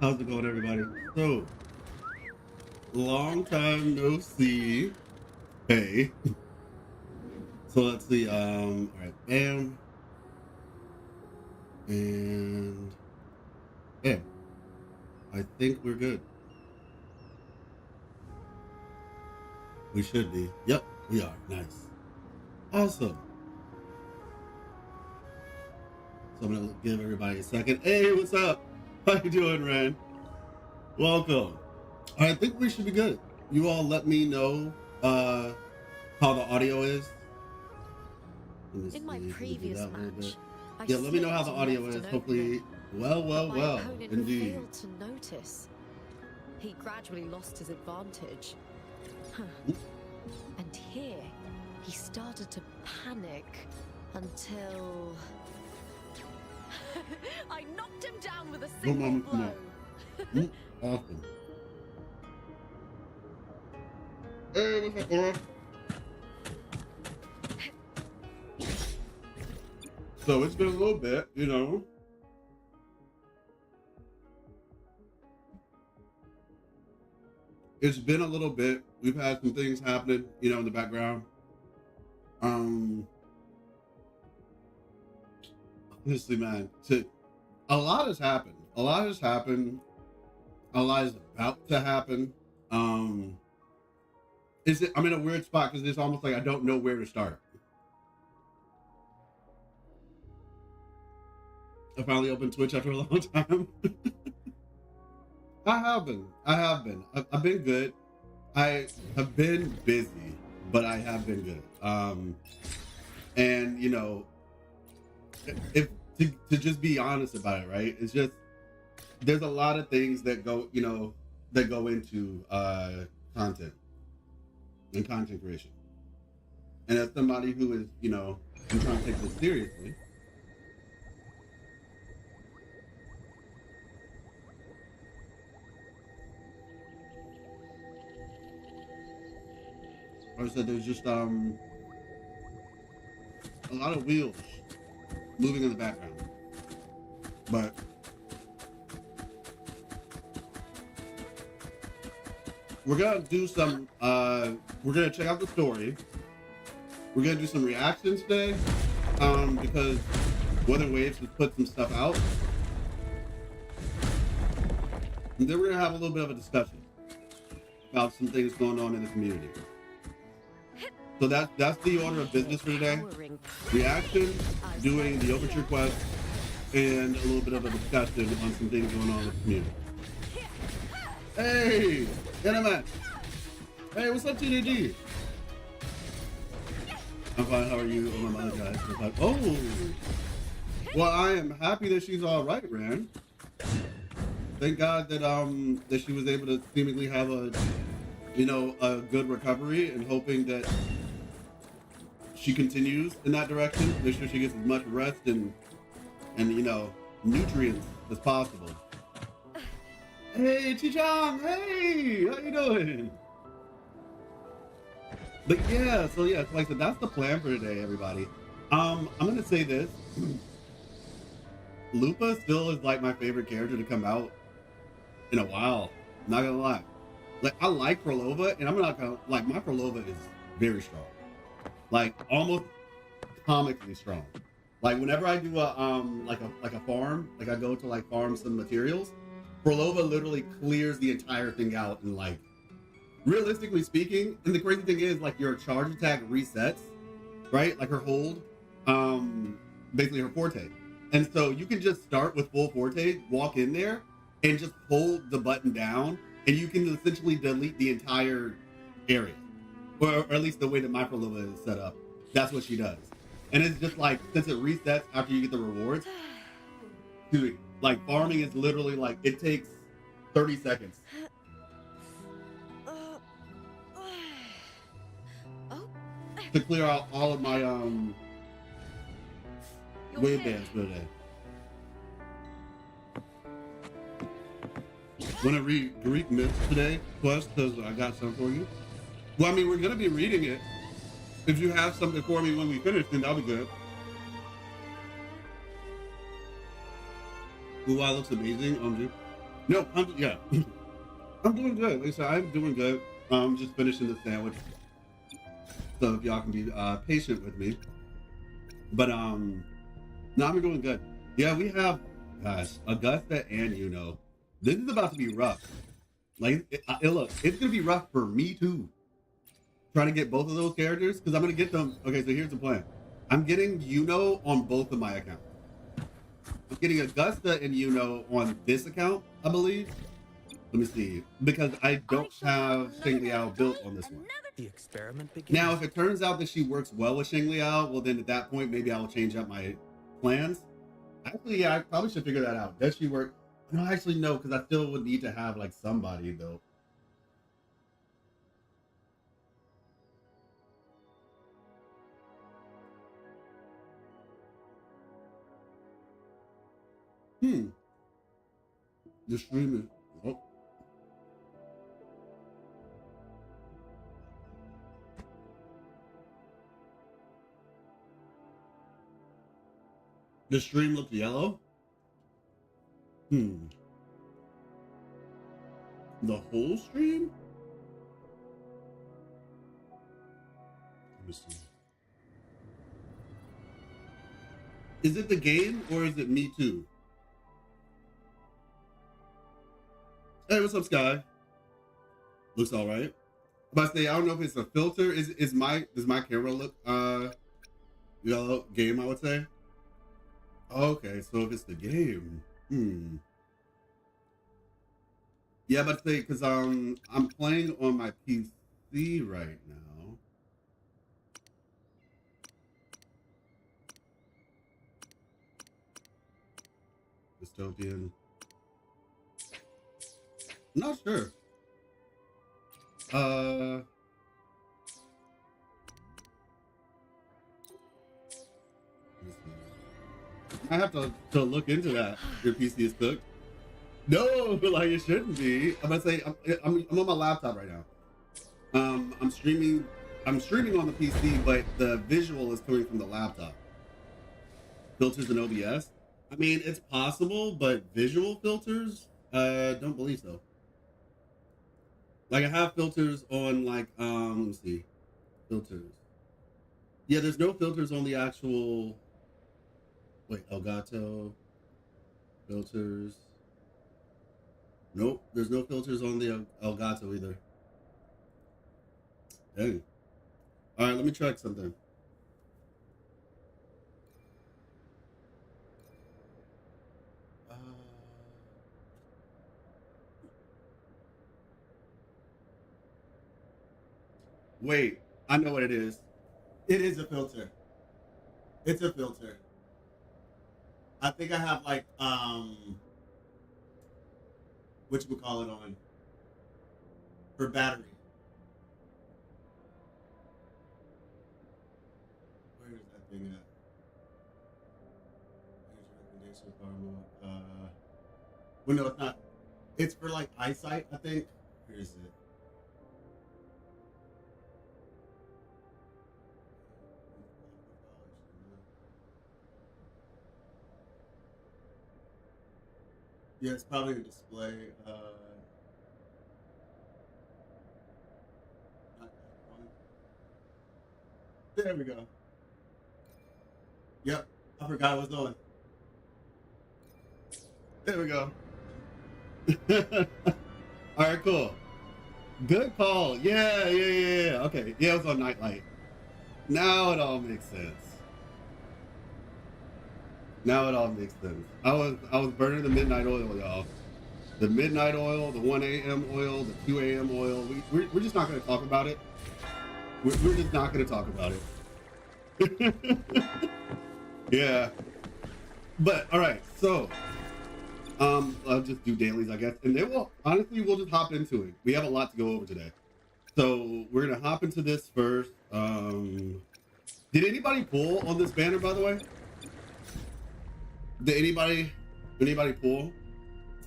How's it going, everybody? So, long time no see. Hey. So let's see. All right, bam, and bam. I think we're good. We should be. Yep, we are. Nice. Awesome. So I'm gonna give everybody a second. Hey, what's up? How you doing, Ren? Welcome. I think we should be good. You all let me know how the audio is. In my previous match, yeah, let me know how the audio is. Hopefully, well, indeed. Failed to notice. He gradually lost his advantage. And here, he started to panic until I knocked him down with a single blow. Awesome. Hey, what's up, Laura? So it's been a little bit, you know. It's been a little bit. We've had some things happening, you know, in the background. Honestly, man, a lot has happened. A lot has happened. A lot is about to happen. I'm in a weird spot because it's almost like I don't know where to start. I finally opened Twitch after a long time. I have been. I've been good. I have been busy, but I have been good. And you know, if to just be honest about it, right? It's just there's a lot of things that go, you know, that go into content and content creation. And as somebody who is, you know, I'm trying to take this seriously. I said there's just a lot of wheels moving in the background, but we're gonna do some. We're gonna check out the story. We're gonna do some reactions today, because Wuthering Waves has put some stuff out, and then we're gonna have a little bit of a discussion about some things going on in the community. So that's the order of business for today. Reaction, doing the Overture quest, and a little bit of a discussion on some things going on in the community. Hey, gentlemen. Hey, what's up, TDG? I'm fine, how are you? Oh, my mother guys. Like, oh, well, I am happy that she's all right, Ran. Thank God that that she was able to seemingly have a, you know, a good recovery, and hoping that she continues in that direction. Make sure she gets as much rest and you know, nutrients as possible. Hey, Chichang, hey, how you doing? But yeah, so yeah, like I said, that's the plan for today, everybody. I'm gonna say this. Lupa still is like my favorite character to come out in a while. Not gonna lie. Like, I like Prolova, and I'm not gonna, like, my Prolova is very strong. Like, almost comically strong. Like, whenever I do a like a farm, like I go to like farm some materials, Prolova literally clears the entire thing out, and like, realistically speaking, and the crazy thing is, like, your charge attack resets, right? Like her hold, basically her forte. And so you can just start with full forte, walk in there, and just hold the button down, and you can essentially delete the entire area. Or at least the way that my Prolova is set up. That's what she does. And it's just like, since it resets after you get the rewards, dude, like, farming is literally like, it takes 30 seconds. To clear out all of my wave bands for today. Want to read Greek myths today, Quest? Because I got some for you. Well, I mean, we're gonna be reading it. If you have something for me when we finish, then that'll be good. WUWA looks amazing. No, yeah, I'm doing good. Like I said, I'm doing good. I'm just finishing the sandwich, so if y'all can be patient with me. But no, I'm doing good. Yeah, we have, gosh, Augusta and Iuno. This is about to be rough. Like, look, it's gonna be rough for me too. Trying to get both of those characters because I'm gonna get them. Okay, so here's the plan. I'm getting Iuno on both of my accounts. I'm getting Augusta and Iuno on this account, I believe. Let me see, because I don't have Xing Liao built on this one. The experiment begins. Now, if it turns out that she works well with Xing Liao, well then at that point maybe I will change up my plans. Actually, yeah, I probably should figure that out. Does she work? No, actually no, because I still would need to have like somebody though. The stream is. Oh. The stream looks yellow. The whole stream? Let me see. Is it the game or is it me too? Hey, what's up, Sky? Looks all right. But I say I don't know if it's a filter. Does my camera look yellow game? I would say. Okay, so if it's the game, yeah, but say because I'm playing on my PC right now. Dystopian. Not sure. I have to look into that. Your PC is cooked. No, but like it shouldn't be. I'm gonna say I'm on my laptop right now. I'm streaming on the PC, but the visual is coming from the laptop. Filters in OBS. I mean, it's possible, but visual filters, don't believe so. Like I have filters on like let me see. Filters. Yeah, there's no filters on the actual. Wait, Elgato filters. Nope, there's no filters on the Elgato either. Dang. All right, let me check something. Wait, I know what it is. It is a filter. It's a filter. I think I have like what you would call it on for battery. Where is that thing at? Here's your recommendation for well, no, it's not. It's for like eyesight, I think. Where is it? Yeah, it's probably a display. Not that one. There we go. Yep, I forgot what I was doing. There we go. All right, cool. Good call. Yeah. Okay, yeah, it was on Nightlight. Now it all makes sense. Now it all makes sense. I was burning the midnight oil, y'all. The midnight oil, the 1 a.m. oil, the 2 a.m. oil. We're just not going to talk about it. We're just not going to talk about it. Yeah. But all right, so I'll just do dailies, I guess, and then we'll just hop into it. We have a lot to go over today, so we're gonna hop into this first. Did anybody pull on this banner, by the way? Did anybody pull?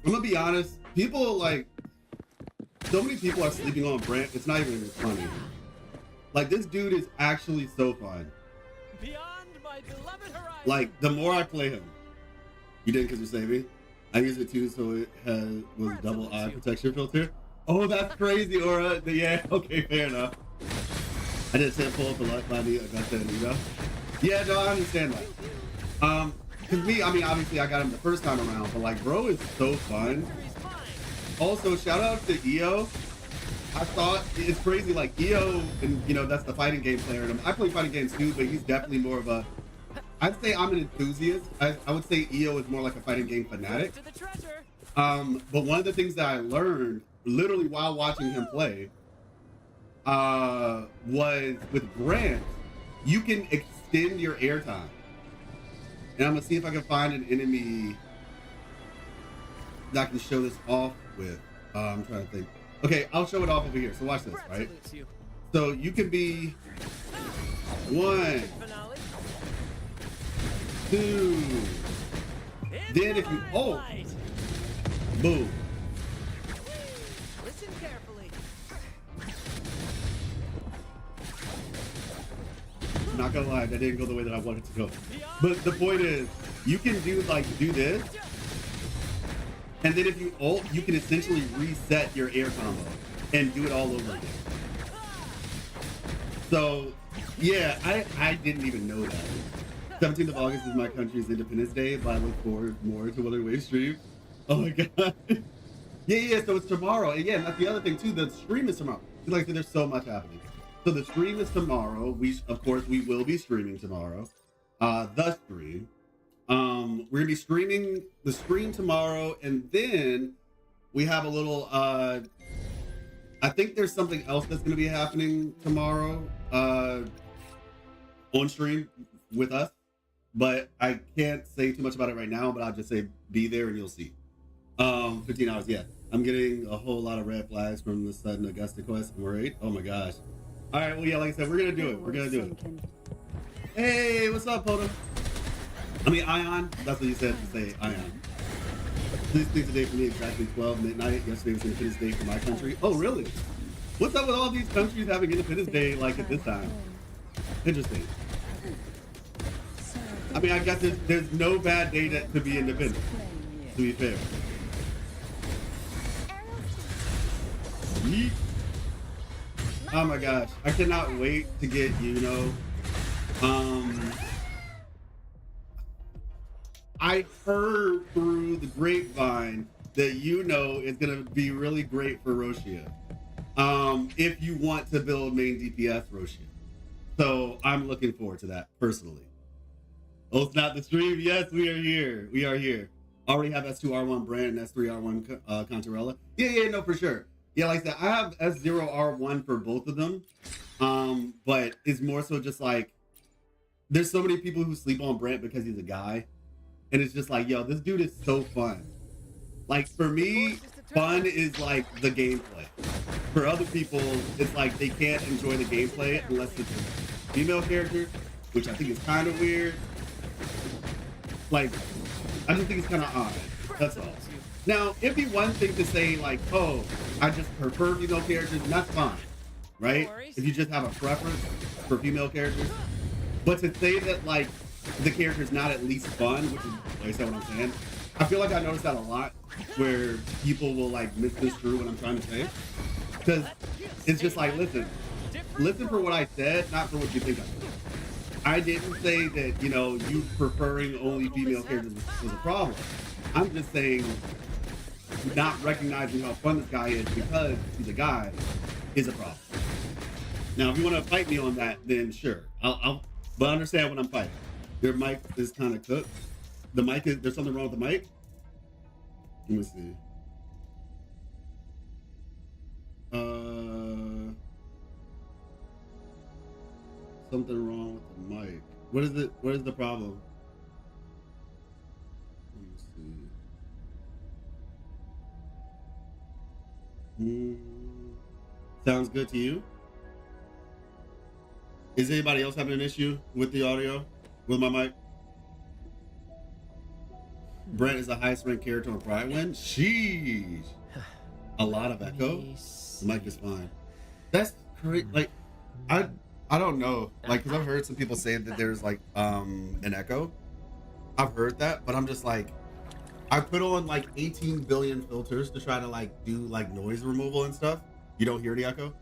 I'm gonna be honest. People like so many people are sleeping on Brant. It's not even funny. Like, this dude is actually so fun. Beyond my beloved horizon. Like, the more I play him, you did because you're saving. I use it too, so it was double eye protection filter. Oh, that's crazy, Aura. Yeah, okay, fair enough. I did a sample for luck by the Augusta Iuno. Yeah, no, I understand that. Cause me, I mean, obviously I got him the first time around, but like, bro is so fun. Also, shout out to EO. I thought it's crazy, like EO, and you know, that's the fighting game player. And I play fighting games too, but he's definitely more of a, I'd say I'm an enthusiast. I would say EO is more like a fighting game fanatic. But one of the things that I learned, literally while watching him play, was with Grant, you can extend your airtime. And I'm gonna see if I can find an enemy that I can show this off with. I'm trying to think. Okay, I'll show it off over here. So watch this, right? So you can be 1, 2. Then if you boom. Listen carefully. Not gonna lie, that didn't go the way that I wanted to go. But the point is, you can do this, and then if you ult, you can essentially reset your air combo and do it all over again. So, yeah, I didn't even know that. 17th of August is my country's Independence Day, but I look forward more to Wuthering Waves stream. Oh my god. Yeah, so it's tomorrow. And yeah, that's the other thing too, the stream is tomorrow. Like I said, there's so much happening. So the stream is tomorrow. Of course, we will be streaming tomorrow. The stream. We're gonna be streaming the stream tomorrow, and then we have a little. I think there's something else that's gonna be happening tomorrow. On stream with us, but I can't say too much about it right now. But I'll just say be there and you'll see. 15 hours. Yeah, I'm getting a whole lot of red flags from the sudden Augusta quest. I'm worried. Oh my gosh. All right, well, yeah, like I said, we're gonna do it. We're gonna do it. Hey, what's up, Poto? I mean, Ion. That's what you said to say, Ion. Please think today for me exactly 12 midnight. Yesterday was Independence Day for my country. Oh, really? What's up with all these countries having Independence Day like at this time? Interesting. I mean, I guess there's no bad day to be independent, to be fair. Yeet. Oh my gosh, I cannot wait to get Iuno. I heard through the grapevine that Iuno is gonna be really great for Roshia. If you want to build main DPS Roshia. So I'm looking forward to that personally. Oh, it's not the stream. Yes, we are here. We are here. Already have S2R1 Brand and S3R1 Contarella. Yeah, no, for sure. Yeah, like I said, I have S0R1 for both of them. But it's more so just like, there's so many people who sleep on Brent because he's a guy. And it's just like, yo, this dude is so fun. Like, for me, fun is like the gameplay. For other people, it's like they can't enjoy the gameplay unless it's a female character, which I think is kind of weird. Like, I just think it's kind of odd. That's all. Now, it'd be one thing to say like, oh, I just prefer female characters, and that's fine, right? If you just have a preference for female characters. But to say that like the character's not at least fun, which is, like I said, what I'm saying, I feel like I noticed that a lot, where people will like misconstrue what I'm trying to say, because it's just like, listen for what I said, not for what you think I said. I didn't say that, you know, you preferring only female characters was a problem. I'm just saying not recognizing how fun this guy is because he's a guy is a problem. Now, if you want to fight me on that, then sure. I'll but understand when I'm fighting. Your mic is kind of cooked. The mic is, there's something wrong with the mic? Let me see. Something wrong with the mic. What is it? What is the problem? Let me see. Sounds good to you? Is anybody else having an issue with the audio? With my mic? Brent is the highest ranked character on Pride Win? Sheesh. A lot of echo. The mic is fine. That's great. Like, I don't know. Like, because I've heard some people say that there's like an echo. I've heard that, but I'm just like, I put on like 18 billion filters to try to like do like noise removal and stuff. You don't hear the echo.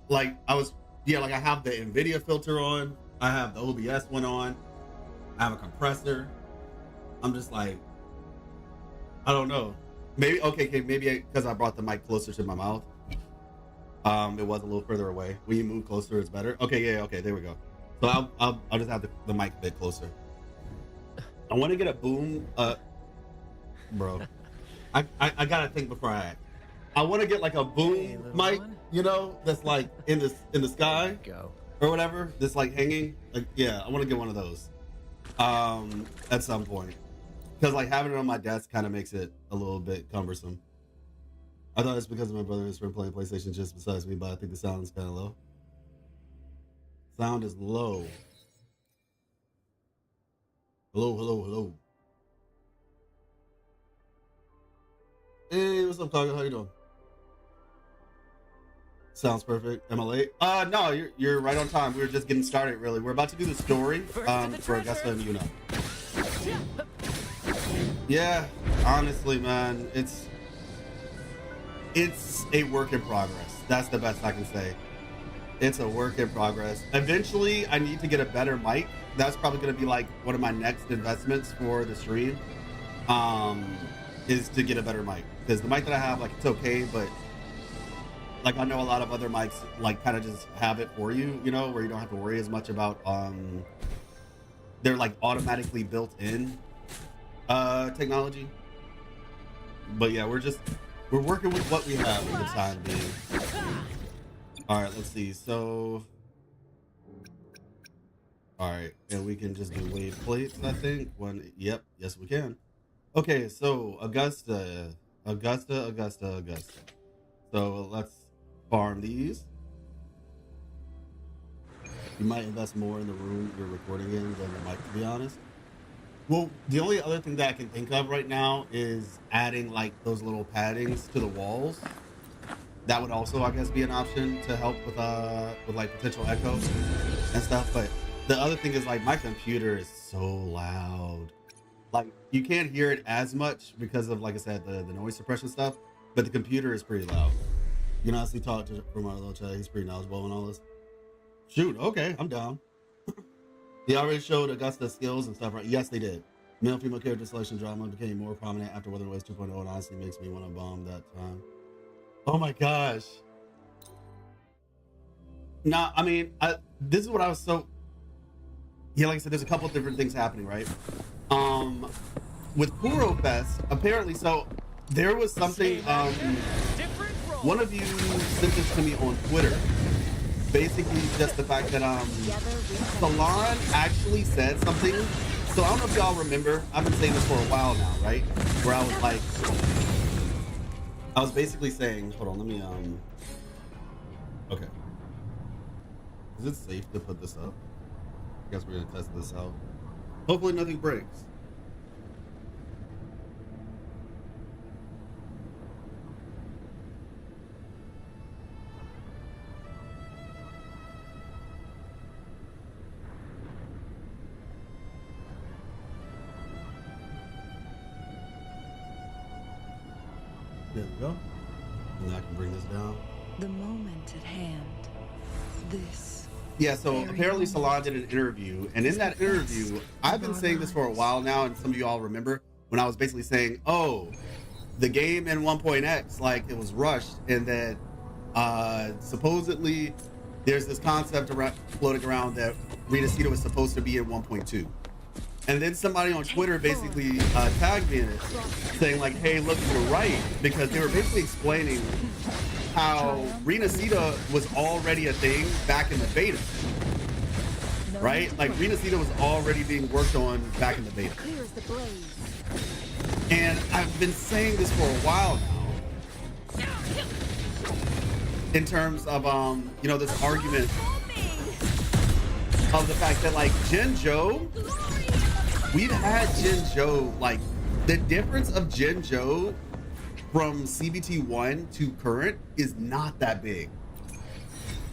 Like like I have the NVIDIA filter on. I have the OBS one on. I have a compressor. I'm just like, I don't know. Maybe maybe because I brought the mic closer to my mouth. It was a little further away. When you move closer, it's better. Okay, yeah, okay, there we go. So I'll just have the mic a bit closer. I want to get a boom. Bro, I gotta think before I act. I want to get like a boom mic, you know, that's like in the sky or whatever, that's like hanging. Like, yeah, I want to get one of those at some point, because like having it on my desk kind of makes it a little bit cumbersome. I thought it's because of my brother has been playing PlayStation just besides me, but I think the sound is kind of low. Sound is low. Hello. Hey, what's up, Kaga? How you doing? Sounds perfect. Am I late? No, you're right on time. We were just getting started, really. We're about to do the story for Augusta Iuno. Yeah, honestly, man, it's a work in progress. That's the best I can say. It's a work in progress. Eventually, I need to get a better mic. That's probably going to be like one of my next investments for the stream, is to get a better mic. Because the mic that I have, like, it's okay, but like I know a lot of other mics like kind of just have it for you, you know, where you don't have to worry as much about they're like automatically built in technology. But yeah, we're working with what we have for the time being. All right, let's see. So, all right, and we can just do wave plates, I think. Yep, yes we can. Okay, so Augusta. So let's farm these. You might invest more in the room you're recording in than the mic, to be honest. Well, the only other thing that I can think of right now is adding like those little paddings to the walls. That would also, I guess, be an option to help with like potential echo and stuff. But the other thing is like my computer is so loud. Like you can't hear it as much because of, like I said, the noise suppression stuff. But the computer is pretty loud. You know, as we talked from our little chat, he's pretty knowledgeable in all this. Shoot, okay, I'm down. They already showed Augusta's skills and stuff, right? Yes, they did. Male-female character selection drama became more prominent after Wuthering Waves 2.0, and honestly makes me want to bomb that time. Oh my gosh. Nah, I mean, this is what I was so... Yeah, like I said, there's a couple of different things happening, right? With Kuro Fest, apparently, so there was something, one of you sent this to me on Twitter. Basically, just the fact that Salon actually said something. So I don't know if y'all remember. I've been saying this for a while now, right? Where I was like, I was basically saying, hold on, let me okay. Is it safe to put this up? I guess we're gonna test this out. Hopefully nothing breaks. There we go. And I can bring this down. The moment at hand. This. Yeah, so apparently Salon did an interview, and in that interview, I've been saying this for a while now, and some of you all remember when I was basically saying, oh, the game in 1.x, like it was rushed, and that supposedly there's this concept floating around that Renacita was supposed to be in 1.2. And then somebody on Twitter basically tagged me in it, saying like, hey, look, you're right. Because they were basically explaining how Renacita was already a thing back in the beta. Right? Like Renacita was already being worked on back in the beta. And I've been saying this for a while now. In terms of, you know, this argument of the fact that like Jinzhou, we've had Jinzhou, like the difference of Jinzhou from CBT1 to current is not that big.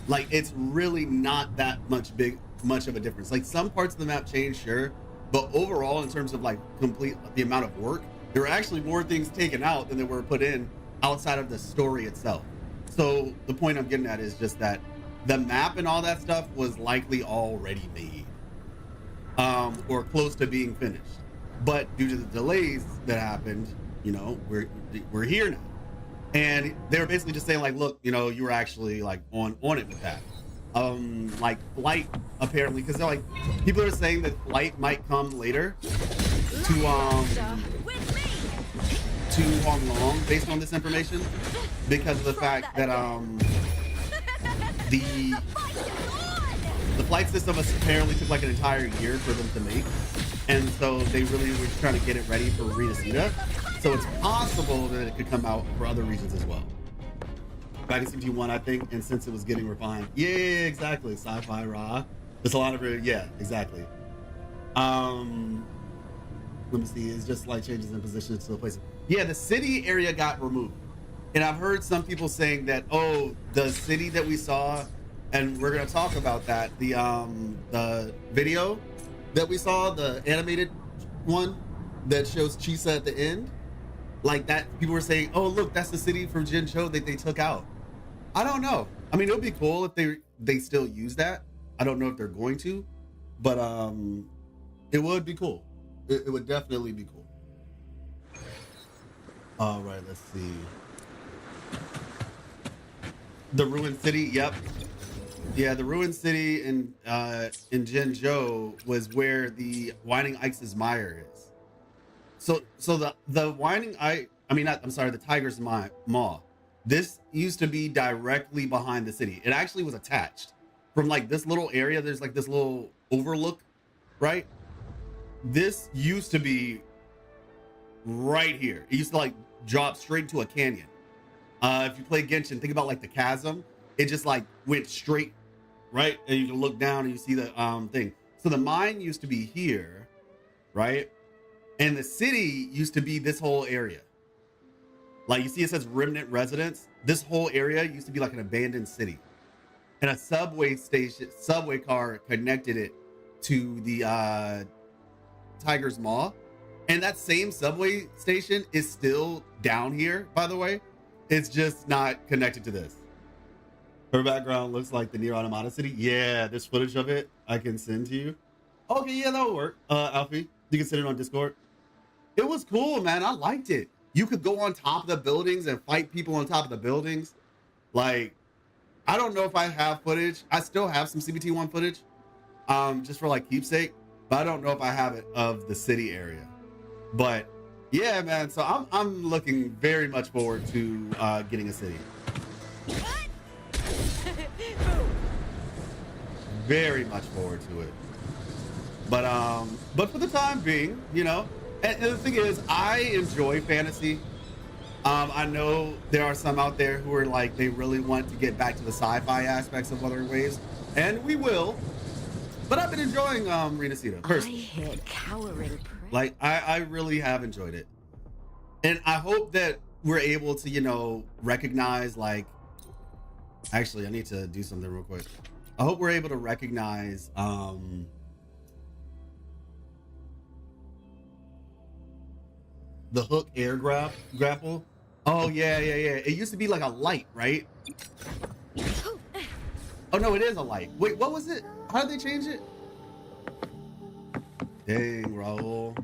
Like, it's really not that much of a difference. Like, some parts of the map change, sure, but overall, in terms of like the amount of work, there were actually more things taken out than there were put in outside of the story itself. So the point I'm getting at is just that the map and all that stuff was likely already made, or close to being finished. But due to the delays that happened, you know, we're here now. And they were basically just saying like, look, you know, you were actually like on it with that. Like flight apparently, because they're like, people are saying that flight might come later to Hong Long based on this information, because of the fact that the flight system apparently took like an entire year for them to make, and so they really were trying to get it ready for Renacida. So it's possible that it could come out for other regions as well. Back in CBT1, I think, and since it was getting refined. Yeah, exactly. Sci-fi raw. There's a lot of it. Yeah, exactly. Let me see. It's just slight changes in positions to the place. Yeah, the city area got removed. And I've heard some people saying that, oh, the city that we saw, and we're going to talk about that, the video that we saw, the animated one that shows Chisa at the end, like that, people were saying, oh, look, that's the city from Jinzhou that they took out. I don't know. I mean, it would be cool if they still use that. I don't know if they're going to, but it would be cool. It would definitely be cool. All right, let's see. The ruined city. Yep. Yeah, the ruined city in Jinzhou was where the Winding Ike's Mire is. So the Winding Ike, the Tiger's Maw. This used to be directly behind the city. It actually was attached from like this little area. There's like this little overlook, right? This used to be right here. It used to like drop straight to a canyon. If you play Genshin, think about like the chasm. It just like went straight, right? And you can look down and you see the thing. So the mine used to be here, right? And the city used to be this whole area. Like you see it says Remnant Residence. This whole area used to be like an abandoned city. And a subway car connected it to the Tiger's Maw. And that same subway station is still down here, by the way. It's just not connected to this. Her background looks like the Nier Automata city. Yeah, there's footage of it I can send to you. Okay, yeah, that'll work. Alfie, you can send it on Discord. It was cool, man. I liked it. You could go on top of the buildings and fight people on top of the buildings. Like, I don't know if I have footage. I still have some CBT1 footage, just for like keepsake, but I don't know if I have it of the city area. But yeah, man. So I'm looking very much forward to getting a city. Very much forward to it. But for the time being, you know, and the thing is, I enjoy fantasy. I know there are some out there who are like, they really want to get back to the sci-fi aspects of Wuthering Waves, and we will. But I've been enjoying Renacida personally. I hear cowering praise. Like, I really have enjoyed it. And I hope that we're able to, you know, recognize, like, actually, I need to do something real quick. I hope we're able to recognize the hook air grapple. Oh, yeah. It used to be like a light, right? Oh, no, it is a light. Wait, what was it? How did they change it? Dang, Raul.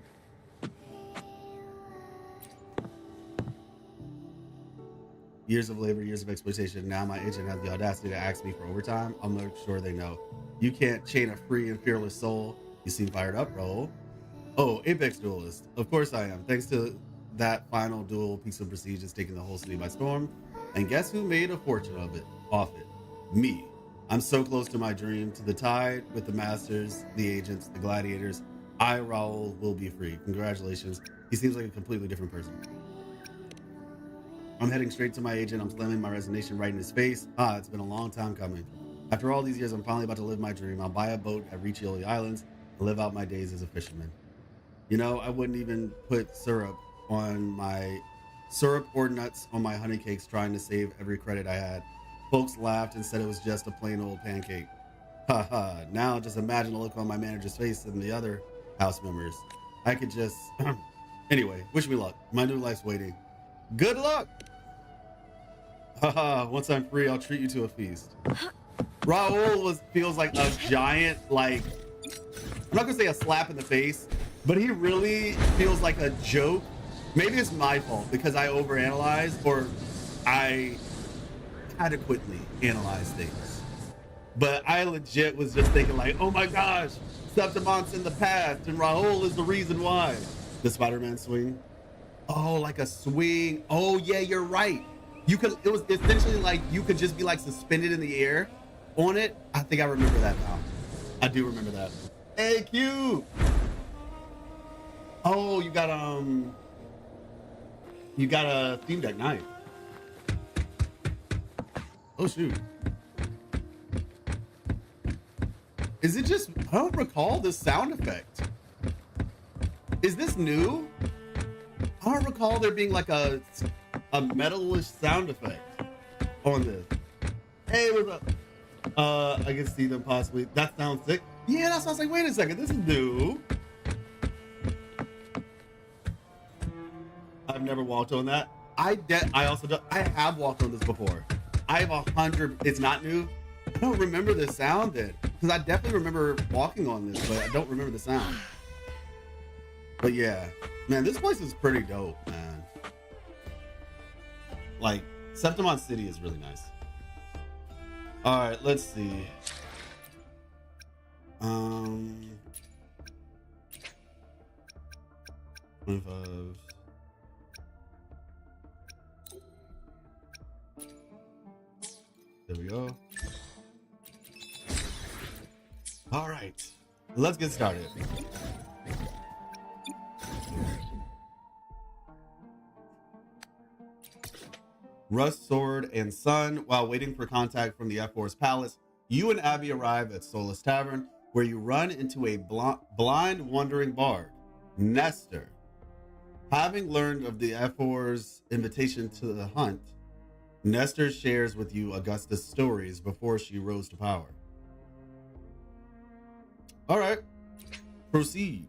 Years of labor, years of exploitation. Now my agent has the audacity to ask me for overtime. I'll make sure they know. You can't chain a free and fearless soul. You seem fired up, Raul. Oh, Apex Duelist. Of course I am. Thanks to that final duel, Peace of Prestige is taking the whole city by storm. And guess who made a fortune off it? Me. I'm so close to my dream, to the tide with the masters, the agents, the gladiators. I, Raul, will be free. Congratulations. He seems like a completely different person. I'm heading straight to my agent. I'm slamming my resignation right in his face. It's been a long time coming. After all these years, I'm finally about to live my dream. I'll buy a boat at Riccioli Islands and live out my days as a fisherman. You know, I wouldn't even put syrup on my syrup or nuts on my honey cakes, trying to save every credit I had. Folks laughed and said it was just a plain old pancake. Haha, now just imagine the look on my manager's face and the other house members. I could just... Anyway, wish me luck. My new life's waiting. Good luck! Haha, once I'm free, I'll treat you to a feast. Raul feels like a giant, like... I'm not gonna say a slap in the face, but he really feels like a joke. Maybe it's my fault because I overanalyze, or I adequately analyze things. But I legit was just thinking like, oh my gosh, Septimont's in the past and Raul is the reason why. The Spider-Man swing. Oh, like a swing. Oh yeah, you're right. You could, it was essentially like you could just be like suspended in the air on it. I think I remember that now. I do remember that. Hey, Q. Oh, you got a Steam Deck, nice. Oh shoot. Is it just, I don't recall this sound effect. Is this new? I don't recall there being like a metalish sound effect on this. Hey, what's up? I can see them possibly. That sounds sick. Yeah, that's why I was like, wait a second, this is new. I've never walked on that. I have walked on this before. I have 100, it's not new. I don't remember the sound then. Because I definitely remember walking on this, but I don't remember the sound. But yeah, man, this place is pretty dope, man. Like, Septimont City is really nice. All right, let's see. 25. There we go. All right, let's get started. Rust, Sword, and Sun. While waiting for contact from the F-Force Palace, you and Abby arrive at Solis Tavern, where you run into a blind, wandering bard, Nestor. Having learned of the F-For's invitation to the hunt, Nestor shares with you Augusta's stories before she rose to power. All right, proceed.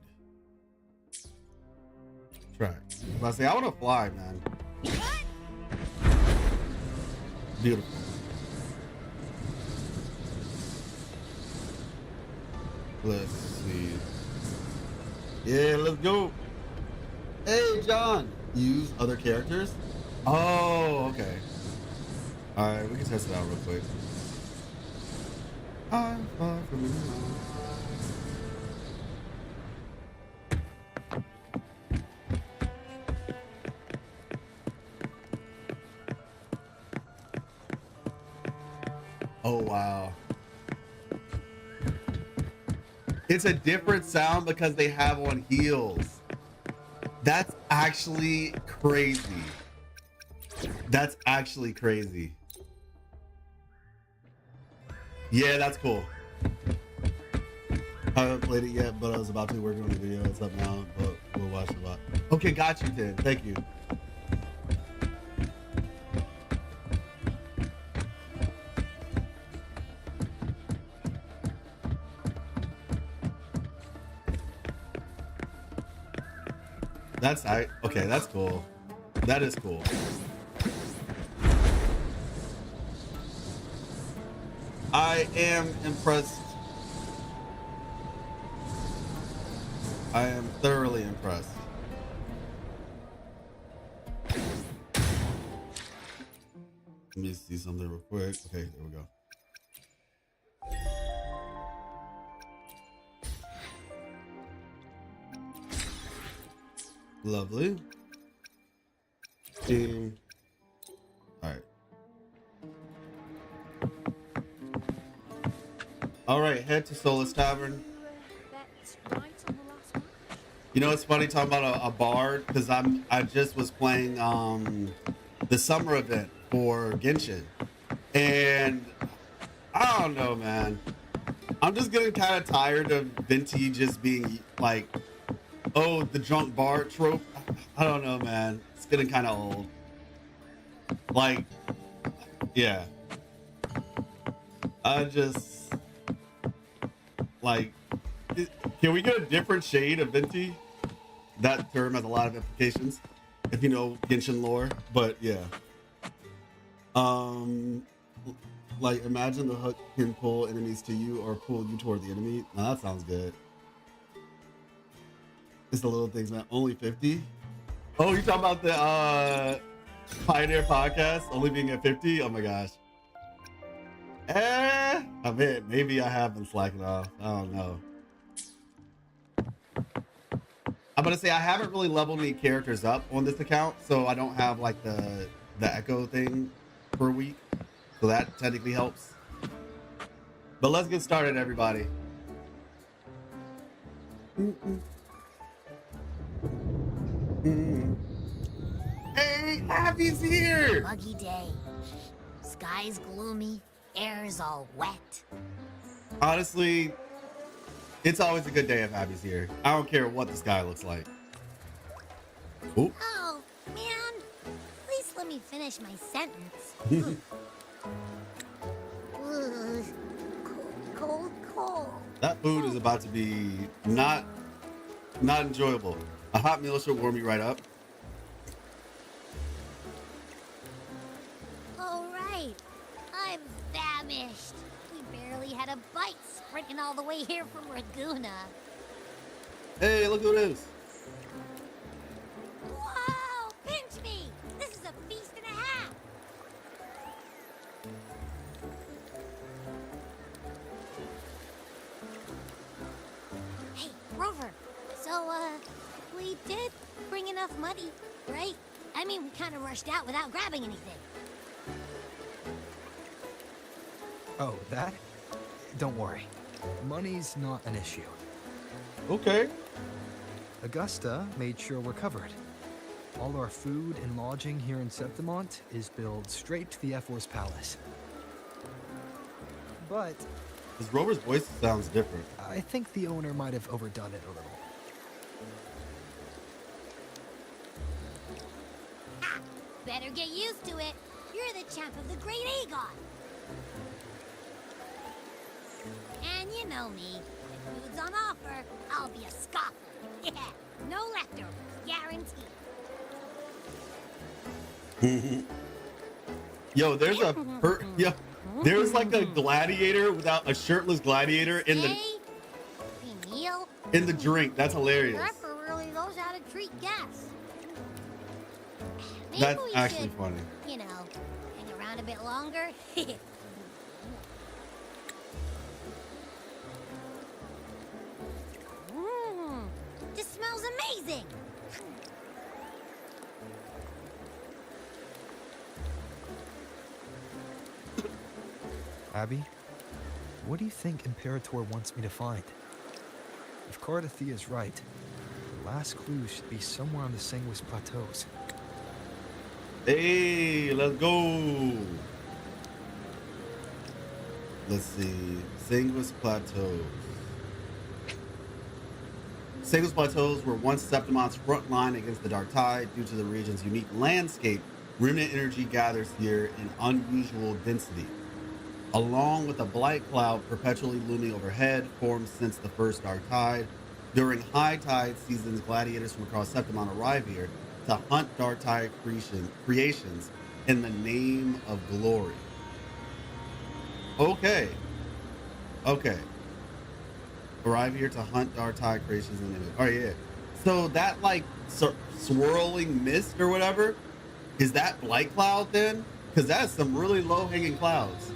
Track. I say I want to fly, man. Beautiful. Let's see. Yeah, let's go. Hey, John. Use other characters? Oh, okay. All right, we can test it out real quick. I'm far from you. Oh, wow. It's a different sound because they have on heels. That's actually crazy. That's actually crazy. Yeah, that's cool. I haven't played it yet, but I was about to work on the video. It's up now, but we'll watch it a lot. Okay, got you, Tim. Thank you. That's okay, that's cool. That is cool. I am impressed. I am thoroughly impressed. Let me see something real quick. Okay, there we go. Lovely. Team. All right. All right, head to Solis Tavern. You know, it's funny talking about a bard because I just was playing the summer event for Genshin, and I don't know, man. I'm just getting kind of tired of Venti just being like, oh, the drunk bard trope. I don't know, man. It's getting kind of old. Like, yeah. I just like. Can we get a different shade of venti? That term has a lot of implications, if you know Genshin lore. But yeah. Like imagine the hook can pull enemies to you or pull you toward the enemy. Now that sounds good. It's the little things, man. Only 50. Oh, you talking about the Pioneer podcast only being at 50? Oh my gosh. I mean, maybe I have been slacking off. I don't know. I'm gonna say I haven't really leveled any characters up on this account, so I don't have like the echo thing per week. So that technically helps. But let's get started, everybody. Hey, Abby's here! Muggy day. Sky's gloomy, air's all wet. Honestly, it's always a good day if Abby's here. I don't care what the sky looks like. Ooh. Oh, man. Please let me finish my sentence. Ugh. Cold, cold. That food is about to be not enjoyable. A hot meal should warm you right up. All right. I'm famished. We barely had a bite sprinting all the way here from Laguna. Hey, look who it is. Whoa! Pinch me! This is a feast and a half! Hey, Rover. So, we did bring enough money, right? I mean, we kind of rushed out without grabbing anything. Oh, that? Don't worry. Money's not an issue. Okay. Augusta made sure we're covered. All our food and lodging here in Septimont is billed straight to the F-Force Palace. But This Rover's voice sounds different. I think the owner might have overdone it a little. Ah, better get used to it. You're the champ of the Great Aegon. And you know me. If food's on offer, I'll be a scoffer. Yeah, no leftovers, guaranteed. Yo, there's there's like a gladiator without a shirtless gladiator in the Meal. in the drink. That's hilarious. Rapper really knows how to treat guests. Maybe That's we actually should, funny. you know, hang around a bit longer. This smells amazing. Abby, what do you think Imperator wants me to find? If Cardathia is right, the last clue should be somewhere on the Sanguis Plateaus. Hey, let's go. Let's see. Sanguis Plateaus. Sanguis Plateaus were once Septimont's front line against the Dark Tide. Due to the region's unique landscape, remnant energy gathers here in unusual density. Along with a blight cloud perpetually looming overhead, formed since the first Dark Tide. During high tide seasons, gladiators from across Septimont arrive here to hunt Dark Tide creations in the name of glory. Okay. Arrive here to hunt Dark Tide creations in the name of... Oh, yeah. So that, like, swirling mist or whatever, is that blight cloud then? Because that's some really low-hanging clouds.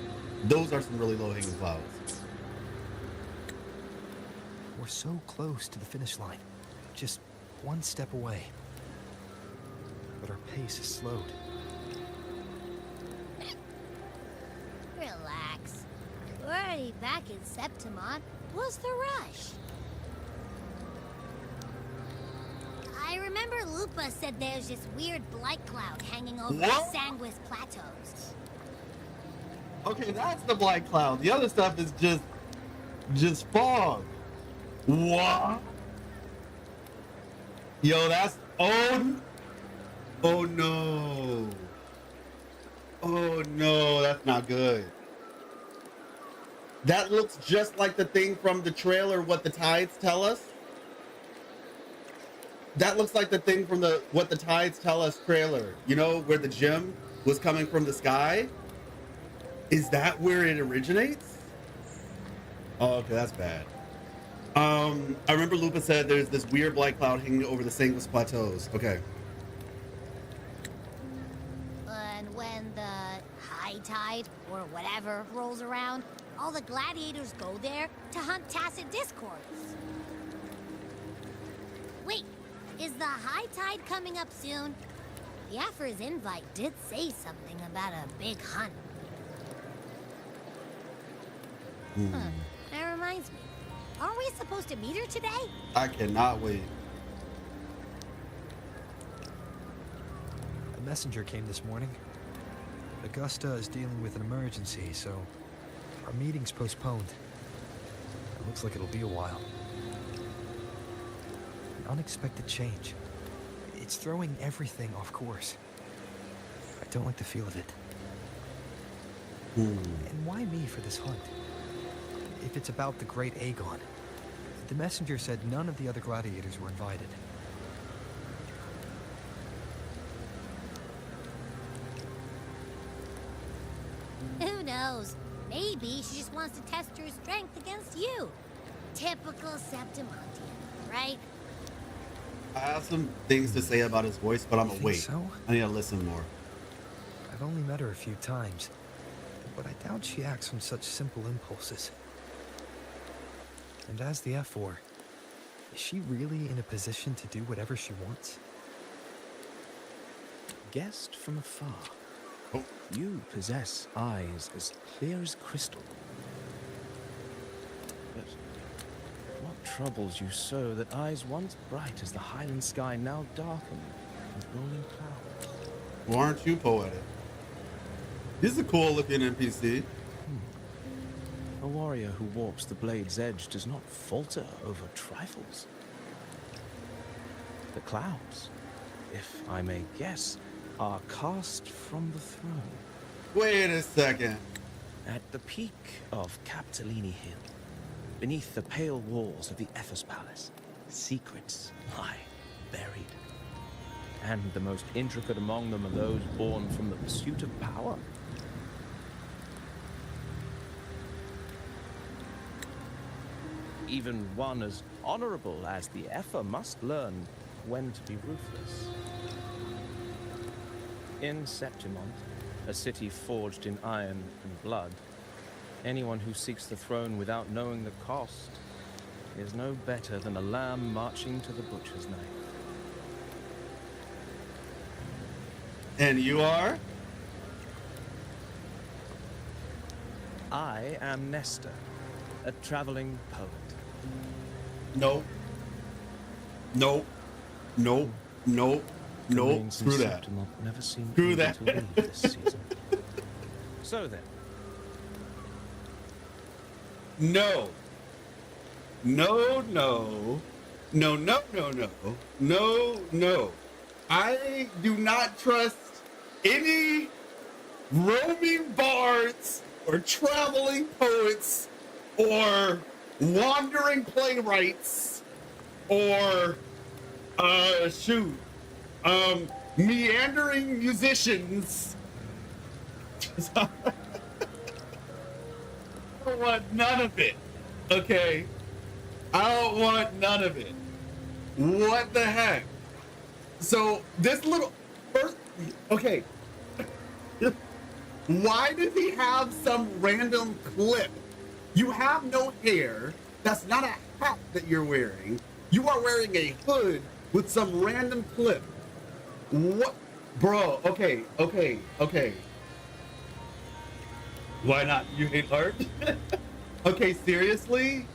Those are some really low-hanging clouds. We're so close to the finish line, just one step away. But our pace is slowed. Relax. We're already back in Septimont. What's the rush? I remember Lupa said there's this weird blight cloud hanging over the What? Sanguis Plateaus. Okay, that's the blight cloud. The other stuff is just fog. What? Yo, that's... Oh, Oh no. Oh no, that's not good. That looks just like the thing from the trailer, What the Tides Tell Us. That looks like the thing from the What the Tides Tell Us trailer. You know, where the gem was coming from the sky? Is that where it originates? Oh, okay, that's bad. I remember Lupa said there's this weird black cloud hanging over the Sanguis Plateaus. Okay. And when the high tide, or whatever, rolls around, all the gladiators go there to hunt tacit discords. Wait, is the high tide coming up soon? The Afra's invite did say something about a big hunt. Huh, that reminds me. Aren't we supposed to meet her today? I cannot wait. A messenger came this morning. Augusta is dealing with an emergency, so our meeting's postponed. It looks like it'll be a while. An unexpected change. It's throwing everything off course. I don't like the feel of it. And why me for this hunt? If it's about the great Aegon. The messenger said none of the other gladiators were invited. Who knows? Maybe she just wants to test her strength against you. Typical septimontian, right? I have some things to say about his voice, but I'm gonna Think wait. so? I need to listen more. I've only met her a few times, but I doubt she acts on such simple impulses. And as the F4, is she really in a position to do whatever she wants? Guessed from afar, Oh. you possess eyes as clear as crystal. But what troubles you so that eyes once bright as the highland sky now darken with rolling clouds? Well, aren't you poetic? He's a cool looking NPC. A warrior who walks the blade's edge does not falter over trifles. The clouds, if I may guess, are cast from the throne. Wait a second. At the peak of Capitolini Hill, beneath the pale walls of the Ephes Palace, secrets lie buried. And the most intricate among them are those born from the pursuit of power. Even one as honorable as the Epher must learn when to be ruthless. In Septimont, a city forged in iron and blood, anyone who seeks the throne without knowing the cost is no better than a lamb marching to the butcher's knife. And you are? I am Nestor, a traveling poet. Nope. Nope. Nope. Nope. Nope. Remains in Screw that. Septimont never seemed Screw able that. to leave this season. So then, No. No, no. No, no, no, no. No, no. I do not trust any roaming bards or traveling poets or wandering playwrights or meandering musicians. I don't want none of it. Okay? I don't want none of it. What the heck? So this little first, okay. Why does he have some random clip? You have no hair. That's not a hat that you're wearing. You are wearing a hood with some random clip. What? Bro, okay. Why not? You hate art? Okay, seriously?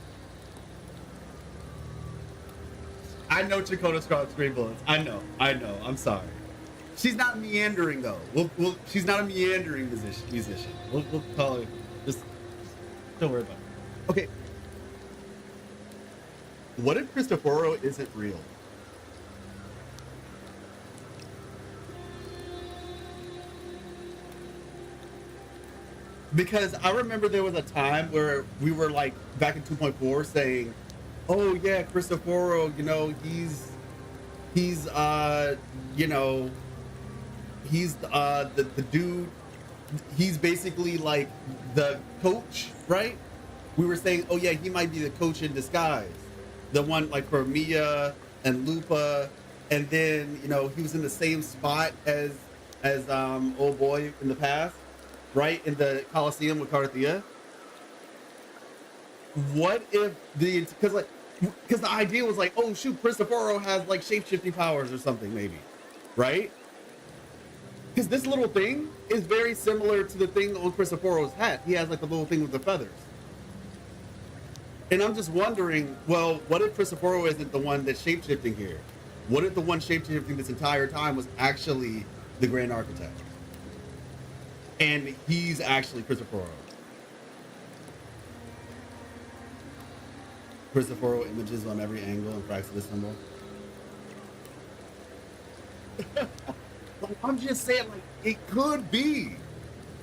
I know Chakotay Scarlet's Green Bullets. I know. I'm sorry. She's not meandering though. She's not a meandering musician. We'll call her. Just don't worry about it. Okay. What if Cristoforo isn't real? Because I remember there was a time where we were like back in 2.4 saying, "Oh yeah, Cristoforo, you know, he's you know, he's the dude. He's basically like the coach, right?" We were saying, "Oh yeah, he might be the coach in disguise, the one like for Mia and Lupa." And then, you know, he was in the same spot as old boy in the past, right? In the Coliseum with Carthia. What if because the idea was like, oh shoot, Cristoforo has like shape-shifting powers or something, maybe, right? Because this little thing is very similar to the thing on Cristoforo's hat. He has like the little thing with the feathers. And I'm just wondering, well, what if Cristoforo isn't the one that's shape-shifting here? What if the one shape-shifting this entire time was actually the Grand Architect? And he's actually Cristoforo. Cristoforo images on every angle and Praxis symbol. Like, I'm just saying, like, it could be.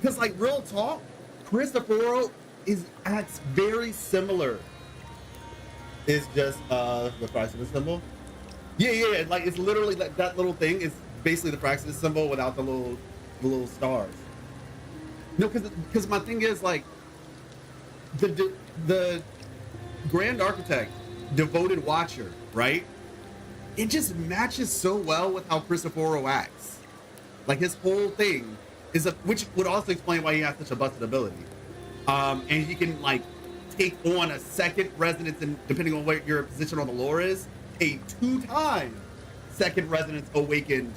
Because, like, real talk, Cristoforo acts very similar. It's just the Praxis symbol. Yeah. Like, it's literally like that little thing is basically the Praxis symbol without the little stars. No, because my thing is like the Grand Architect, devoted watcher, right? It just matches so well with how Cristoforo acts. Like his whole thing is which would also explain why he has such a busted ability. And he can like take on a second resonance, and depending on what your position on the lore is, a 2-time second resonance awakened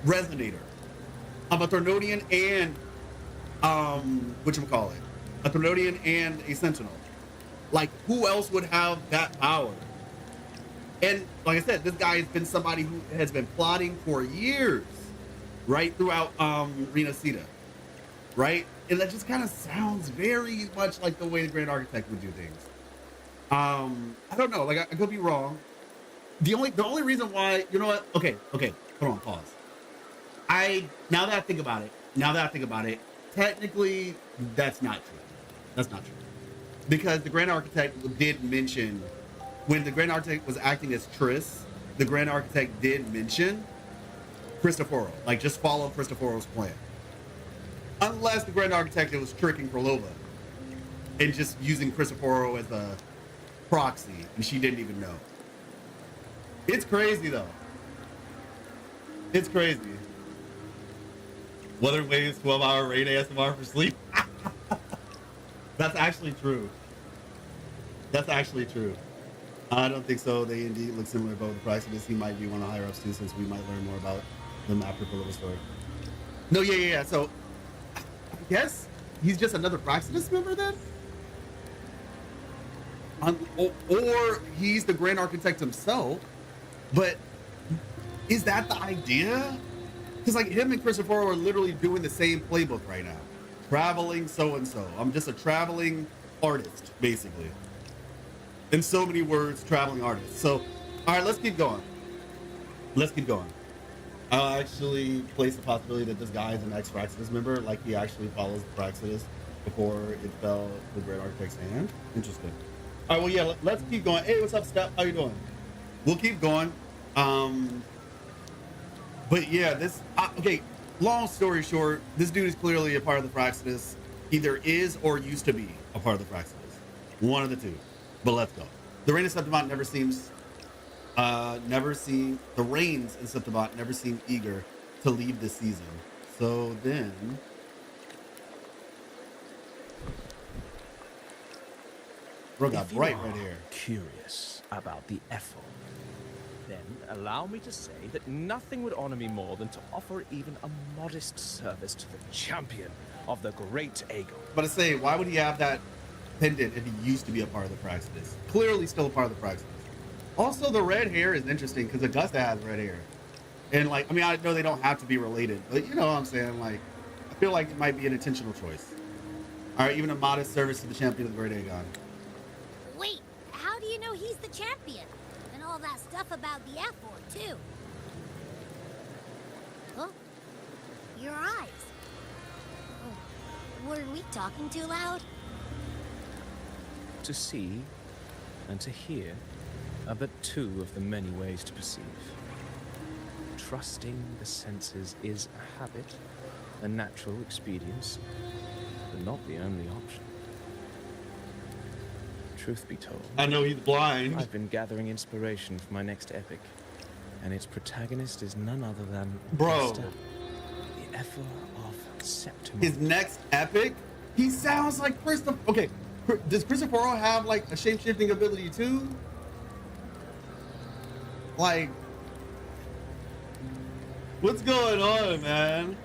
resonator of a Thornodian and whatchamacallit, a Thornodian and a Sentinel. Like, who else would have that power? And like I said, this guy has been somebody who has been plotting for years, right, throughout Rena Sita, right? And that just kind of sounds very much like the way the Grand Architect would do things. I don't know, like I could be wrong. The only reason why, you know what? Okay, hold on, pause. Now that I think about it, technically that's not true. That's not true. Because the Grand Architect did mention, when the Grand Architect was acting as Triss, the Grand Architect did mention Cristoforo. Like, just follow Cristoforo's plan. Unless the Grand Architect was tricking Krolova and just using Cristoforo as a proxy, and she didn't even know. It's crazy, though. It's crazy. Wuthering Waves 12-hour raid ASMR for sleep. That's actually true. That's actually true. I don't think so. They indeed look similar to both the Praxis. He might be one of the higher ups too, since we might learn more about them after Krolova's story. No, yeah. So, I guess he's just another Praxis member then? Or he's the Grand Architect himself. But is that the idea? Because like him and Cristoforo are literally doing the same playbook right now. Traveling so-and-so. I'm just a traveling artist, basically. In so many words, traveling artist. So, all right, let's keep going. I'll actually place the possibility that this guy is an ex-Praxis member, like he actually follows the Praxis before it fell the Great Architect's hand. Interesting. All right, well, yeah, let's keep going. Hey, what's up, Steph? How you doing? We'll keep going. But yeah, okay, long story short, this dude is clearly a part of the Praxis. Either is or used to be a part of the Praxis. One of the two. But let's go. The Reign of Septimont the Reigns in Septimont never seem eager to leave this season. So then... Bro got bright right here. Curious about the Ethel, then allow me to say that nothing would honor me more than to offer even a modest service to the champion of the Great Aegon. But I say, why would he have that pendant if he used to be a part of the Praxis? Clearly still a part of the Praxis. Also, the red hair is interesting because Augusta has red hair. And like, I mean, I know they don't have to be related, but you know what I'm saying? Like, I feel like it might be an intentional choice. All right, even a modest service to the champion of the Great Aegon. Wait, how do you know he's the champion? And all that stuff about the F-Ward, too. Huh? Your eyes. Oh, Were we talking too loud? To see and to hear are but two of the many ways to perceive. Trusting the senses is a habit, a natural expedience, but not the only option. Truth be told, I know he's blind. I've been gathering inspiration for my next epic, and its protagonist is none other than Bro. Augusta, the Effer of Septimont. His next epic, he sounds like Christopher. Okay, does Christopher have like a shape-shifting ability too? Like, what's going on, man?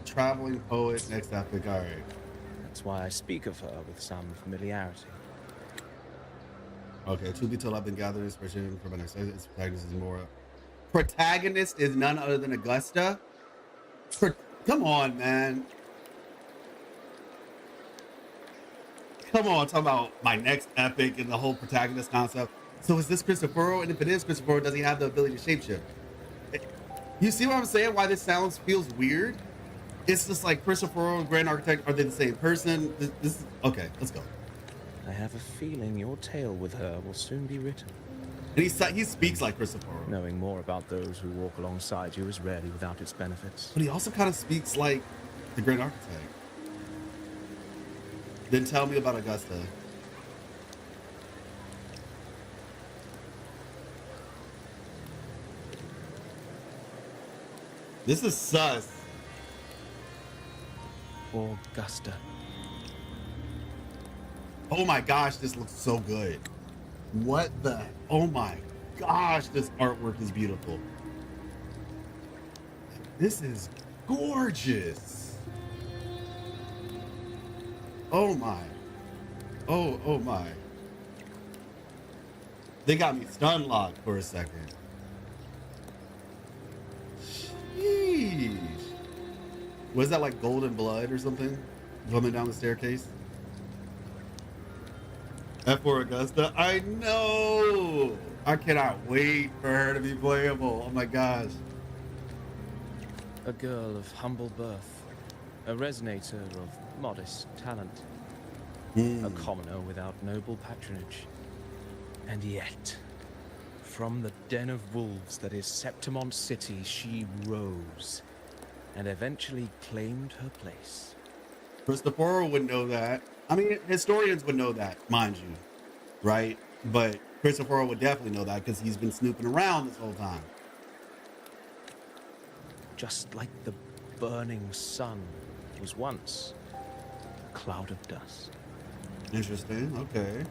Traveling poet, next epic. All right. That's why I speak of her with some familiarity. Okay, truth be told, I've been gathering inspiration for my next epic. Protagonist is more. Protagonist is none other than Augusta. Come on, man. Come on, talk about my next epic and the whole protagonist concept. So is this Christopher? And if it is Christopher, does he have the ability to shapeshift? You see what I'm saying? Why this feels weird? It's just like Christopher and Grand Architect, are they the same person? This okay, let's go. I have a feeling your tale with her will soon be written. And he speaks like Christopher. Knowing more about those who walk alongside you is rarely without its benefits. But he also kind of speaks like the Grand Architect. Then tell me about Augusta. This is sus. Augusta. Oh my gosh, this looks so good. What the? Oh my gosh, this artwork is beautiful. This is gorgeous. Oh my. Oh my. They got me stun locked for a second. Sheesh. Was that like golden blood or something? Coming down the staircase? F4 Augusta? I know! I cannot wait for her to be playable. Oh my gosh. A girl of humble birth. A resonator of modest talent. A commoner without noble patronage. And yet, from the den of wolves that is Septimont City, she rose and eventually claimed her place. Christopher would know that. I mean, historians would know that, mind you, right? But Christopher would definitely know that because he's been snooping around this whole time. Just like the burning sun was once a cloud of dust. Interesting, okay.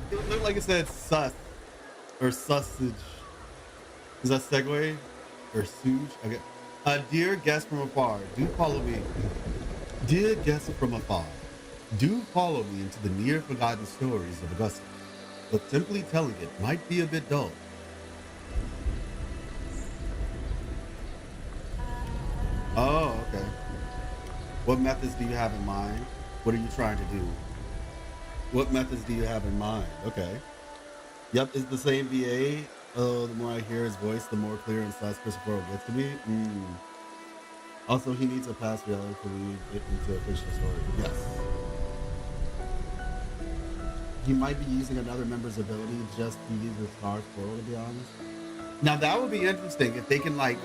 It looked like it said sus or sausage. Is that segue or suge? Okay. Dear guest from afar, do follow me. Dear guest from afar, do follow me into the near forgotten stories of Augusta. But simply telling it might be a bit dull. Oh, okay. What methods do you have in mind? What are you trying to do? What methods do you have in mind? Okay. Yep, it's the same VA. Oh, the more I hear his voice, the more clear and sus Christopher gets to me. Also, he needs a past reality to lead it into a fictional story. Yes. He might be using another member's ability just to use his star spoil, to be honest. Now, that would be interesting if they can, like,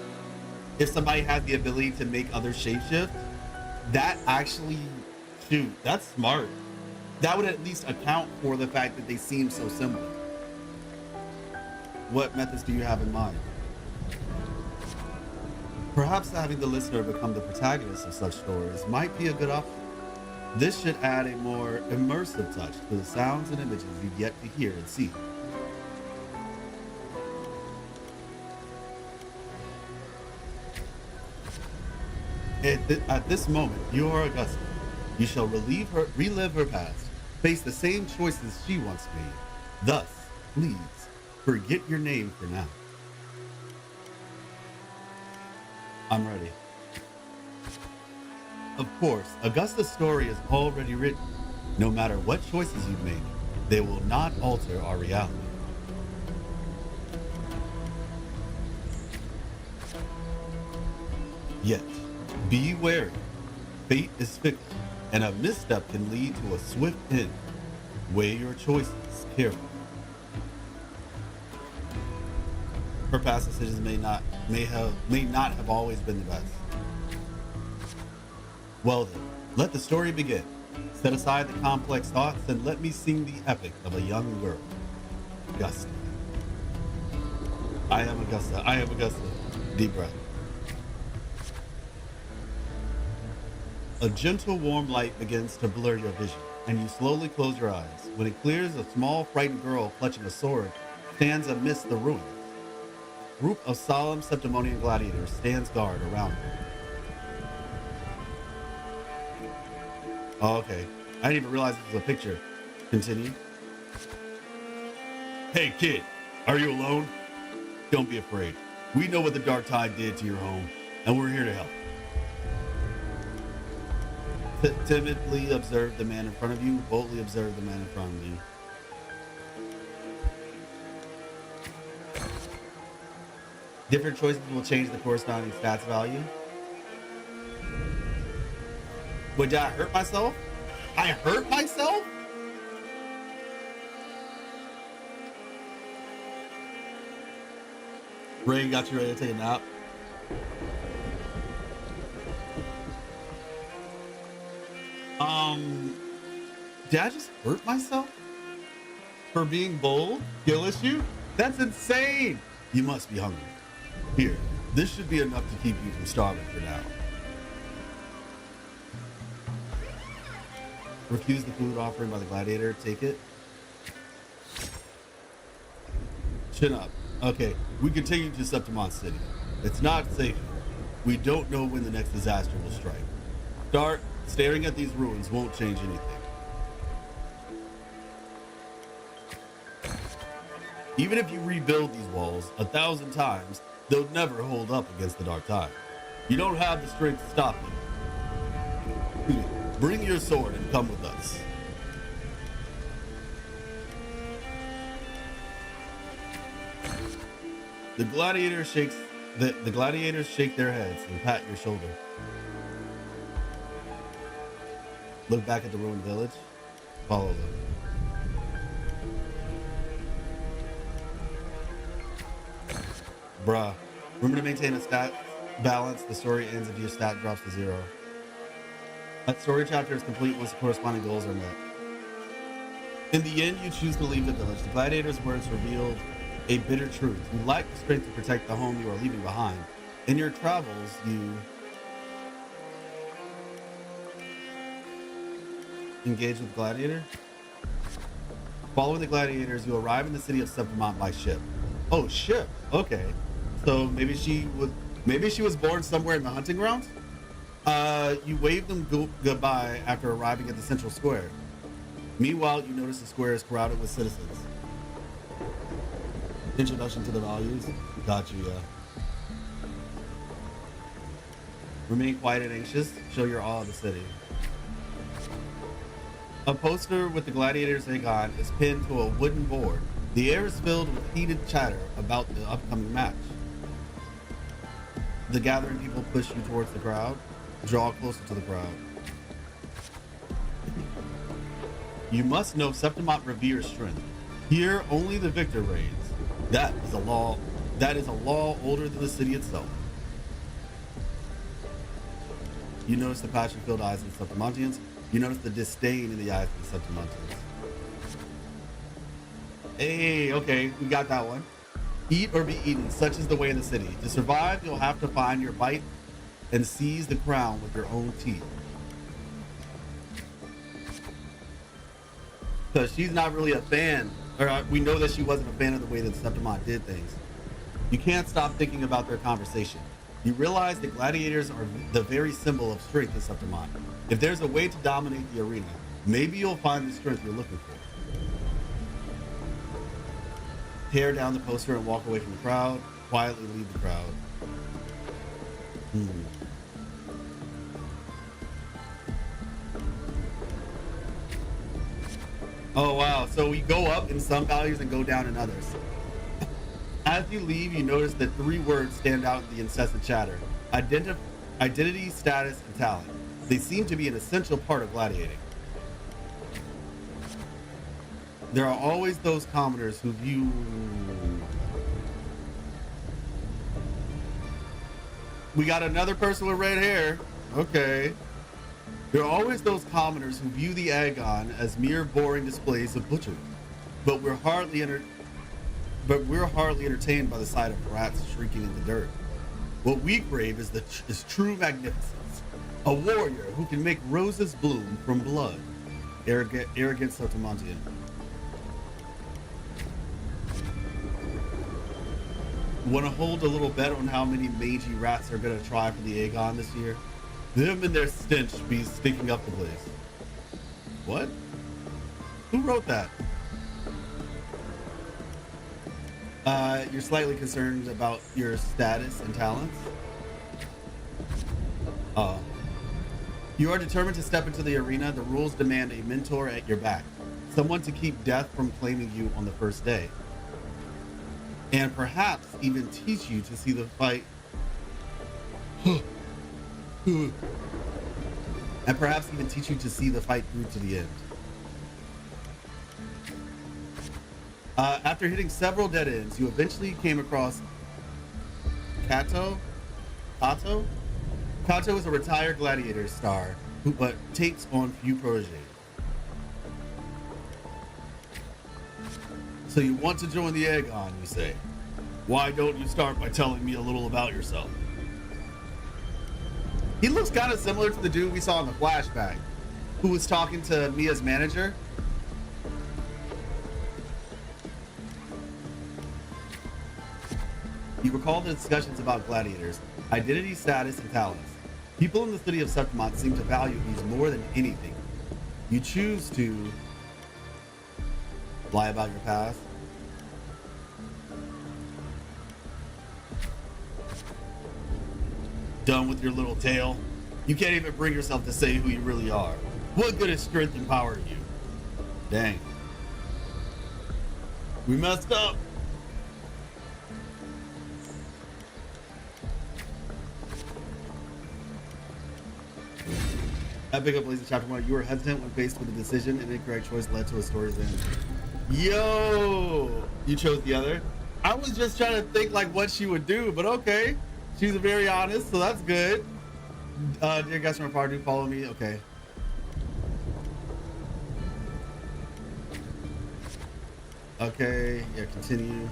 if somebody had the ability to make others shapeshift, that actually, shoot, that's smart. That would at least account for the fact that they seem so similar. What methods do you have in mind? Perhaps having the listener become the protagonist of such stories might be a good option. This should add a more immersive touch to the sounds and images you get to hear and see. At this moment, you are Augusta. You shall relive her past, face the same choices she once made. Thus, please, forget your name for now. I'm ready. Of course, Augusta's story is already written. No matter what choices you make, they will not alter our reality. Yet, be wary. Fate is fickle, and a misstep can lead to a swift end. Weigh your choices carefully. Her past decisions may not have always been the best. Well then, let the story begin. Set aside the complex thoughts and let me sing the epic of a young girl. Augusta. I am Augusta. I am Augusta. Deep breath. A gentle, warm light begins to blur your vision, and you slowly close your eyes. When it clears, a small, frightened girl clutching a sword stands amidst the ruins. A group of solemn septimonian gladiators stands guard around her. Oh, okay. I didn't even realize this was a picture. Continue. Hey, kid. Are you alone? Don't be afraid. We know what the dark tide did to your home, and we're here to help. Timidly observe the man in front of you. Boldly observe the man in front of you. Different choices will change the corresponding stats value. Wait, did I hurt myself? I hurt myself? Ray got you ready to take a nap? Did I just hurt myself? For being bold? Skill issue? That's insane! You must be hungry. Here, this should be enough to keep you from starving for now. Refuse the food offering by the gladiator. Take it. Chin up. Okay, we continue to Septimont City. It's not safe. We don't know when the next disaster will strike. Staring at these ruins won't change anything. Even if you rebuild these walls 1,000 times, they'll never hold up against the dark tide. You don't have the strength to stop them. Bring your sword and come with us. The gladiators shake their heads and pat your shoulder. Look back at the ruined village. Follow them. Bruh. Remember to maintain a stat balance. The story ends if your stat drops to 0. That story chapter is complete once the corresponding goals are met. In the end, you choose to leave the village. The gladiator's words revealed a bitter truth. You lack the strength to protect the home you are leaving behind. In your travels, you engage with the gladiator. Following the gladiators, you arrive in the city of Septimont by ship. Oh, ship. Okay. So maybe she was born somewhere in the hunting grounds? You wave them goodbye after arriving at the central square. Meanwhile, you notice the square is crowded with citizens. Introduction to the values. Got you, yeah. Remain quiet and anxious. Show your awe of the city. A poster with the gladiator's icon is pinned to a wooden board. The air is filled with heated chatter about the upcoming match. The gathering people push you towards the crowd. Draw closer to the crowd. You must know Septimont reveres strength. Here, only the victor reigns. That is a law older than the city itself. You notice the passion-filled eyes of the Septimontians. You notice the disdain in the eyes of the Septimontians. Hey, okay, we got that one. Eat or be eaten, such is the way in the city. To survive, you'll have to find your bite and seize the crown with your own teeth. Because she's not really a fan, or we know that she wasn't a fan of the way that Septimont did things. You can't stop thinking about their conversation. You realize that gladiators are the very symbol of strength in Septimont. If there's a way to dominate the arena, maybe you'll find the strength you're looking for. Tear down the poster and walk away from the crowd. Quietly leave the crowd. Oh wow, so we go up in some values and go down in others. As you leave, you notice that 3 words stand out in the incessant chatter. Identity, status, and talent. They seem to be an essential part of gladiating. There are always those commoners who view... We got another person with red hair. Okay. There are always those commoners who view the agon as mere boring displays of butchery. But we're hardly entertained by the sight of rats shrieking in the dirt. What we crave is true magnificence. A warrior who can make roses bloom from blood. Arrogant Sotomontian. Want to hold a little bet on how many mangy rats are going to try for the Aegon this year? Them and their stench be stinking up the place. What? Who wrote that? You're slightly concerned about your status and talents? You are determined to step into the arena. The rules demand a mentor at your back. Someone to keep death from claiming you on the first day. And perhaps even teach you to see the fight. And perhaps even teach you to see the fight through to the end. After hitting several dead ends, you eventually came across Kato. Kato? Kato is a retired gladiator star who but takes on few proteges. So you want to join the Aegon, you say. Why don't you start by telling me a little about yourself? He looks kind of similar to the dude we saw in the flashback, who was talking to Mia's manager. You recall the discussions about gladiators, identity, status, and talents. People in the city of Septimont seem to value these more than anything. You choose to lie about your past. Done with your little tale? You can't even bring yourself to say who you really are. What good is strength and power to you? Dang. We messed up. At Big Up Blazing Chapter 1, you were hesitant when faced with a decision, and incorrect choice led to a story's end. Yo! You chose the other? I was just trying to think like what she would do, but okay. She's very honest, so that's good. Dear guests from afar, do follow me. Okay. Okay, yeah, continue.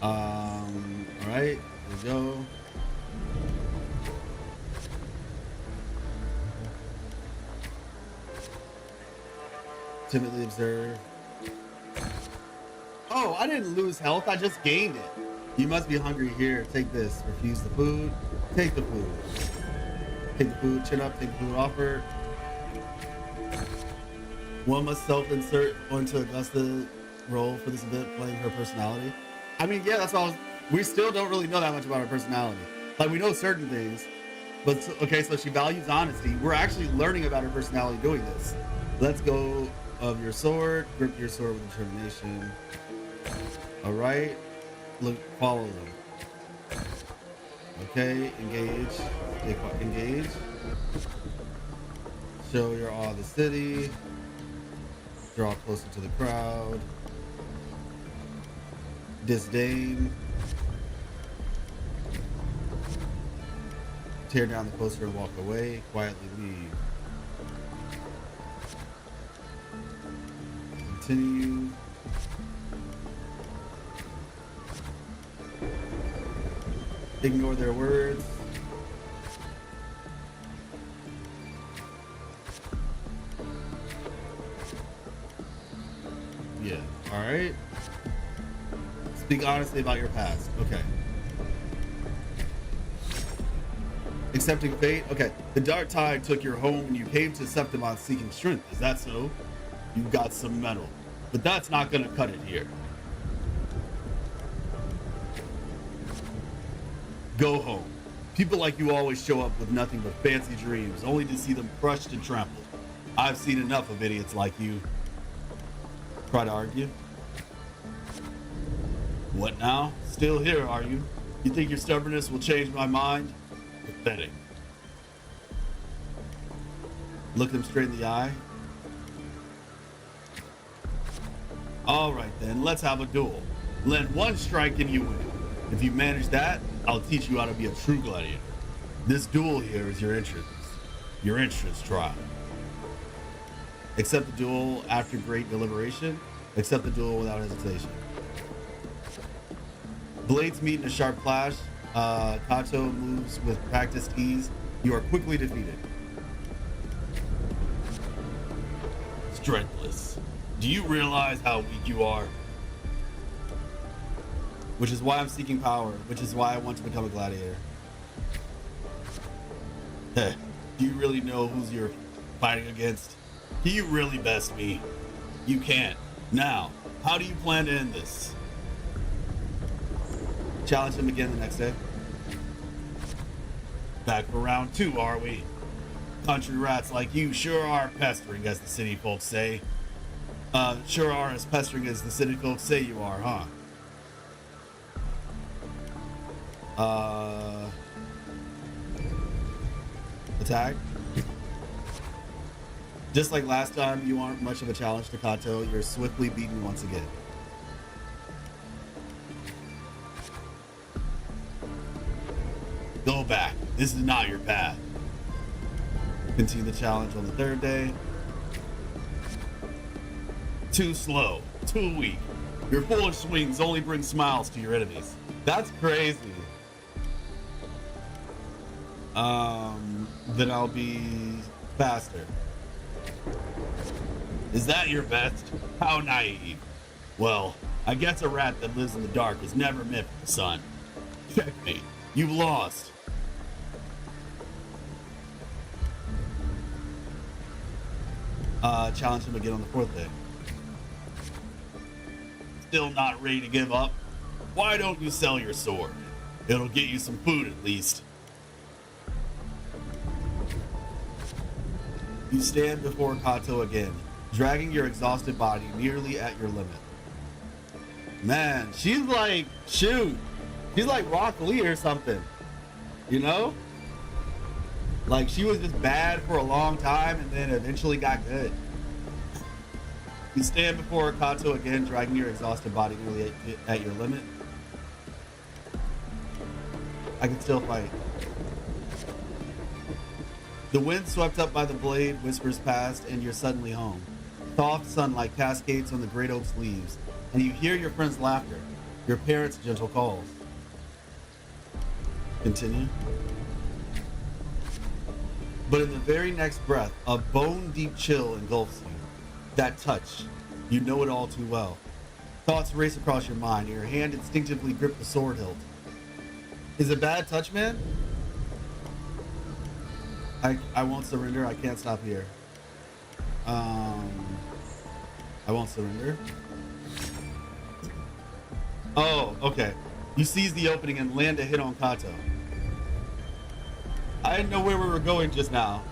All right, here we go. Timidly observe. Oh, I didn't lose health, I just gained it. You must be hungry here. Take this. Refuse the food. Take the food. Take the food. Chin up. Take the food offered. One must self-insert onto Augusta's role for this event, playing her personality. I mean, yeah, that's all. We still don't really know that much about her personality. Like, we know certain things, but okay, so she values honesty. We're actually learning about her personality doing this. Let's go of your sword. Grip your sword with determination. All right. Look, follow them. Okay, engage. Engage. Show your awe of the city. Draw closer to the crowd. Disdain. Tear down the poster and walk away. Quietly leave. Continue. Ignore their words. Yeah, all right. Speak honestly about your past. Okay. Accepting fate. Okay. The dark tide took your home and you came to Septimont seeking strength. Is that so? You got some metal. But that's not gonna cut it here. Go home. People like you always show up with nothing but fancy dreams, only to see them crushed and trampled. I've seen enough of idiots like you. Try to argue? What now? Still here, are you? You think your stubbornness will change my mind? Pathetic. Look them straight in the eye. All right then, let's have a duel. Land one strike and you win. If you manage that, I'll teach you how to be a true gladiator. This duel here is your entrance. Your entrance trial. Accept the duel after great deliberation. Accept the duel without hesitation. Blades meet in a sharp clash. Kato moves with practiced ease. You are quickly defeated. Strengthless. Do you realize how weak you are? Which is why I'm seeking power. Which is why I want to become a gladiator. Heh. Do you really know who's you're fighting against? Can you really best me? You can't. Now, how do you plan to end this? Challenge him again the next day. Back for round 2, are we? Country rats like you sure are pestering, as the city folks say. Sure are as pestering as the city folks say you are, huh? Attack. Just like last time, you aren't much of a challenge to Kato. You're swiftly beaten once again. Go back. This is not your path. Continue the challenge on the 3rd day. Too slow. Too weak. Your foolish swings only bring smiles to your enemies. That's crazy. Then I'll be faster. Is that your best? How naive. Well, I guess a rat that lives in the dark is never meant for the sun. Checkmate. You've lost. Challenge him again on the 4th day. Still not ready to give up? Why don't you sell your sword? It'll get you some food at least. You stand before Kato again, dragging your exhausted body nearly at your limit. Man, she's like, shoot, she's like Rock Lee or something, you know? Like, she was just bad for a long time and then eventually got good. You stand before Kato again, dragging your exhausted body nearly at your limit. I can still fight. The wind swept up by the blade whispers past, and you're suddenly home. Soft sunlight cascades on the great oak's leaves, and you hear your friend's laughter, your parents' gentle calls. Continue. But in the very next breath, a bone-deep chill engulfs you. That touch, you know it all too well. Thoughts race across your mind, and your hand instinctively grip the sword hilt. Is it bad touch, man? I won't surrender. I can't stop here. I won't surrender. Oh, okay. You seize the opening and land a hit on Kato. I didn't know where we were going just now.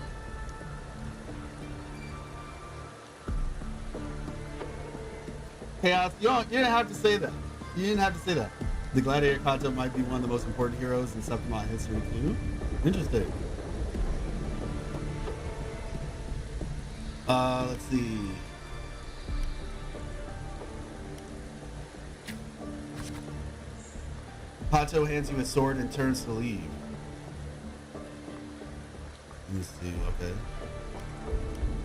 Chaos, you didn't have to say that. You didn't have to say that. The gladiator Kato might be one of the most important heroes in septimont history too. Interesting. Let's see. Kato hands you a sword and turns to leave. Let me see, okay.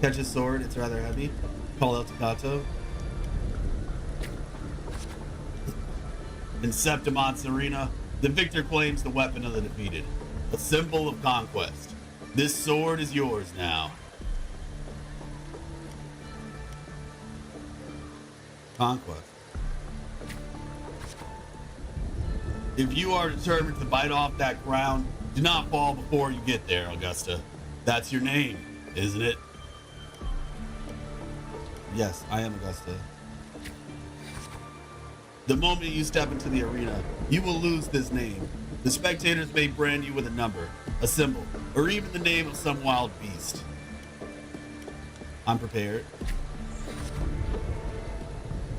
Catch his sword, it's rather heavy. Call out to Kato. In Septimont's arena, the victor claims the weapon of the defeated, a symbol of conquest. This sword is yours now. Conquest. If you are determined to bite off that crown, do not fall before you get there, Augusta. That's your name, isn't it? Yes, I am Augusta. The moment you step into the arena, you will lose this name. The spectators may brand you with a number, a symbol, or even the name of some wild beast. I'm prepared.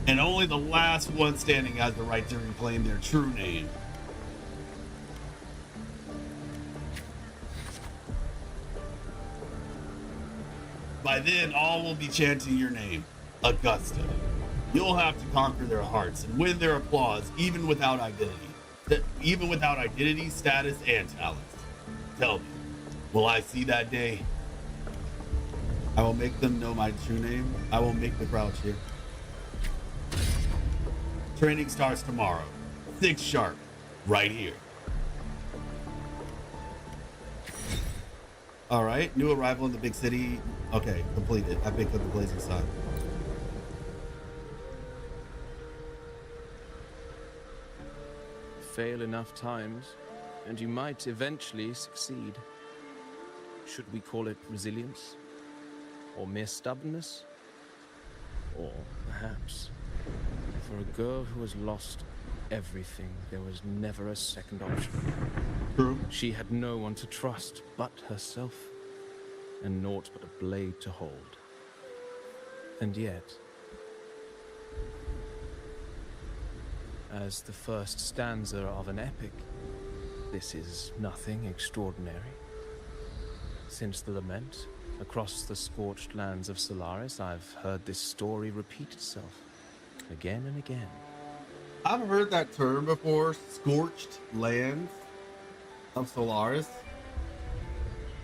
And only the last one standing has the right to reclaim their true name. By then, all will be chanting your name, Augusta. You'll have to conquer their hearts and win their applause, even without identity, status, and talent. Tell me, will I see that day? I will make them know my true name. I will make the crowd cheer. Training starts tomorrow, 6 sharp, right here. All right, new arrival in the big city. Okay, completed. I picked up the blazing sun. Fail enough times, and you might eventually succeed. Should we call it resilience? Or mere stubbornness? Or perhaps, for a girl who has lost everything, there was never a second option. True. She had no one to trust but herself, and naught but a blade to hold. And yet, as the first stanza of an epic, this is nothing extraordinary. Since the lament, across the scorched lands of Solaris, I've heard this story repeat itself, again and again. I've heard that term before, scorched lands of Solaris.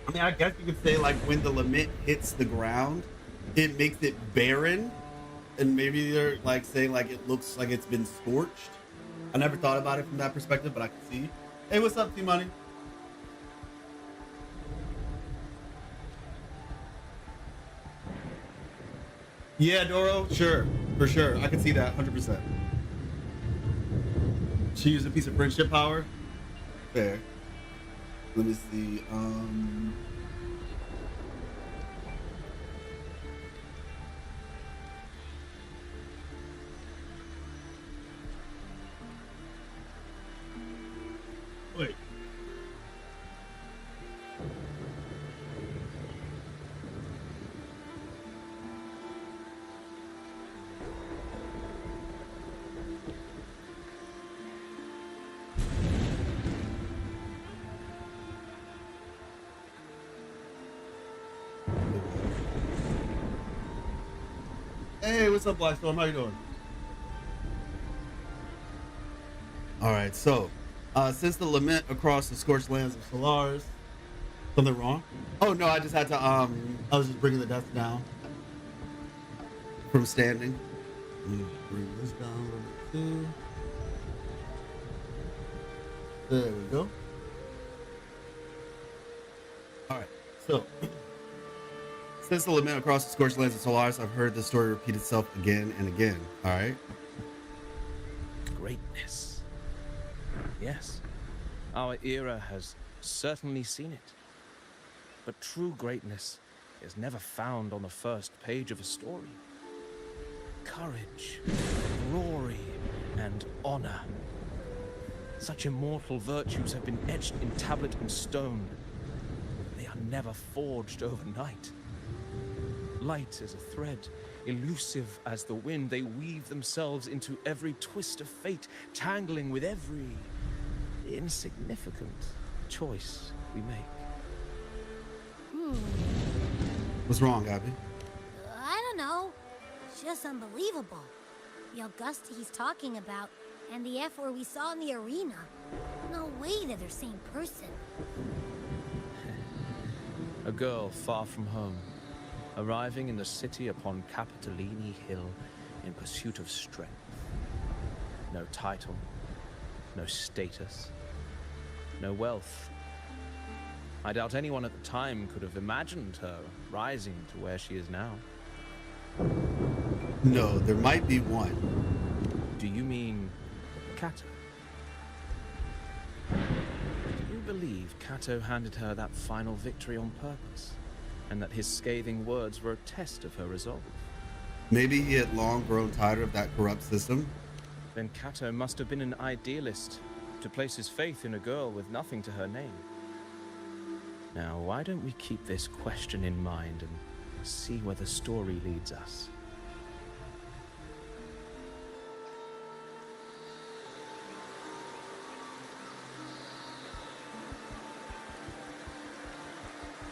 I mean, I guess you could say like when the lament hits the ground, it makes it barren. And maybe they're like saying like it looks like it's been scorched. I never thought about it from that perspective, but I can see. Hey, what's up, T-Money? Yeah, Doro, sure, for sure. I can see that 100%. She used a piece of friendship power. Fair. Let me see. Wait. Hey, what's up, Blackstorm? How you doing? All right, so since the lament across the scorched lands of Solaris, something wrong? Oh no, I just had to. I was just bringing the desk down from standing. Let me bring this down a little bit too. There we go. All right, so. Since the lament across the scorched lands of Solaris, I've heard the story repeat itself again and again. All right. Greatness. Yes, our era has certainly seen it. But true greatness is never found on the first page of a story. Courage, glory, and honor. Such immortal virtues have been etched in tablet and stone. They are never forged overnight. Light as a thread, elusive as the wind, they weave themselves into every twist of fate, tangling with every insignificant choice we make. What's wrong, Abby? I don't know. It's just unbelievable. The Augusta he's talking about, and the F-word we saw in the arena. No way they're the same person. A girl far from home, arriving in the city upon Capitolini Hill in pursuit of strength. No title, no status, no wealth. I doubt anyone at the time could have imagined her rising to where she is now. No, there might be one. Do you mean Cato? Do you believe Cato handed her that final victory on purpose? And that his scathing words were a test of her resolve? Maybe he had long grown tired of that corrupt system. Then Cato must have been an idealist to place his faith in a girl with nothing to her name. Now, why don't we keep this question in mind and see where the story leads us?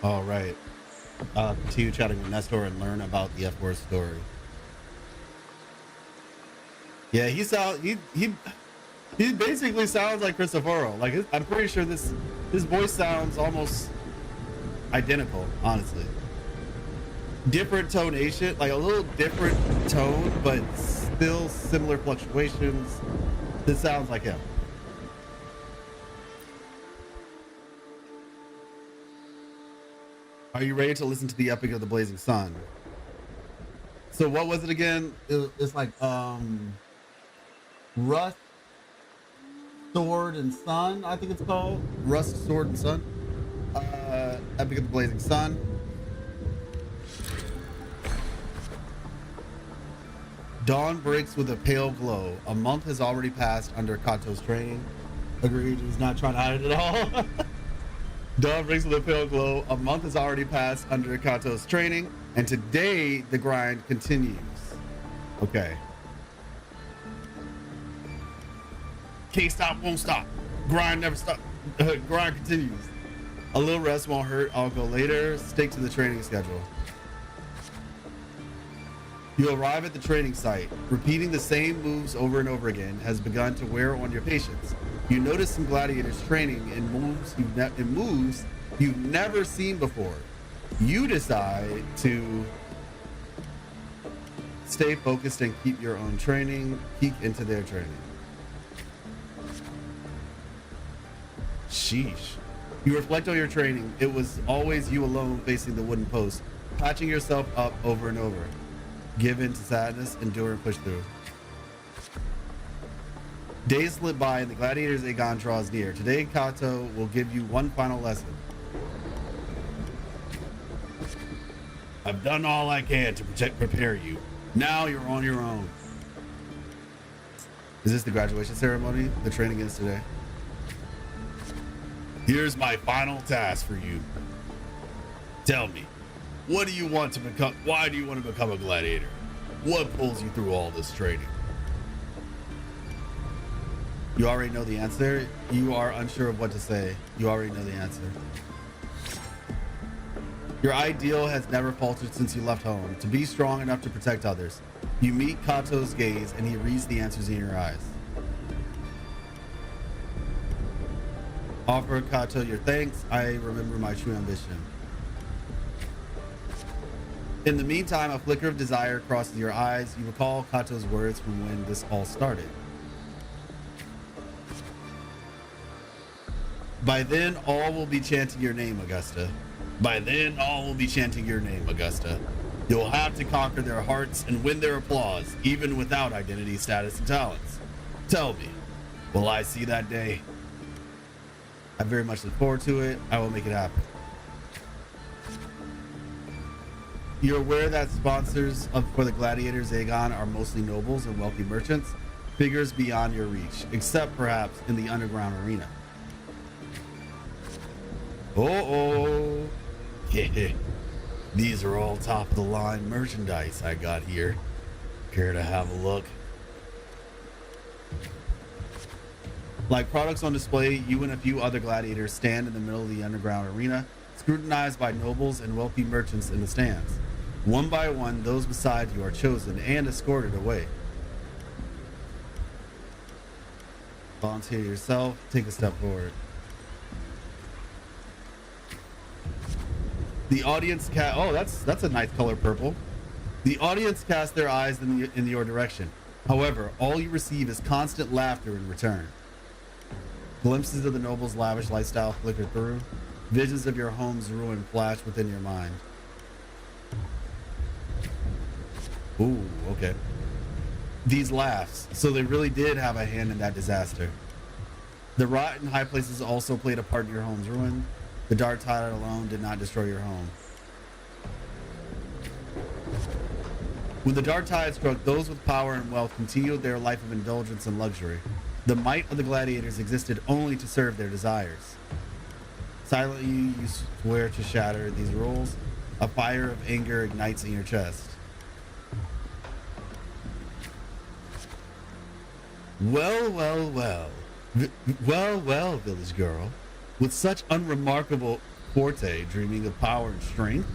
All right. Continue chatting with Nestor and learn about the F-Word story. Yeah, he basically sounds like Cristoforo. Like, I'm pretty sure his voice sounds almost identical, honestly. Different tonation, like a little different tone, but still similar fluctuations. This sounds like him. Are you ready to listen to the Epic of the Blazing Sun? So what was it again? It's like Rust, Sword, and Sun, I think it's called. Rust, Sword, and Sun. Epic of the Blazing Sun. Dawn breaks with a pale glow. A month has already passed under Kato's training. Agreed, he's not trying to hide it at all. Dawn breaks with a pale glow. A month has already passed under Kato's training, and today the grind continues. Okay. Can't stop, won't stop. Grind never stop. Grind continues. A little rest won't hurt. I'll go later. Stick to the training schedule. You arrive at the training site. Repeating the same moves over and over again has begun to wear on your patience. You notice some gladiators training in moves you've never seen before. You decide to stay focused and keep your own training. Peek into their training. Sheesh. You reflect on your training. It was always you alone facing the wooden post, patching yourself up over and over. Give in to sadness, endure and push through. Days slip by and the gladiator's Aegon draws near. Today, Kato will give you one final lesson. I've done all I can to prepare you. Now you're on your own. Is this the graduation ceremony? The training is today. Here's my final task for you. Tell me, what do you want to become? Why do you want to become a gladiator? What pulls you through all this training? You already know the answer. You are unsure of what to say. You already know the answer. Your ideal has never faltered since you left home. To be strong enough to protect others. You meet Kato's gaze and he reads the answers in your eyes. Offer Kato your thanks. I remember my true ambition. In the meantime, a flicker of desire crosses your eyes. You recall Kato's words from when this all started. By then, all will be chanting your name, Augusta. By then, all will be chanting your name, Augusta. You'll have to conquer their hearts and win their applause, even without identity, status, and talents. Tell me, will I see that day? I very much look forward to it. I will make it happen. You're aware that sponsors for the Gladiators Aegon are mostly nobles and wealthy merchants, figures beyond your reach, except perhaps in the underground arena. Oh, yeah. These are all top of the line merchandise I got here. Care to have a look? Like products on display, you and a few other gladiators stand in the middle of the underground arena, scrutinized by nobles and wealthy merchants in the stands. One by one, those beside you are chosen and escorted away. Volunteer yourself, take a step forward. The audience that's a nice color, purple. The audience cast their eyes in your direction. However, all you receive is constant laughter in return. Glimpses of the noble's lavish lifestyle flicker through. Visions of your home's ruin flash within your mind. Ooh, okay. These laughs, so they really did have a hand in that disaster. The rot in high places also played a part in your home's ruin. The dark tide alone did not destroy your home. When the dark tide struck, those with power and wealth continued their life of indulgence and luxury. The might of the gladiators existed only to serve their desires. Silently, you swear to shatter these rules. A fire of anger ignites in your chest. Well, well, well. Well, village girl. With such unremarkable forte, dreaming of power and strength,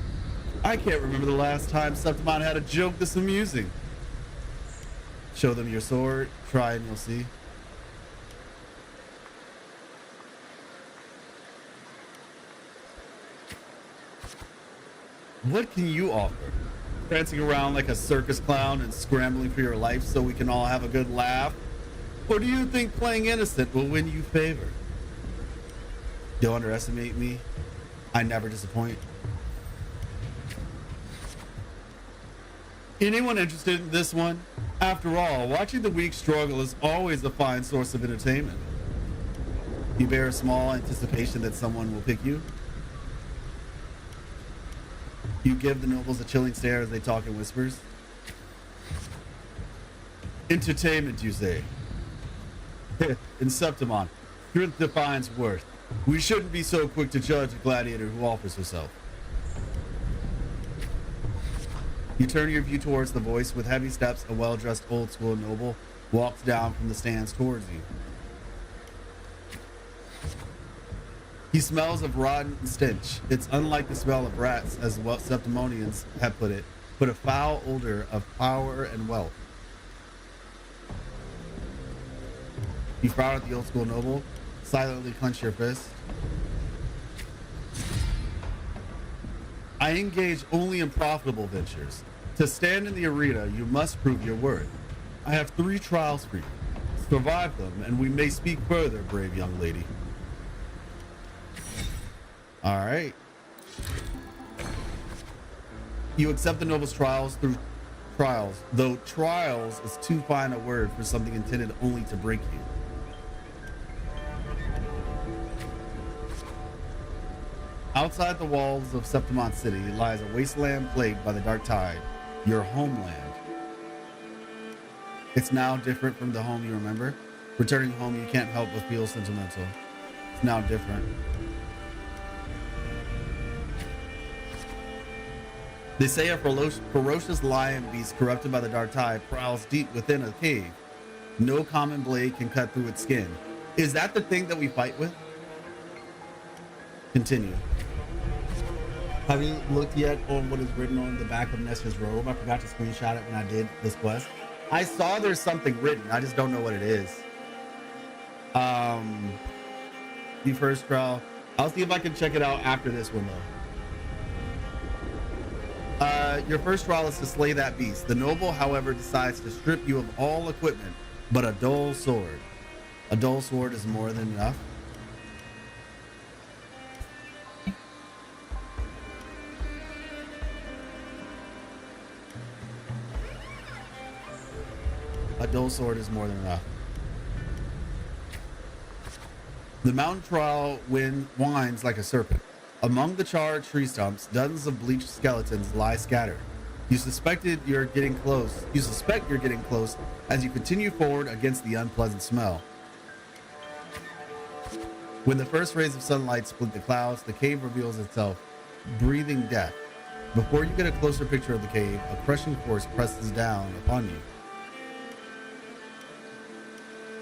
I can't remember the last time Septimont had a joke this amusing. Show them your sword, try and you'll see. What can you offer? Prancing around like a circus clown and scrambling for your life so we can all have a good laugh? Or do you think playing innocent will win you favor? Don't underestimate me. I never disappoint. Anyone interested in this one? After all, watching the weak struggle is always a fine source of entertainment. You bear a small anticipation that someone will pick you. You give the nobles a chilling stare as they talk in whispers. Entertainment, you say? In Septimont, strength defines worth. We shouldn't be so quick to judge a gladiator who offers herself. You turn your view towards the voice. With heavy steps, a well-dressed old-school noble walks down from the stands towards you. He smells of rotten stench. It's unlike the smell of rats, as what Septimonians have put it, but a foul odor of power and wealth. You frown at the old-school noble, silently clench your fist. I engage only in profitable ventures. To stand in the arena, you must prove your worth. I have 3 trials for you. Survive them, and we may speak further, brave young lady. All right. You accept the noble's trials through trials, though trials is too fine a word for something intended only to break you. Outside the walls of Septimont City lies a wasteland plagued by the dark tide, your homeland. It's now different from the home you remember. Returning home, you can't help but feel sentimental. It's now different. They say a ferocious lion beast corrupted by the dark tide prowls deep within a cave. No common blade can cut through its skin. Is that the thing that we fight with? Continue. Have you looked yet on what is written on the back of Nestor's robe? I forgot to screenshot it when I did this quest. I saw there's something written. I just don't know what it is. The first trial. I'll see if I can check it out after this one though. Your first trial is to slay that beast. The noble, however, decides to strip you of all equipment but a dull sword. A dull sword is more than enough. A dull sword is more than enough. The mountain trail winds like a serpent. Among the charred tree stumps, dozens of bleached skeletons lie scattered. You suspect you're getting close as you continue forward against the unpleasant smell. When the first rays of sunlight split the clouds, the cave reveals itself, breathing death. Before you get a closer picture of the cave, a crushing force presses down upon you.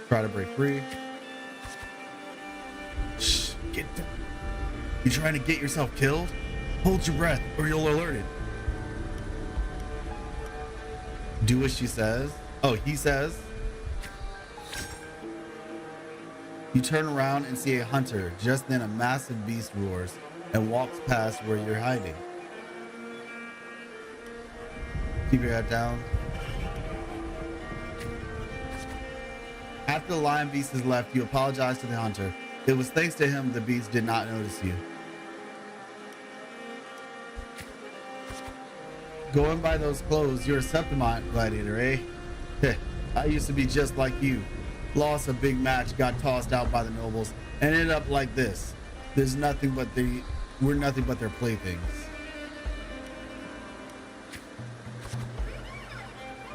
Try to break free. Shh, get down. You trying to get yourself killed? Hold your breath or you'll alert it. Do as she says. Oh, he says. You turn around and see a hunter. Just then a massive beast roars and walks past where you're hiding. Keep your head down. After the lion beast has left, you apologize to the hunter. It was thanks to him the beast did not notice you. Going by those clothes, you're a Septimont gladiator, eh? I used to be just like you. Lost a big match, got tossed out by the nobles, and ended up like this. We're nothing but their playthings.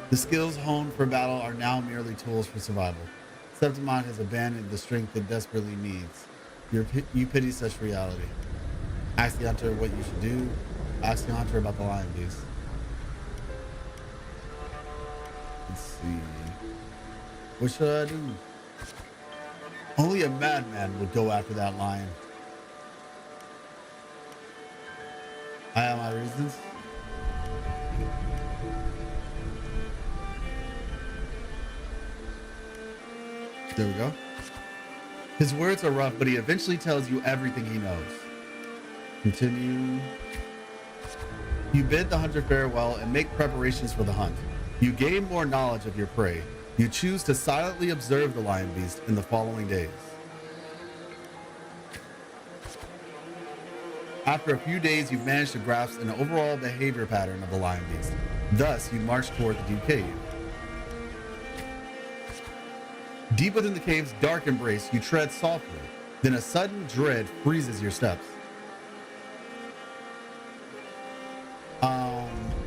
The skills honed for battle are now merely tools for survival. Septimont has abandoned the strength it desperately needs. You pity such reality. Ask the hunter what you should do. Ask the hunter about the lion beast. Let's see. What should I do? Only a madman would go after that lion. I have my reasons. There we go. His words are rough, but he eventually tells you everything he knows. Continue. You bid the hunter farewell and make preparations for the hunt. You gain more knowledge of your prey. You choose to silently observe the lion beast in the following days. After a few days, you've managed to grasp an overall behavior pattern of the lion beast. Thus, you march toward the deep cave. Deep within the cave's dark embrace, you tread softly. Then a sudden dread freezes your steps.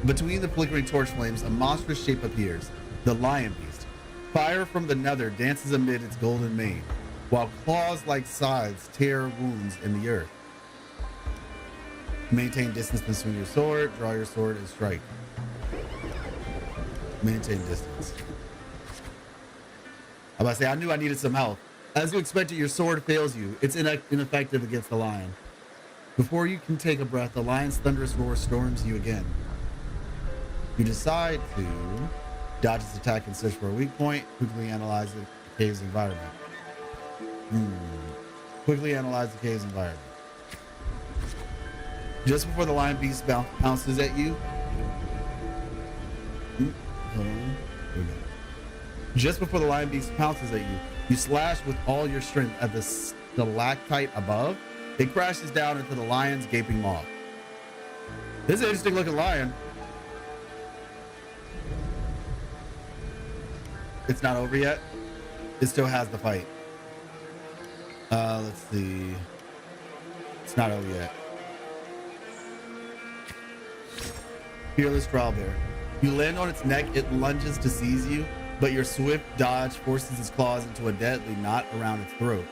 Between the flickering torch flames, a monstrous shape appears. The lion beast. Fire from the nether dances amid its golden mane, while claws like scythes tear wounds in the earth. Maintain distance and swing your sword. Draw your sword and strike. Maintain distance. I'm about to say, I knew I needed some help. As you expected, your sword fails you. It's ineffective against the lion. Before you can take a breath, the lion's thunderous roar storms you again. You decide to dodge its attack and search for a weak point. Quickly analyze the cave's environment. Quickly analyze the cave's environment. Just before the lion beast pounces at you. Hold on. Here we go. Just before the lion beast pounces at you, you slash with all your strength at the stalactite above. It crashes down into the lion's gaping maw. This is an interesting looking lion. It's not over yet. It still has the fight. Let's see. It's not over yet. Fearless Strawberry. You land on its neck, it lunges to seize you, but your swift dodge forces its claws into a deadly knot around its throat.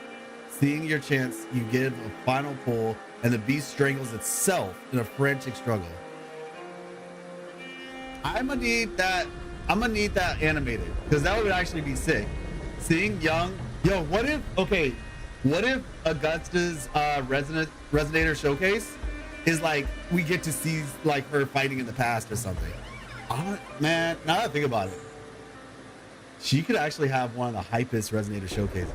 Seeing your chance, you give a final pull, and the beast strangles itself in a frantic struggle. I'm gonna need that animated, because that would actually be sick. Seeing young, what if Augusta's Resonator showcase is like we get to see like her fighting in the past or something. Man, now that I think about it, she could actually have one of the hypest Resonator showcases.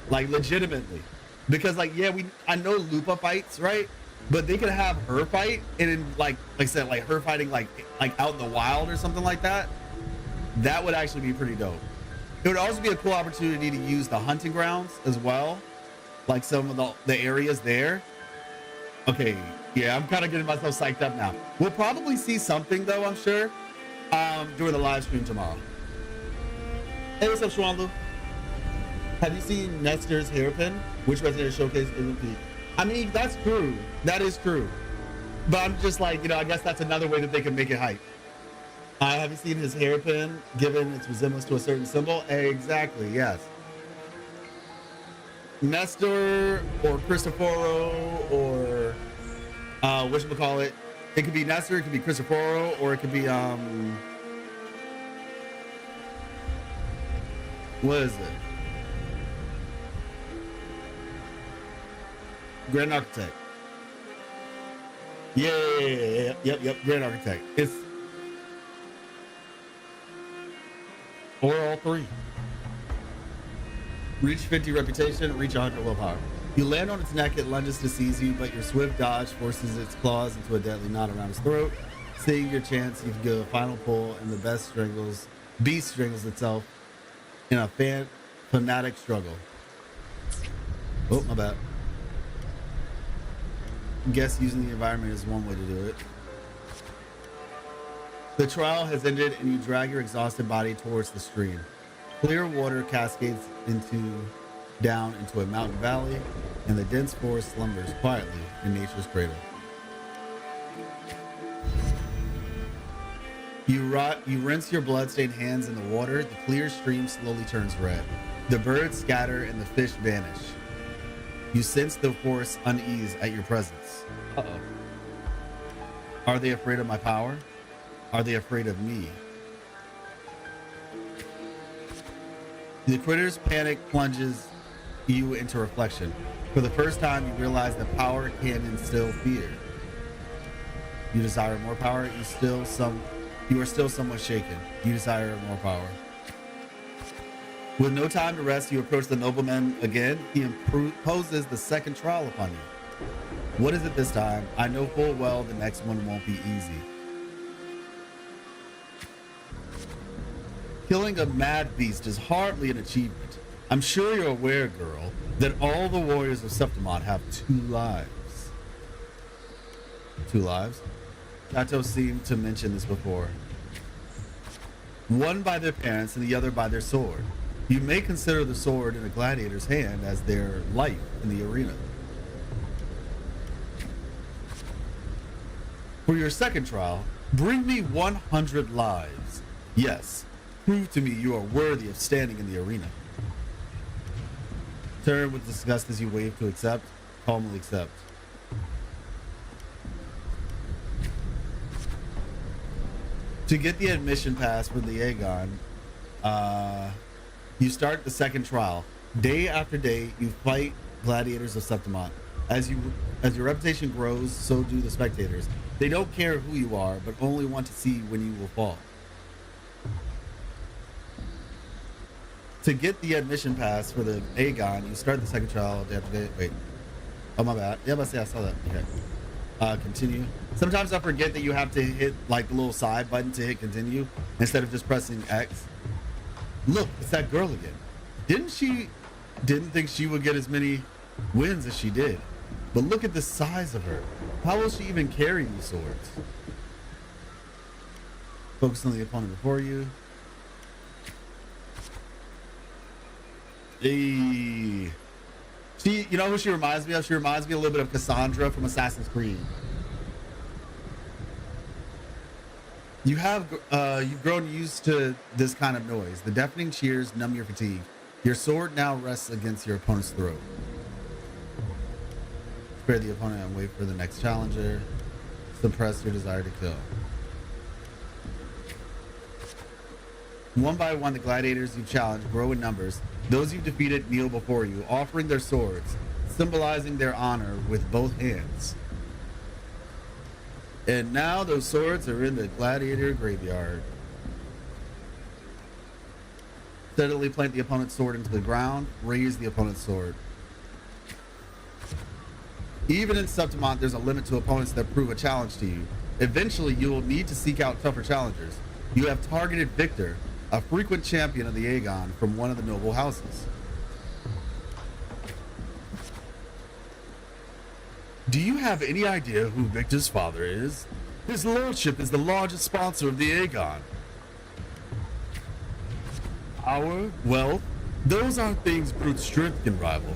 Like legitimately. Because like, yeah, I know Lupa fights, right? But they could have her fight and then like I said, like her fighting like out in the wild or something like that. That would actually be pretty dope. It would also be a cool opportunity to use the hunting grounds as well. Like some of the areas there. Okay, yeah, I'm kind of getting myself psyched up now. We'll probably see something though, I'm sure, during the live stream tomorrow. Hey, what's up, Schwanlu? Have you seen Nestor's hairpin? Which Resonator showcase isn't peak? I mean, that's true. That is true. But I'm just like, I guess that's another way that they can make it hype. Have you seen his hairpin, given its resemblance to a certain symbol? Exactly, yes. Nestor or Cristoforo or whatchamacallit. It could be Nestor, it could be Cristoforo, or it could be what is it? Grand Architect. Yeah, yep, Grand Architect. It's or all three. Reach 50 reputation, reach 100 willpower. You land on its neck, it lunges to seize you, but your swift dodge forces its claws into a deadly knot around its throat. Seeing your chance, you can give a final pull, and the beast strangles itself in a fanatic struggle. Oh, my bad. Guess using the environment is one way to do it. The trial has ended, and you drag your exhausted body towards the stream. Clear water cascades down into a mountain valley, and the dense forest slumbers quietly in nature's cradle. You rinse your bloodstained hands in the water. The clear stream slowly turns red. The birds scatter and the fish vanish. You sense the force unease at your presence. Uh-oh. Are they afraid of my power? Are they afraid of me? The critter's panic plunges you into reflection. For the first time, you realize that power can instill fear. You desire more power. You are still somewhat shaken. You desire more power. With no time to rest, you approach the nobleman again. He imposes the second trial upon you. What is it this time? I know full well the next one won't be easy. Killing a mad beast is hardly an achievement. I'm sure you're aware, girl, that all the warriors of Septimont have 2 lives. 2 lives? Kato seemed to mention this before. One by their parents and the other by their sword. You may consider the sword in a gladiator's hand as their life in the arena. For your second trial, bring me 100 lives. Yes, prove to me you are worthy of standing in the arena. Turn with disgust as you wave to accept. Calmly accept. To get the admission pass for the Aegon, you start the second trial. Day after day, you fight gladiators of Septimont. As your reputation grows, so do the spectators. They don't care who you are, but only want to see when you will fall. To get the admission pass for the Aegon, you start the second trial day after day. Wait. Oh, my bad. Yeah, I saw that. Okay. Continue. Sometimes I forget that you have to hit like the little side button to hit continue instead of just pressing X. Look, it's that girl again. Didn't think she would get as many wins as she did. But look at the size of her. How will she even carry these swords? Focus on the opponent before you. Hey. You know who she reminds me of? She reminds me a little bit of Cassandra from Assassin's Creed. You've grown used to this kind of noise. The deafening cheers numb your fatigue. Your sword now rests against your opponent's throat. Spare the opponent and wait for the next challenger. Suppress your desire to kill. One by one, the gladiators you've challenged grow in numbers. Those you've defeated kneel before you, offering their swords, symbolizing their honor with both hands. And now those swords are in the gladiator graveyard. Steadily plant the opponent's sword into the ground. Raise the opponent's sword. Even in Septimont, there's a limit to opponents that prove a challenge to you. Eventually, you will need to seek out tougher challengers. You have targeted Victor, a frequent champion of the Aegon from one of the noble houses. Do you have any idea who Victor's father is? His lordship is the largest sponsor of the Aegon. Power, wealth, those aren't things brute strength can rival.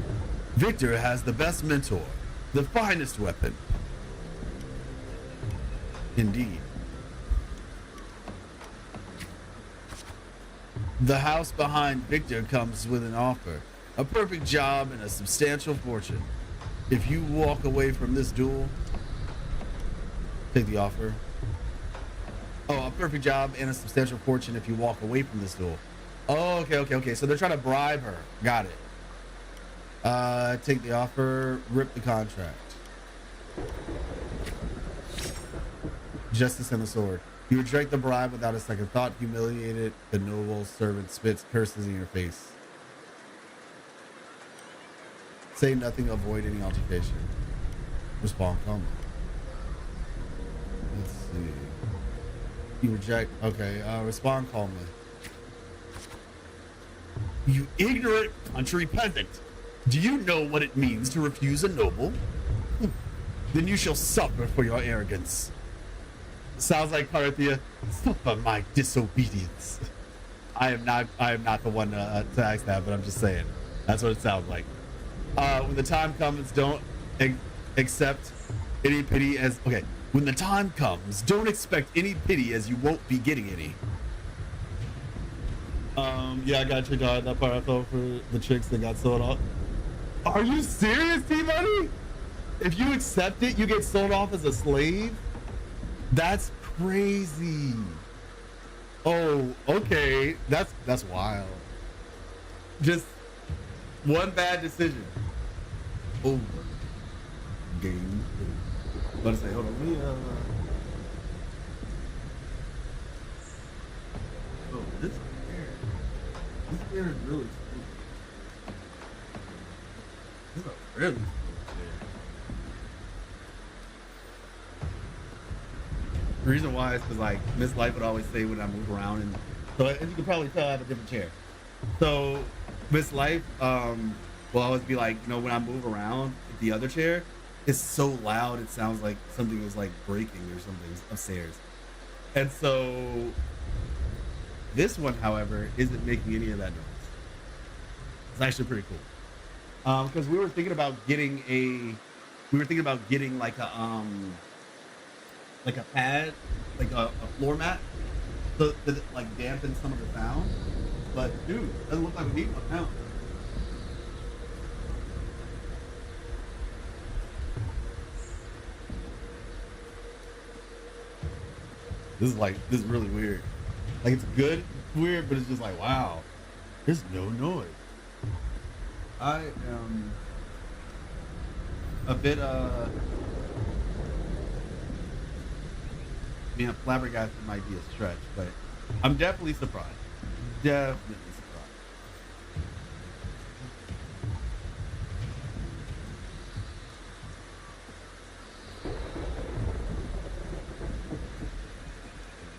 Victor has the best mentor, the finest weapon. Indeed. The house behind Victor comes with an offer, a perfect job and a substantial fortune. If you walk away from this duel, take the offer. Oh, a perfect job and a substantial fortune if you walk away from this duel. Oh, okay. So they're trying to bribe her. Got it. Take the offer, rip the contract. Justice and the sword. You reject the bribe without a second thought. Humiliated, the noble servant spits curses in your face. Say nothing, avoid any altercation. Respond calmly. Let's see. You reject, okay, respond calmly. You ignorant country peasant! Do you know what it means to refuse a noble? Then you shall suffer for your arrogance. Sounds like Carthia. Suffer my disobedience. I am not the one to ask that, but I'm just saying. That's what it sounds like. When the time comes, don't accept any pity as... Okay, When the time comes, don't expect any pity as you won't be getting any. Yeah, I got tricked out that part. I fell for the chicks that got sold off. Are you serious, T-Money? If you accept it, you get sold off as a slave? That's crazy. Oh, okay. That's wild. Just one bad decision. Over. Game. Let's say, hold on. Let me, oh, this bear. This bear is really smooth. This is a really smooth bear. The reason why is because, like, Miss Life would always say when I move around, and so as you can probably tell, I have a different chair. So Miss Life will always be like, you know, when I move around, the other chair is so loud it sounds like something is like breaking or something upstairs. And so this one, however, isn't making any of that noise. It's actually pretty cool. Because we were thinking about getting like a pad, like a floor mat, so that it like dampen some of the sound. But dude, doesn't look like we need one now. This is really weird. Like, it's good, weird, but it's just like, wow, there's no noise. I am a bit being a flabbergasted might be a stretch, but I'm definitely surprised. Definitely surprised.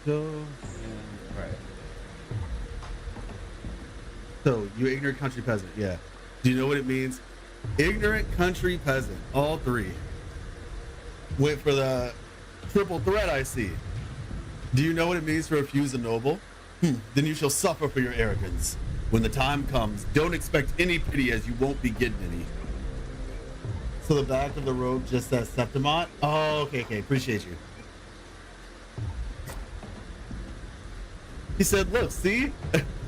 Right. So, you ignorant country peasant, yeah. Do you know what it means? Ignorant country peasant, all three. Went for the triple threat, I see. Do you know what it means to refuse a noble? Then you shall suffer for your arrogance. When the time comes, don't expect any pity as you won't be getting any. So the back of the robe just says septimont? Oh, okay, appreciate you. He said, look, see?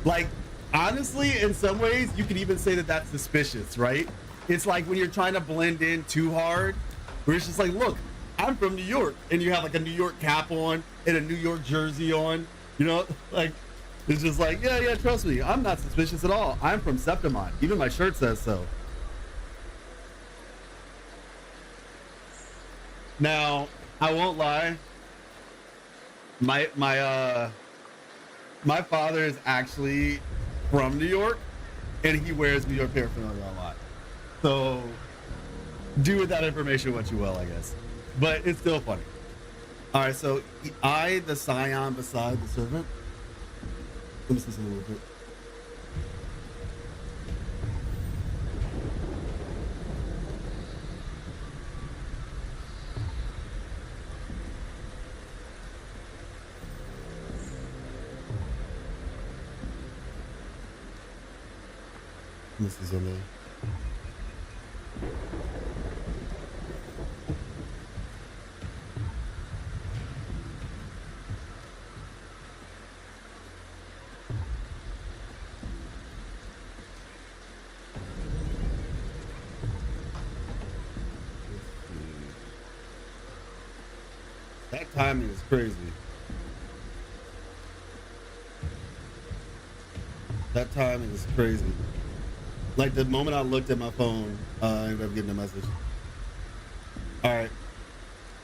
Like, honestly, in some ways, you could even say that that's suspicious, right? It's like when you're trying to blend in too hard, where it's just like, look, I'm from New York, and you have like a New York cap on and a New York jersey on, you know? Like, it's just like, yeah, trust me, I'm not suspicious at all. I'm from Septimont. Even my shirt says so. Now, I won't lie. My father is actually from New York, and he wears New York paraphernalia a lot. So, do with that information what you will, I guess. But it's still funny. All right, so I, the scion beside the servant. Let me see something real quick. This is something. That timing is crazy. That timing is crazy. Like, the moment I looked at my phone, I ended up getting a message. All right.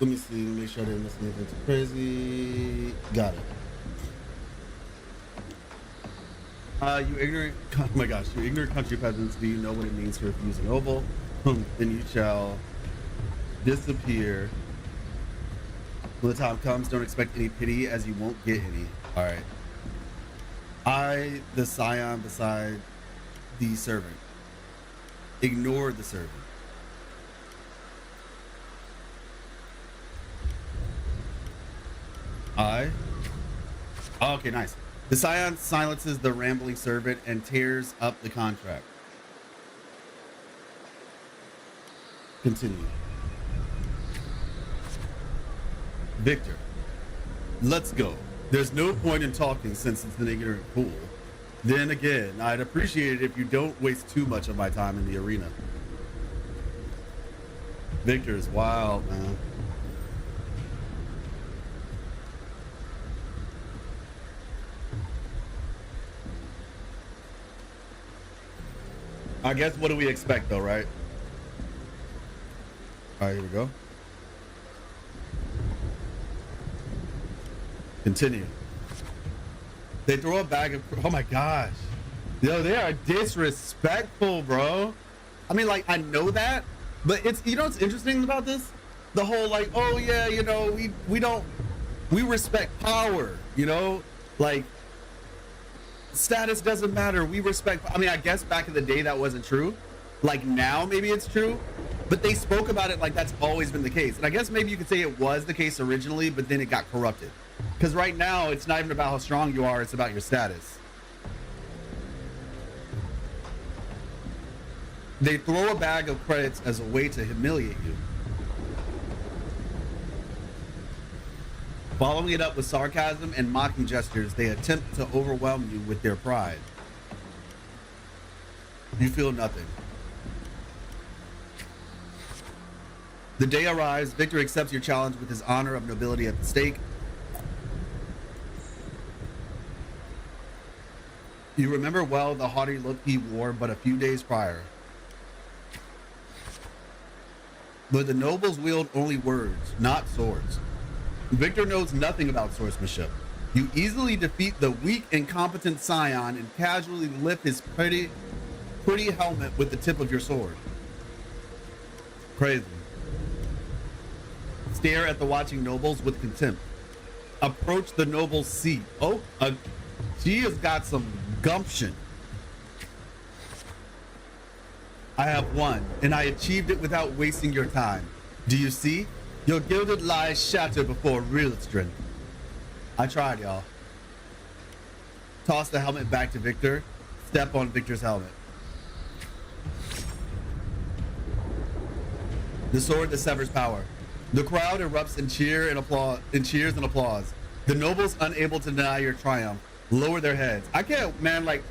Let me see. Make sure I didn't miss anything too crazy. Got it. You ignorant, oh my gosh, you ignorant country peasants, do you know what it means to refuse a noble? Then you shall disappear. When the time comes, don't expect any pity as you won't get any. All right. I, the scion beside the servant, ignore the servant. Oh, okay, nice. The scion silences the rambling servant and tears up the contract. Continue. Victor, let's go. There's no point in talking since it's an ignorant pool. Then again, I'd appreciate it if you don't waste too much of my time in the arena. Victor is wild, man. I guess what do we expect though, right? All right, here we go. Continue. They throw a bag of, oh my gosh. Yo, they are disrespectful, bro. I mean, like, I know that, but it's, you know what's interesting about this? The whole like, oh yeah, you know, we respect power, you know? Like, status doesn't matter. We respect, I mean, I guess back in the day that wasn't true. Like now maybe it's true, but they spoke about it like that's always been the case. And I guess maybe you could say it was the case originally, but then it got corrupted. Because right now it's not even about how strong you are, it's about your status. They throw a bag of credits as a way to humiliate you. Following it up with sarcasm and mocking gestures, they attempt to overwhelm you with their pride. You feel nothing. The day arrives, Victor accepts your challenge with his honor of nobility at the stake. You remember well the haughty look he wore but a few days prior. But the nobles wield only words, not swords. Victor knows nothing about swordsmanship. You easily defeat the weak, incompetent scion and casually lift his pretty helmet with the tip of your sword. Crazy. Stare at the watching nobles with contempt. Approach the noble's seat. Oh, she has got some gumption. I have won, and I achieved it without wasting your time. Do you see? Your gilded lies shatter before real strength. I tried, y'all. Toss the helmet back to Victor. Step on Victor's helmet. The sword that severs power. The crowd erupts in cheers and applause. The nobles, unable to deny your triumph, lower their heads. I can't, man, like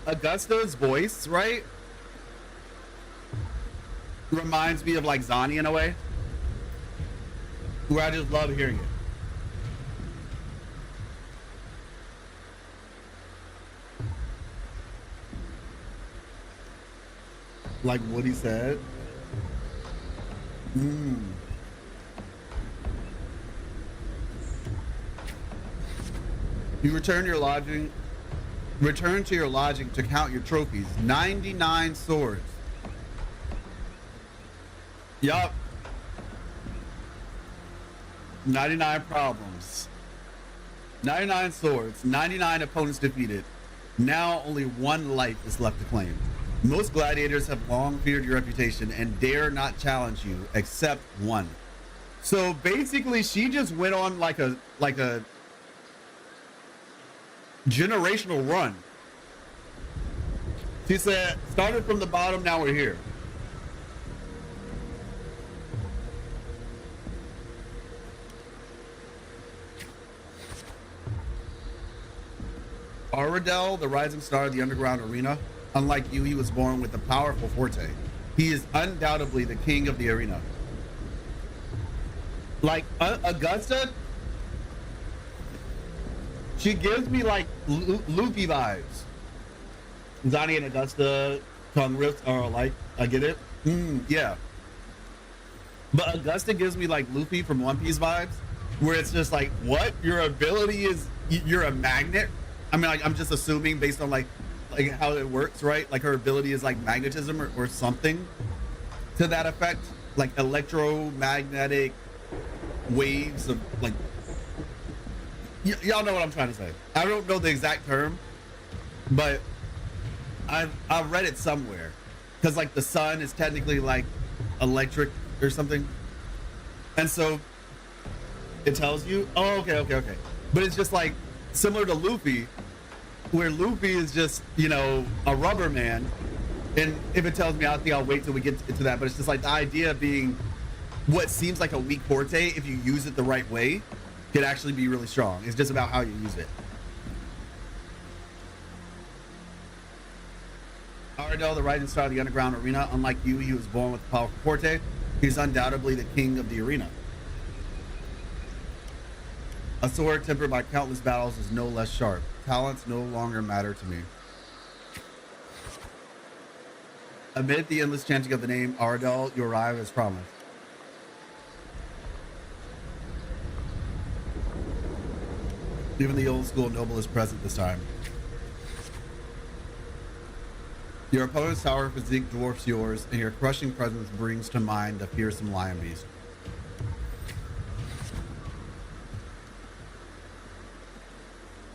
Augusta's voice, right? Reminds me of like Zani in a way, where I just love hearing it. Like what he said. You return to your lodging to count your trophies. 99 swords. Yup. 99 problems. 99 swords. 99 opponents defeated. Now only one life is left to claim. Most gladiators have long feared your reputation and dare not challenge you except one. So basically she just went on like a generational run. She said, started from the bottom, now we're here. Aradel, the rising star of the underground arena. Unlike you, he was born with a powerful forte. He is undoubtedly the king of the arena. Like Augusta, she gives me like Luffy vibes. Zani and Augusta tongue rips are like, I get it. Yeah. But Augusta gives me like Luffy from One Piece vibes, where it's just like, what? Your ability is, you're a magnet? I mean, like, I'm just assuming based on like how it works, right? Like her ability is like magnetism or something to that effect. Like electromagnetic waves of like, y'all know what I'm trying to say. I don't know the exact term, but I've read it somewhere. Because like the sun is technically like electric or something. And so it tells you, oh, okay. But it's just like similar to Luffy, where Luffy is just, you know, a rubber man. And if it tells me, I think I'll wait till we get to that. But it's just like the idea being what seems like a weak forte, if you use it the right way, could actually be really strong. It's just about how you use it. Ardell, the rising star of the underground arena, unlike you, he was born with a powerful forte. He's undoubtedly the king of the arena. A sword tempered by countless battles is no less sharp. Talents no longer matter to me. Amid the endless chanting of the name Ardell, you arrive as promised. Even the old school noble is present this time. Your opponent's tower physique dwarfs yours, and your crushing presence brings to mind a fearsome lion beast.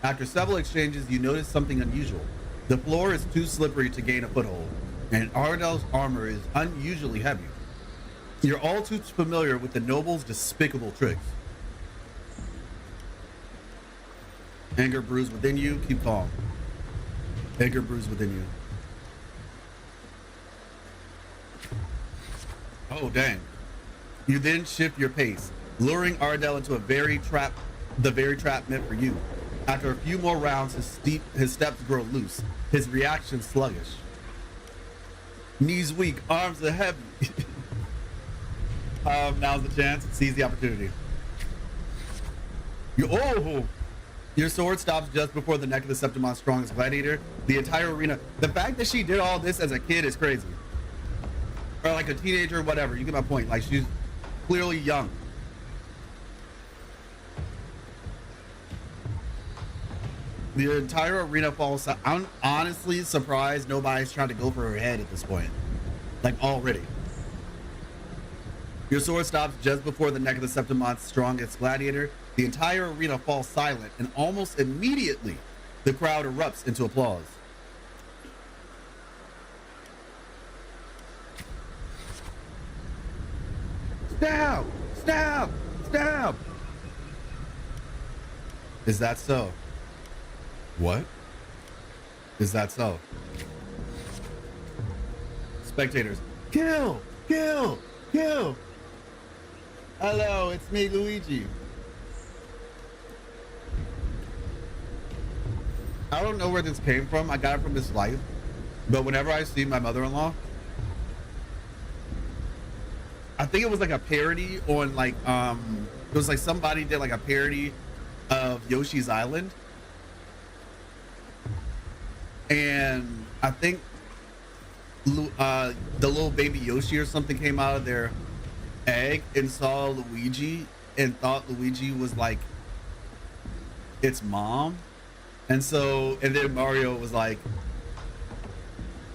After several exchanges, you notice something unusual. The floor is too slippery to gain a foothold, and Ardell's armor is unusually heavy. You're all too familiar with the noble's despicable tricks. Anger brews within you, keep calm. Anger brews within you. Oh, dang. You then shift your pace, luring Ardell into the very trap meant for you. After a few more rounds, his steps grow loose, his reaction sluggish. Knees weak, arms are heavy. Now's the chance, seize the opportunity. Your sword stops just before the neck of the Septimon's strongest gladiator. The entire arena. The fact that she did all this as a kid is crazy. Or like a teenager or whatever. You get my point. Like, she's clearly young. The entire arena falls. I'm honestly surprised nobody's trying to go for her head at this point. Like, already. Your sword stops just before the neck of the Septimon's strongest gladiator. The entire arena falls silent, and almost immediately, the crowd erupts into applause. Stab! Stab! Stab! Is that so? What? Is that so? Spectators, kill! Kill! Kill! Hello, it's me, Luigi. I don't know where this came from. I got it from this life. But whenever I see my mother-in-law, I think it was like a parody on like, it was like somebody did like a parody of Yoshi's Island. And I think the little baby Yoshi or something came out of their egg and saw Luigi and thought Luigi was like its mom. And so, and then Mario was like,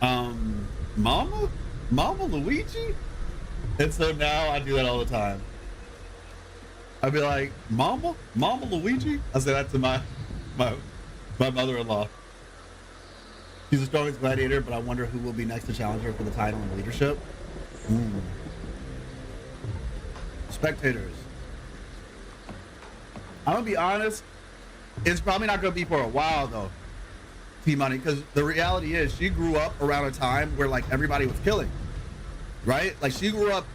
Mama Luigi? And so now I do that all the time. I'd be like, Mama Luigi? I say that to my mother-in-law. She's the strongest gladiator, but I wonder who will be next to challenge her for the title and leadership. Spectators. I'm gonna be honest, it's probably not gonna be for a while though, T-Money, because the reality is she grew up around a time where like everybody was killing, right? Like she grew up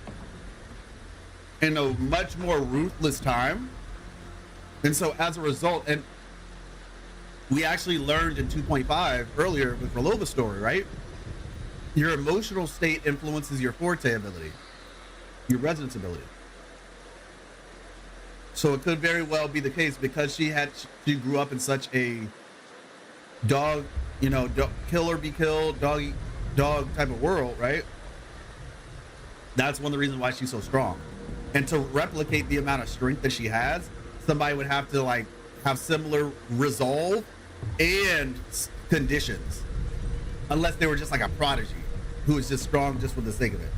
in a much more ruthless time. And so as a result, and we actually learned in 2.5 earlier with Rolova's story, right? Your emotional state influences your forte ability, your resonance ability. So it could very well be the case because she grew up in such a dog, kill or be killed, dog type of world, right? That's one of the reasons why she's so strong. And to replicate the amount of strength that she has, somebody would have to like have similar resolve and conditions, unless they were just like a prodigy who was just strong just for the sake of it.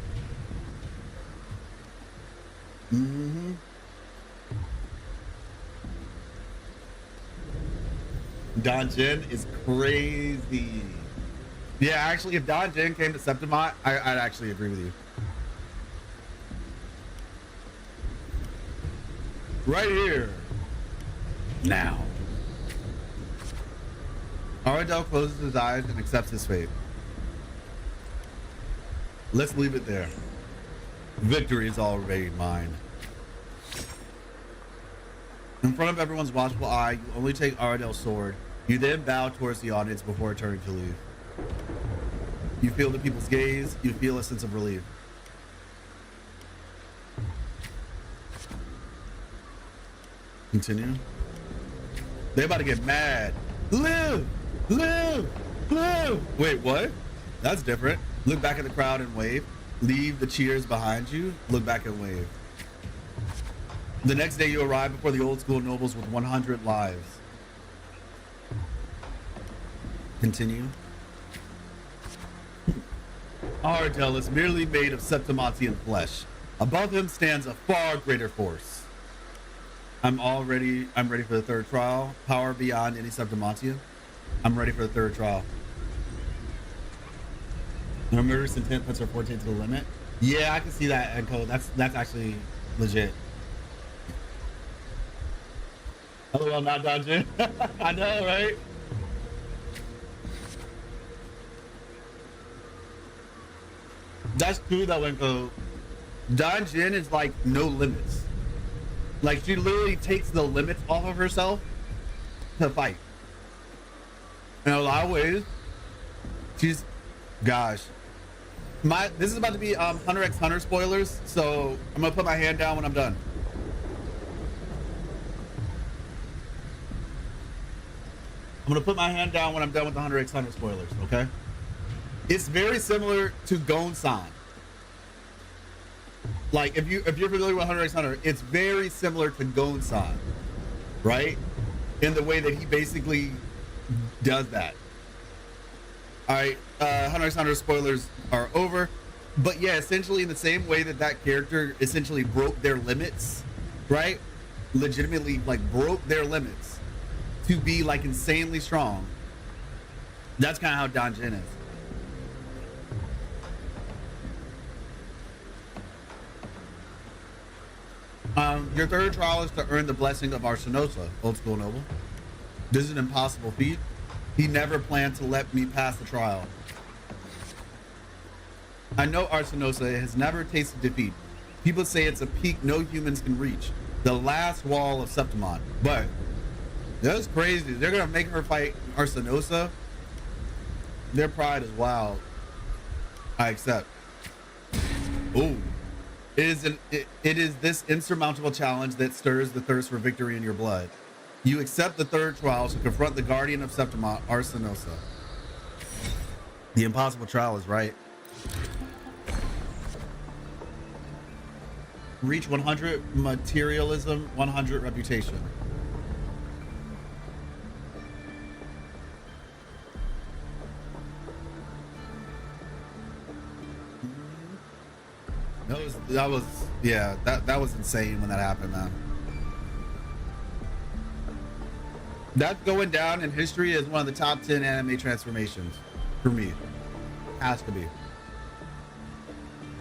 Don Jin is crazy. Yeah, actually, if Don Jin came to Septimont, I'd actually agree with you. Right here. Now. Ardell closes his eyes and accepts his fate. Let's leave it there. Victory is already mine. In front of everyone's watchful eye, you only take Aradel's sword. You then bow towards the audience before turning to leave. You feel the people's gaze. You feel a sense of relief. Continue. They're about to get mad. Live! Live! Live! Wait, what? That's different. Look back at the crowd and wave. Leave the cheers behind you. Look back and wave. The next day you arrive before the old school nobles with 100 lives. Continue. Ardell is merely made of septimontian flesh. Above him stands a far greater force. I'm ready for the third trial. Power beyond any septimontian. I'm ready for the third trial. No murderous intent puts her 14 to the limit. Yeah, I can see that echo. That's actually legit. LOL, not dodging. I know, right? That's true though, Enko. Danjin is like no limits. Like she literally takes the limits off of herself to fight. In a lot of ways, she's, gosh. This is about to be Hunter x Hunter spoilers, so I'm gonna put my hand down when I'm done. I'm gonna put my hand down when I'm done with the Hunter x Hunter spoilers, okay? It's very similar to Gon-san. Like if you're familiar with Hunter x Hunter, it's very similar to Gon-san, right? In the way that he basically does that. All right, Hunter x Hunter spoilers are over, but yeah, essentially in the same way that that character essentially broke their limits, right? Legitimately like broke their limits to be like insanely strong. That's kind of how Danjin is. Your third trial is to earn the blessing of Arsinosa, old school noble. This is an impossible feat. He never planned to let me pass the trial. I know Arsinosa has never tasted defeat. People say it's a peak no humans can reach, the last wall of Septimont. But that's crazy. They're gonna make her fight Arsinosa. Their pride is wild. I accept. Ooh. It is this insurmountable challenge that stirs the thirst for victory in your blood. You accept the third trial to confront the guardian of Septimont, Arsinosa. The impossible trial is right. Reach 100 materialism, 100 reputation. That was insane when that happened, man. That's going down in history as one of the top 10 anime transformations for me. Has to be.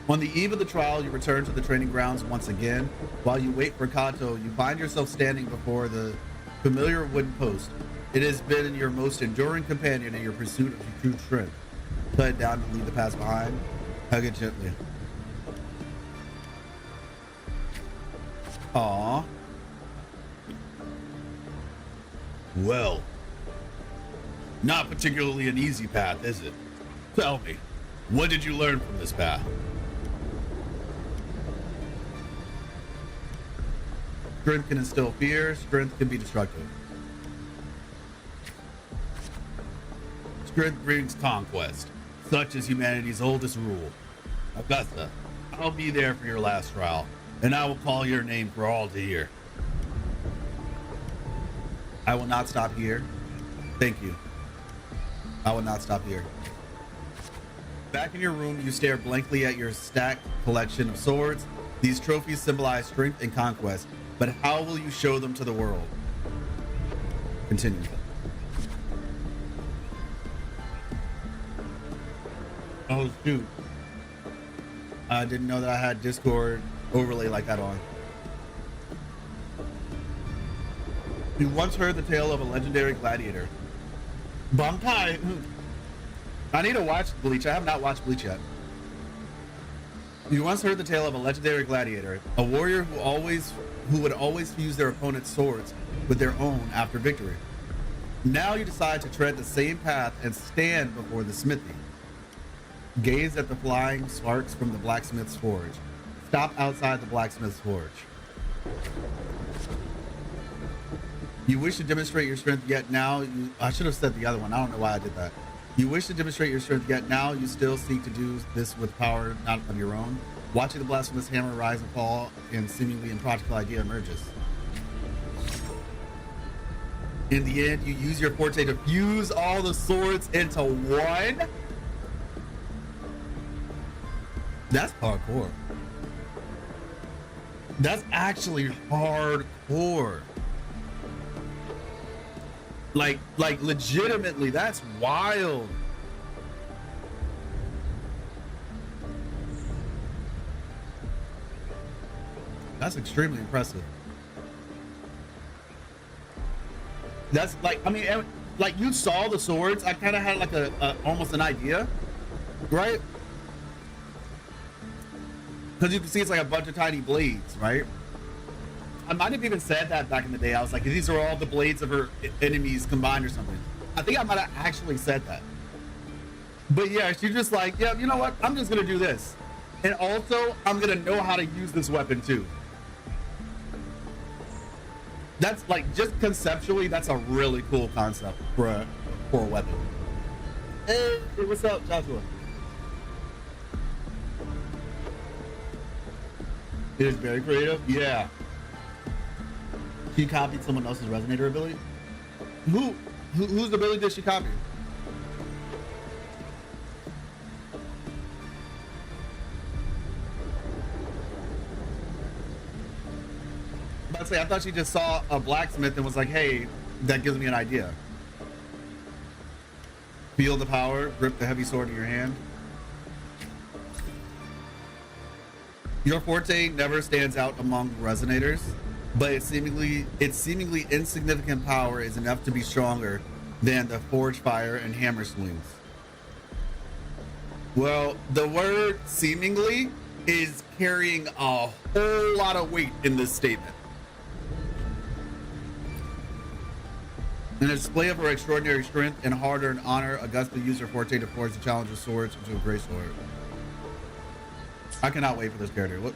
On the eve of the trial, you return to the training grounds once again. While you wait for Kato, you find yourself standing before the familiar wooden post. It has been your most enduring companion in your pursuit of your true strength. Put it down to leave the past behind. Hug it gently. Aww. Well, not particularly an easy path, is it? Tell me, what did you learn from this path? Strength can instill fear, strength can be destructive. Strength brings conquest. Such is humanity's oldest rule. Augusta, I'll be there for your last trial, and I will call your name for all to hear. I will not stop here. Thank you. I will not stop here. Back in your room, you stare blankly at your stacked collection of swords. These trophies symbolize strength and conquest, but how will you show them to the world? Continue. Oh shoot. I didn't know that I had Discord overlay like that on. You once heard the tale of a legendary gladiator. Bankai. I need to watch Bleach. I have not watched Bleach yet. You once heard the tale of a legendary gladiator, a warrior who would always fuse their opponent's swords with their own after victory. Now you decide to tread the same path and stand before the smithy. Gaze at the flying sparks from the blacksmith's forge. Stop outside the blacksmith's forge. You wish to demonstrate your strength, yet now I should have said the other one. I don't know why I did that. You wish to demonstrate your strength, yet now you still seek to do this with power not of your own. Watching the blasphemous hammer rise and fall, and seemingly impractical idea emerges. In the end, you use your forte to fuse all the swords into one. That's hardcore. That's actually hardcore. Like legitimately, that's wild. That's extremely impressive. That's like, I mean, like you saw the swords. I kind of had like a almost an idea, right? Because you can see it's like a bunch of tiny blades, right? I might have even said that back in the day. I was like, these are all the blades of her enemies combined or something. I think I might have actually said that. But yeah, she's just like, yeah, you know what? I'm just going to do this. And also, I'm going to know how to use this weapon too. That's like, just conceptually, that's a really cool concept for a weapon. Hey, what's up, Joshua? It is very creative. Yeah. She copied someone else's resonator ability. Whose ability did she copy? I'd say I thought she just saw a blacksmith and was like, "Hey, that gives me an idea." Feel the power. Grip the heavy sword in your hand. Your forte never stands out among resonators, but its seemingly insignificant power is enough to be stronger than the forge fire and hammer swings. Well, the word seemingly is carrying a whole lot of weight in this statement. In a display of her extraordinary strength and hard-earned honor, Augusta used her forte to forge the challenger's swords into a great sword. I cannot wait for this character. Look.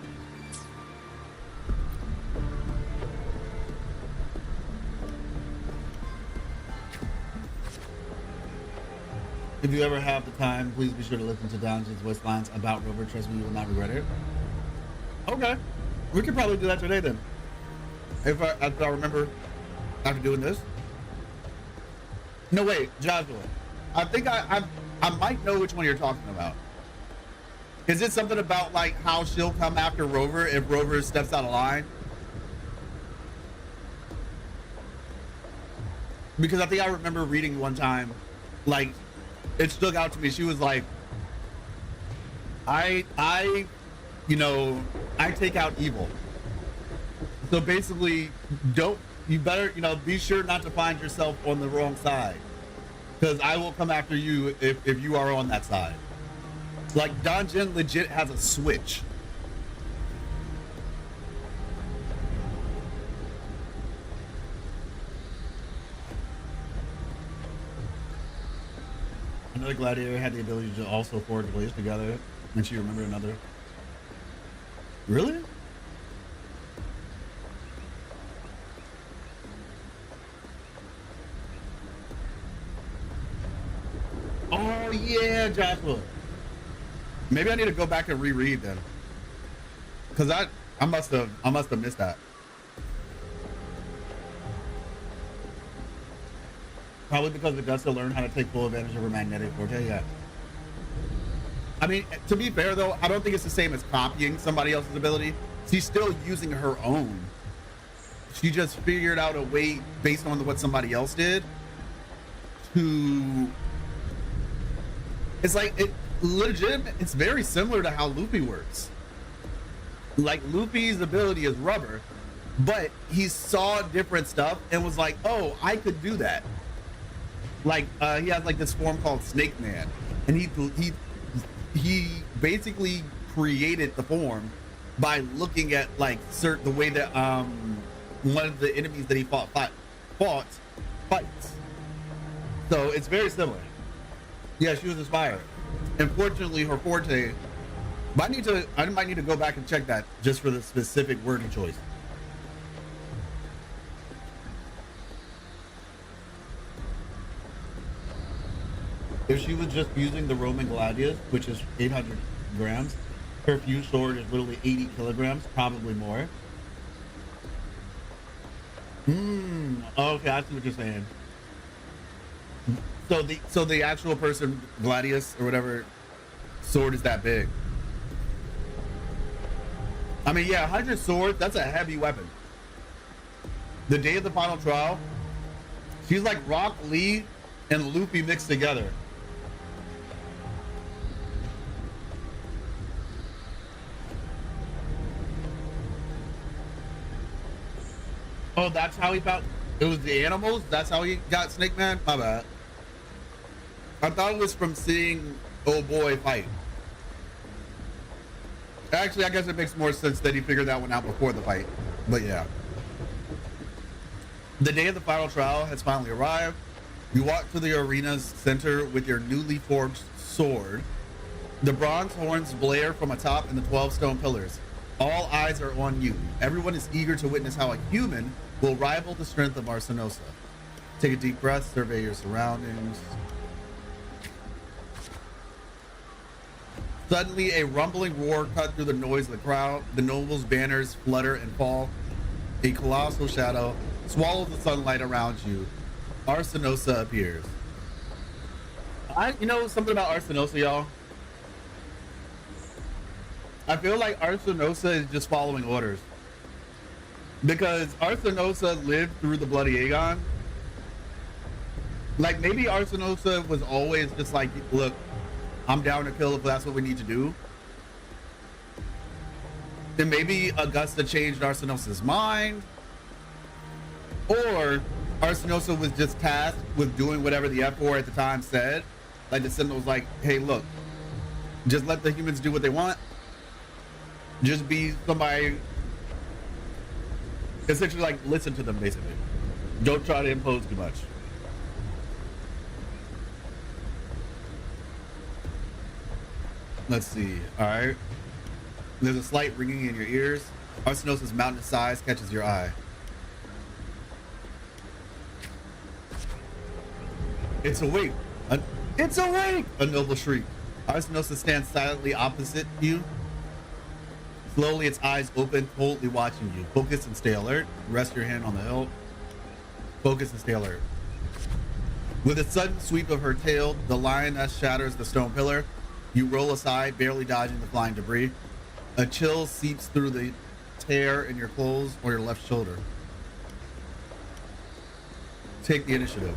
If you ever have the time, please be sure to listen to Donjan's voice lines about Rover. Trust me, you will not regret it. Okay. We could probably do that today then. If I remember after doing this. No, wait, Joshua. I think I might know which one you're talking about. Is it something about like how she'll come after Rover if Rover steps out of line? Because I think I remember reading one time, like, it stuck out to me. She was like, I take out evil. So basically, you better, be sure not to find yourself on the wrong side, because I will come after you if you are on that side. Like, Donjin legit has a switch. Another gladiator had the ability to also forge blades together, and she remembered another. Really? Oh yeah, Joshua. Maybe I need to go back and reread then, because I must have missed that. Probably because Augusta learned how to take full advantage of her magnetic forte. Yeah. I mean, to be fair though, I don't think it's the same as copying somebody else's ability. She's still using her own. She just figured out a way based on what somebody else did to. It's like it's very similar to how Luffy works. Like, Luffy's ability is rubber, but he saw different stuff and was like, oh, I could do that. Like, he has like this form called Snake Man, and he basically created the form by looking at like the way that one of the enemies that he fights. So it's very similar. Yeah, she was inspired. Unfortunately, her forte. But I might need to go back and check that just for the specific wording choice. If she was just using the Roman gladius, which is 800 grams, her fused sword is literally 80 kilograms, probably more. Okay, I see what you're saying. So the actual person, gladius or whatever, sword is that big. I mean, yeah, 100 swords, that's a heavy weapon. The day of the final trial, she's like Rock Lee and Luffy mixed together. Oh, that's how he found it was the animals? That's how he got Snake Man? My bad. I thought it was from seeing old boy fight. Actually, I guess it makes more sense that he figured that one out before the fight. But yeah. The day of the final trial has finally arrived. You walk to the arena's center with your newly forged sword. The bronze horns blare from atop and the 12 stone pillars. All eyes are on you. Everyone is eager to witness how a human will rival the strength of Arsinosa. Take a deep breath, survey your surroundings. Suddenly, a rumbling roar cut through the noise of the crowd. The nobles' banners flutter and fall. A colossal shadow swallows the sunlight around you. Arsinosa appears. You know something about Arsinosa, y'all? I feel like Arsinosa is just following orders. Because Arsinosa lived through the Bloody Aegon. Like, maybe Arsinosa was always just like, look, I'm down to kill if that's what we need to do. Then maybe Augusta changed Arsinosa's mind. Or Arsinosa was just tasked with doing whatever the F4 at the time said. Like the Sentinel was like, hey, look, just let the humans do what they want. Just be somebody, essentially like listen to them basically. Don't try to impose too much. Let's see, all right. There's a slight ringing in your ears. Arsinosa's mountainous size catches your eye. It's awake. It's awake! A noble shriek. Arsinosa stands silently opposite you. Slowly, its eyes open, coldly watching you. Focus and stay alert. Rest your hand on the hilt. Focus and stay alert. With a sudden sweep of her tail, the lioness shatters the stone pillar. You roll aside, barely dodging the flying debris. A chill seeps through the tear in your clothes or your left shoulder. Take the initiative.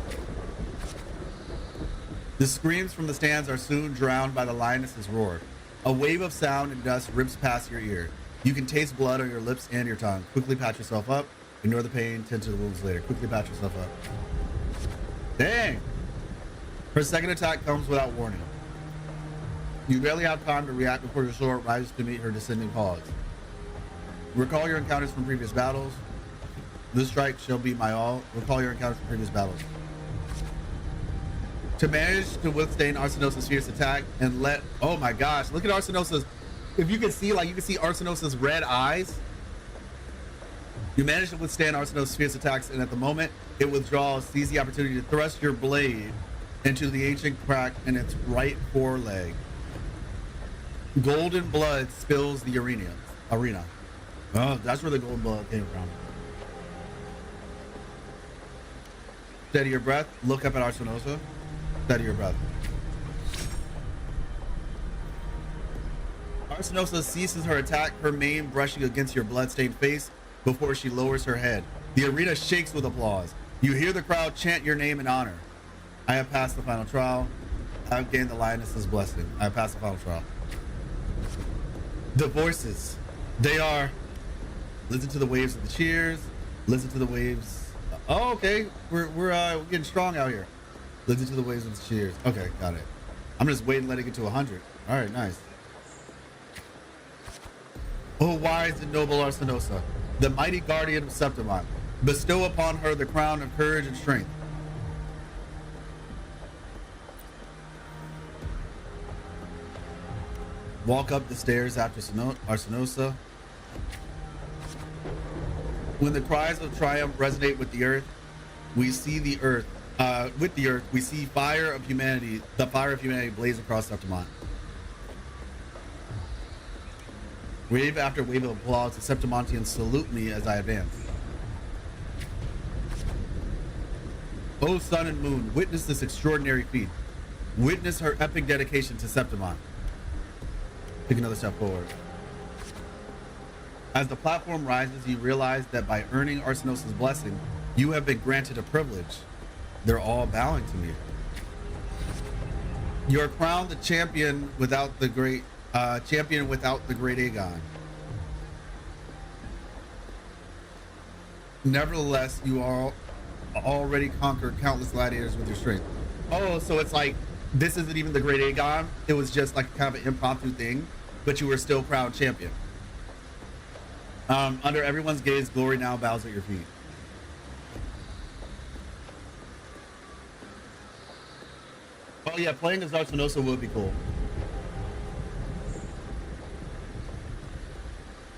The screams from the stands are soon drowned by the lioness's roar. A wave of sound and dust rips past your ear. You can taste blood on your lips and your tongue. Quickly patch yourself up. Ignore the pain. Tend to the wounds later. Quickly patch yourself up. Dang! Her second attack comes without warning. You barely have time to react before your sword rises to meet her descending paws. Recall your encounters from previous battles. This strike shall be my all. Recall your encounters from previous battles. To manage to withstand Arsinosa's fierce attack and let, oh my gosh, look at Arsinosa's, if you can see, like you can see Arsinosa's red eyes. You manage to withstand Arsinosa's fierce attacks, and at the moment it withdraws, seize the opportunity to thrust your blade into the ancient crack in its right foreleg. Golden blood spills the arena. Oh, that's where the golden blood came from. Steady your breath. Look up at Arsinosa. Steady your breath. Arsinosa ceases her attack, her mane brushing against your bloodstained face before she lowers her head. The arena shakes with applause. You hear the crowd chant your name in honor. I have passed the final trial. I have gained the lioness's blessing. I have passed the final trial. The voices, they are, listen to the waves of the cheers, listen to the waves. Oh, okay, we're getting strong out here. Listen to the waves of the cheers. Okay, got it. I'm just waiting to let it get to 100. All right, nice. O wise and noble Arsinosa, the mighty guardian of Septimont, bestow upon her the crown of courage and strength. Walk up the stairs after Arsinosa. When the cries of triumph resonate with the earth, we see the earth. With the earth, we see fire of humanity. The fire of humanity blaze across Septimont. Wave after wave of applause, the Septimontians salute me as I advance. O sun and moon, witness this extraordinary feat. Witness her epic dedication to Septimont. Take another step forward. As the platform rises, you realize that by earning Arsinosa's blessing, you have been granted a privilege. They're all bowing to me. You are crowned the champion without the great Aegon. Nevertheless, you are already conquered countless gladiators with your strength. Oh, so it's like this isn't even the great Aegon. It was just like kind of an impromptu thing, but you were still crowned champion. Under everyone's gaze, glory now bows at your feet. Oh yeah, playing as Arsinosa would be cool.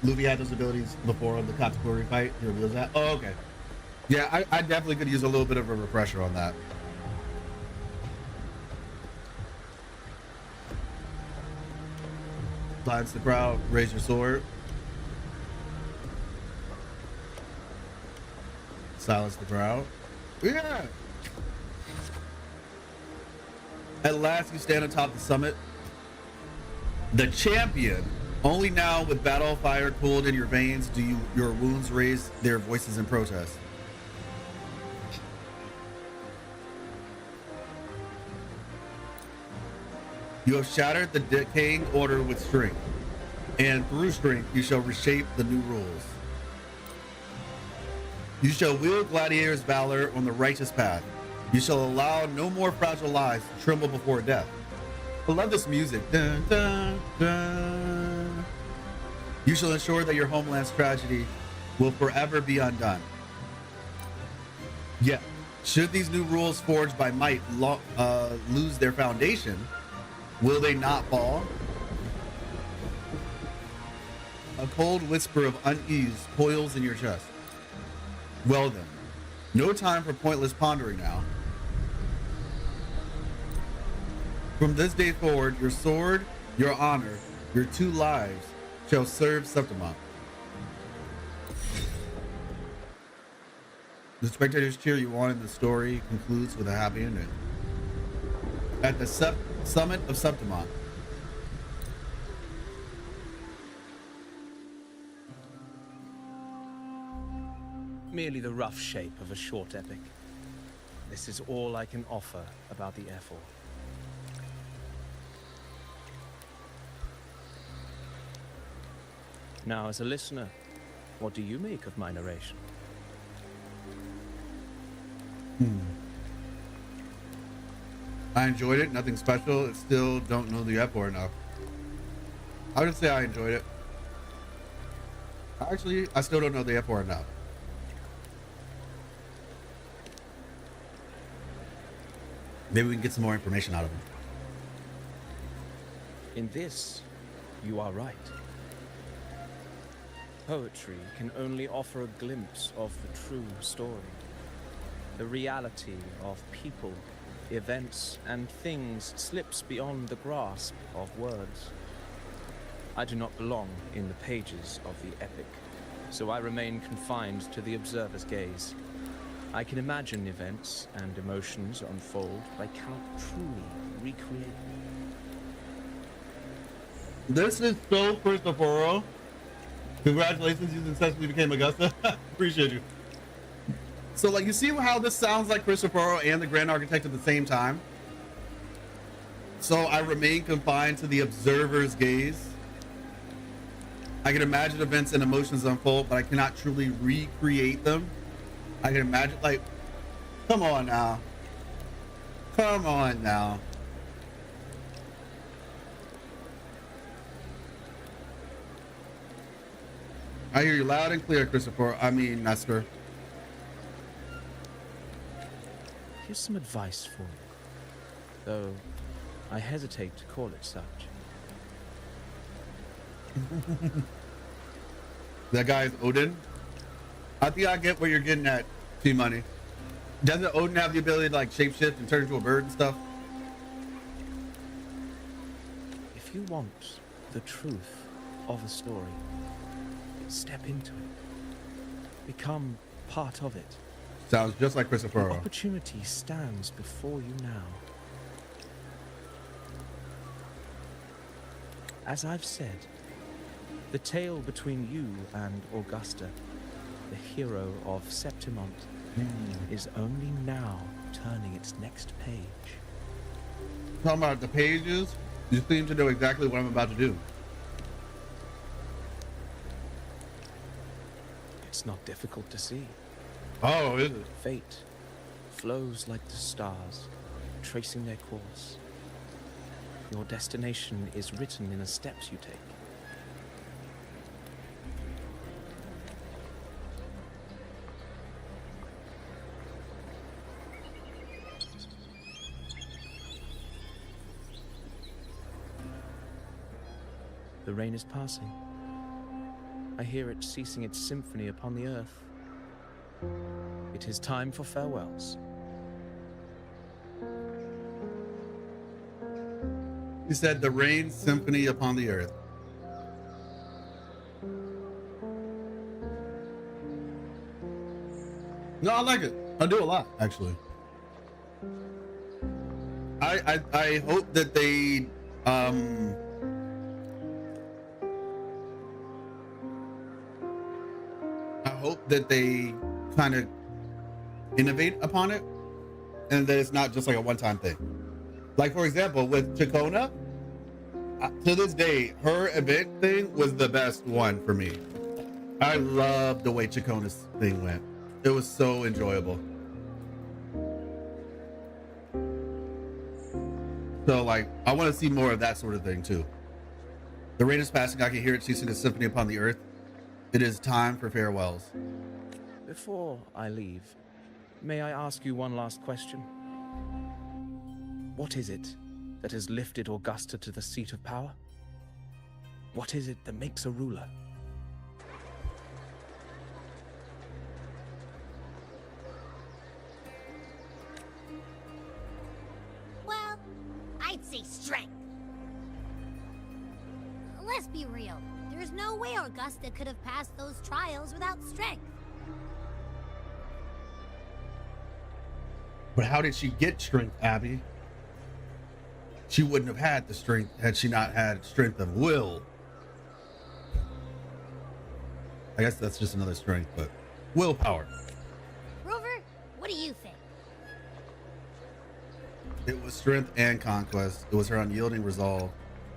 Luffy had those abilities before the Katakuri fight. You realize that? Oh, okay. Yeah, I definitely could use a little bit of a refresher on that. Silence the crowd, raise your sword. Silence the crowd. Yeah! At last you stand atop the summit. The champion. Only now with battle fire cooled in your veins do your wounds raise their voices in protest. You have shattered the decaying order with strength, and through strength you shall reshape the new rules. You shall wield gladiator's valor on the righteous path. You shall allow no more fragile lives to tremble before death. I love this music. Dun, dun, dun. You shall ensure that your homeland's tragedy will forever be undone. Yet, should these new rules forged by might lose their foundation, will they not fall? A cold whisper of unease coils in your chest. Well then, no time for pointless pondering now. From this day forward, your sword, your honor, your 2 lives shall serve Septimont. The spectators cheer you on and the story concludes with a happy ending. At the summit of Septimont. Merely the rough shape of a short epic. This is all I can offer about the Air Force. Now, as a listener, what do you make of my narration? I enjoyed it. Nothing special. Still don't know the F4 enough. I would say I enjoyed it. Actually, I still don't know the F4 enough. Maybe we can get some more information out of him. In this, you are right. Poetry can only offer a glimpse of the true story. The reality of people, events, and things slips beyond the grasp of words. I do not belong in the pages of the epic, so I remain confined to the observer's gaze. I can imagine events and emotions unfold, but I cannot truly recreate them. This is so Christopher. Congratulations, you successfully became Augusta. Appreciate you. So, like, you see how this sounds like Christopher and the Grand Architect at the same time? So I remain confined to the observer's gaze. I can imagine events and emotions unfold, but I cannot truly recreate them. I can imagine, like, come on now. Come on now. I hear you loud and clear, Christopher. I mean, Nestor. Here's some advice for you, though I hesitate to call it such. That guy's Odin. I think I get what you're getting at, T-Money. Doesn't Odin have the ability to like shapeshift and turn into a bird and stuff? If you want the truth of a story, step into it. Become part of it. Sounds just like The Christopher. opportunity stands before you now. As I've said, the tale between you and Augusta, the hero of Septimont, is only now turning its next page. Talking about the pages, you seem to know exactly what I'm about to do. It's not difficult to see. Oh, is it? Fate flows like the stars, tracing their course. Your destination is written in the steps you take. The rain is passing. I hear it ceasing its symphony upon the earth. It is time for farewells. He said the rain symphony upon the earth. No, I like it. I do a lot, actually. I hope that they I hope that they kind of innovate upon it and that it's not just like a one-time thing. Like, for example, with Chacona, to this day, her event thing was the best one for me. I love the way Chacona's thing went. It was so enjoyable. So, like, I want to see more of that sort of thing, too. The rain is passing. I can hear it ceasing its symphony upon the earth. It is time for farewells. Before I leave, may I ask you one last question? What is it that has lifted Augusta to the seat of power? What is it that makes a ruler? Well, I'd say strength. Let's be real. There's no way Augusta could have passed those trials without strength. But how did she get strength, Abby? She wouldn't have had the strength had she not had strength of will. I guess that's just another strength, but willpower. Rover, what do you think? It was strength and conquest. It was her unyielding resolve.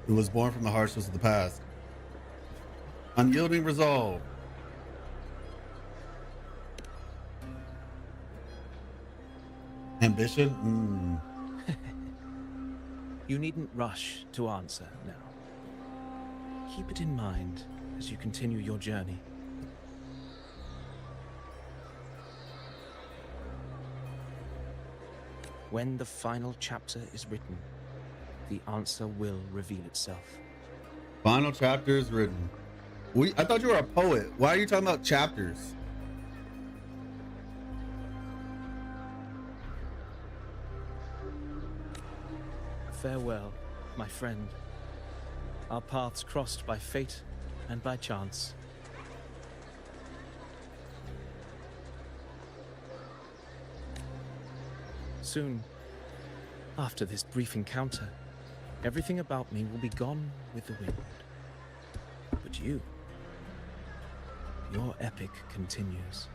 It was born from the harshness of the past. Unyielding resolve. Ambition? You needn't rush to answer now. Keep it in mind as you continue your journey. When the final chapter is written, the answer will reveal itself. Final chapter is written. I thought you were a poet. Why are you talking about chapters? Farewell, my friend. Our paths crossed by fate and by chance. Soon, after this brief encounter, everything about me will be gone with the wind. But you, your epic continues.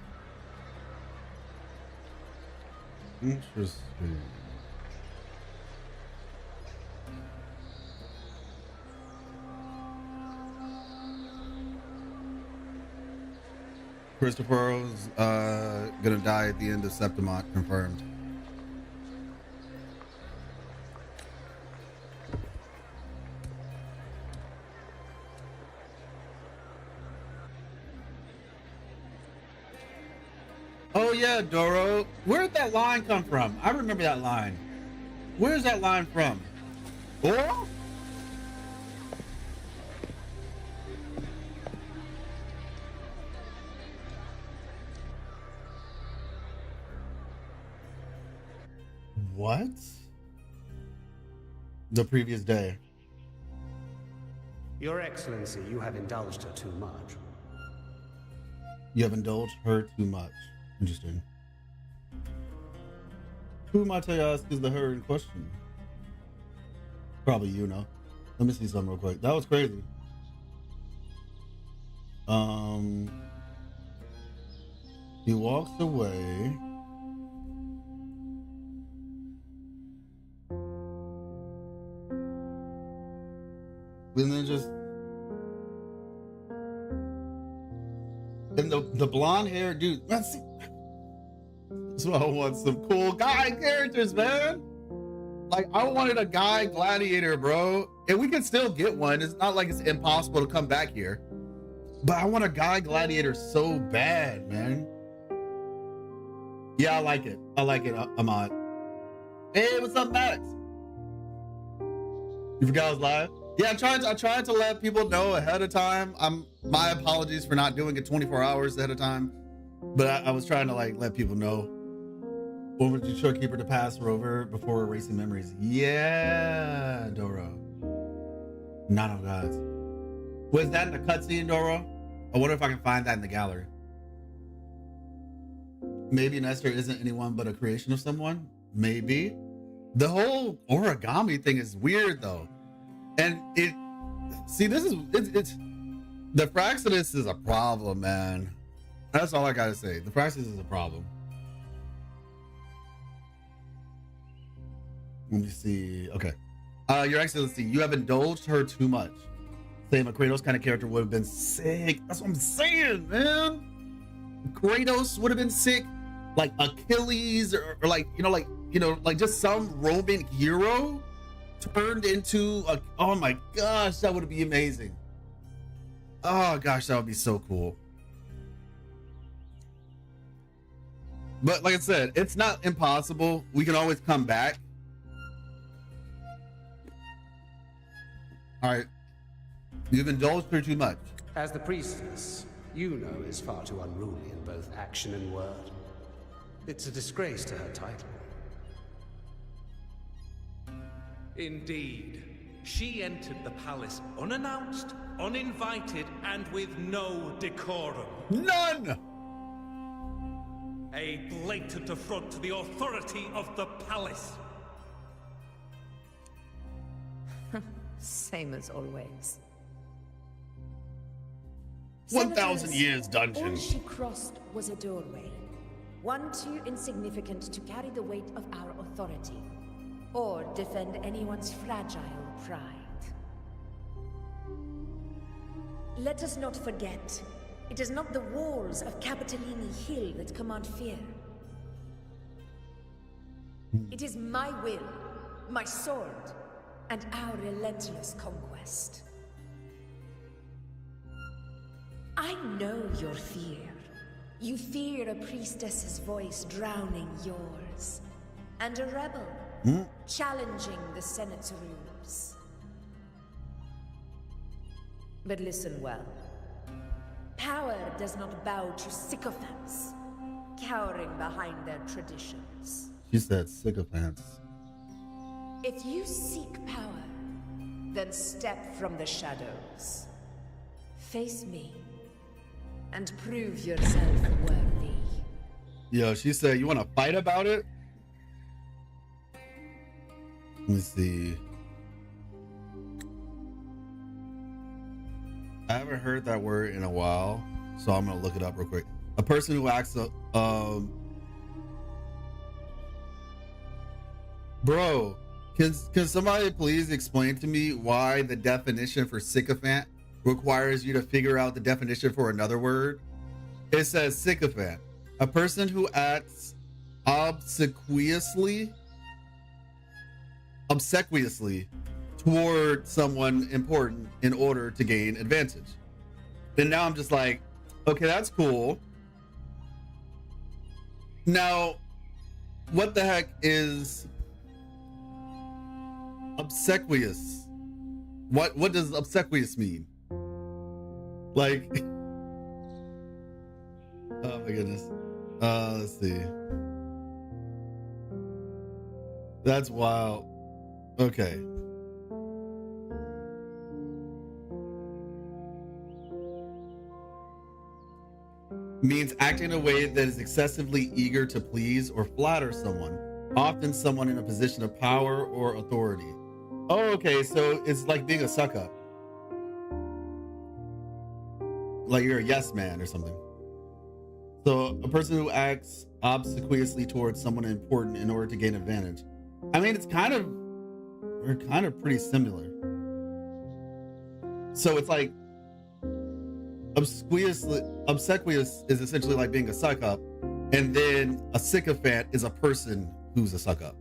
Interesting. Christopher's gonna die at the end of Septimont, confirmed. Oh yeah, Doro. Where'd that line come from? I remember that line. Where's that line from? Doro? What? The previous day. Your Excellency, you have indulged her too much. You have indulged her too much. Interesting. Who might I ask is the her in question? Probably you know. Let me see something real quick. That was crazy. He walks away. And then just and the blonde hair dude. That's why I want some cool guy characters, man. Like I wanted a guy gladiator, bro. And we can still get one. It's not like it's impossible to come back here. But I want a guy gladiator so bad, man. Yeah, I like it. I like it, Ahmad. Hey, what's up, Max? You forgot I was live? Yeah, I tried to let people know ahead of time. My apologies for not doing it 24 hours ahead of time. But I was trying to like let people know. What would you show Keeper to pass Rover before erasing memories? Yeah, Doro. None of gods. Was that in the cutscene, Doro? I wonder if I can find that in the gallery. Maybe Nestor isn't anyone but a creation of someone. Maybe. The whole origami thing is weird though. And it's the Fraxidus is a problem, man. That's all I gotta say. The Fraxidus is a problem. Let me see. Okay. Your Excellency, you have indulged her too much. Saying a Kratos kind of character would have been sick. That's what I'm saying, man. Kratos would have been sick. Like Achilles or like, like just some Roman hero turned into a, oh my gosh, that would be amazing. Oh gosh, that would be so cool. But like I said, it's not impossible. We can always come back. All right. You've indulged her too much. As the priestess, Iuno is far too unruly in both action and word. It's a disgrace to her title. Indeed. She entered the palace unannounced, uninvited, and with no decorum. None! A blatant affront to the authority of the palace. Same as always. 1,000 years All dungeon. she crossed was a doorway, one too insignificant to carry the weight of our authority, or defend anyone's fragile pride. Let us not forget, it is not the walls of Capitolini Hill that command fear. It is my will, my sword, and our relentless conquest. I know your fear. You fear a priestess's voice drowning yours, and a rebel challenging the Senate's rules. But listen well. Power does not bow to sycophants, cowering behind their traditions. She said sycophants. If you seek power, then step from the shadows. Face me, and prove yourself worthy. Yo, she said, you want to fight about it? Let me see. I haven't heard that word in a while, so I'm gonna look it up real quick. A person who acts bro, can somebody please explain to me why the definition for sycophant requires you to figure out the definition for another word? It says sycophant, a person who acts obsequiously toward someone important in order to gain advantage. And now I'm just like, okay, that's cool. Now, what the heck is obsequious? What does obsequious mean? Like, oh my goodness. Let's see. That's wild. Okay. Means acting in a way that is excessively eager to please or flatter someone, often someone in a position of power or authority. Oh, okay, so it's like being a suck up. Like you're a yes man or something. So a person who acts obsequiously towards someone important in order to gain advantage. I mean, we're kind of pretty similar. So it's like obsequious is essentially like being a suck up, and then a sycophant is a person who's a suck up.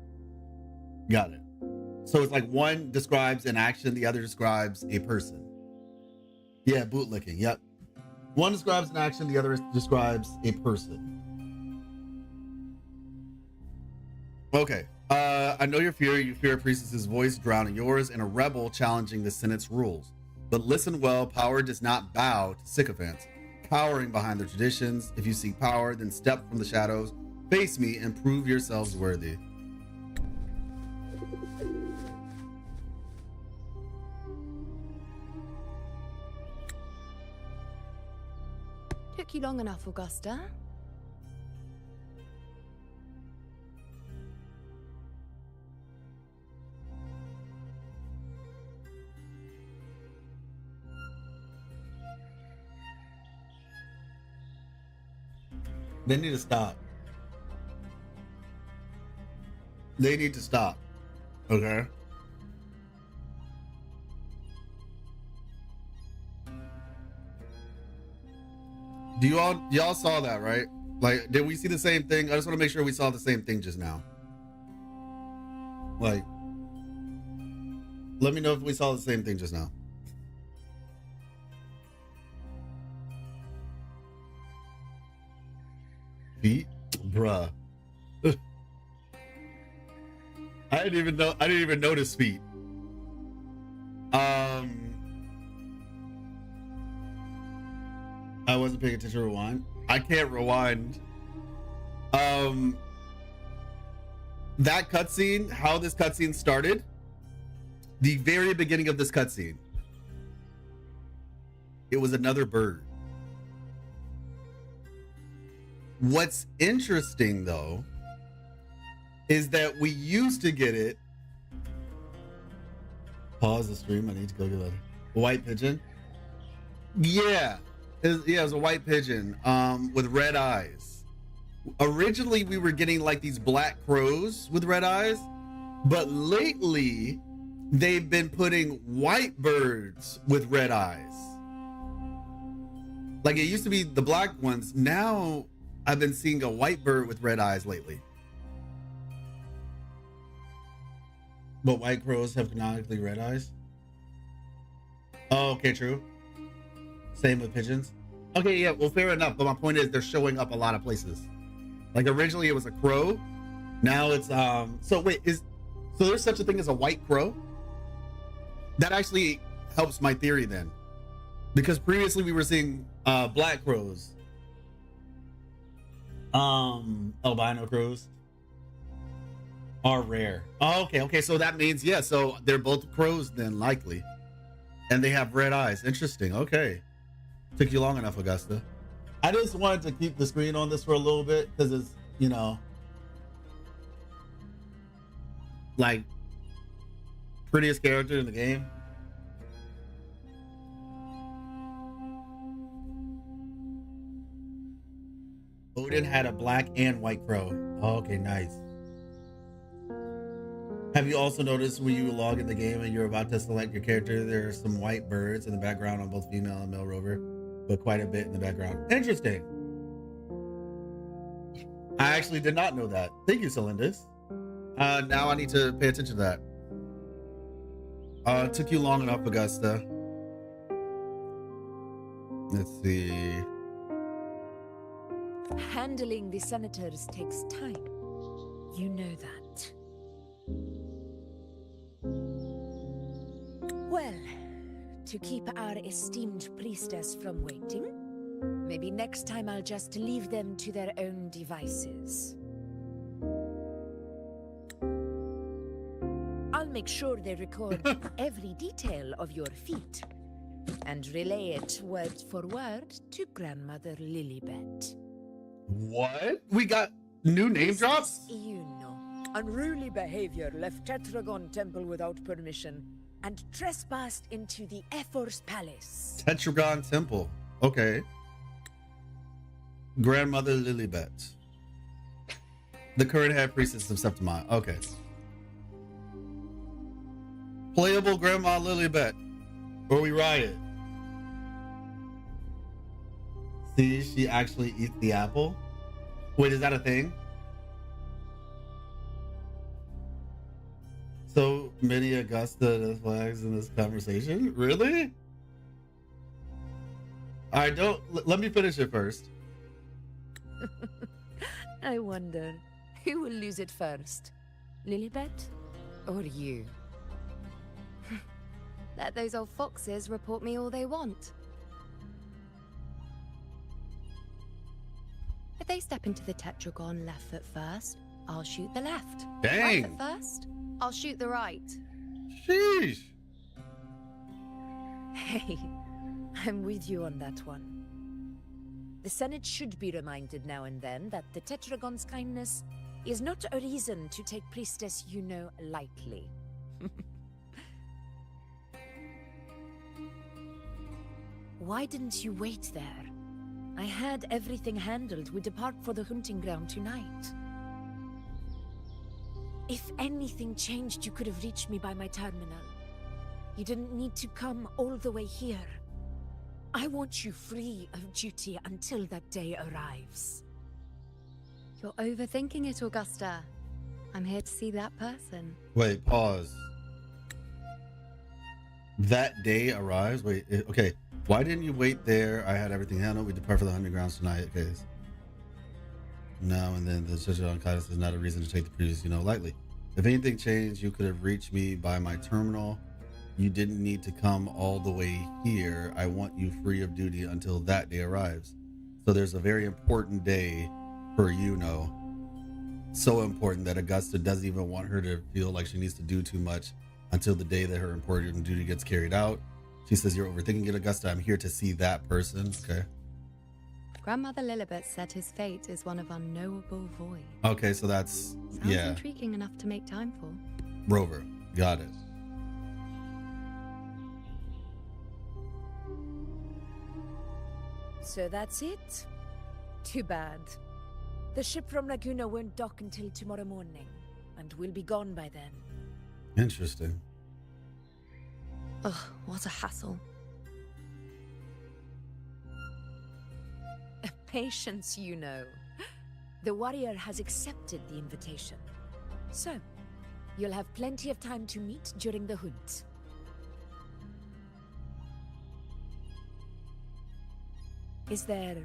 Got it. So it's like one describes an action, the other describes a person. Yeah, bootlicking. Yep. One describes an action, the other describes a person. Okay. I know your fear. You fear a priestess's voice drowning yours and a rebel challenging the Senate's rules. But listen well, power does not bow to sycophants, cowering behind their traditions. If you seek power, then step from the shadows, face me, and prove yourselves worthy. Took you long enough, Augusta. They need to stop. They need to stop. Okay? Do y'all saw that, right? Like, did we see the same thing? I just want to make sure we saw the same thing just now. Like, let me know if we saw the same thing just now. Feet? Bruh. I didn't even notice feet. I wasn't paying attention to rewind. I can't rewind. That cutscene, how this cutscene started, the very beginning of this cutscene, it was another bird. What's interesting though is that we used to get it. Pause the stream. I need to go get a white pigeon. Yeah. It was a white pigeon with red eyes. Originally, we were getting like these black crows with red eyes, but lately they've been putting white birds with red eyes. Like it used to be the black ones. Now I've been seeing a white bird with red eyes lately. But white crows have canonically red eyes? Oh, okay, true. Same with pigeons. Okay, yeah, well, fair enough. But my point is they're showing up a lot of places. Like originally it was a crow. Now it's, so there's such a thing as a white crow? That actually helps my theory then. Because previously we were seeing black crows. Albino crows are rare. Oh, okay. So that means, yeah, so they're both crows then, likely. And they have red eyes. Interesting. Okay. Took you long enough, Augusta. I just wanted to keep the screen on this for a little bit because it's, you know, like prettiest character in the game. Odin had a black and white crow. Oh, okay, nice. Have you also noticed when you log in the game and you're about to select your character, there are some white birds in the background on both female and male rover, but quite a bit in the background. Interesting. I actually did not know that. Thank you, Celindis. Now I need to pay attention to that. It took you long enough, Augusta. Let's see. Handling the senators takes time. You know that. Well, to keep our esteemed priestess from waiting, maybe next time I'll just leave them to their own devices. I'll make sure they record every detail of your feat and relay it word for word to Grandmother Lilibet. What? We got new name drops? Iuno. Unruly behavior left Tetragon Temple without permission and trespassed into the Ephor's Palace. Tetragon Temple. Okay. Grandmother Lilibet. The current head priestess of Septimont. Okay. Playable Grandma Lilibet. Or we riot. See, she actually eats the apple? Wait, is that a thing? So many Augusta flags in this conversation? Really? Alright, let me finish it first. I wonder, who will lose it first? Lilibet or you? Let those old foxes report me all they want. If they step into the tetragon left foot first, I'll shoot the left. Dang. Right foot first, I'll shoot the right. Sheesh. Hey, I'm with you on that one. The Senate should be reminded now and then that the Tetragon's kindness is not a reason to take Priestess Iuno lightly. Why didn't you wait there? I had everything handled. We depart for the hunting ground tonight. If anything changed, you could have reached me by my terminal. You didn't need to come all the way here. I want you free of duty until that day arrives. You're overthinking it, Augusta. I'm here to see that person. Wait, pause. That day arrives? Wait, okay. Why didn't you wait there? I had everything handled. We depart for the hunting grounds tonight. Okay. Now and then, the Church of kindness is not a reason to take the previous, lightly. If anything changed, you could have reached me by my terminal. You didn't need to come all the way here. I want you free of duty until that day arrives. So there's a very important day for Iuno. So important that Augusta doesn't even want her to feel like she needs to do too much until the day that her important duty gets carried out. She says, you're overthinking it, Augusta. I'm here to see that person. Okay. Grandmother Lilibet said his fate is one of unknowable void. Okay, so that's, Sounds yeah. intriguing enough to make time for. Rover. Got it. So that's it? Too bad. The ship from Laguna won't dock until tomorrow morning, and we'll be gone by then. Interesting. Ugh, what a hassle. Patience, The warrior has accepted the invitation. So, you'll have plenty of time to meet during the hunt. Is there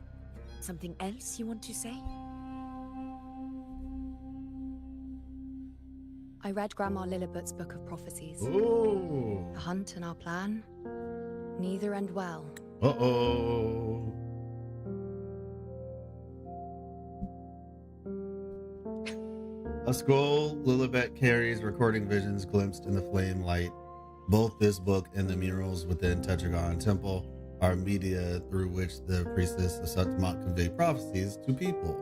something else you want to say? I read Grandma Lilibet's book of prophecies. Ooh. The hunt and our plan, neither end well. Uh-oh. A scroll Lilibet carries recording visions glimpsed in the flame light. Both this book and the murals within Tetragon Temple are media through which the priestess of Septimont convey prophecies to people.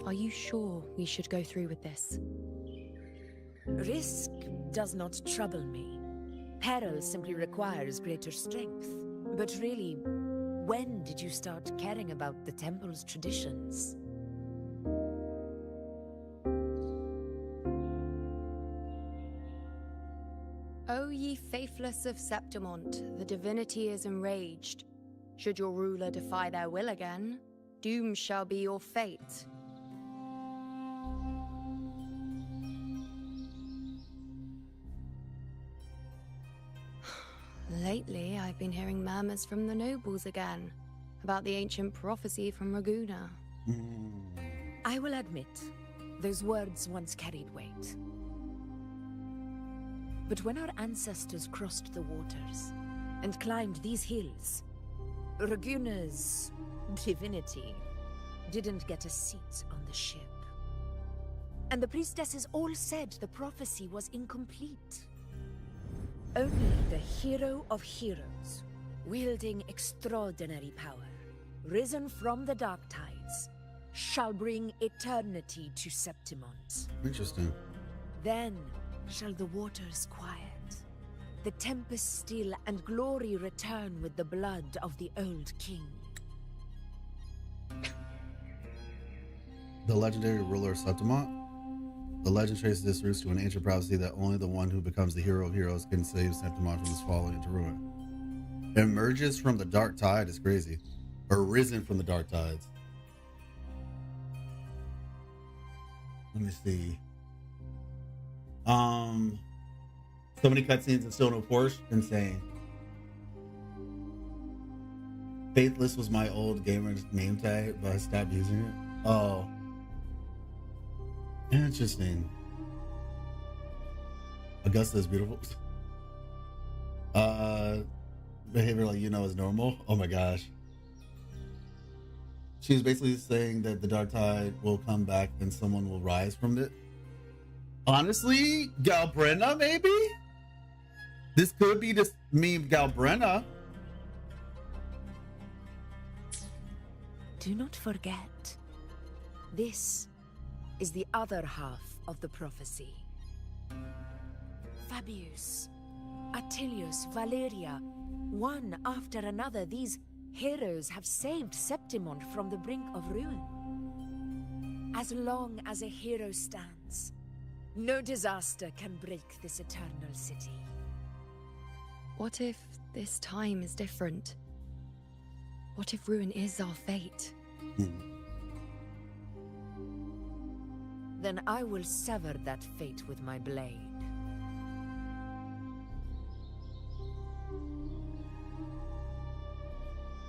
Are you sure we should go through with this? Risk does not trouble me. Peril simply requires greater strength. But really, when did you start caring about the temple's traditions? O ye faithless of Septimont, the divinity is enraged. Should your ruler defy their will again, doom shall be your fate. Lately, I've been hearing murmurs from the nobles again about the ancient prophecy from Raguna. I will admit, those words once carried weight. But when our ancestors crossed the waters and climbed these hills, Raguna's divinity didn't get a seat on the ship. And the priestesses all said the prophecy was incomplete. Only the hero of heroes, wielding extraordinary power, risen from the dark tides, shall bring eternity to Septimont. Interesting. Then shall the waters quiet, the tempest still, and glory return with the blood of the old king. The legendary ruler of Septimont. The legend traces this roots to an ancient prophecy that only the one who becomes the hero of heroes can save Septimont from its falling into ruin. Emerges from the dark tide is crazy. Or risen from the dark tides. Let me see. So many cutscenes and still no Porsche. Insane. Faithless was my old gamer's name tag, but I stopped using it. Oh. Interesting. Augusta is beautiful. Behavior like you know is normal. Oh my gosh. She was basically saying that the dark tide will come back and someone will rise from it. Honestly, Galbrenna, maybe? This could be this meme Galbrenna. Do not forget, this is the other half of the prophecy. Fabius, Attilius, Valeria, one after another, these heroes have saved Septimont from the brink of ruin. As long as a hero stands, no disaster can break this eternal city. What if this time is different? What if ruin is our fate? Then I will sever that fate with my blade.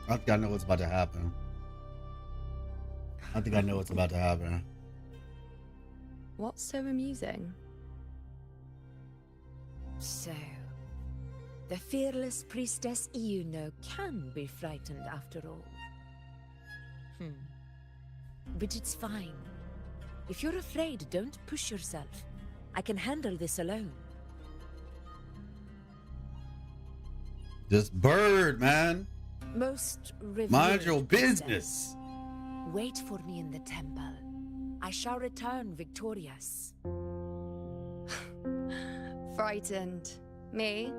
I think I know what's about to happen. I think I know what's about to happen. What's so amusing? So, the fearless priestess Iuno can be frightened after all. But it's fine. If you're afraid, don't push yourself. I can handle this alone. This bird, man. Most revered Mind your priestess, business. wait for me in the temple. I shall return victorious. Frightened. Me?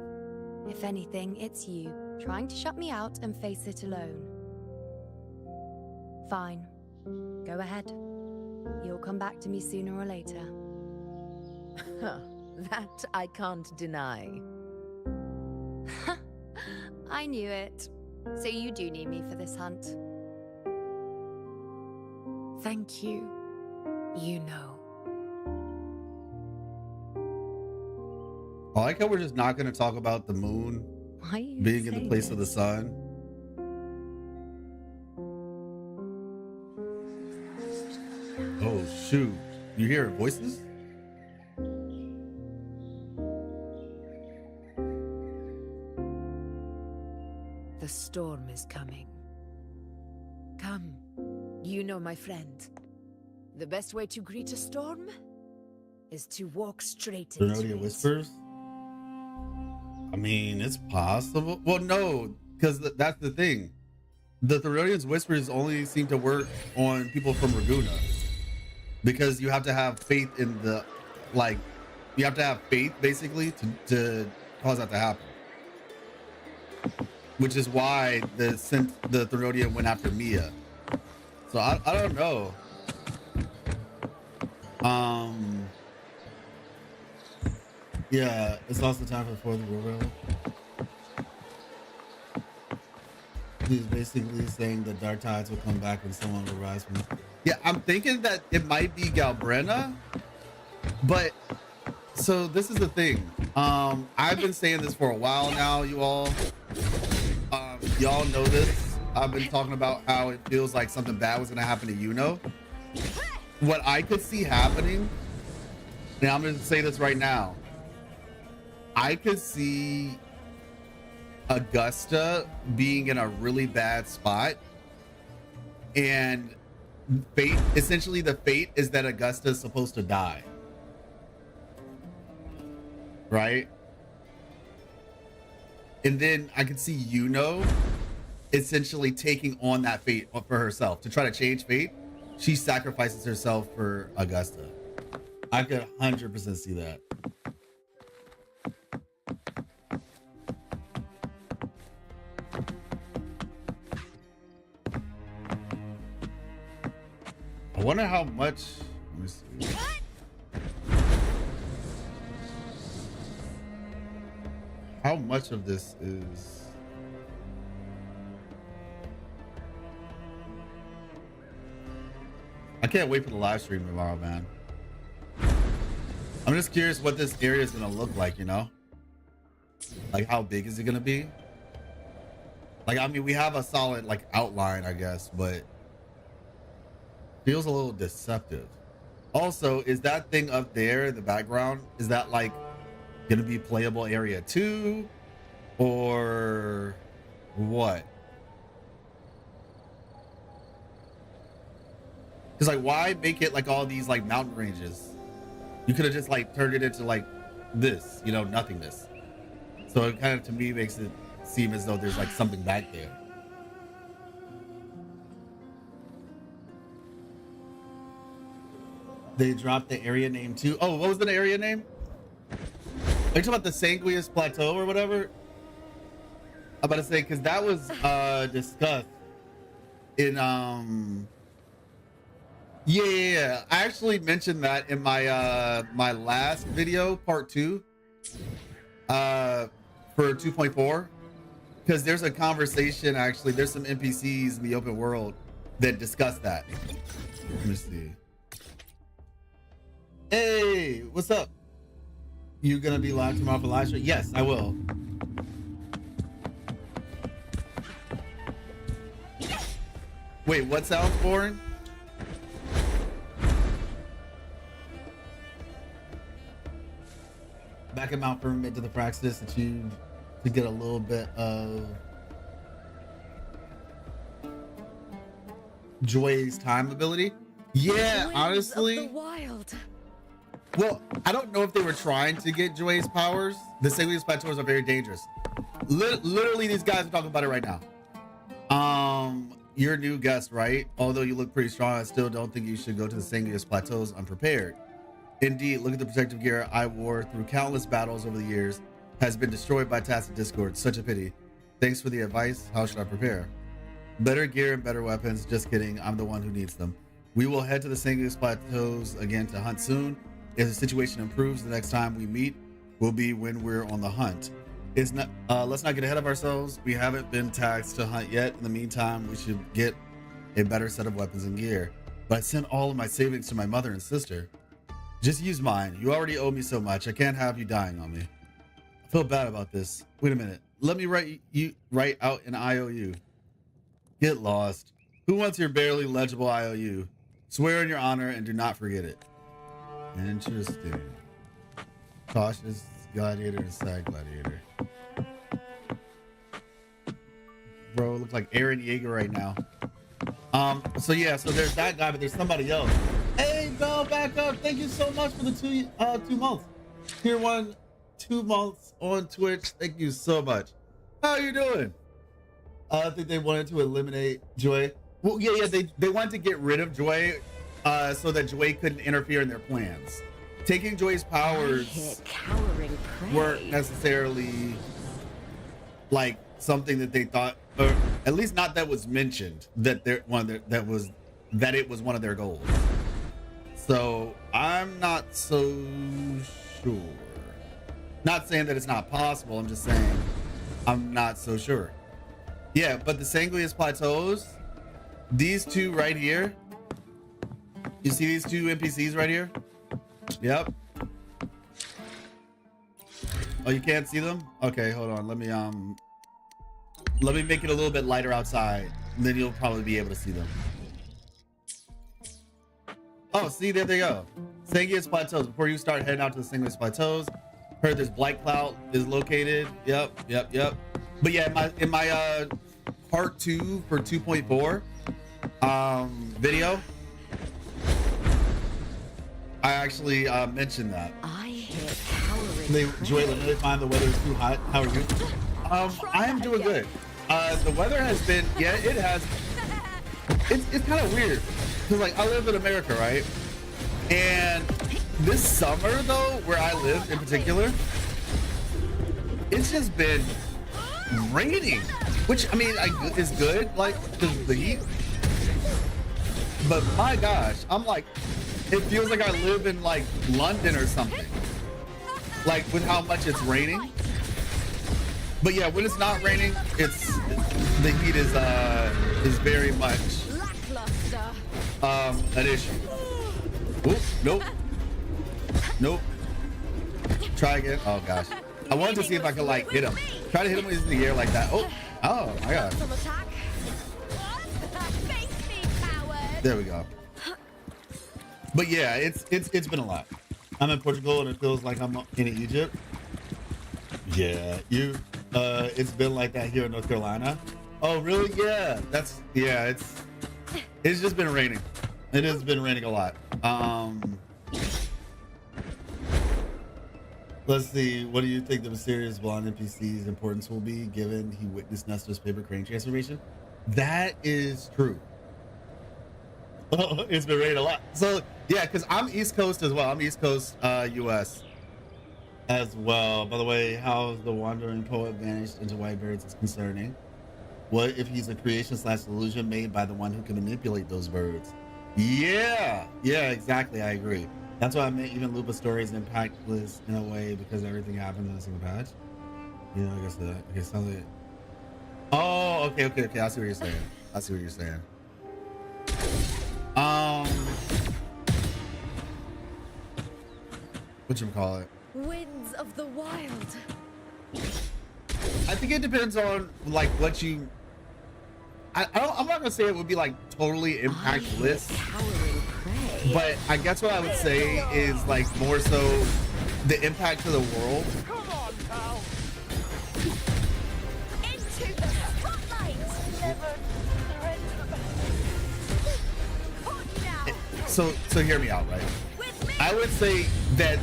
If anything, it's you, trying to shut me out and face it alone. Fine. Go ahead. You'll come back to me sooner or later. That I can't deny. I knew it. So you do need me for this hunt. Thank you. You know. I like how we're just not going to talk about the moon Why are you being in the saying place of the this? sun. Oh, shoot. You hear voices? The storm is coming. Come, you know, my friend. The best way to greet a storm is to walk straight into Zenodia it. whispers? I mean, it's possible. Well, no, because that's the thing. The Therodian's whispers only seem to work on people from Raguna. Because you have to have faith in the, like, you have to have faith, basically, to cause that to happen. Which is the Therodian went after Mia. So I don't know. Yeah, it's also time for the fourth world. He's basically saying the dark tides will come back when someone will rise from. Yeah, I'm thinking that it might be Galbrenna, but so this is the thing. I've been saying this for a while now, you all. Y'all know this. I've been talking about how it feels like something bad was gonna happen to Iuno. What I could see happening, and I'm gonna say this right now, I could see Augusta being in a really bad spot, and fate, essentially the fate is that Augusta is supposed to die, right? And then I could see Iuno essentially taking on that fate for herself to try to change fate. She sacrifices herself for Augusta. I could 100% see that. I wonder how much. Let me see. How much of this is? I can't wait for the live stream tomorrow, man. I'm just curious what this area is gonna look like, you know? Like, how big is it gonna be? Like, I mean, we have a solid like outline, I guess, but feels a little deceptive. Also, is that thing up there in the background, is that like gonna be playable area 2 or what? Because like, why make it like all these like mountain ranges? You could have just like turned it into like this, you know, nothingness. So it kind of, to me, makes it seem as though there's like something back there. They dropped the area name too. Oh, what was the area name? Are you talking about the Sanguius Plateau or whatever? I'm about to say, because that was discussed in yeah, I actually mentioned that in my my last video, part 2, for 2.4, because there's a conversation, actually there's some NPCs in the open world that discuss that. Let me see. Hey, what's up? You gonna be live tomorrow for live stream? Yes, I will. Wait, what sounds boring? Back in Mount Firm into the Praxis to get a little bit of Joy's time ability. Yeah, Winds honestly. of the wild. Well, I don't know if they were trying to get Joy's powers. The Sanguius Plateaus are very dangerous. Literally, these guys are talking about it right now. You're a new guest, right? Although you look pretty strong, I still don't think you should go to the Sanguius Plateaus unprepared. Indeed, look at the protective gear I wore through countless battles over the years. Has been destroyed by tacit discord. Such a pity. Thanks for the advice. How should I prepare? Better gear and better weapons. Just kidding. I'm the one who needs them. We will head to the Sanguius Plateaus again to hunt soon. If the situation improves, the next time we meet will be when we're on the hunt. It's not. Let's not get ahead of ourselves. We haven't been taxed to hunt yet. In the meantime, we should get a better set of weapons and gear. But I sent all of my savings to my mother and sister. Just use mine. You already owe me so much. I can't have you dying on me. I feel bad about this. Wait a minute. Let me write out an IOU. Get lost. Who wants your barely legible IOU? Swear in your honor and do not forget it. Interesting. Cautious gladiator and sad gladiator. Bro, looks like Aaron Yeager right now. So yeah, so there's that guy, but there's somebody else. Hey, Bell, back up. Thank you so much for the 2 months. Tier 1, 2 months on Twitch. Thank you so much. How you doing? I think they wanted to eliminate Joy. Well, yeah, they wanted to get rid of Joy so that Joy couldn't interfere in their plans. Taking Joy's powers weren't necessarily like something that they thought, or at least not that was mentioned, that it was one of their goals. So I'm not so sure. Not saying that it's not possible. I'm just saying I'm not so sure. Yeah, but the Sanguius Plateaus, these two right here. You see these two NPCs right here? Yep. Oh, you can't see them? Okay, hold on. Let me make it a little bit lighter outside, and then you'll probably be able to see them. Oh, see, there they go. Sanguius Plateaus. Before you start heading out to the Sanguius Plateaus, heard this Blight Cloud is located. Yep. But yeah, in my part 2 for 2.4 video, I actually mentioned that. I hear cowering. Joyla, they find the weather is too hot. How are you? I am doing good. The weather has been, yeah, it has. It's kind of weird because like I live in America, right? And this summer though, where I live in particular, it's just been raining, which I mean is good, like because of the heat. But my gosh, I'm like, it feels like I live in like London or something, like with how much it's raining. But yeah, when it's not raining, the heat is very much an issue. Oop, nope. Try again. Oh gosh, I wanted to see if I could like hit him. Try to hit him when he's in the air like that. Oh my god. There we go. But yeah, it's been a lot. I'm in Portugal and it feels like I'm in Egypt. Yeah, it's been like that here in North Carolina. Oh really? Yeah, it's just been raining. It has been raining a lot. Let's see. What do you think the mysterious blonde NPC's importance will be, given he witnessed Nestor's paper crane transformation? That is true. Oh, it's been raining a lot. So yeah, because I'm East Coast as well. I'm East Coast, US as well. By the way, how the wandering poet vanished into white birds is concerning. What if he's a creation / illusion made by the one who can manipulate those birds? Yeah, exactly. I agree. That's why I meant even Lupa stories impactless in a way because everything happens in a single patch. You know, I guess that. Okay, sounds like. Oh, okay. I see what you're saying. Whatchamacallit? Winds of the wild. I think it depends on like what you. I'm not gonna say it would be like totally impactless, but I guess what I would say is like more so the impact to the world. Come on, pal. Into the spotlight. Never So hear me out, right? I would say that,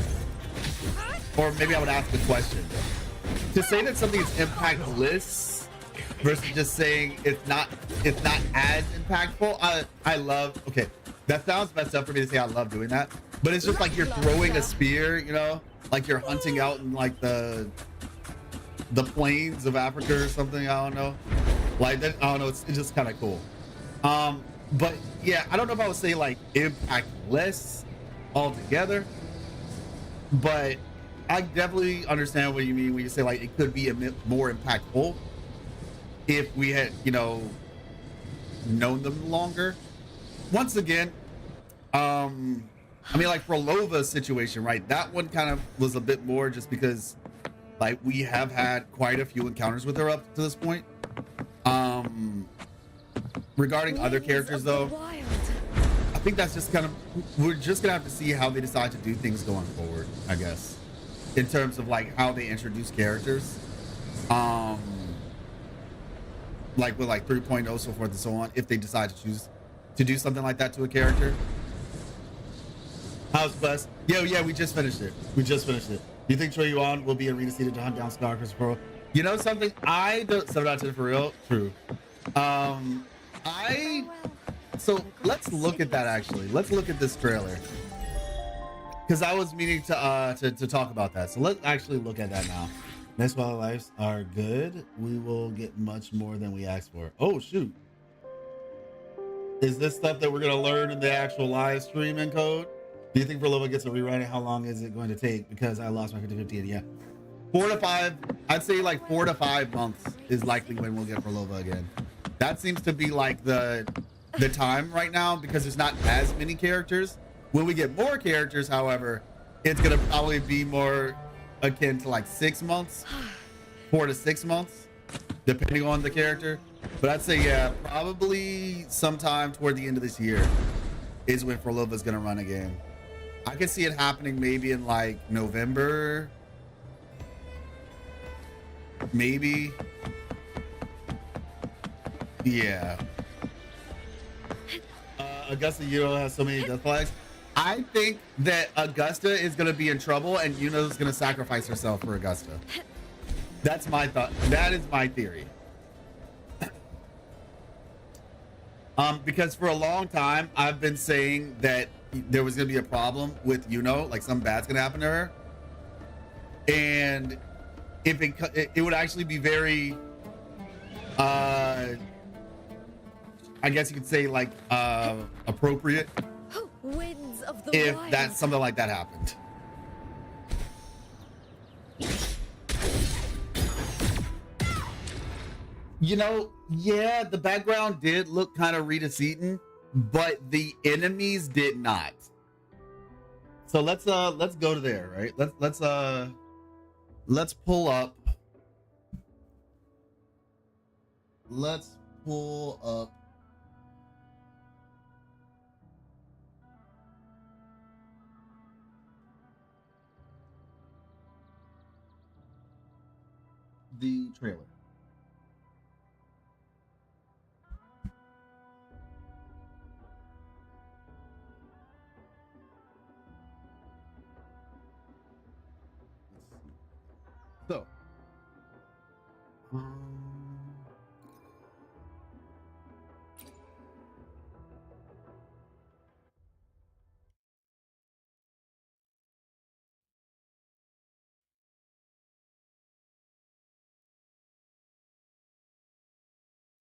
or maybe I would ask the question. To say that something is impactless versus just saying it's not as impactful. I love, okay, that sounds messed up for me to say I love doing that, but it's just like you're throwing a spear, you know, like you're hunting out in like the plains of Africa or something. I don't know, like that. I don't know. It's just kind of cool. But yeah, I don't know if I would say like impactless altogether, but I definitely understand what you mean when you say like it could be more impactful if we had, you know, known them longer. Once again, I mean, like for Lova's situation, right? That one kind of was a bit more just because like we have had quite a few encounters with her up to this point. Regarding other characters though, I think that's just kind of, we're just gonna have to see how they decide to do things going forward, I guess, in terms of like how they introduce characters, like with like 3.0, so forth and so on, if they decide to choose to do something like that to a character. How's Bus? Yeah, we just finished it. Do you think Troy Yuan will be arena seated to hunt down Scar Christopher? You know something? I don't. 7 out of 10 for real. True. So let's look at that actually. Let's look at this trailer, because I was meaning to talk about that. So let's actually look at that now. Next wildlives are good. We will get much more than we asked for. Oh shoot. Is this stuff that we're gonna learn in the actual live stream in code? Do you think Verlova gets a rewrite? How long is it going to take? Because I lost my 50/50 and yeah. 4 to 5, I'd say like 4 to 5 months is likely when we'll get Verlova again. That seems to be like the time right now, because there's not as many characters. When we get more characters, however, it's gonna probably be more akin to like 6 months, 4 to 6 months, depending on the character. But I'd say, yeah, probably sometime toward the end of this year is when Frolova's gonna run a game. I can see it happening maybe in like November, maybe. Yeah. Augusta Iuno has so many death flags. I think that Augusta is going to be in trouble and Yuno's going to sacrifice herself for Augusta. That's my thought. That is my theory. Because for a long time, I've been saying that there was going to be a problem with Iuno, like something bad's going to happen to her. And if it would actually be very, I guess you could say like appropriate Winds of the if wild. that something like that happened. You know, yeah, the background did look kind of Rita Seaton, but the enemies did not. So let's go to there, right? Let's pull up. Let's pull up the trailer. So, give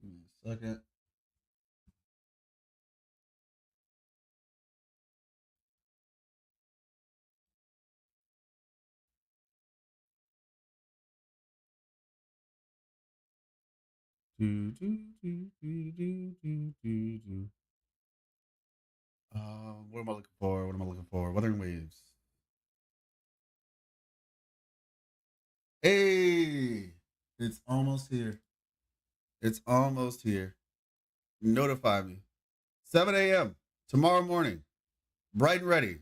me a second. What am I looking for? What am I looking for? Wuthering Waves. Hey, it's almost here. It's almost here. Notify me. 7 a.m. tomorrow morning. Bright and ready.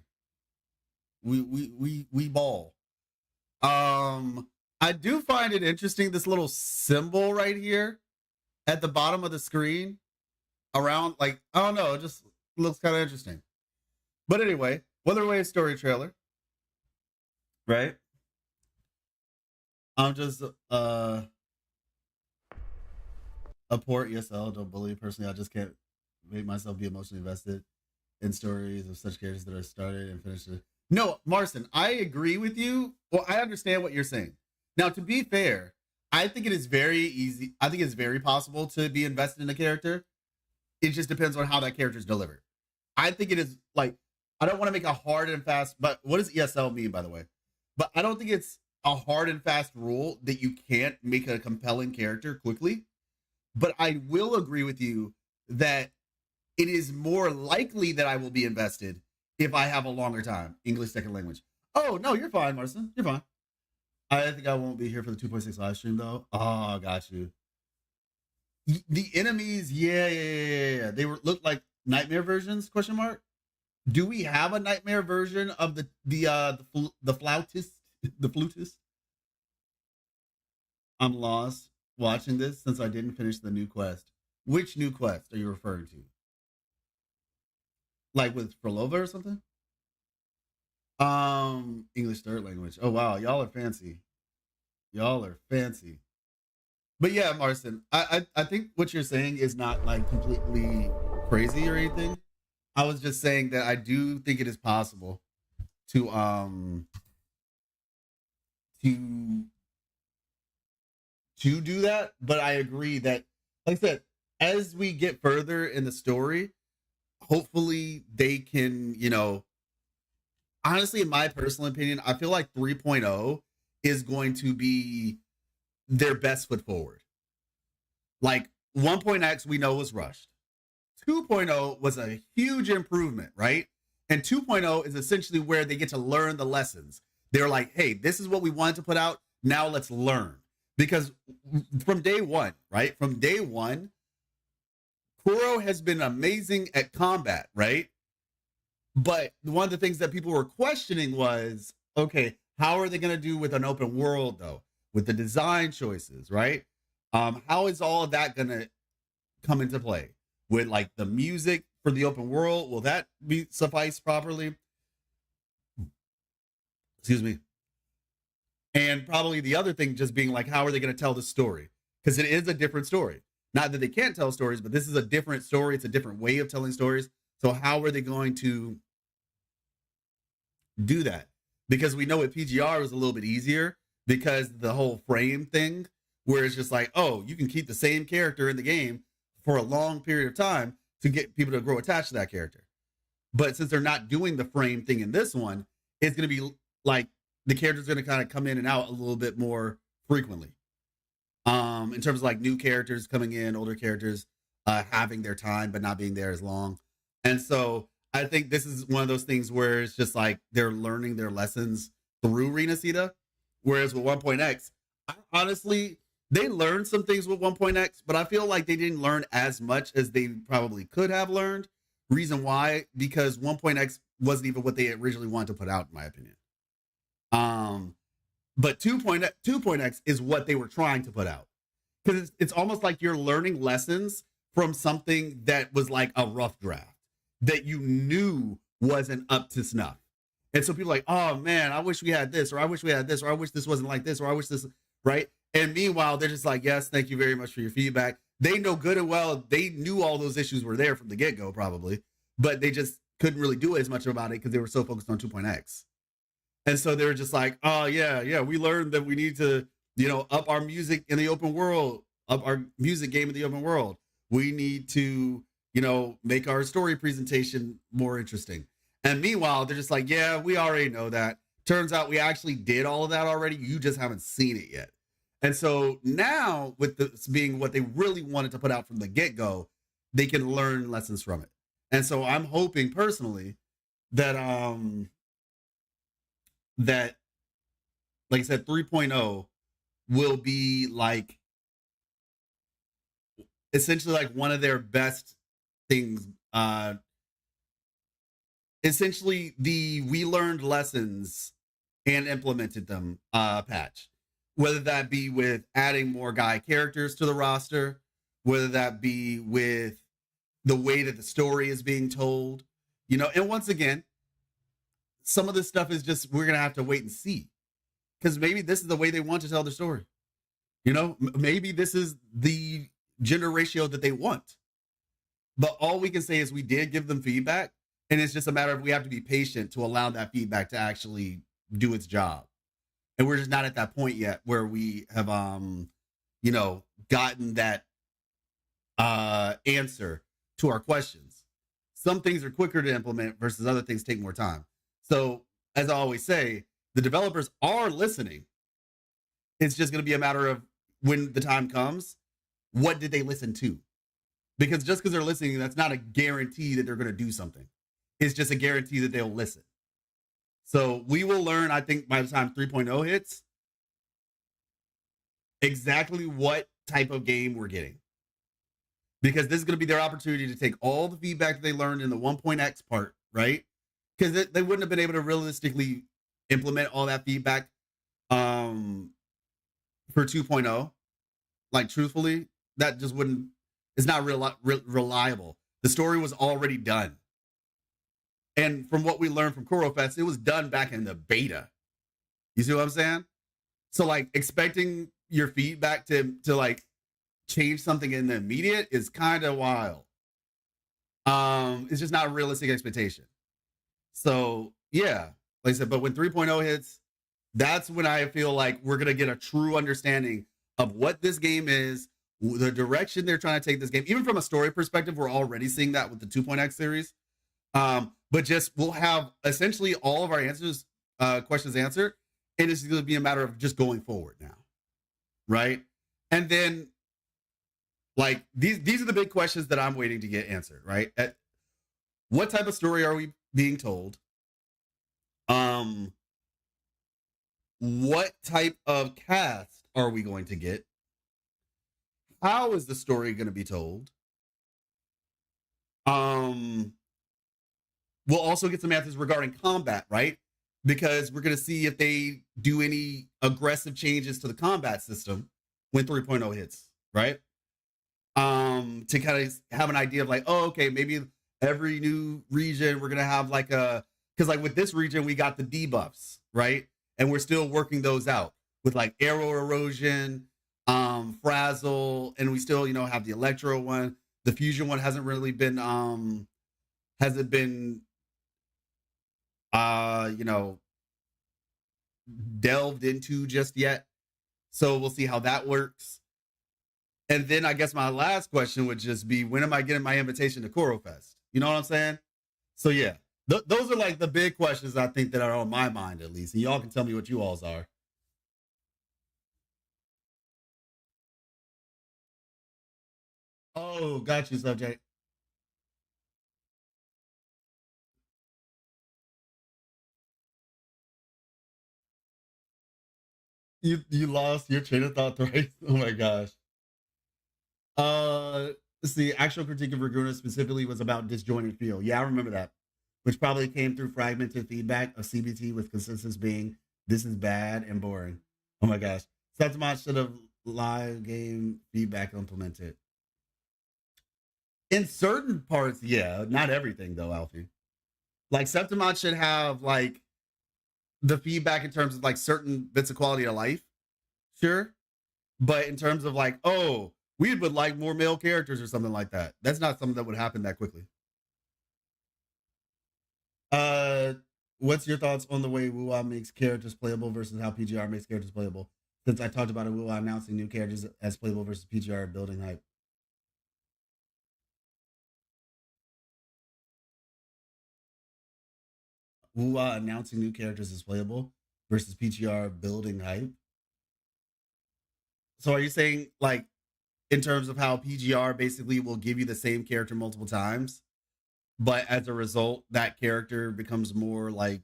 We ball. I do find it interesting, this little symbol right here at the bottom of the screen around, like, I don't know, it just looks kind of interesting. But anyway, Wuthering Waves story trailer. Right? I'm just a poor ESL, don't bully. Personally, I just can't make myself be emotionally invested in stories of such characters that are started and finished. No, Marston, I agree with you. Well, I understand what you're saying. Now, to be fair, I think it is very easy. I think it's very possible to be invested in a character. It just depends on how that character is delivered. I think it is like, I don't want to make a hard and fast, but what does ESL mean, by the way? But I don't think it's a hard and fast rule that you can't make a compelling character quickly. But I will agree with you that it is more likely that I will be invested if I have a longer time. English second language. Oh, no, you're fine, Marston. You're fine. I think I won't be here for the 2.6 live stream, though. Oh, I got you. The enemies, yeah. They looked like nightmare versions, question mark. Do we have a nightmare version of the flautist? The flutist? I'm lost watching this since I didn't finish the new quest. Which new quest are you referring to? Like with Frolova or something? English third language. Oh wow, y'all are fancy. Y'all are fancy. But yeah, Marston, I think what you're saying is not like completely crazy or anything. I was just saying that I do think it is possible to do that, but I agree that, like I said, as we get further in the story, hopefully they can, you know, honestly, in my personal opinion, I feel like 3.0 is going to be their best foot forward. Like 1.x we know was rushed. 2.0 was a huge improvement, right? And 2.0 is essentially where they get to learn the lessons. They're like, hey, this is what we wanted to put out. Now let's learn. Because from day one, right? From day one, Kuro has been amazing at combat, right? But one of the things that people were questioning was, okay, how are they going to do with an open world, though? With the design choices, right? How is all of that going to come into play? With like the music for the open world, will that be suffice properly? Excuse me. And probably the other thing just being like, how are they going to tell the story? Because it is a different story. Not that they can't tell stories, but this is a different story. It's a different way of telling stories. So how are they going to do that? Because we know with PGR was a little bit easier because the whole frame thing, where it's just like, oh, you can keep the same character in the game for a long period of time to get people to grow attached to that character. But since they're not doing the frame thing in this one, it's going to be like the character's going to kind of come in and out a little bit more frequently. In terms of like new characters coming in, older characters having their time but not being there as long. And so I think this is one of those things where it's just like they're learning their lessons through Renacita. Whereas with 1.x, honestly, they learned some things with 1.x, but I feel like they didn't learn as much as they probably could have learned. Reason why? Because 1.x wasn't even what they originally wanted to put out, in my opinion. But 2.x is what they were trying to put out. Because it's almost like you're learning lessons from something that was like a rough draft that you knew wasn't up to snuff. And so people are like, oh man, I wish we had this, or I wish we had this, or I wish this wasn't like this, or I wish this, right? And meanwhile, they're just like, yes, thank you very much for your feedback. They know good and well, they knew all those issues were there from the get-go probably, but they just couldn't really do as much about it because they were so focused on 2.x. And so they were just like, oh yeah, we learned that we need to, up our music in the open world, up our music game in the open world. We need to, make our story presentation more interesting. And meanwhile, they're just like, yeah, we already know that. Turns out we actually did all of that already. You just haven't seen it yet. And so now, with this being what they really wanted to put out from the get-go, they can learn lessons from it. And so I'm hoping personally that, like I said, 3.0 will be like essentially like one of their best things. Essentially the we learned lessons and implemented them patch, whether that be with adding more guy characters to the roster, whether that be with the way that the story is being told, and once again, some of this stuff is just, we're going to have to wait and see, because maybe this is the way they want to tell the story. Maybe this is the gender ratio that they want, but all we can say is we did give them feedback. And it's just a matter of we have to be patient to allow that feedback to actually do its job. And we're just not at that point yet where we have, gotten that answer to our questions. Some things are quicker to implement versus other things take more time. So as I always say, the developers are listening. It's just going to be a matter of when the time comes, what did they listen to? Because just because they're listening, that's not a guarantee that they're going to do something. It's just a guarantee that they'll listen. So we will learn, I think, by the time 3.0 hits, exactly what type of game we're getting. Because this is going to be their opportunity to take all the feedback that they learned in the 1.x part, right? Because they wouldn't have been able to realistically implement all that feedback for 2.0. Like, truthfully, that just wouldn't, it's not reliable. The story was already done. And from what we learned from Kuro Fest, it was done back in the beta. You see what I'm saying? So like expecting your feedback to like change something in the immediate is kind of wild. It's just not a realistic expectation. So yeah, like I said, but when 3.0 hits, that's when I feel like we're going to get a true understanding of what this game is, the direction they're trying to take this game. Even from a story perspective, we're already seeing that with the 2.x series. But just we'll have essentially all of our questions answered, and it's going to be a matter of just going forward now, right? And then, like these are the big questions that I'm waiting to get answered, right? What type of story are we being told? what type of cast are we going to get? How is the story going to be told? We'll also get some answers regarding combat, right? Because we're going to see if they do any aggressive changes to the combat system when 3.0 hits, right? To kind of have an idea of like, oh, okay, maybe every new region we're going to have like because like with this region, we got the debuffs, right? And we're still working those out with like arrow erosion, frazzle, and we still, have the electro one. The fusion one hasn't really been, delved into just yet. So we'll see how that works. And then I guess my last question would just be, when am I getting my invitation to Koro Fest? You know what I'm saying? So yeah, those are like the big questions I think that are on my mind, at least. And y'all can tell me what you all's are. Oh, got you, subject. You lost your train of thought thrice. Oh my gosh. Let's see. Actual critique of Raguna specifically was about disjointed feel. Yeah, I remember that, which probably came through fragmented feedback of CBT with consensus being this is bad and boring. Oh my gosh. Septimont should have live game feedback implemented. In certain parts, yeah. Not everything though, Alfie. Like Septimont should have like the feedback in terms of like certain bits of quality of life. Sure. But in terms of like, oh, we would like more male characters or something like that. That's not something that would happen that quickly. What's your thoughts on the way WUWA makes characters playable versus how PGR makes characters playable? Since I talked about WUWA announcing new characters as playable versus PGR building hype. WUWA announcing new characters as playable versus PGR building hype. So are you saying like in terms of how PGR basically will give you the same character multiple times, but as a result, that character becomes more like,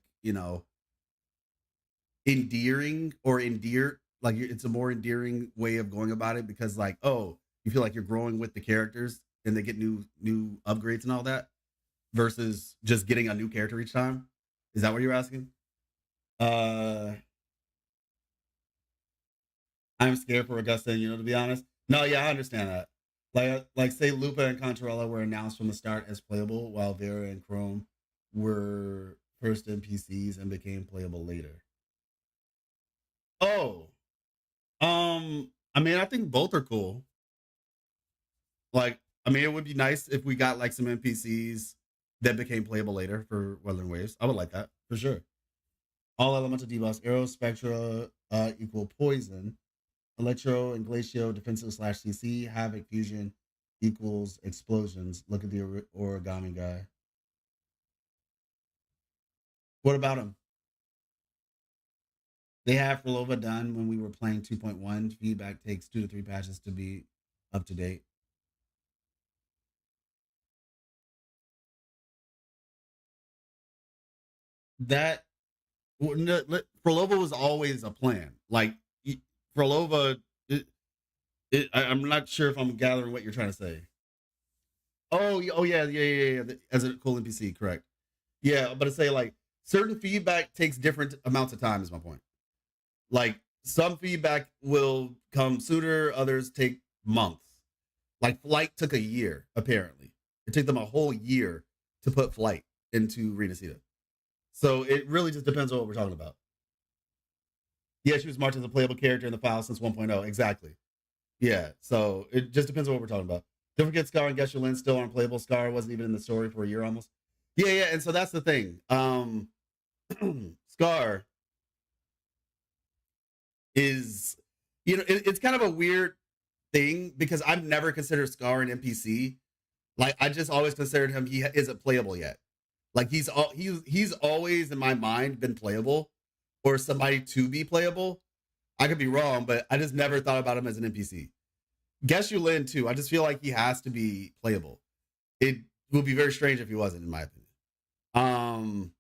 endearing or endeared. Like it's a more endearing way of going about it because like, oh, you feel like you're growing with the characters and they get new upgrades and all that versus just getting a new character each time. Is that what you're asking? I'm scared for Augusta, to be honest. No, yeah, I understand that. Like say Lupa and Contrarella were announced from the start as playable, while Vera and Chrome were first NPCs and became playable later. Oh, I mean, I think both are cool. Like, I mean, it would be nice if we got like some NPCs that became playable later for Wuthering Waves. I would like that for sure. All elemental debuffs: Arrow, Spectra equal poison. Electro and Glacio defensive / CC. Havoc fusion equals explosions. Look at the origami guy. What about him? They have Frolova done when we were playing 2.1. Feedback takes 2 to 3 patches to be up to date. That Frolova was always a plan. Like Frolova, I'm not sure if I'm gathering what you're trying to say. Oh yeah. As a cool NPC, correct? Yeah, but to say like certain feedback takes different amounts of time is my point. Like some feedback will come sooner, others take months. Like Flight took a year, apparently. It took them a whole year to put Flight into Renacita. So it really just depends on what we're talking about. Yeah, she was marked as a playable character in the file since 1.0. Exactly. Yeah, so it just depends on what we're talking about. Don't forget Scar and Gesher still unplayable. Scar wasn't even in the story for a year almost. Yeah, and so that's the thing. Scar is, it's kind of a weird thing because I've never considered Scar an NPC. Like I just always considered him he isn't playable yet. Like he's always in my mind been playable or somebody to be playable. I could be wrong, but I just never thought about him as an NPC. Guess Lin too. I just feel like he has to be playable. It would be very strange if he wasn't, in my opinion.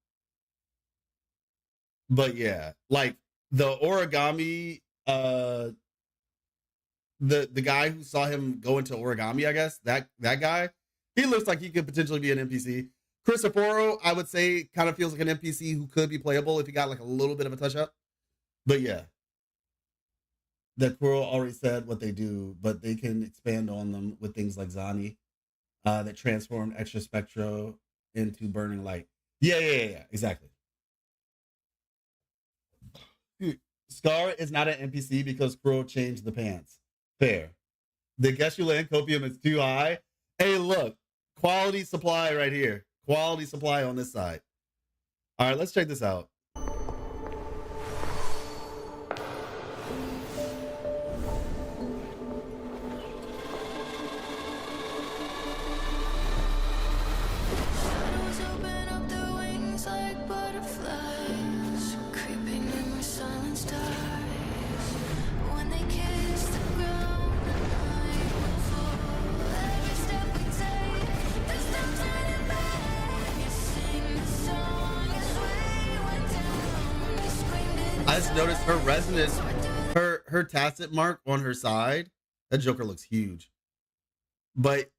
But yeah, like the origami, the guy who saw him go into origami, I guess that guy, he looks like he could potentially be an NPC. Christoporo, I would say, kind of feels like an NPC who could be playable if he got like a little bit of a touch up. But yeah, that Quirrell already said what they do, but they can expand on them with things like Zani, that transformed extra spectro into burning light. Yeah, exactly. Scar is not an NPC because Quirrell changed the pants. Fair. The Geshulan copium is too high. Hey, look, quality supply right here. Quality supply on this side. All right, let's check this out. I just noticed her resonance, her tacit mark on her side. That Joker looks huge. But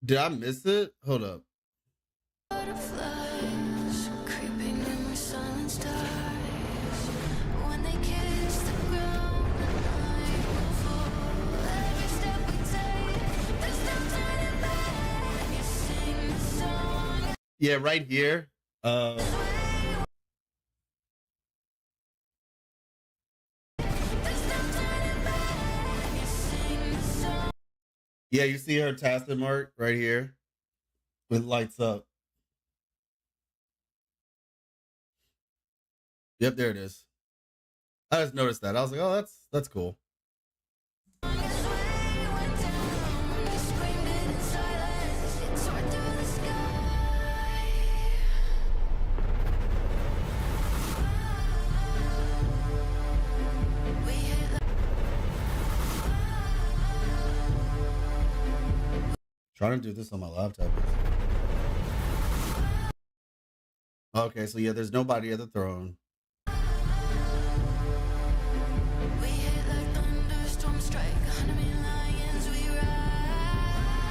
did I miss it? Hold up. Yeah, right here. Yeah, you see her tacit mark right here with lights up. Yep, there it is. I just noticed that. I was like, oh, that's cool. Trying to do this on my laptop. Okay, so yeah, there's nobody at the throne.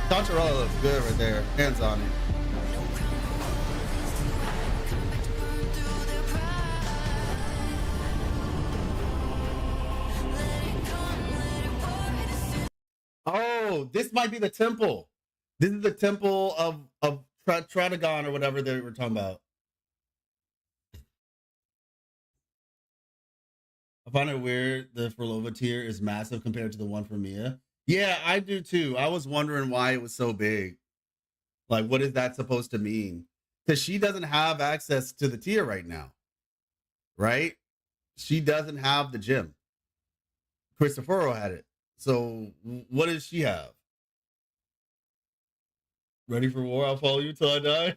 Conchorella looks good right there. Hands on it. Oh, this might be the temple. This is the temple of Tradagon or whatever they were talking about. I find it weird the Frolova tier is massive compared to the one for Mia. Yeah, I do too. I was wondering why it was so big. Like, what is that supposed to mean? Because she doesn't have access to the tier right now. Right? She doesn't have the gym. Cristoforo had it. So what does she have? Ready for war? I'll follow you till I die.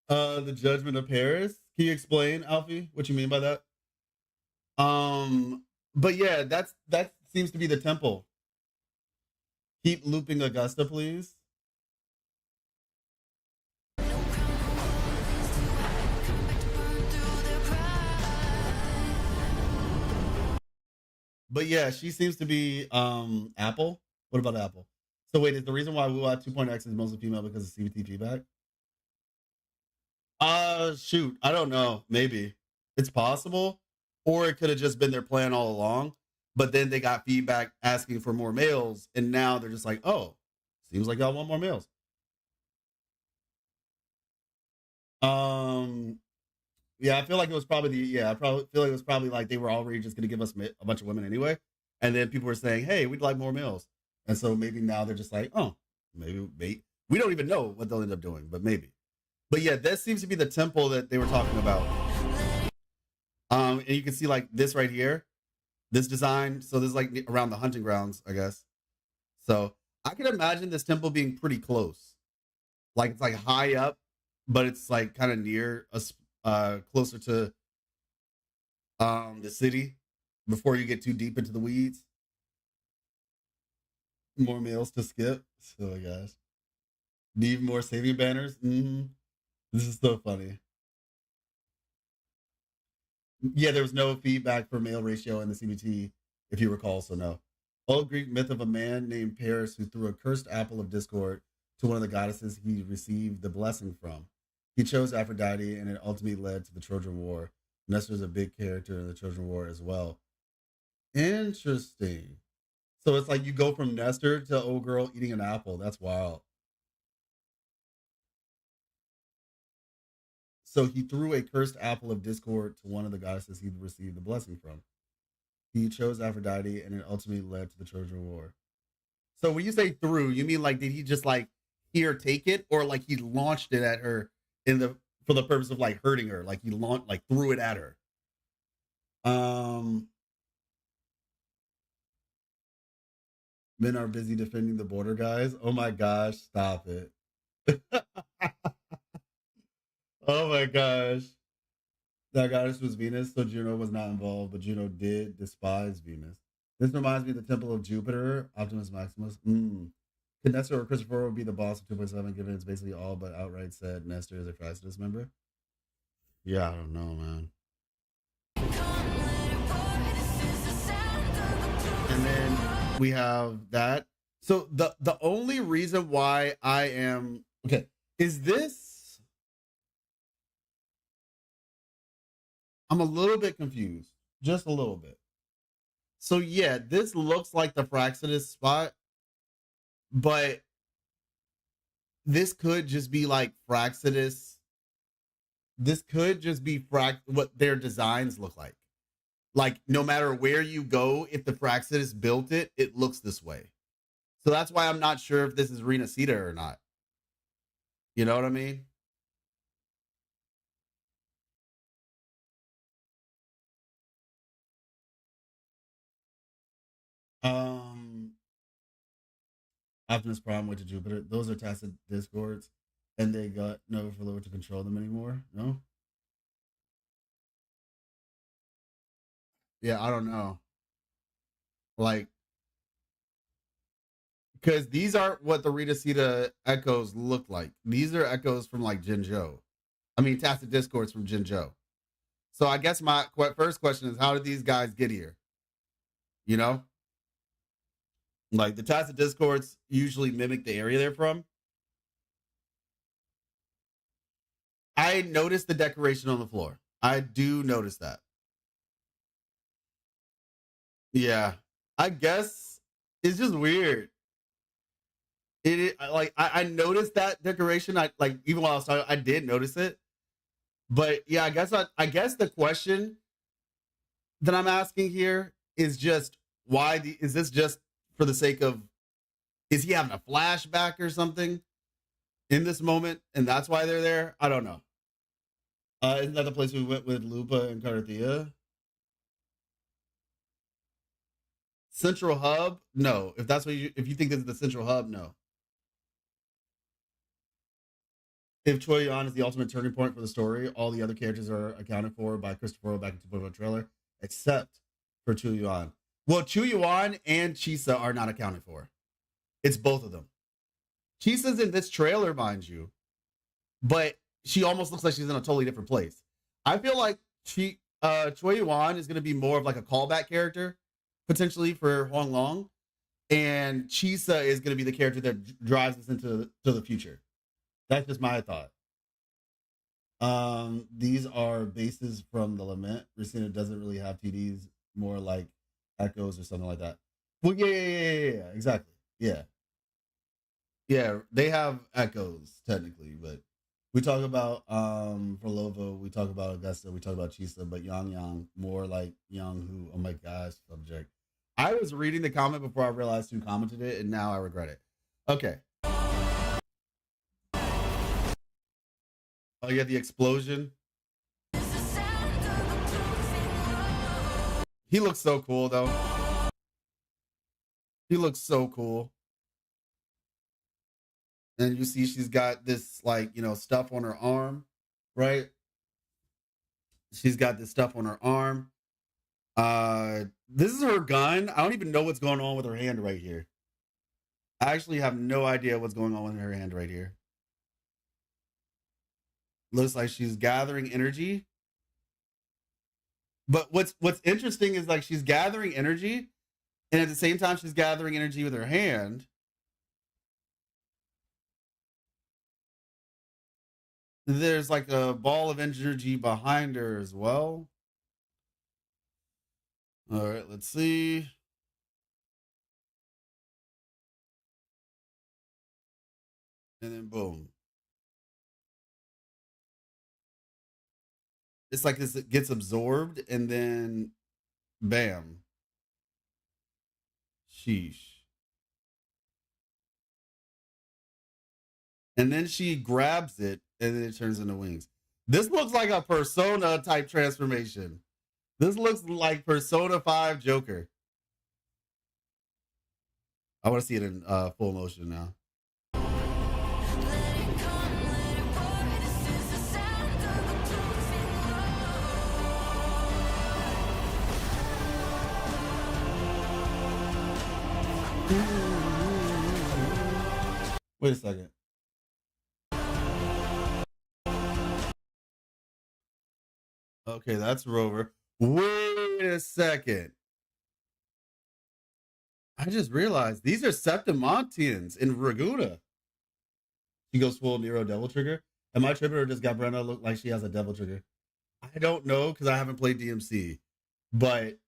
The Judgment of Paris. Can you explain, Alfie, what you mean by that? But yeah, that seems to be the temple. Keep looping Augusta, please. But yeah, she seems to be Apple. What about Apple? So wait, is the reason why WUWA 2.x is mostly female because of CBT feedback? Shoot, I don't know. Maybe it's possible, or it could have just been their plan all along. But then they got feedback asking for more males, and now they're just like, oh, seems like y'all want more males. Yeah, I feel like it was probably I probably feel like it was probably like they were already just gonna give us a bunch of women anyway, and then people were saying, hey, we'd like more males, and so maybe now they're just like, oh, maybe we don't even know what they'll end up doing, but maybe. But yeah, that seems to be the temple that they were talking about. And you can see like this right here, this design. So this is like around the hunting grounds, I guess. So I can imagine this temple being pretty close. Like it's like high up, but it's like kind of near us, closer to the city before you get too deep into the weeds. More meals to skip. Oh my gosh. Need more saving banners? This is so funny. Yeah, there was no feedback for male ratio in the CBT, if you recall, so no. Old Greek myth of a man named Paris who threw a cursed apple of discord to one of the goddesses he received the blessing from. He chose Aphrodite, and it ultimately led to the Trojan War. Nestor's a big character in the Trojan War as well. Interesting. So it's like you go from Nestor to old girl eating an apple. That's wild. So he threw a cursed apple of discord to one of the goddesses he received the blessing from. He chose Aphrodite, and it ultimately led to the Trojan War. So when you say threw, you mean like did he just like here take it, or like he launched it at her for the purpose of like hurting her, like he threw it at her? Men are busy defending the border, guys. Oh my gosh, stop it. Oh my gosh. That goddess was Venus, so Juno was not involved, but Juno did despise Venus. This reminds me of the Temple of Jupiter, Optimus Maximus. Could Nestor or Christopher be the boss of 2.7, given it's basically all but outright said Nestor is a Chrysalis member? Yeah, I don't know, man. And then we have that. So the only reason why I am okay is this. I'm a little bit confused, just a little bit. So yeah, this looks like the Fraxidus spot, but this could just be like Fraxidus. This could just be what their designs look like. Like no matter where you go, if the Fraxidus built it, it looks this way. So that's why I'm not sure if this is Renacita or not. You know what I mean? Optimus Prime went to Jupiter. Those are tacit discords, and they got no overlord to control them anymore. No? Yeah, I don't know. Like, because these aren't what the Renacita echoes look like. These are echoes from like Jinzhou. I mean, tacit discords from Jinzhou. So I guess my first question is, how did these guys get here? You know? Like, the tacit discords usually mimic the area they're from. I noticed the decoration on the floor. I do notice that. Yeah. I guess it's just weird. I noticed that decoration. I like even while I was talking, I did notice it. But yeah, I guess the question that I'm asking here is just is this just for the sake of, is he having a flashback or something in this moment, and that's why they're there? I don't know. Isn't that the place we went with Lupa and Carthea? Central Hub? No. If that's what if you think this is the Central Hub, no. If Choi Yan is the ultimate turning point for the story, all the other characters are accounted for by Christopher back in 2.0 trailer, except for Chu Yuan. Well, Chu Yuan and Chisa are not accounted for. It's both of them. Chisa's in this trailer, mind you, but she almost looks like she's in a totally different place. I feel like Choi Yuan is going to be more of like a callback character, potentially for Huang Long, and Chisa is going to be the character that drives us into the future. That's just my thought. These are bases from the Lament. Racina doesn't really have TDs, more like echoes or something like that. Well, yeah, exactly. Yeah, they have echoes technically, but we talk about for Lova, we talk about Augusta, we talk about Chisa, but Yang more like Yang who. Oh my gosh, subject. I was reading the comment before I realized who commented it, and now I regret it. Okay. Oh, yeah, the explosion. He looks so cool, though. He looks so cool. And you see she's got this, like, stuff on her arm, right? She's got this stuff on her arm. This is her gun. I don't even know what's going on with her hand right here. I actually have no idea what's going on with her hand right here. Looks like she's gathering energy. But what's interesting is like she's gathering energy, and at the same time she's gathering energy with her hand. There's like a ball of energy behind her as well. All right, let's see. And then boom. It's like this, it gets absorbed and then bam. Sheesh. And then she grabs it and then it turns into wings. This looks like a Persona type transformation. This looks like Persona 5 Joker. I want to see it in full motion now. Wait a second. Okay, that's Rover. Wait a second. I just realized these are Septimontians in Raguda. She goes full Nero Devil Trigger. Am I tripping or does Gabrena look like she has a Devil Trigger? I don't know because I haven't played DMC. But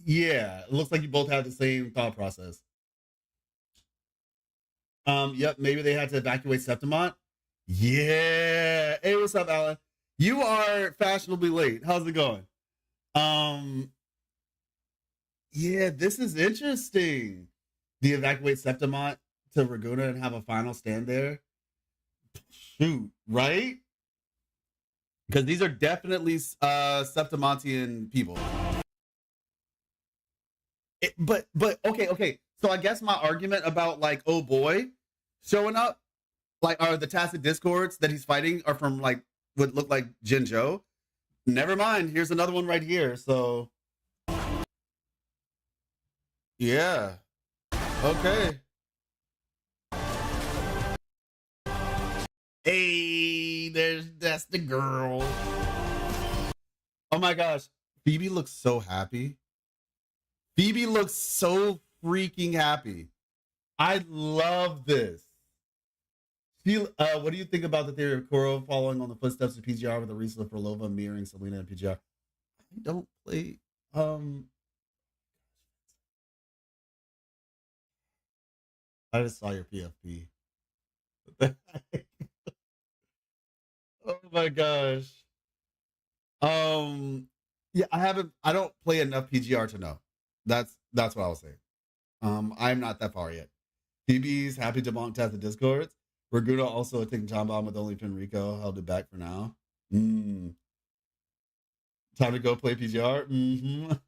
yeah, it looks like you both have the same thought process. Yep, maybe they had to evacuate Septimont. Yeah. Hey, what's up, Alan? You are fashionably late. How's it going? Yeah, this is interesting. Do you evacuate Septimont to Raguda and have a final stand there? Shoot, right? Because these are definitely Septimontian people. But okay. So I guess my argument about like, oh boy, showing up, like, are the tacit discords that he's fighting are from like would look like Jinzhou. Never mind. Here's another one right here. So yeah. Okay. Hey, that's the girl. Oh my gosh. Phoebe looks so happy. Phoebe looks so freaking happy. I love this. What do you think about the theory of Koro following on the footsteps of PGR with Arisa for Lova mirroring Selena and PGR? I don't play. I just saw your PFP. Oh my gosh. Yeah, I don't play enough PGR to know. That's what I was saying. I'm not that far yet. PB's happy to bonk test the discords. Raguda also a taking time bomb with only Finrico held it back for now. Time to go play PGR.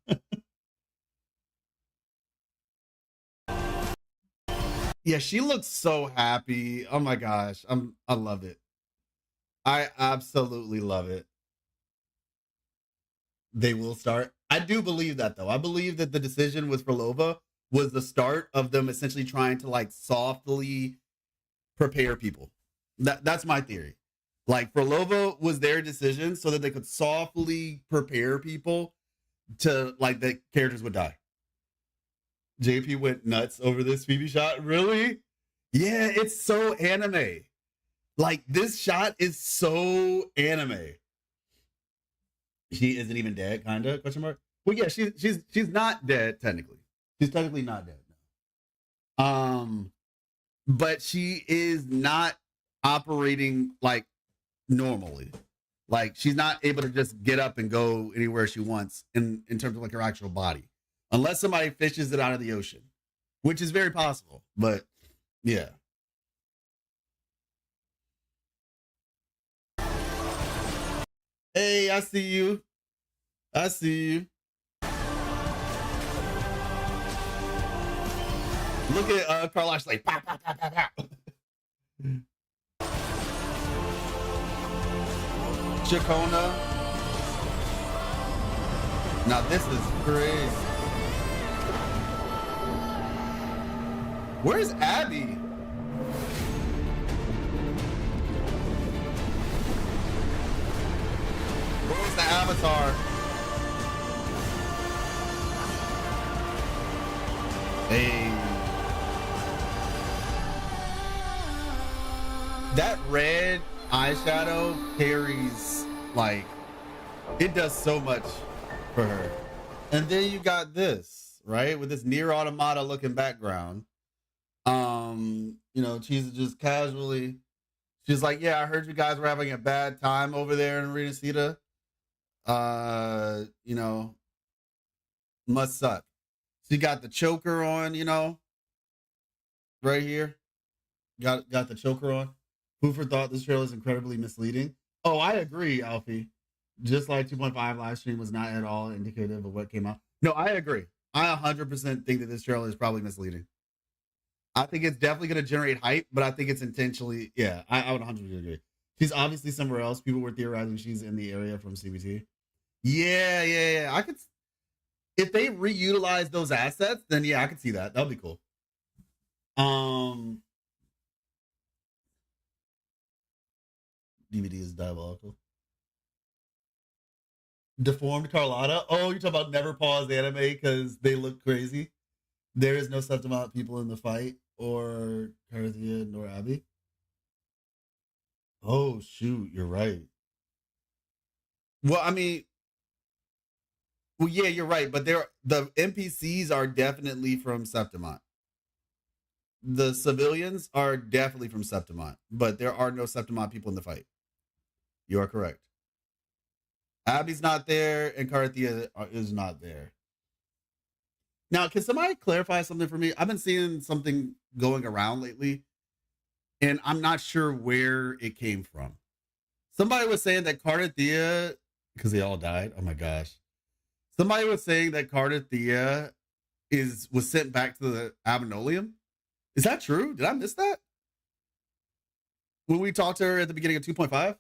Yeah, she looks so happy. Oh my gosh, I love it. I absolutely love it. They will start. I do believe that though. I believe that the decision with Frolova was the start of them essentially trying to like softly prepare people. That's my theory. Like Frolova was their decision so that they could softly prepare people to like the characters would die. JP went nuts over this Phoebe shot. Really? Yeah, it's so anime. Like this shot is so anime. She isn't even dead, kinda? Question mark. Well, yeah, she's not dead technically. She's technically not dead. But she is not operating like normally. Like she's not able to just get up and go anywhere she wants in terms of like her actual body, unless somebody fishes it out of the ocean, which is very possible. But yeah. Hey, I see you. I see you. Look at Carlash like pow, pow, pow, pow, pow. Chacona. Now this is crazy. Where's Abby? Where's the avatar? Hey. That red eyeshadow carries, like, it does so much for her. And then you got this, right? With this near automata looking background. You know, she's just casually, she's like, yeah, I heard you guys were having a bad time over there in Renacita. You know, must suck. She got the choker on, you know, right here. Got the choker on. Hoover thought this trailer is incredibly misleading. Oh, I agree, Alfie. Just like 2.5 live stream was not at all indicative of what came out. No, I agree. I 100% think that this trailer is probably misleading. I think it's definitely going to generate hype, but I think it's intentionally, yeah, I would 100% agree. She's obviously somewhere else. People were theorizing she's in the area from CBT. Yeah. I could, if they reutilize those assets, then yeah, I could see that. That would be cool. DVD is diabolical. Deformed Carlotta. Oh, you're talking about never pause anime because they look crazy. There is no septimont people in the fight, or Carthia nor Abby. Oh shoot, you're right. Well, I mean, well, yeah, you're right, but the NPCs are definitely from Septimont. The civilians are definitely from Septimont, but there are no Septimont people in the fight. You are correct. Abby's not there, and Carthia is not there. Now, can somebody clarify something for me? I've been seeing something going around lately, and I'm not sure where it came from. Somebody was saying that Carthia, because they all died. Oh my gosh. Somebody was saying that Carthia was sent back to the Avenolium. Is that true? Did I miss that? When we talked to her at the beginning of 2.5?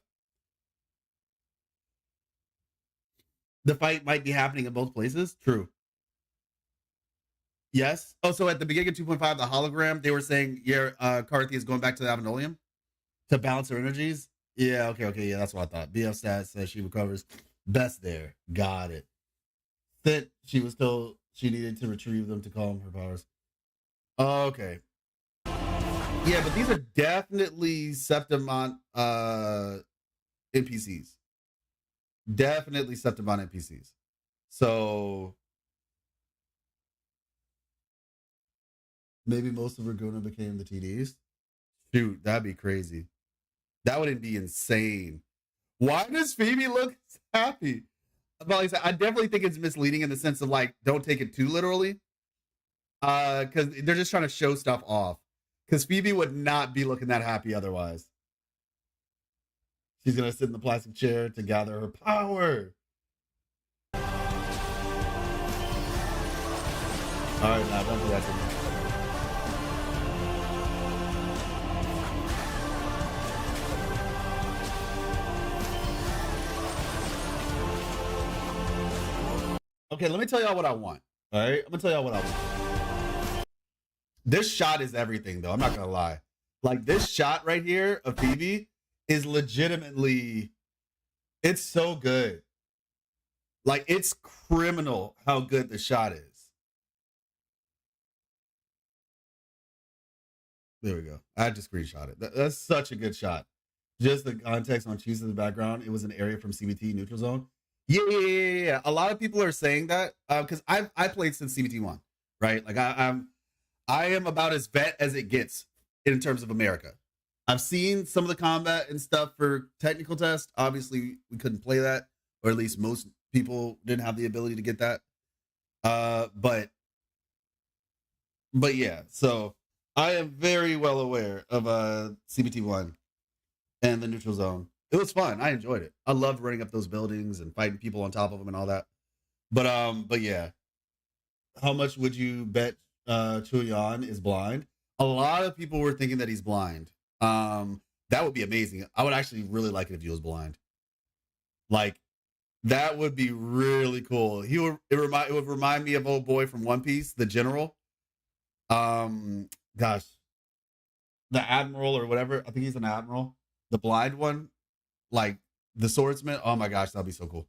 The fight might be happening in both places? True. Yes. Oh, so at the beginning of 2.5, the hologram, they were saying, yeah, Carthia is going back to the Avenolium to balance her energies. Yeah, okay, yeah, that's what I thought. BF Stats says she recovers best there. Got it. That she was told she needed to retrieve them to calm her powers. Okay. Yeah, but these are definitely Septimont NPCs. Definitely Septimont NPCs. So maybe most of Raguna became the TDs. Shoot, that'd be crazy. That would be insane. Why does Phoebe look happy? Well, like I said, I definitely think it's misleading in the sense of like, don't take it too literally. Because they're just trying to show stuff off. Because Phoebe would not be looking that happy otherwise. She's gonna sit in the plastic chair to gather her power. All right, now don't do that to me. Okay, let me tell y'all what I want. All right, I'm gonna tell y'all what I want. This shot is everything, though. I'm not gonna lie. Like this shot right here of Phoebe is legitimately, it's so good. Like it's criminal how good the shot is. There we go. I had to screenshot it. That's such a good shot. Just the context on Cheese in the background. It was an area from CBT neutral zone. Yeah. A lot of people are saying that because I played since CBT1, right? Like I am about as vet as it gets in terms of America. I've seen some of the combat and stuff for technical test. Obviously, we couldn't play that, or at least most people didn't have the ability to get that. But yeah, so I am very well aware of CBT1 and the neutral zone. It was fun. I enjoyed it. I loved running up those buildings and fighting people on top of them and all that. But yeah. How much would you bet Chuyan is blind? A lot of people were thinking that he's blind. That would be amazing. I would actually really like it if he was blind. Like, that would be really cool. It would remind me of old boy from One Piece, the general. gosh, the admiral or whatever. I think he's an admiral. The blind one, like the swordsman. Oh my gosh, that'd be so cool.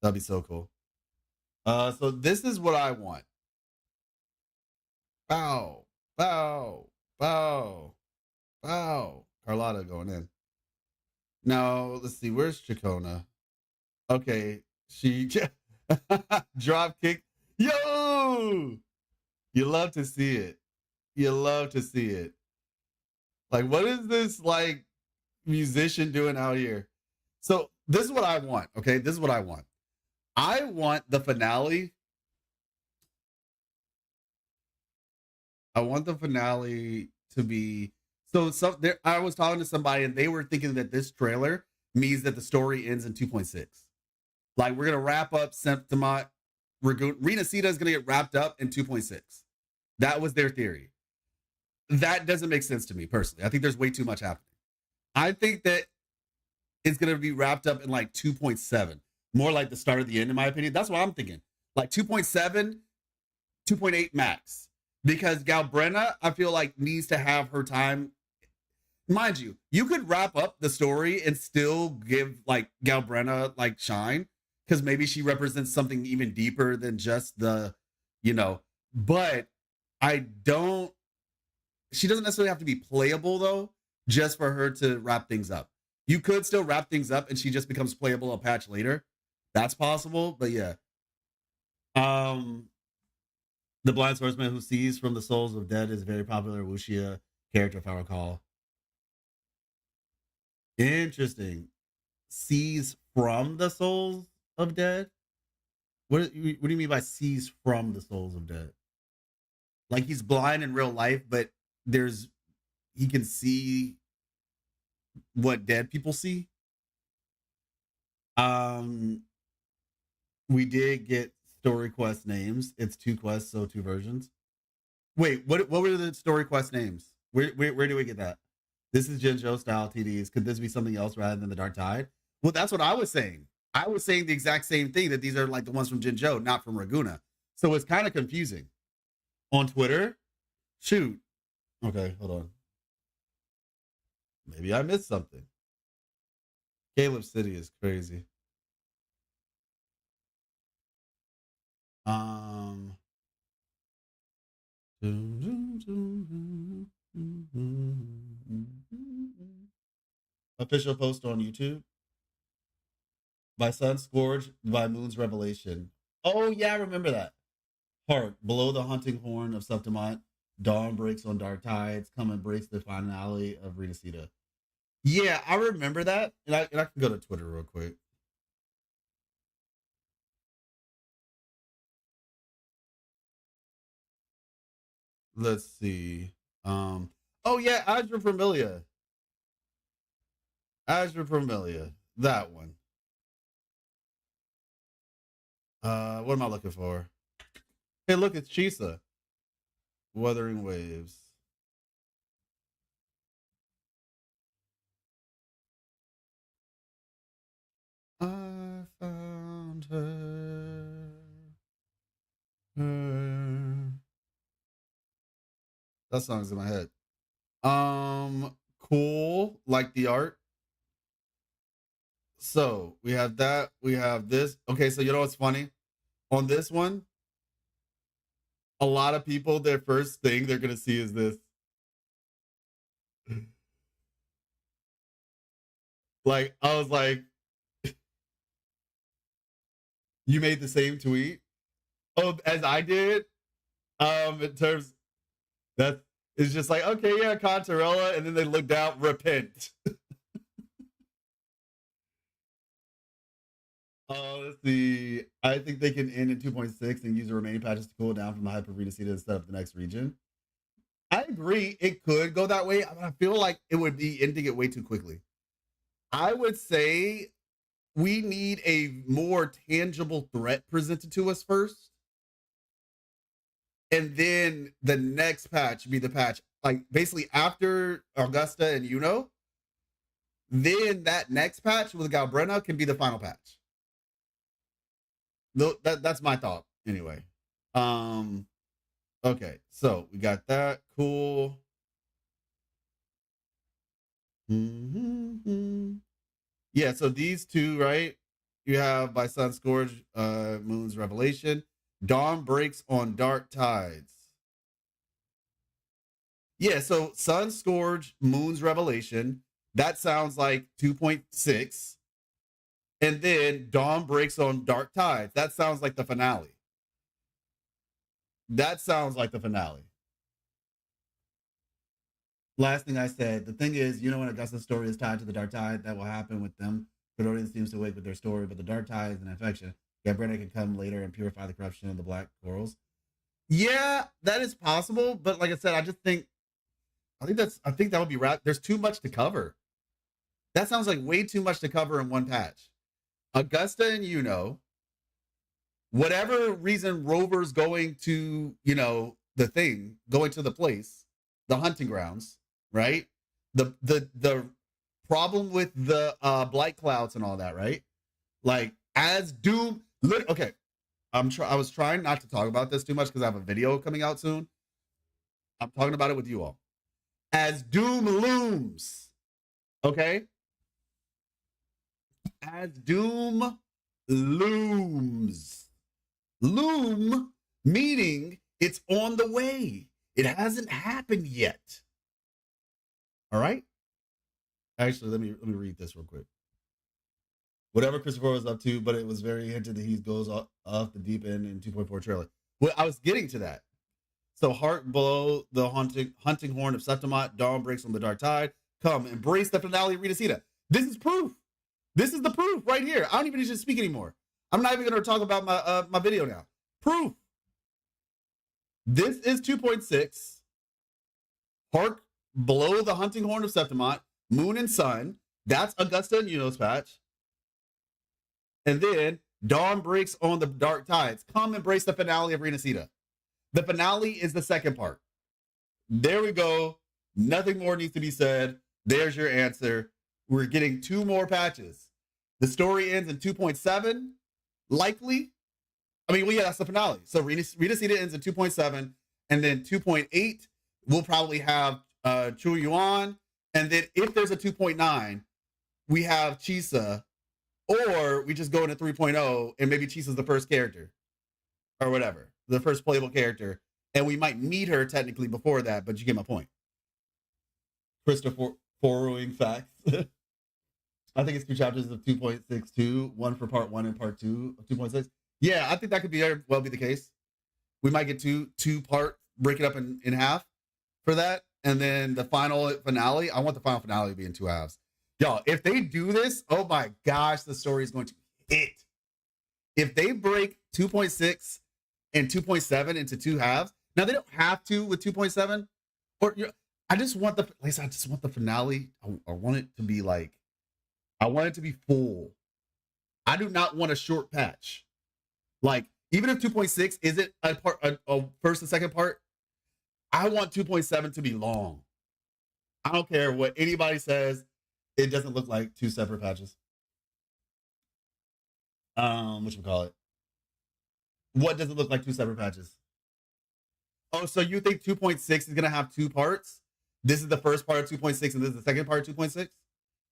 That'd be so cool. So this is what I want. Bow, bow, bow, bow. Carlotta going in. Now let's see. Where's Chacona? Okay, she drop kick. Yo, you love to see it. You love to see it. Like, what is this like musician doing out here? So this is what I want. Okay, this is what I want. I want the finale. I want the finale to be there. I was talking to somebody and they were thinking that this trailer means that the story ends in 2.6. Like, we're gonna wrap up Septimont. Renacida is gonna get wrapped up in 2.6. That was their theory. That doesn't make sense to me personally. I think there's way too much happening. I think that it's gonna be wrapped up in like 2.7, more like the start of the end, in my opinion. That's what I'm thinking. Like 2.7, 2.8 max. Because Galbrenna, I feel like, needs to have her time. Mind you, you could wrap up the story and still give like Galbrenna like shine, because maybe she represents something even deeper than just the, but she doesn't necessarily have to be playable though, just for her to wrap things up. You could still wrap things up and she just becomes playable a patch later. That's possible, but yeah. The blind swordsman who sees from the souls of dead is a very popular wuxia character, if I recall. Interesting. Sees from the souls of dead? What do you mean by sees from the souls of dead? Like, he's blind in real life, but he can see what dead people see. We did get story quest names. It's 2 quests, so 2 versions. Wait, what were the story quest names? Where do we get that? This is Jinzhou style TDs. Could this be something else rather than the Dark Tide? Well, that's what I was saying. I was saying the exact same thing, that these are like the ones from Jinzhou, not from Raguna. So it's kind of confusing. On Twitter? Shoot. Okay, hold on. Maybe I missed something. Caleb City is crazy. Official post on YouTube. By Sun Scourge, by Moon's Revelation. Oh yeah, I remember that. Hark, below the hunting horn of Septimont, dawn breaks on dark tides, come and breaks the finale of Renacida. Yeah, I remember that. And I can go to Twitter real quick. Let's see. Oh yeah, Azure Familia. Azure Familia. That one. What am I looking for? Hey, look, it's Chisa. Wuthering Waves. I found her. That song's in my head. Cool. Like the art. So we have that. We have this. Okay, so you know what's funny? On this one, a lot of people, their first thing they're gonna see is this. Like, I was like, you made the same tweet? Oh, as I did? In terms that it's just like, okay, yeah, Contarella, and then they look down, repent. Let's see. I think they can end in 2.6 and use the remaining patches to cool down from the Hyper Renacida and set up the next region. I agree. It could go that way. I feel like it would be ending it way too quickly. I would say we need a more tangible threat presented to us first. And then the next patch be the patch, like basically after Augusta and Iuno, then that next patch with Galbrenna can be the final patch. That's my thought anyway. Okay, so we got that. Cool. Yeah, so these two, right? You have by Sun Scourge, Moon's Revelation. Dawn breaks on dark tides. Yeah, so Sun Scourge, Moon's Revelation. That sounds like 2.6. And then Dawn breaks on dark tides. That sounds like the finale. That sounds like the finale. Last thing I said, the thing is, you know, when Augusta's story is tied to the dark tide, that will happen with them. Fedorian seems to wake with their story, but the dark tide is an infection. Gabrina can come later and purify the corruption of the black corals. Yeah, that is possible, but like I said, I think that would be right. There's too much to cover. That sounds like way too much to cover in one patch. Augusta and Iuno, whatever reason Rover's going to, you know, going to the place, the hunting grounds, right? The problem with the blight clouds and all that, right? Like as Doom, okay. I was trying not to talk about this too much because I have a video coming out soon. I'm talking about it with you all. As Doom looms, okay? As Doom looms. Loom, meaning it's on the way. It hasn't happened yet. All right? Actually, let me read this real quick. Whatever Christopher was up to, but it was very hinted that he goes off the deep end in 2.4 trailer. Well, I was getting to that. So heart below the hunting horn of Septimont, dawn breaks on the dark tide. Come, embrace the finale of Rita Sita. This is proof. This is the proof right here. I don't even need to speak anymore. I'm not even going to talk about my video now. Proof. This is 2.6. Hark below the hunting horn of Septimont, moon and sun. That's Augusta and Iuno's patch. And then dawn breaks on the dark tides. Come embrace the finale of Renacita. The finale is the second part. There we go. Nothing more needs to be said. There's your answer. We're getting 2 more patches. The story ends in 2.7, likely. I mean, well, yeah, that's the finale. So Renacita ends in 2.7, and then 2.8, we'll probably have Chu Yuan. And then if there's a 2.9, we have Chisa. Or we just go into 3.0 and maybe Chisa's the first character or whatever, the first playable character. And we might meet her technically before that, but you get my point. Christopher forwarding facts. I think it's 2 chapters of 2.62, one for part 1 and part 2 of 2.6. Yeah, I think that could be well be the case. We might get two part, break it up in half for that. And then the finale, I want the final finale to be in 2 halves. Y'all, if they do this, oh my gosh, the story is going to hit. If they break 2.6 and 2.7 into 2 halves, now they don't have to with 2.7, or I just want the finale. I want it to be like, I want it to be full. I do not want a short patch. Like, even if 2.6 isn't a first and second part, I want 2.7 to be long. I don't care what anybody says. It doesn't look like 2 separate patches. Whatchamacallit? What does it look like 2 separate patches? Oh, so you think 2.6 is going to have 2 parts? This is the first part of 2.6 and this is the second part of 2.6?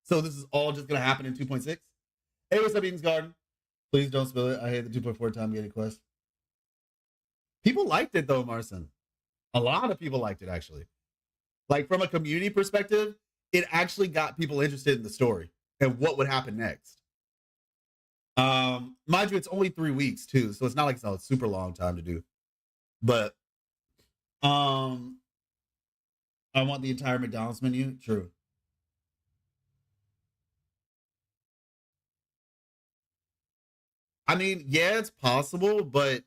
So this is all just going to happen in 2.6? Hey, what's up, Eden's Garden? Please don't spill it. I hate the 2.4 time gated quest. People liked it though, Marcin. A lot of people liked it, actually. Like, from a community perspective, it actually got people interested in the story and what would happen next. Mind you, it's only 3 weeks too, so it's not like it's a super long time to do. But I want the entire McDonald's menu. True. I mean, yeah, it's possible, but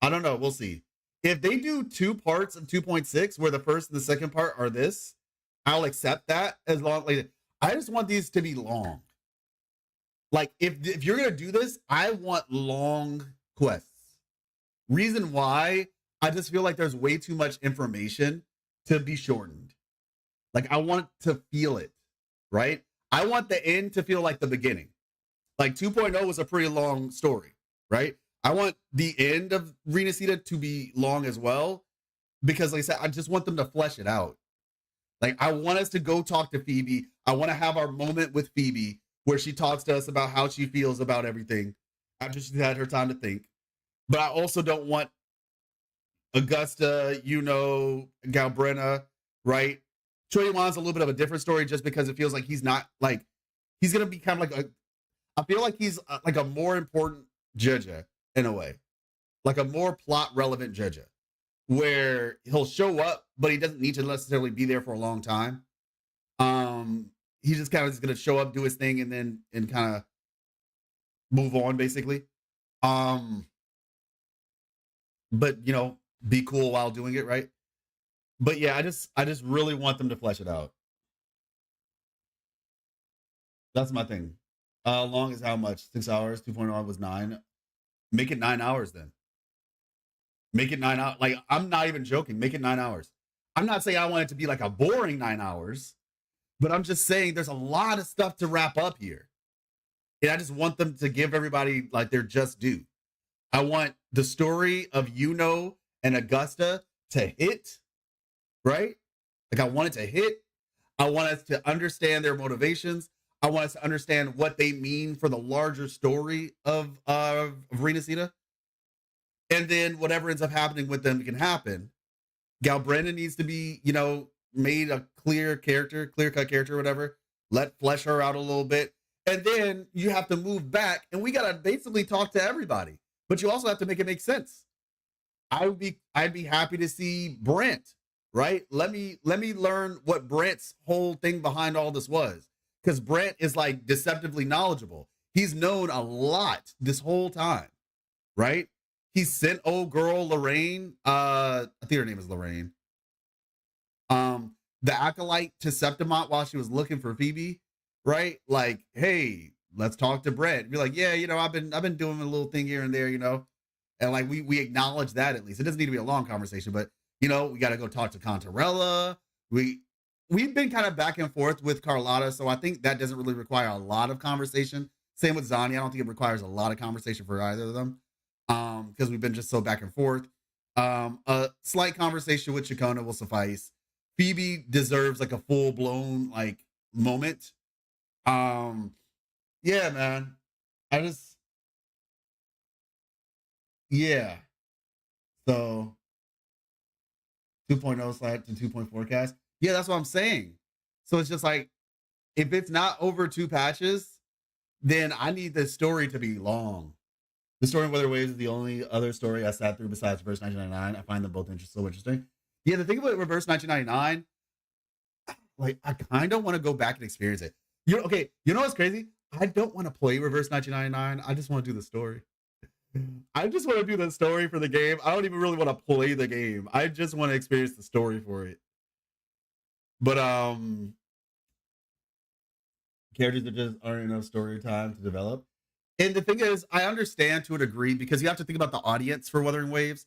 I don't know. We'll see. If they do 2 parts of 2.6, where the first and the second part are this, I'll accept that as long. Like, I just want these to be long. Like, if you're gonna do this, I want long quests. Reason why, I just feel like there's way too much information to be shortened. Like, I want to feel it, right? I want the end to feel like the beginning. Like 2.0 was a pretty long story, right? I want the end of Renacita to be long as well, because like I said, I just want them to flesh it out. Like, I want us to go talk to Phoebe. I want to have our moment with Phoebe where she talks to us about how she feels about everything after she's had her time to think. But I also don't want Augusta, Galbrenna, right? Choi Wan's a little bit of a different story just because it feels like he's not like, he's going to be kind of like I feel like he's like a more important Jeja in a way, like a more plot relevant Jeja, where he'll show up, but he doesn't need to necessarily be there for a long time. He's just kind of just going to show up, do his thing, and kind of move on, basically. But be cool while doing it, right? But yeah, I just really want them to flesh it out. That's my thing. Long as how much? 6 hours. 2.0 was 9. Make it 9 hours then. Make it 9 hours. Like, I'm not even joking. Make it 9 hours. I'm not saying I want it to be like a boring 9 hours, but I'm just saying there's a lot of stuff to wrap up here. And I just want them to give everybody like their just due. I want the story of Iuno and Augusta to hit, right? Like, I want it to hit. I want us to understand their motivations. I want us to understand what they mean for the larger story of Renacita. And then whatever ends up happening with them can happen. Galbrenna needs to be, made a clear-cut character, or whatever. Flesh her out a little bit. And then you have to move back, and we gotta basically talk to everybody. But you also have to make it make sense. I'd be happy to see Brent, right? Let me learn what Brent's whole thing behind all this was. Because Brent is like deceptively knowledgeable. He's known a lot this whole time, right? He sent old girl Lorraine, I think her name is Lorraine, the acolyte to Septimont while she was looking for Phoebe, right? Like, hey, let's talk to Brent. Be like, yeah, I've been doing a little thing here and there, and like we acknowledge that at least. It doesn't need to be a long conversation, but we got to go talk to Contarella. We've been kind of back and forth with Carlotta, so I think that doesn't really require a lot of conversation. Same with Zani. I don't think it requires a lot of conversation for either of them, because we've been just so back and forth. A slight conversation with Chacona will suffice. Phoebe deserves like a full-blown like moment. Yeah, man. Yeah. So 2.0 to 2.4 cast. Yeah, that's what I'm saying. So it's just like, if it's not over 2 patches, then I need the story to be long. The story of Wuthering Waves is the only other story I sat through besides Reverse 1999. I find them both so interesting. Yeah, the thing about Reverse 1999, like, I kind of want to go back and experience it. Okay, you know what's crazy? I don't want to play Reverse 1999. I just want to do the story. I just want to do the story for the game. I don't even really want to play the game. I just want to experience the story for it. But characters aren't enough story time to develop. And the thing is, I understand to a degree, because you have to think about the audience for Wuthering Waves.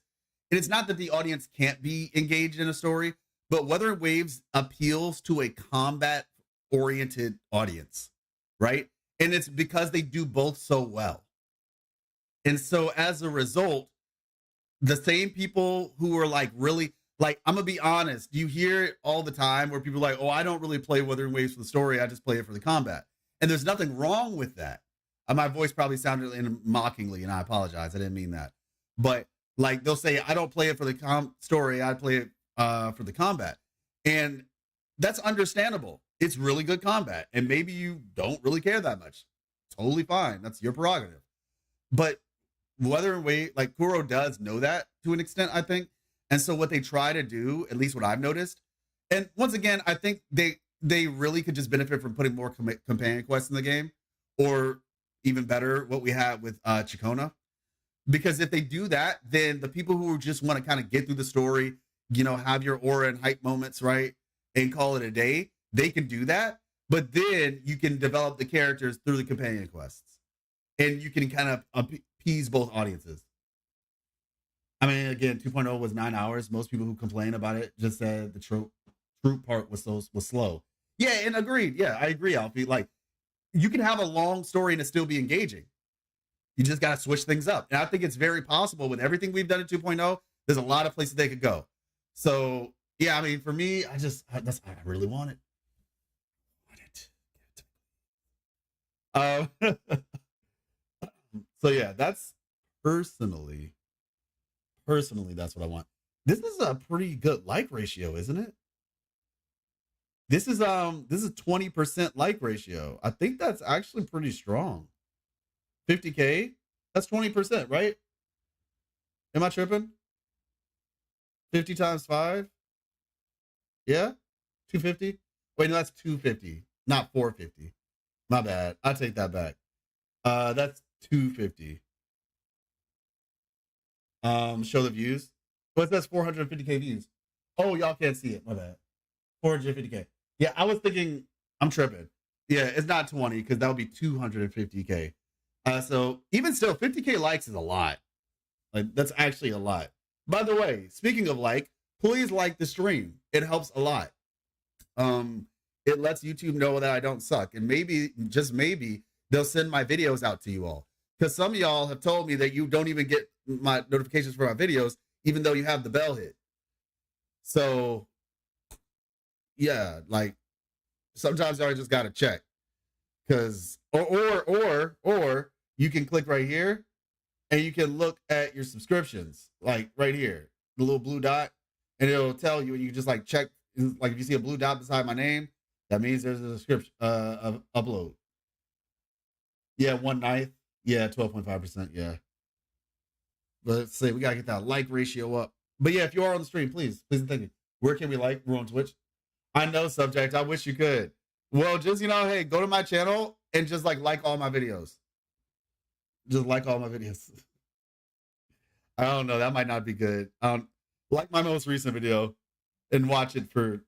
And it's not that the audience can't be engaged in a story, but Wuthering Waves appeals to a combat-oriented audience, right? And it's because they do both so well. And so as a result, the same people who are like really, like, I'm gonna be honest, you hear it all the time where people are like, oh, I don't really play Wuthering Waves for the story, I just play it for the combat. And there's nothing wrong with that. My voice probably sounded mockingly, and I apologize, I didn't mean that. But like, they'll say, I don't play it for the story, I play it for the combat. And that's understandable. It's really good combat. And maybe you don't really care that much. Totally fine. That's your prerogative. But Wuthering Waves, like, Kuro does know that to an extent, I think. And so what they try to do, at least what I've noticed, and once again, I think they really could just benefit from putting more companion quests in the game, or even better, what we have with Chacona. Because if they do that, then the people who just want to kind of get through the story, have your aura and hype moments, right, and call it a day, they can do that. But then you can develop the characters through the companion quests, and you can kind of appease both audiences. I mean, again, 2.0 was 9 hours. Most people who complain about it just said the troop part was slow. Yeah, and agreed. Yeah, I agree, Alfie. Like, you can have a long story and it still be engaging. You just got to switch things up. And I think it's very possible with everything we've done in 2.0, there's a lot of places they could go. So, yeah, I mean, for me, I really want it. So yeah, that's personally, that's what I want. This is a pretty good like ratio, isn't it? This is 20% like ratio. I think that's actually pretty strong. 50K, that's 20%, right? Am I tripping? 50 times 5? Yeah? 250? Wait, no, that's 250, not 450. My bad. I take that back. That's 250. Show the views. But that's 450K views. Oh, y'all can't see it. My bad. 450K. Yeah, I was thinking I'm tripping. Yeah, it's not 20 because that would be 250K. So even still, 50K likes is a lot. Like, that's actually a lot. By the way, speaking of like, please like the stream. It helps a lot. It lets YouTube know that I don't suck. And maybe, just maybe, they'll send my videos out to you all. Because some of y'all have told me that you don't even get my notifications for my videos, even though you have the bell hit. So, yeah, like, sometimes I just got to check. Because, or you can click right here and you can look at your subscriptions, like right here, the little blue dot, and it'll tell you, and you can just like check, like if you see a blue dot beside my name, that means there's a subscription, upload. Yeah, 1/9. Yeah, 12.5%. Yeah. But let's see, we gotta get that like ratio up. But yeah, if you are on the stream, please and thank you. Where can we like? We're on Twitch. I know, subject. I wish you could. Well, just, hey, go to my channel and just like all my videos. Just like all my videos. I don't know. That might not be good. Like my most recent video and watch it put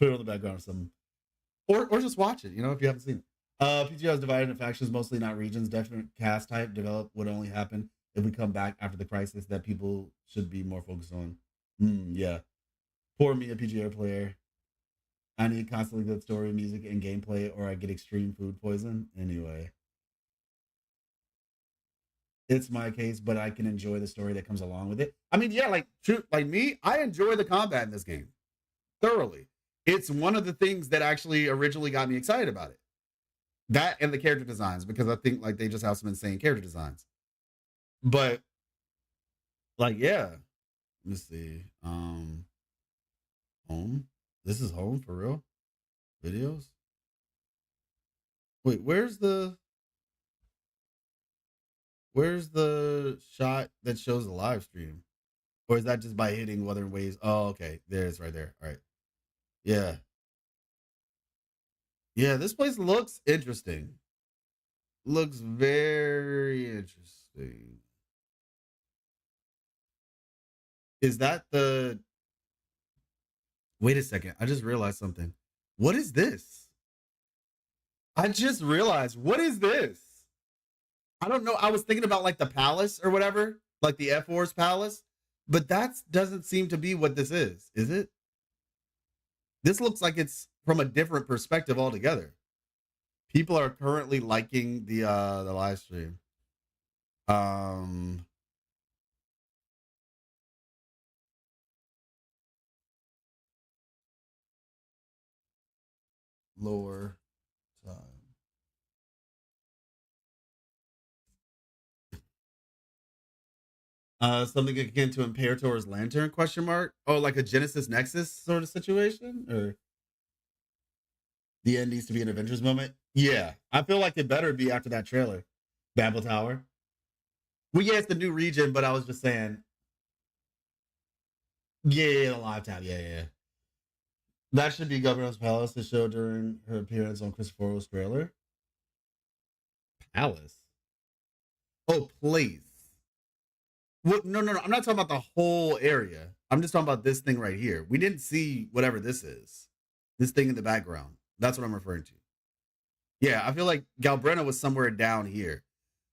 it on the background or something. Or just watch it, if you haven't seen it. PGR is divided into factions, mostly not regions. Definite cast type develop would only happen if we come back after the crisis that people should be more focused on. Yeah. Pour me a PGR player. I need constantly good story, music, and gameplay, or I get extreme food poison. Anyway. It's my case, but I can enjoy the story that comes along with it. I mean, yeah, like me, I enjoy the combat in this game thoroughly. It's one of the things that actually originally got me excited about it. That and the character designs, because I think like they just have some insane character designs. But like, yeah. Let me see. Home. This is home for real? Videos? Wait, where's the shot that shows the live stream? Or is that just by hitting Wuthering Waves? Oh, okay. There it's right there. All right. Yeah. Yeah, this place looks interesting. Looks very interesting. Is that the... Wait a second. I just realized something. What is this? I just realized. What is this? I don't know. I was thinking about like the palace or whatever, like the F-Wars palace, but that doesn't seem to be what this is it? This looks like it's from a different perspective altogether. People are currently liking the live stream. Lower time. Something akin to Imperator's Lantern, question mark? Oh, like a Genesis Nexus sort of situation? Or the end needs to be an Avengers moment? Yeah, I feel like it better be after that trailer. Babel Tower. Well, yeah, it's the new region, but I was just saying. Yeah, the live tab. Yeah. That should be Governor's Palace to show during her appearance on Christopher's trailer. Palace? Oh, place. Well, no. I'm not talking about the whole area. I'm just talking about this thing right here. We didn't see whatever this is. This thing in the background. That's what I'm referring to. Yeah, I feel like Galbrena was somewhere down here.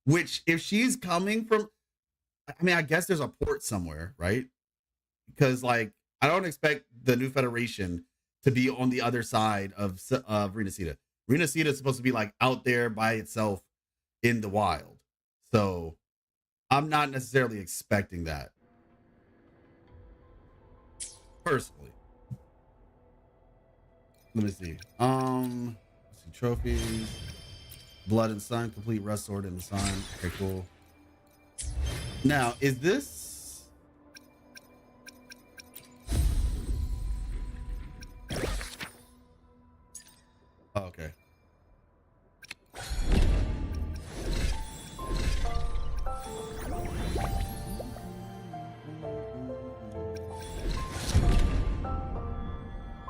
Which, if she's coming from... I mean, I guess there's a port somewhere, right? Because, like, I don't expect the New Federation to be on the other side of Renacida. Renacida is supposed to be, like, out there by itself in the wild. So I'm not necessarily expecting that personally. Let me see. Let's see, trophies, blood and sun, complete rust sword in the sun. Okay, cool. Now, is this? Oh, okay.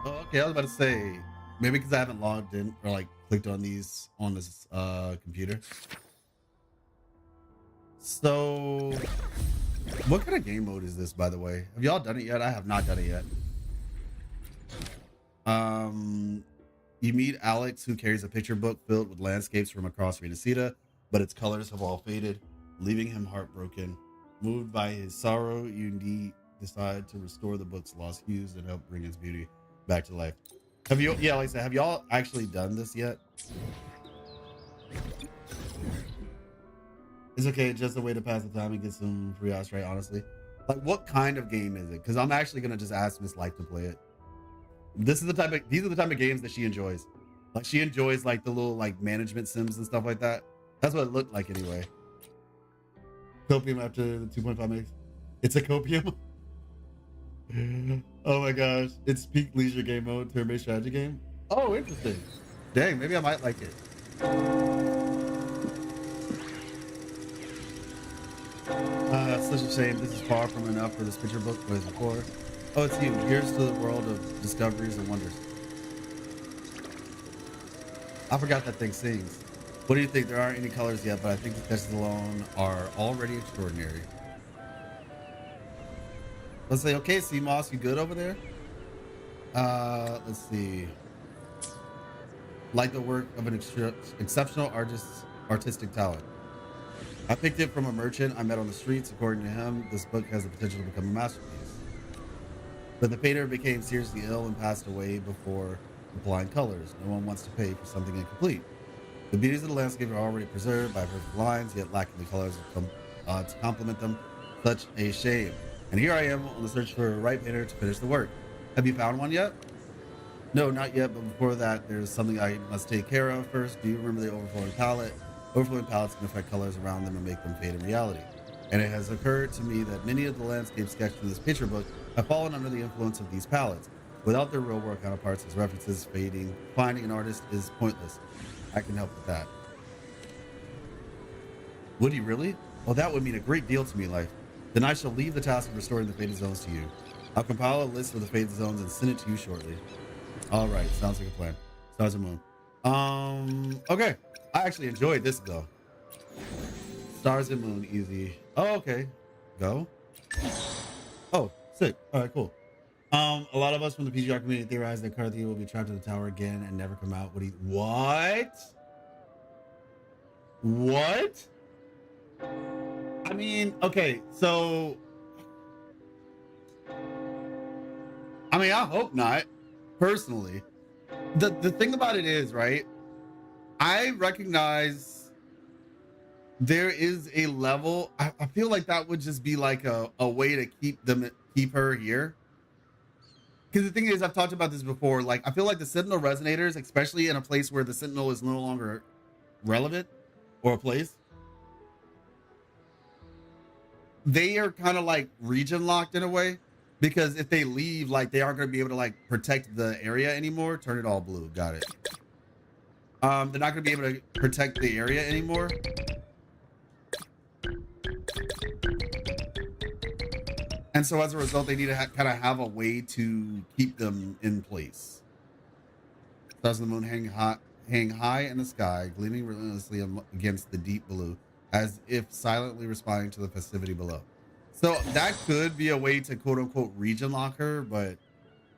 Oh, okay, I was about to say, maybe because I haven't logged in or like clicked on these on this computer. So, what kind of game mode is this, by the way? Have y'all done it yet? I have not done it yet. You meet Alex, who carries a picture book filled with landscapes from across Renacita, but its colors have all faded, leaving him heartbroken. Moved by his sorrow, you decide to restore the book's lost hues and help bring its beauty back to life. Have you, yeah, like I said, have y'all actually done this yet? It's okay, just a way to pass the time and get some free house, right? Honestly, like, what kind of game is it? Because I'm actually gonna just ask Miss Life to play it. These are the type of games that she enjoys. Like, she enjoys like the little like management sims and stuff like that. That's what it looked like anyway. Copium after the 2.5 megs. It's a copium. Oh my gosh, it's peak leisure game mode, turn-based strategy game. Oh, interesting. Dang, maybe I might like it. Such a shame. This is far from enough for this picture book was before. Oh, it's huge. Here's to the world of discoveries and wonders. I forgot that thing sings. What do you think? There aren't any colors yet, but I think the sketches alone are already extraordinary. Let's say, okay, C-Moss, you good over there? Let's see. Like the work of an exceptional artistic talent. I picked it from a merchant I met on the streets. According to him, this book has the potential to become a masterpiece. But the painter became seriously ill and passed away before applying colors. No one wants to pay for something incomplete. The beauties of the landscape are already preserved by perfect lines, yet lacking the colors to complement them. Such a shame. And here I am on the search for a right painter to finish the work. Have you found one yet? No, not yet, but before that, there's something I must take care of first. Do you remember the overflowing palette? Overflowing palettes can affect colors around them and make them fade in reality. And it has occurred to me that many of the landscapes sketched in this picture book have fallen under the influence of these palettes. Without their real world counterparts as references fading, finding an artist is pointless. I can help with that. Would he really? Well, that would mean a great deal to me, Life. Then I shall leave the task of restoring the faded zones to you. I'll compile a list of the faded zones and send it to you shortly. All right, sounds like a plan. Stars and Moon. Okay. I actually enjoyed this though. Stars and Moon, easy. Oh, okay. Go. Oh, sick. All right, cool. A lot of us from the PGR community theorize that Carthy will be trapped in the tower again and never come out. What? What? I mean, okay, so I mean, I hope not, personally. The thing about it is, right? I recognize there is a level. I feel like that would just be like a way to keep her here. Because the thing is, I've talked about this before. Like, I feel like the Sentinel resonators, especially in a place where the Sentinel is no longer relevant or a place, they are kind of like region locked in a way. Because if they leave, like, they aren't going to be able to like protect the area anymore. Turn it all blue. Got it. They're not going to be able to protect the area anymore. And so as a result, they need to kind of have a way to keep them in place. Stars of the moon hang high in the sky, gleaming relentlessly against the deep blue, as if silently responding to the festivity below. So that could be a way to quote unquote region lock her, but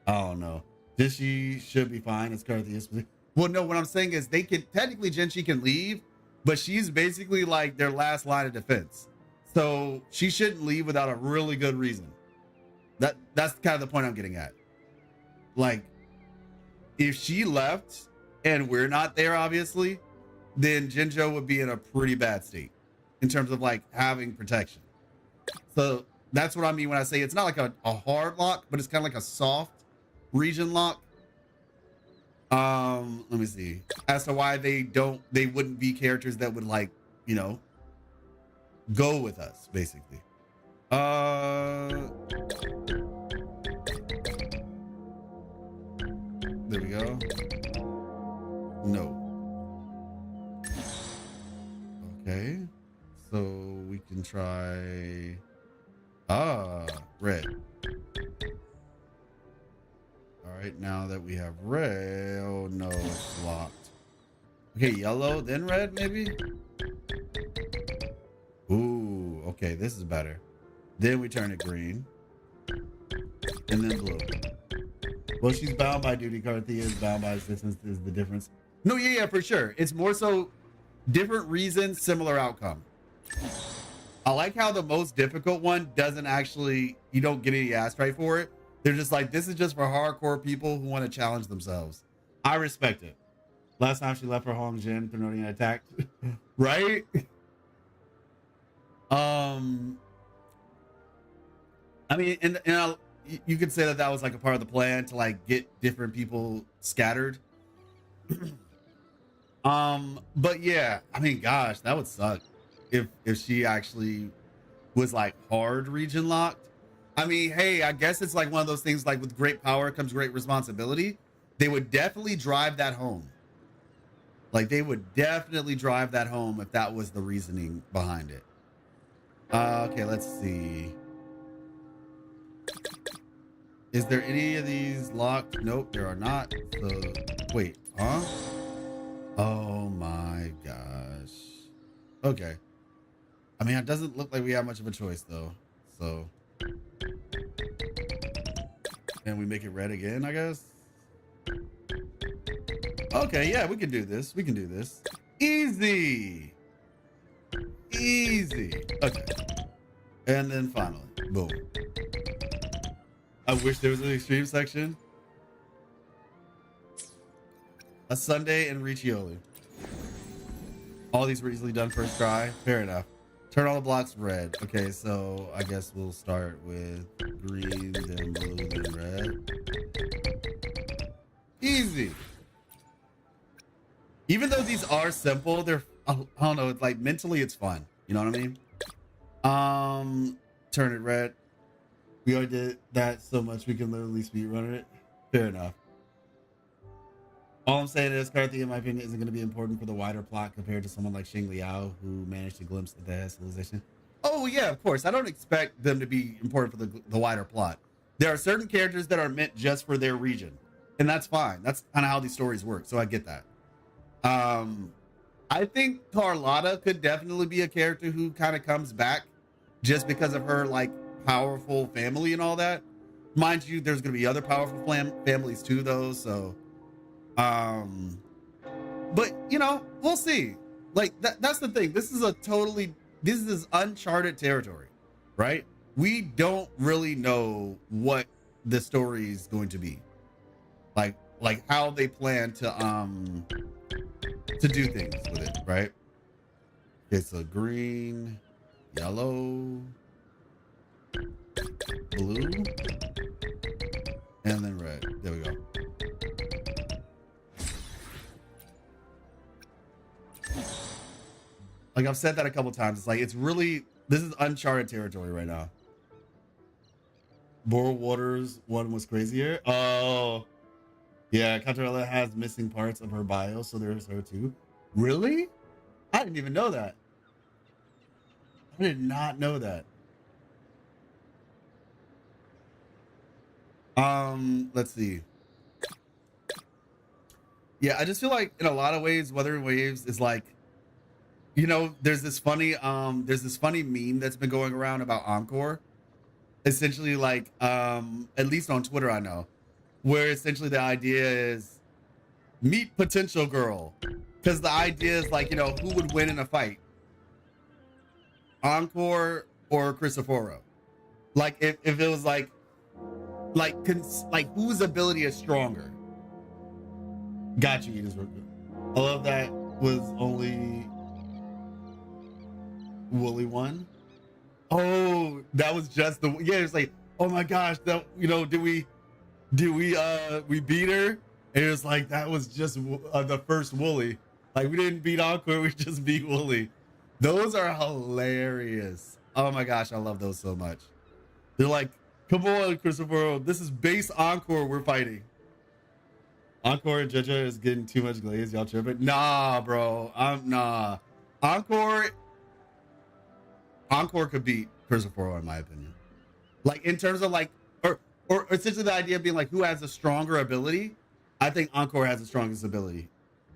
I don't know. She should be fine. It's Carthius. Well, no, what I'm saying is they can technically Genshi can leave, but she's basically like their last line of defense. So she shouldn't leave without a really good reason. That's kind of the point I'm getting at. Like, if she left and we're not there, obviously, then Jinjo would be in a pretty bad state. in terms of like having protection. So that's what I mean when I say it's not like a hard lock, but it's kind of like a soft region lock. Let me see. As to why they wouldn't be characters that would like, you know, go with us, basically. There we go. No. Okay. So we can try red. All right, now that we have red, oh no, it's locked. Okay, yellow, then red, maybe? Ooh, okay, this is better. Then we turn it green. And then blue. Well, she's bound by duty. Carthea is bound by existence is the difference. No, yeah, for sure. It's more so different reasons, similar outcome. I like how the most difficult one doesn't actually, you don't get any ass right for it. They're just like, this is just for hardcore people who want to challenge themselves. I respect it. Last time she left for Hong Jin, Thermodian attacked. Right? I mean, and you could say that that was like a part of the plan to like get different people scattered. But yeah, I mean, gosh, that would suck if she actually was like hard region locked. I mean, hey, I guess it's like one of those things like with great power comes great responsibility. They would definitely drive that home. Like they would definitely drive that home if that was the reasoning behind it. Okay, let's see. Is there any of these locked? Nope, there are not. So, wait, huh? Oh my gosh. Okay. I mean, it doesn't look like we have much of a choice though. So, and we make it red again, I guess. Okay, yeah, we can do this. We can do this. Easy. Easy. Okay. And then finally, boom. I wish there was an extreme section. A Sunday in Riccioli. All these were easily done first try. Fair enough. Turn all the blocks red. Okay, so I guess we'll start with green, then blue, then red. Easy. Even though these are simple, they're, I don't know, it's like mentally it's fun. You know what I mean? Turn it red. We already did that so much we can literally speedrun it. Fair enough. All I'm saying is Carthea, in my opinion, isn't going to be important for the wider plot compared to someone like Xing Liao, who managed to glimpse at the civilization. Oh, yeah, of course. I don't expect them to be important for the wider plot. There are certain characters that are meant just for their region, and that's fine. That's kind of how these stories work, so I get that. I think Carlotta could definitely be a character who kind of comes back just because of her, like, powerful family and all that. Mind you, there's going to be other powerful families too, though, so... but you know, we'll see. Like that's the thing. This is uncharted territory, right? We don't really know what the story is going to be. Like how they plan to do things with it, right? It's a green, yellow, blue, and then red. There we go. Like I've said that a couple times. It's like, this is uncharted territory right now. Bore Waters one was crazier. Oh, yeah. Catarella has missing parts of her bio, so there's her too. Really? I didn't even know that. I did not know that. Let's see. Yeah, I just feel like in a lot of ways, Wuthering Waves is like, you know, there's this funny meme that's been going around about Encore. Essentially, like, at least on Twitter, I know, where essentially the idea is meet potential girl. Because the idea is like, you know, who would win in a fight? Encore or Cristoforo? Like, if it was like whose ability is stronger? Got you, Edith. I love that was only... woolly one. Oh, that was just the yeah. It's like, oh my gosh, that did we we beat her? And it was like that was just the first woolly. Like we didn't beat Encore, we just beat Woolly. Those are hilarious. Oh my gosh, I love those so much. They're like, come on, Christopher, this is base Encore we're fighting. Encore and Jeja is getting too much glaze, y'all tripping? Nah, bro, nah. Encore could beat Christopher in my opinion. Like in terms of like, or essentially the idea of being like who has a stronger ability. I think Encore has the strongest ability.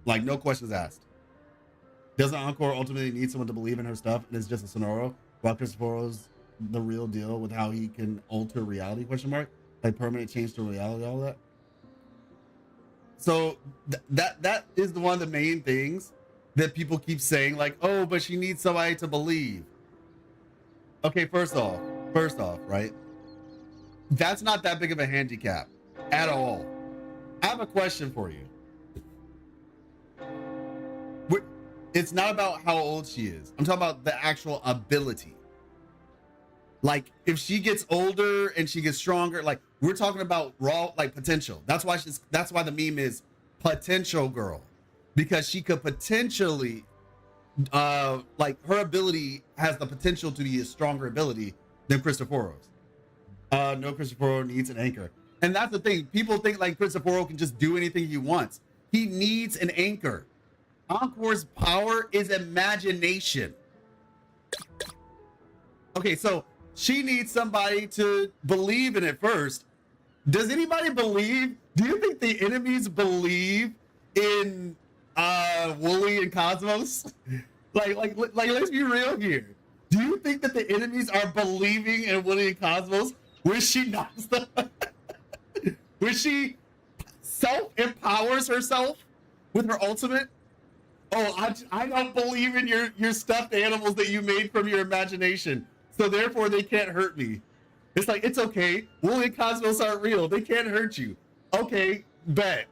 Like no questions asked. Doesn't Encore ultimately need someone to believe in her stuff and it's just a Sonoro? While Christopher's the real deal with how he can alter reality, question mark? Like permanent change to reality, all that. So that is one of the main things that people keep saying, like, oh, but she needs somebody to believe. Okay, first off, right? That's not that big of a handicap at all. I have a question for you. It's not about how old she is. I'm talking about the actual ability. Like if she gets older and she gets stronger, like we're talking about raw, like potential. That's why the meme is potential girl, because she could potentially, like her ability has the potential to be a stronger ability than Cristoforo's. No, Cristoforo needs an anchor. And that's the thing. People think like Cristoforo can just do anything he wants. He needs an anchor. Encore's power is imagination. Okay, so she needs somebody to believe in it first. Does anybody believe? Do you think the enemies believe in Wooly and Cosmos? like let's be real here. Do you think that the enemies are believing in Wooly and Cosmos when she knocks them? When she self-empowers herself with her ultimate? Oh, I don't believe in your stuffed animals that you made from your imagination, so therefore they can't hurt me. It's like, it's okay. Wooly and Cosmos aren't real. They can't hurt you. Okay, bet.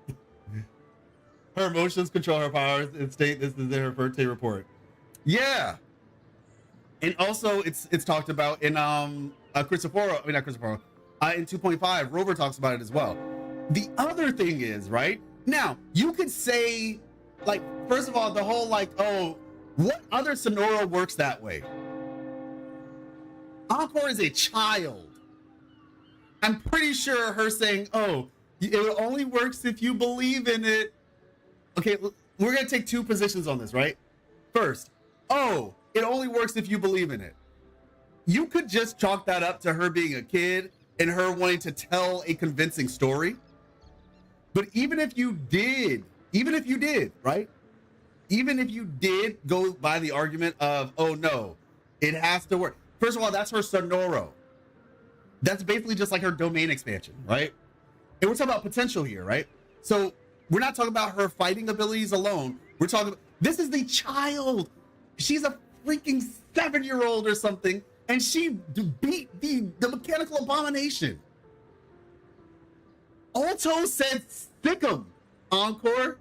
Her emotions control her powers and state this is in her birthday report. Yeah. And also it's talked about in Cristoforo, I mean not Cristoforo, in 2.5, Rover talks about it as well. The other thing is, right? Now, you could say, like, first of all, the whole like, oh, what other Sonoro works that way? Encore is a child. I'm pretty sure her saying, oh, it only works if you believe in it. Okay, we're gonna take two positions on this, right? First, oh, it only works if you believe in it. You could just chalk that up to her being a kid and her wanting to tell a convincing story. But even if you did, right? Even if you did go by the argument of, oh no, it has to work. First of all, that's her Sonoro. That's basically just like her domain expansion, right? And we're talking about potential here, right? So we're not talking about her fighting abilities alone. We're talking about, this is the child. She's a freaking 7-year-old or something, and she beat the mechanical abomination. Alto said sick him, Encore.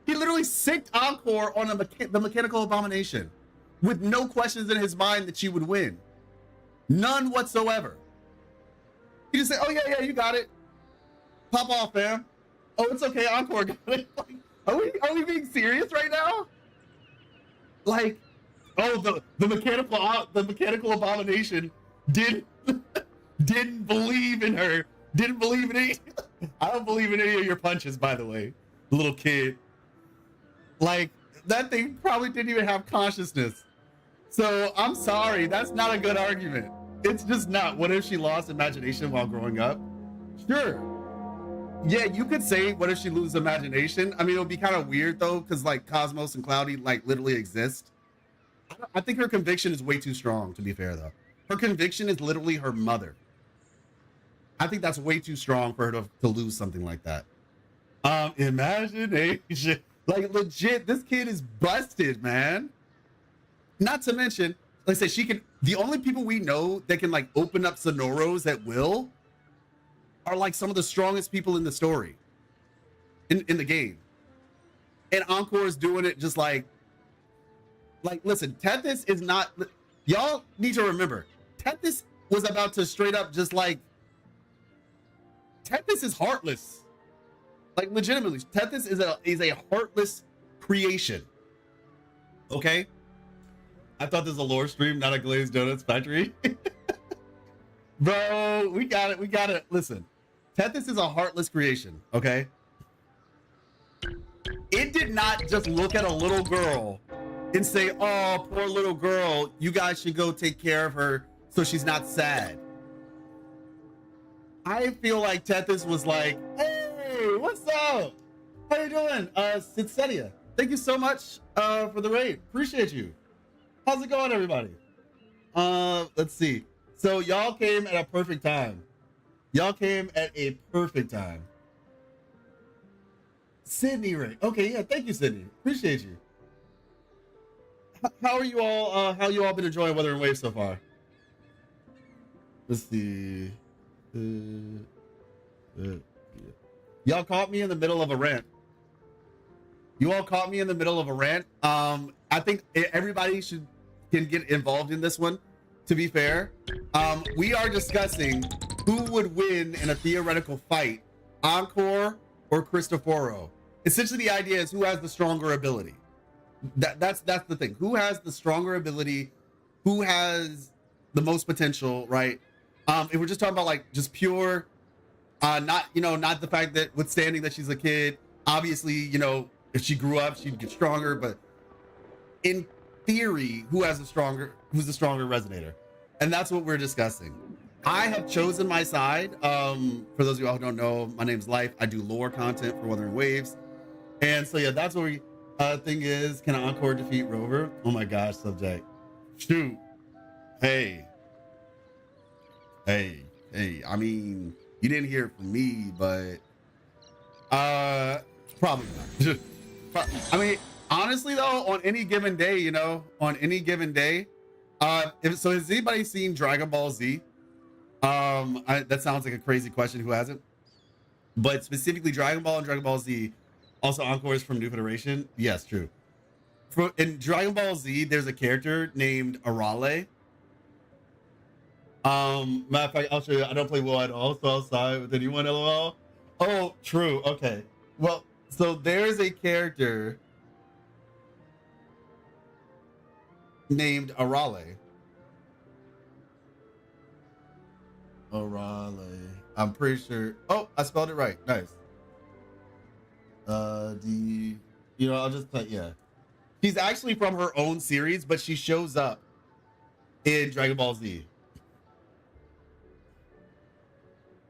He literally sicked Encore on the mechanical abomination with no questions in his mind that she would win. None whatsoever. He just said, oh yeah, you got it. Pop off, fam. Oh, it's okay, Encore got it. Like, are we being serious right now? Like, oh, the mechanical abomination didn't believe in her. Didn't believe in any. I don't believe in any of your punches, by the way, little kid. Like, that thing probably didn't even have consciousness. So I'm sorry, that's not a good argument. It's just not. What if she lost imagination while growing up? Sure. Yeah, you could say, what if she loses imagination? I mean, it'll be kind of weird though, because like Cosmos and Cloudy like literally exist. I think her conviction is way too strong, to be fair though. Her conviction is literally her mother. I think that's way too strong for her to lose something like that. Imagination. Like legit, this kid is busted, man. Not to mention, like I said, the only people we know that can like open up Sonoros at will are like some of the strongest people in the story, in the game. And Encore is doing it just like Like, listen, Tethys is not. Y'all need to remember, Tethys was about to straight up just like. Tethys is heartless. Like, legitimately, Tethys is a heartless creation. Okay? I thought this was a lore stream, not a glazed donuts factory. Bro, we got it. Listen, Tethys is a heartless creation, okay? It did not just look at a little girl and say, oh, poor little girl, you guys should go take care of her so she's not sad. I feel like Tethys was like, hey, what's up? How you doing? Sidsetia, thank you so much for the raid. Appreciate you. How's it going, everybody? Let's see. So y'all came at a perfect time. Y'all came at a perfect time. Sydney Ray. Okay, yeah, thank you, Sydney. Appreciate you. How are you all? How you all been enjoying Wuthering Waves so far? Let's see. Y'all caught me in the middle of a rant. You all caught me in the middle of a rant. I think everybody can get involved in this one. To be fair, we are discussing who would win in a theoretical fight, Encore or Cristoforo. Essentially, the idea is who has the stronger ability. That's the thing. Who has the stronger ability? Who has the most potential? Right? If we're just talking about like just pure, not the fact that withstanding that she's a kid. Obviously, if she grew up, she'd get stronger. But in theory, who's the stronger resonator? And that's what we're discussing. I have chosen my side. For those of you all who don't know, my name's Life. I do lore content for Wuthering Waves. And so yeah, that's what we thing is, can Encore defeat Rover? Oh my gosh, subject. Shoot. Hey. I mean, you didn't hear it from me, but probably not. I mean, honestly though, on any given day, has anybody seen Dragon Ball Z? That sounds like a crazy question. Who hasn't? But specifically Dragon Ball and Dragon Ball Z. Also, Encore is from New Federation. Yes, true. In Dragon Ball Z, there's a character named Arale. Matter of fact, I'll show you. I don't play WUWA at all, so I'll side with anyone. LOL. Oh, true. Okay. Well, so there's a character named Arale. I'm pretty sure. Oh, I spelled it right. Nice. I'll just play. Yeah. She's actually from her own series, but she shows up in Dragon Ball Z.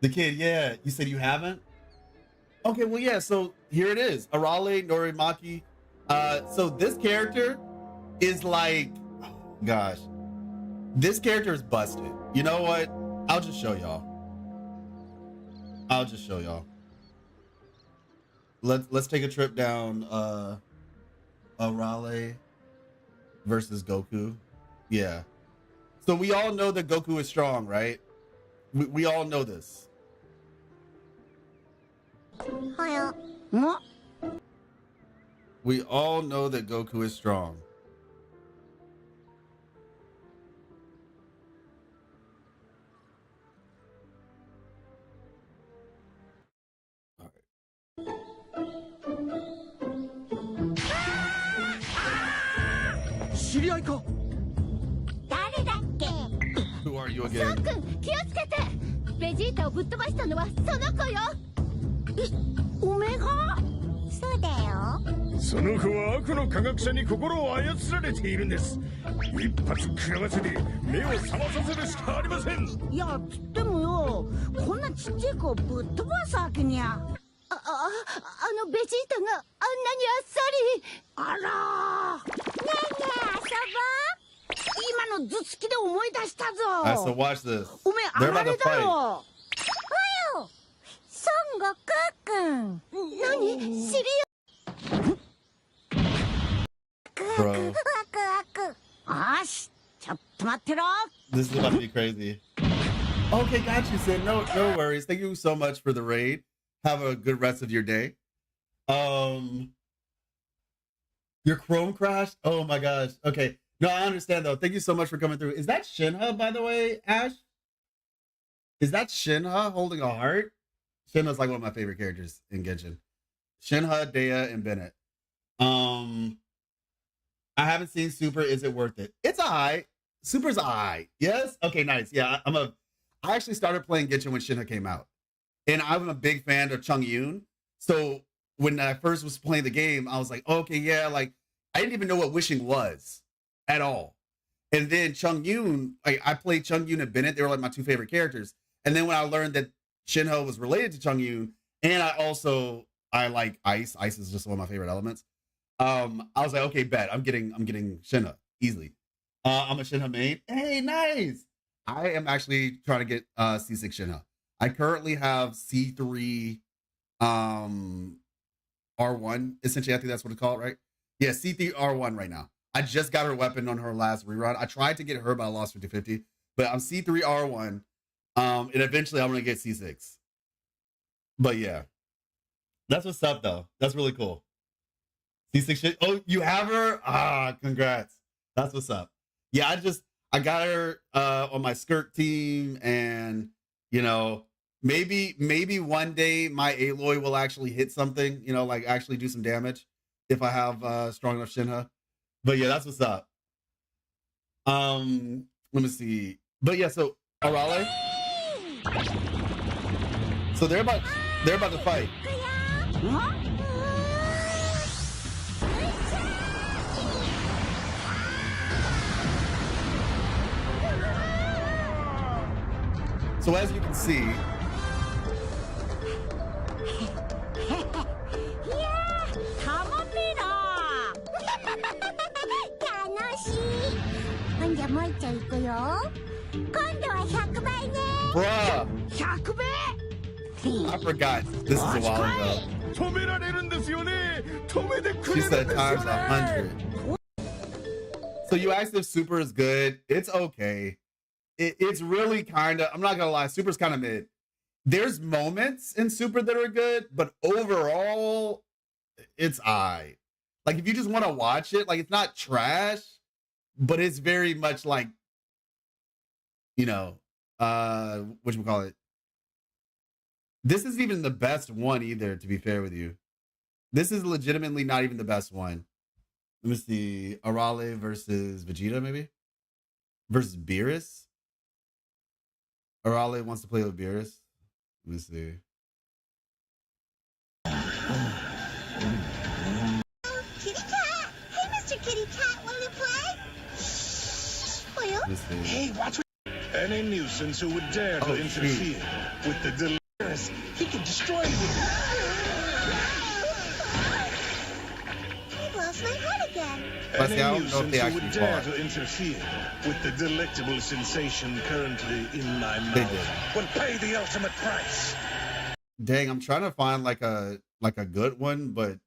The kid, yeah. You said you haven't? Okay, well, yeah. So here it is. Arale Norimaki. So this character is like, oh, gosh. This character is busted. You know what? I'll just show y'all. Let's take a trip down Arale versus Goku. Yeah. So we all know that Goku is strong, right? We all know this. We all know that Goku is strong. Who are you again? 気をつけてベジータをぶっ飛ばしたのはその子よおめがそうだよその子は悪の科学者に心を操られているんです一発食らわせて目を覚まさせるしかありませんいやつってもよこんなちっちゃい子をぶっ飛ばすわけにゃあのベジータがあんなにあっさりあらねえねえ遊ぼう今の頭突きで思い出したぞ Alright, so watch this. おめえあられだろおよ孫悟空くん何知りよ Bro. ワクワクよしちょっと待ってろ This is about to be crazy. Okay, got you, Sid. No worries. Thank you so much for the raid. Have a good rest of your day. Your Chrome crashed? Oh my gosh. Okay. No, I understand though. Thank you so much for coming through. Is that Shinha, by the way, Ash? Is that Shinha holding a heart? Shinha's like one of my favorite characters in Genshin. Shinha, Dea, and Bennett. I haven't seen Super. Is it worth it? It's alright. Super's alright. Yes? Okay, nice. Yeah, I actually started playing Genshin when Shinha came out. And I'm a big fan of Chung Yoon. So when I first was playing the game, I was like, okay, yeah, like I didn't even know what wishing was at all. And then Chung Yoon, like I played Chung Yoon and Bennett. They were like my two favorite characters. And then when I learned that Shinho was related to Chung Yoon, and I like ice. Ice is just one of my favorite elements. I was like, okay, bet. I'm getting Shinha easily. I'm a Shinha main. Hey, nice. I am actually trying to get C6 Shinha. I currently have C3 R1. Essentially, I think that's what it's called, right? Yeah, C3 R1 right now. I just got her weapon on her last rerun. I tried to get her, but I lost 50-50. But I'm C3 R1. And eventually I'm gonna get C6. But yeah. That's what's up though. That's really cool. C6 shit. Oh, you have her? Ah, congrats. That's what's up. Yeah, I got her on my skirt team, and you know, maybe one day my Aloy will actually hit something, you know, like actually do some damage if I have strong enough Shinha. But yeah, that's what's up. Let me see. But yeah, so Arale. So they're about to fight. So as you can see, bruh, I forgot. This is a while ago. She said times 100. So you asked if Super is good. It's okay. It's really kind of, I'm not gonna lie, Super's kind of mid. There's moments in Super that are good, but overall, it's aight. Like if you just want to watch it, like it's not trash, but it's very much like, you know, whatchamacallit. This isn't even the best one either, to be fair with you. This is legitimately not even the best one. Let me see. Arale versus Vegeta, maybe? Versus Beerus? Arale wants to play with Beerus. Let me see. Kitty Cat! Hey, Mr. Kitty Cat, want to play? Well, Hey, watch any nuisance who would dare to interfere with the delirious, he can destroy you. I lost my head again. Any nuisance who would dare to interfere with the delectable sensation currently in my mouth will pay the ultimate price. Dang, I'm trying to find like a good one, but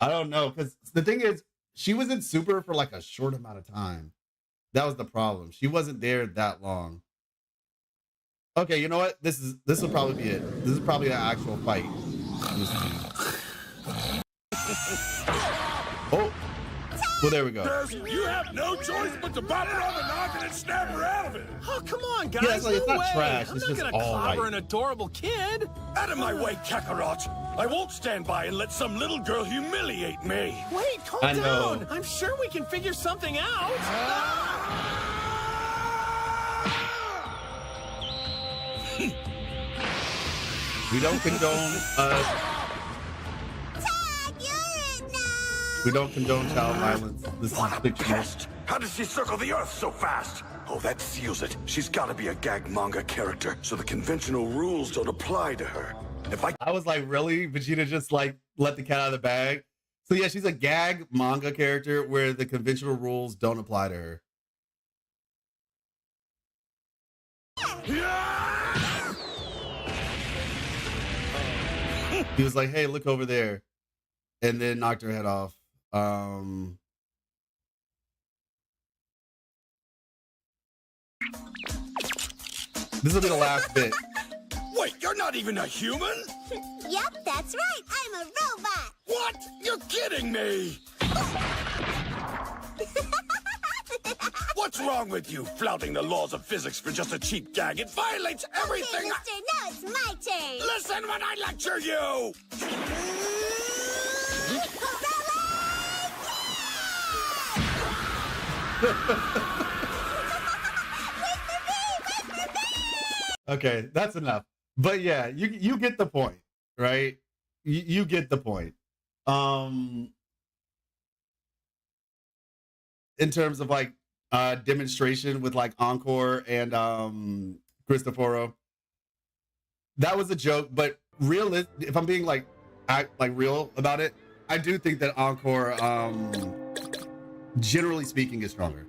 I don't know, because the thing is, she was in Super for like a short amount of time. That was the problem. She wasn't there that long. Okay, you know what? This will probably be it. This is probably an actual fight. Oh, well, there we go. You have no choice but to bop her on the noggin and snap her out of it. Oh, come on, guys. Yeah, it's like, it's not trash. I'm it's not just gonna all clobber right. an adorable kid. Out of my way, Kakarot. I won't stand by and let some little girl humiliate me. Wait, calm down. I'm sure we can figure something out. We don't condone we don't condone child violence. This is fictional. How does she circle the Earth so fast? Oh, that seals it. She's got to be a gag manga character, so the conventional rules don't apply to her. I was like, really? Vegeta just like let the cat out of the bag? So yeah, she's a gag manga character where the conventional rules don't apply to her. He was like, hey, look over there. And then knocked her head off. This will be the last bit. Wait, you're not even a human? Yep, that's right. I'm a robot. What? You're kidding me! What's wrong with you, flouting the laws of physics for just a cheap gag? It violates everything. Okay, mister, now it's my turn. Listen when I lecture you! Okay, that's enough. But yeah, you get the point, right? You get the point. In terms of like demonstration with like Encore and Cristoforo, that was a joke. But if I'm being like real about it, I do think that Encore, generally speaking, is stronger.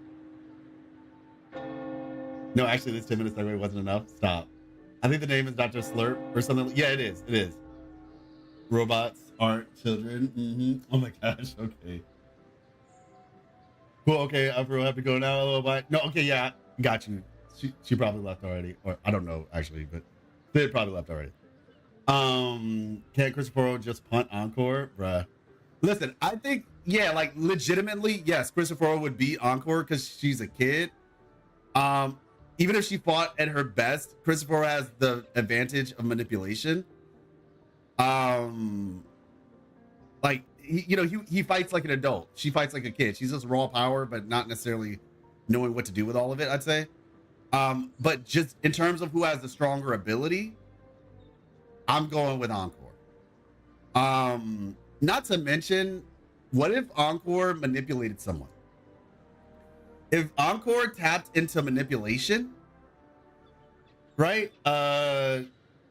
No, actually, this 10 minutes segue wasn't enough. Stop. I think the name is Dr. Slurp or something. Yeah, it is. It is. Robots aren't children. Mm-hmm. Oh my gosh. Okay. Cool. Okay, I have to go now a little bit. No. Okay. Yeah. Got you. She probably left already, or I don't know actually, but they probably left already. Can't Cristoforo just punt Encore, bruh? Listen, I think like legitimately, yes, Cristoforo would beat Encore because she's a kid. Even if she fought at her best, Cristoforo has the advantage of manipulation. Like he fights like an adult. She fights like a kid. She's just raw power, but not necessarily knowing what to do with all of it, I'd say. But just in terms of who has the stronger ability, I'm going with Encore. Not to mention, what if Encore manipulated someone? If Encore tapped into manipulation, right?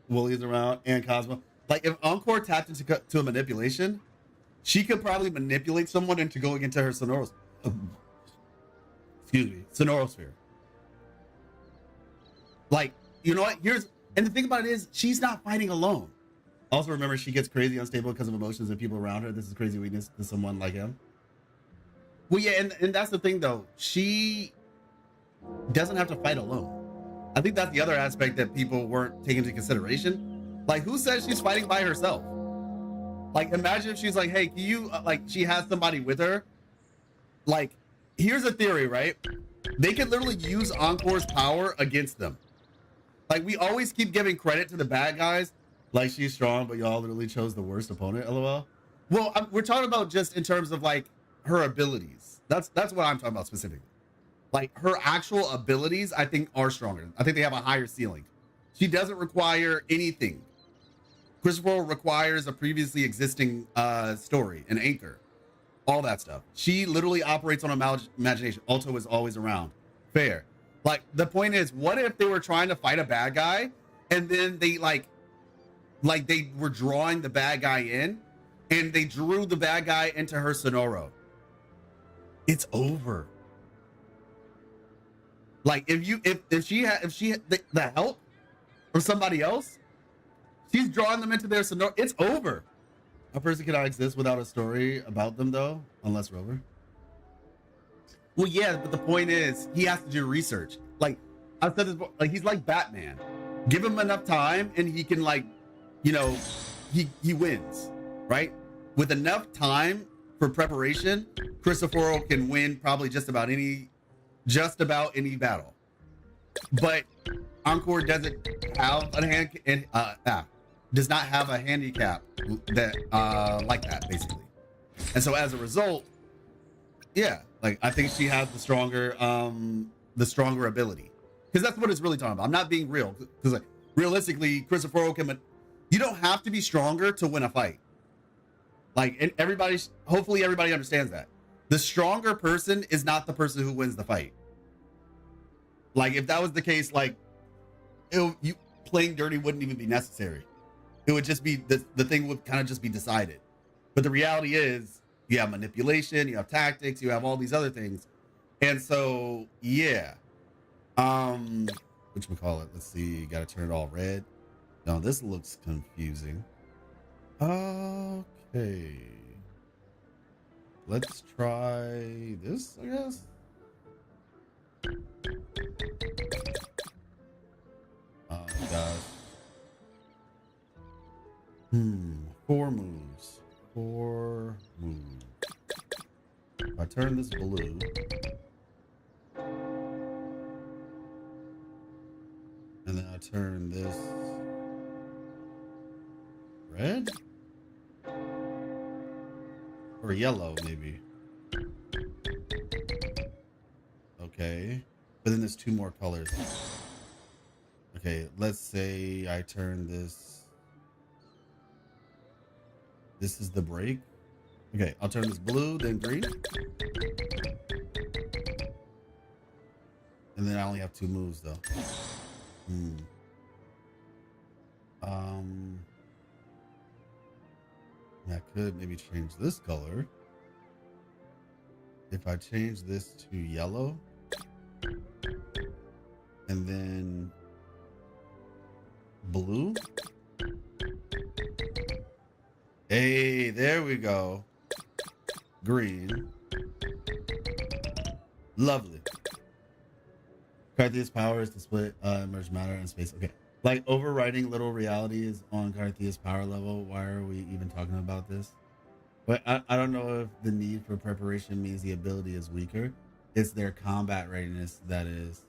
Woolie's around and Cosmo. Like if Encore tapped into a manipulation, she could probably manipulate someone into going into her sonorosphere. Like, you know what? And the thing about it is, she's not fighting alone. Also, remember, she gets crazy unstable because of emotions and people around her. This is crazy weakness to someone like him. Well, yeah, and that's the thing, though. She doesn't have to fight alone. I think that's the other aspect that people weren't taking into consideration. Like, who says she's fighting by herself? Like, imagine if she's like, hey, can you, she has somebody with her. Like, here's a theory, right? They could literally use Encore's power against them. Like, we always keep giving credit to the bad guys. Like, she's strong, but y'all literally chose the worst opponent, LOL. Well, we're talking about just in terms of, like, her abilities. That's what I'm talking about specifically. Like, her actual abilities, I think, are stronger. I think they have a higher ceiling. She doesn't require anything. Cristoforo requires a previously existing story, an anchor, all that stuff. She literally operates on imagination. Alto is always around. Fair. Like, the point is, what if they were trying to fight a bad guy and then they like they were drawing the bad guy in and they drew the bad guy into her sonoro? It's over. Like, if she had the help from somebody else, she's drawing them into their sonoro. It's over. A person cannot exist without a story about them, though, unless Rover. Well, yeah, but the point is, he has to do research. Like, I've said this, like, he's like Batman. Give him enough time, and he can, like, you know, he wins, right? With enough time for preparation, Cristoforo can win probably just about any battle. But Encore doesn't have does not have a handicap that like that, basically. And so as a result, yeah, like, I think she has the stronger ability, because that's what it's really talking about. I'm not being real, because like, realistically, Cristoforo you don't have to be stronger to win a fight. Like, and hopefully everybody understands that. The stronger person is not the person who wins the fight. Like, if that was the case, like, playing dirty wouldn't even be necessary. It would just be, the thing would kind of just be decided. But the reality is, you have manipulation, you have tactics, you have all these other things. And so, yeah. Whatchamacallit? Let's see, gotta turn it all red. No, this looks confusing. Okay. Let's try this, I guess. Oh gosh. 4 moves. 4 moves. If I turn this blue. And then I turn this red? Or yellow, maybe. Okay. But then there's 2 more colors. Okay, let's say I turn this. This is the break. Okay, I'll turn this blue, then green. And then I only have 2 moves though. I could maybe change this color. If I change this to yellow, and then blue. Hey, there we go. Green. Lovely. Carthea's power is to split emerged matter and space. Okay. Like overriding little reality is on Carthea's power level. Why are we even talking about this? But I don't know if the need for preparation means the ability is weaker. It's their combat readiness that is.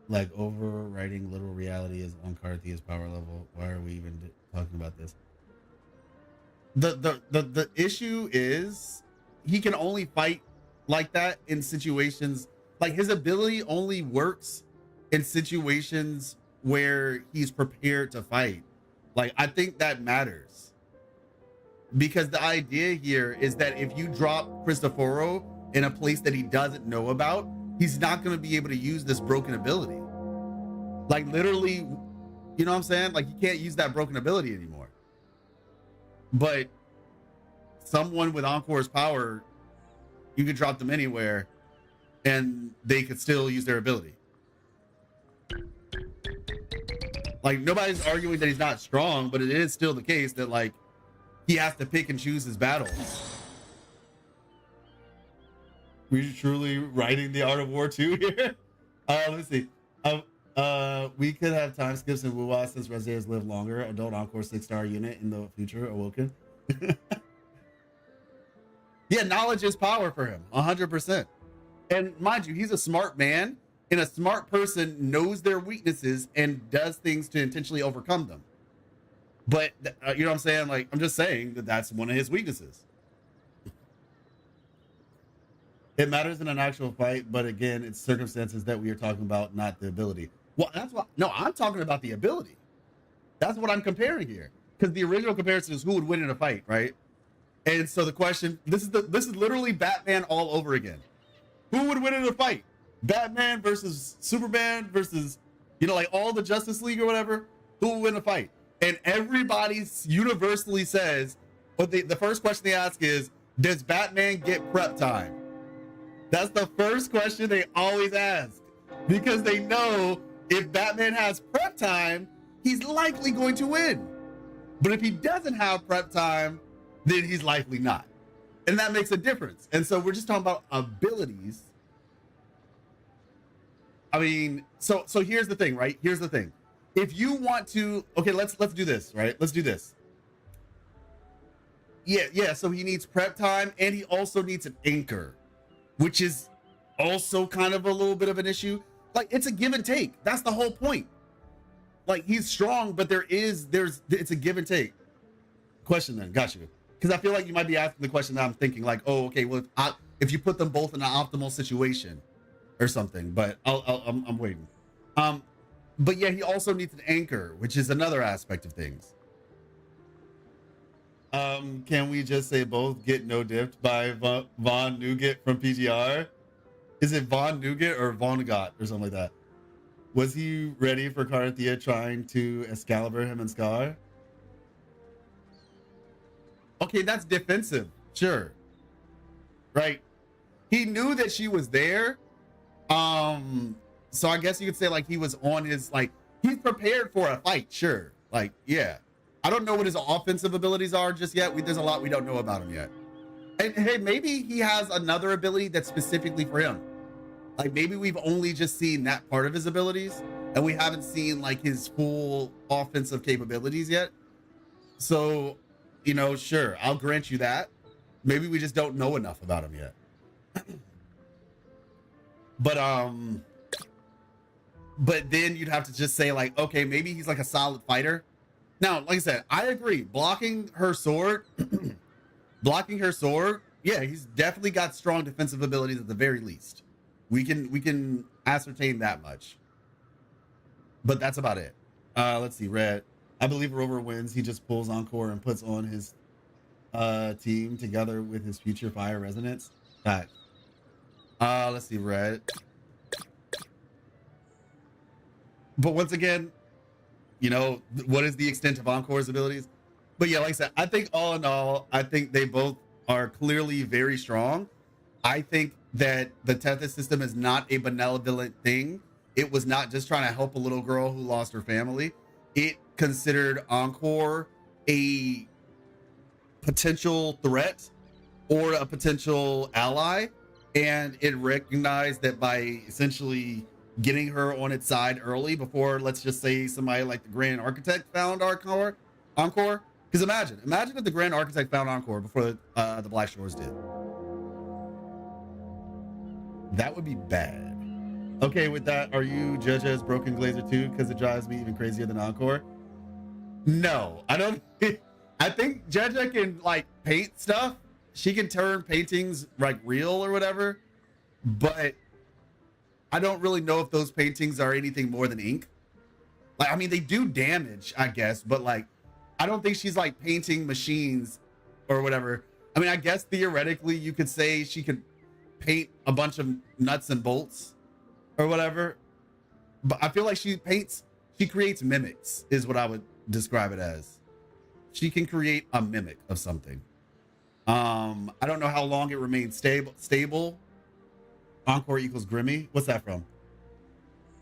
Like overriding little reality is on Carthea's power level. Why are we even talking about this? The issue is he can only fight like that in situations, like his ability only works in situations where he's prepared to fight. Like, I think that matters, because the idea here is that if you drop Cristoforo in a place that he doesn't know about, he's not going to be able to use this broken ability. Like, literally, you know what I'm saying? Like, he can't use that broken ability anymore. But someone with Encore's power, you could drop them anywhere and they could still use their ability. Like, nobody's arguing that he's not strong, but it is still the case that, like, he has to pick and choose his battles. We're truly writing the Art of War 2 here. Let's see. We could have time skips in WUWA since Residents live longer. Adult Encore 6-star unit in the future awoken. Yeah, knowledge is power for him, 100%. And mind you, he's a smart man, and a smart person knows their weaknesses and does things to intentionally overcome them. But you know what I'm saying? Like, I'm just saying that that's one of his weaknesses. It matters in an actual fight, but again, it's circumstances that we are talking about, not the ability. Well, that's what. No, I'm talking about the ability. That's what I'm comparing here, because the original comparison is who would win in a fight, right? And so the question, this is literally Batman all over again. Who would win in a fight? Batman versus Superman versus, you know, like all the Justice League or whatever. Who would win a fight? And everybody universally says, but the first question they ask is, does Batman get prep time? That's the first question they always ask, because they know if Batman has prep time, he's likely going to win. But if he doesn't have prep time, then he's likely not. And that makes a difference. And so we're just talking about abilities. I mean, so here's the thing, right? Here's the thing. If you want to, okay, let's do this, right? Let's do this. Yeah, so he needs prep time, and he also needs an anchor, which is also kind of a little bit of an issue. Like, it's a give and take. That's the whole point. Like, he's strong, but it's a give and take. Question then, got you. Because I feel like you might be asking the question that I'm thinking, like, oh, okay, well, if you put them both in an optimal situation or something, but I'm waiting. But yeah, he also needs an anchor, which is another aspect of things. Can we just say both get no dipped by Von Neuget from PGR? Is it Von Neuget or Von Got or something like that? Was he ready for Carthea trying to Excalibur him and Scar? Okay, that's defensive. Sure. Right. He knew that she was there. So I guess you could say, like, he was on his, like, he's prepared for a fight. Sure. Like, yeah. I don't know what his offensive abilities are just yet. There's a lot we don't know about him yet. And hey, maybe he has another ability that's specifically for him. Like, maybe we've only just seen that part of his abilities, and we haven't seen, like, his full offensive capabilities yet. So, you know, sure, I'll grant you that. Maybe we just don't know enough about him yet. But then you'd have to just say like, okay, maybe he's like a solid fighter. Now, like I said, I agree. Blocking her sword, yeah, he's definitely got strong defensive abilities at the very least. We can ascertain that much. But that's about it. Let's see, Red. I believe Rover wins. He just pulls Encore and puts on his team together with his future fire resonance. Right. Let's see, Red. But once again, you know, what is the extent of Encore's abilities? But yeah, like I said, I think all in all, I think they both are clearly very strong. I think that the Tethys system is not a benevolent thing. It was not just trying to help a little girl who lost her family. It considered Encore a potential threat or a potential ally. And it recognized that by essentially getting her on its side early before, let's just say, somebody like the Grand Architect found Encore. Because imagine if the Grand Architect found Encore before the Black Shores did. That would be bad. Okay, with that, are you judge as Broken Glazer too? Because it drives me even crazier than Encore. No, I don't. I think Jeja can like paint stuff. She can turn paintings like real or whatever, but I don't really know if those paintings are anything more than ink. Like, I mean, they do damage, I guess, but like, I don't think she's like painting machines or whatever. I mean, I guess theoretically you could say she could paint a bunch of nuts and bolts or whatever, but I feel like she creates mimics is what I would describe it as. She can create a mimic of something. I don't know how long it remains stable. Encore equals Grimmy. What's that from?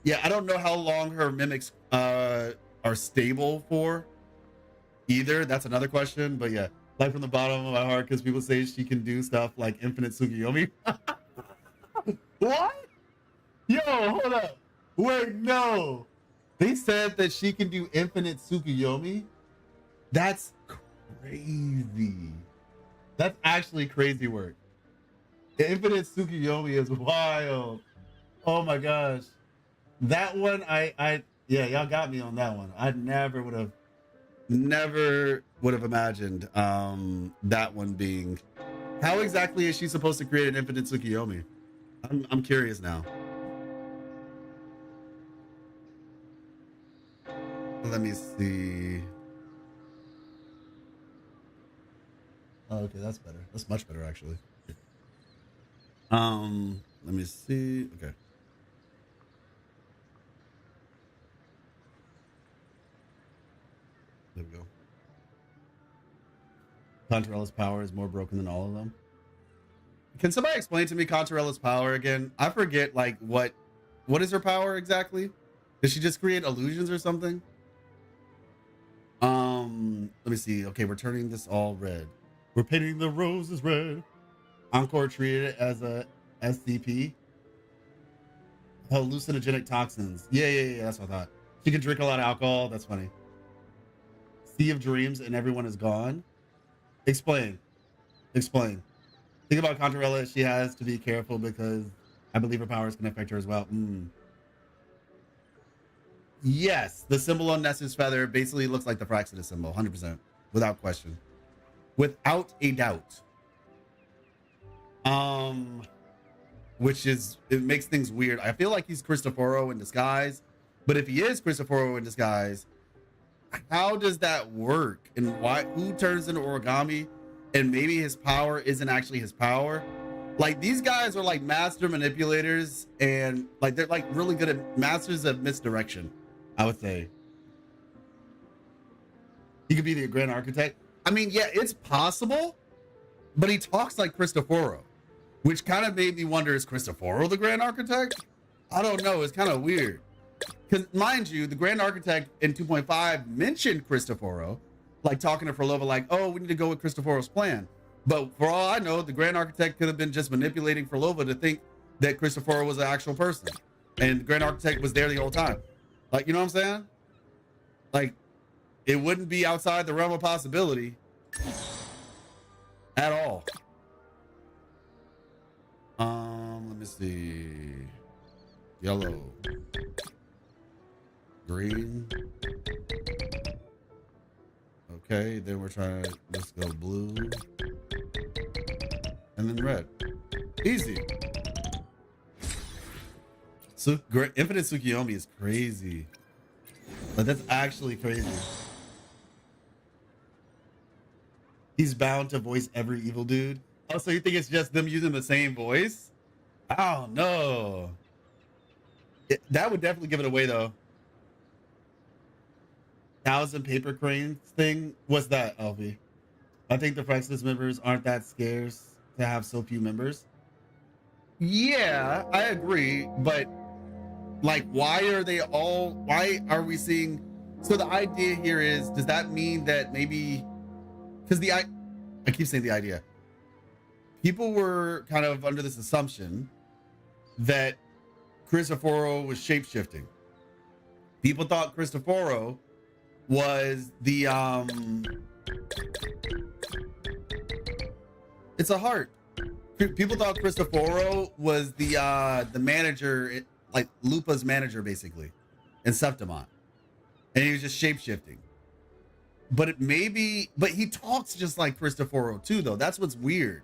Yeah, I don't know how long her mimics are stable for either. That's another question. But yeah, like from the bottom of my heart, because people say she can do stuff like Infinite Tsukiyomi. What? Yo, hold up. Wait, no. They said that she can do Infinite Tsukiyomi? That's crazy. That's actually crazy work. Infinite Tsukiyomi is wild. Oh my gosh. That one, yeah, y'all got me on that one. I never would have imagined that one being. How exactly is she supposed to create an Infinite Tsukiyomi? I'm curious now. Let me see. Oh, okay, that's better. That's much better, actually. Let me see. Okay. There we go. Contarella's power is more broken than all of them. Can somebody explain to me Contarella's power again? I forget, like, what is her power exactly? Does she just create illusions or something? Let me see. Okay, we're turning this all red. We're painting the roses red. Encore treated it as a SCP. Hallucinogenic toxins. Yeah, that's what I thought. She can drink a lot of alcohol. That's funny. Sea of Dreams and everyone is gone. Explain. Think about Contarella. She has to be careful because I believe her powers can affect her as well. Yes, the symbol on Ness's feather basically looks like the Fraxidus symbol, 100%, without question. Without a doubt. Which is, it makes things weird. I feel like he's Cristoforo in disguise, but if he is Cristoforo in disguise, how does that work? And who turns into origami? And maybe his power isn't actually his power. Like, these guys are like master manipulators, and like they're like really good at masters of misdirection, I would say. He could be the Grand Architect. I mean, yeah, it's possible, but he talks like Cristoforo, which kind of made me wonder, is Cristoforo the Grand Architect? I don't know. It's kind of weird. Because, mind you, the Grand Architect in 2.5 mentioned Cristoforo, like talking to Frolova, like, oh, we need to go with Cristoforo's plan. But for all I know, the Grand Architect could have been just manipulating Frolova to think that Cristoforo was an actual person. And the Grand Architect was there the whole time. Like, you know what I'm saying? Like, it wouldn't be outside the realm of possibility at all. Let me see. Yellow. Green. Okay, then we're trying to, let's go blue. And then red. Easy. So Infinite Tsukiyomi is crazy. Like, that's actually crazy. He's bound to voice every evil dude. Oh, so you think it's just them using the same voice? I don't know. That would definitely give it away, though. 1,000 paper cranes thing. What's that, Alfie? I think the Frexless members aren't that scarce to have so few members. Yeah, I agree, but like, why are we seeing? So the idea here is, does that mean that maybe, because I keep saying the idea, people were kind of under this assumption that Cristoforo was shape-shifting. People thought Cristoforo was the it's a heart. People thought Cristoforo was the manager, like Lupa's manager, basically, in Septimont, and he was just shape-shifting. But but he talks just like Cristoforo too, though. That's what's weird.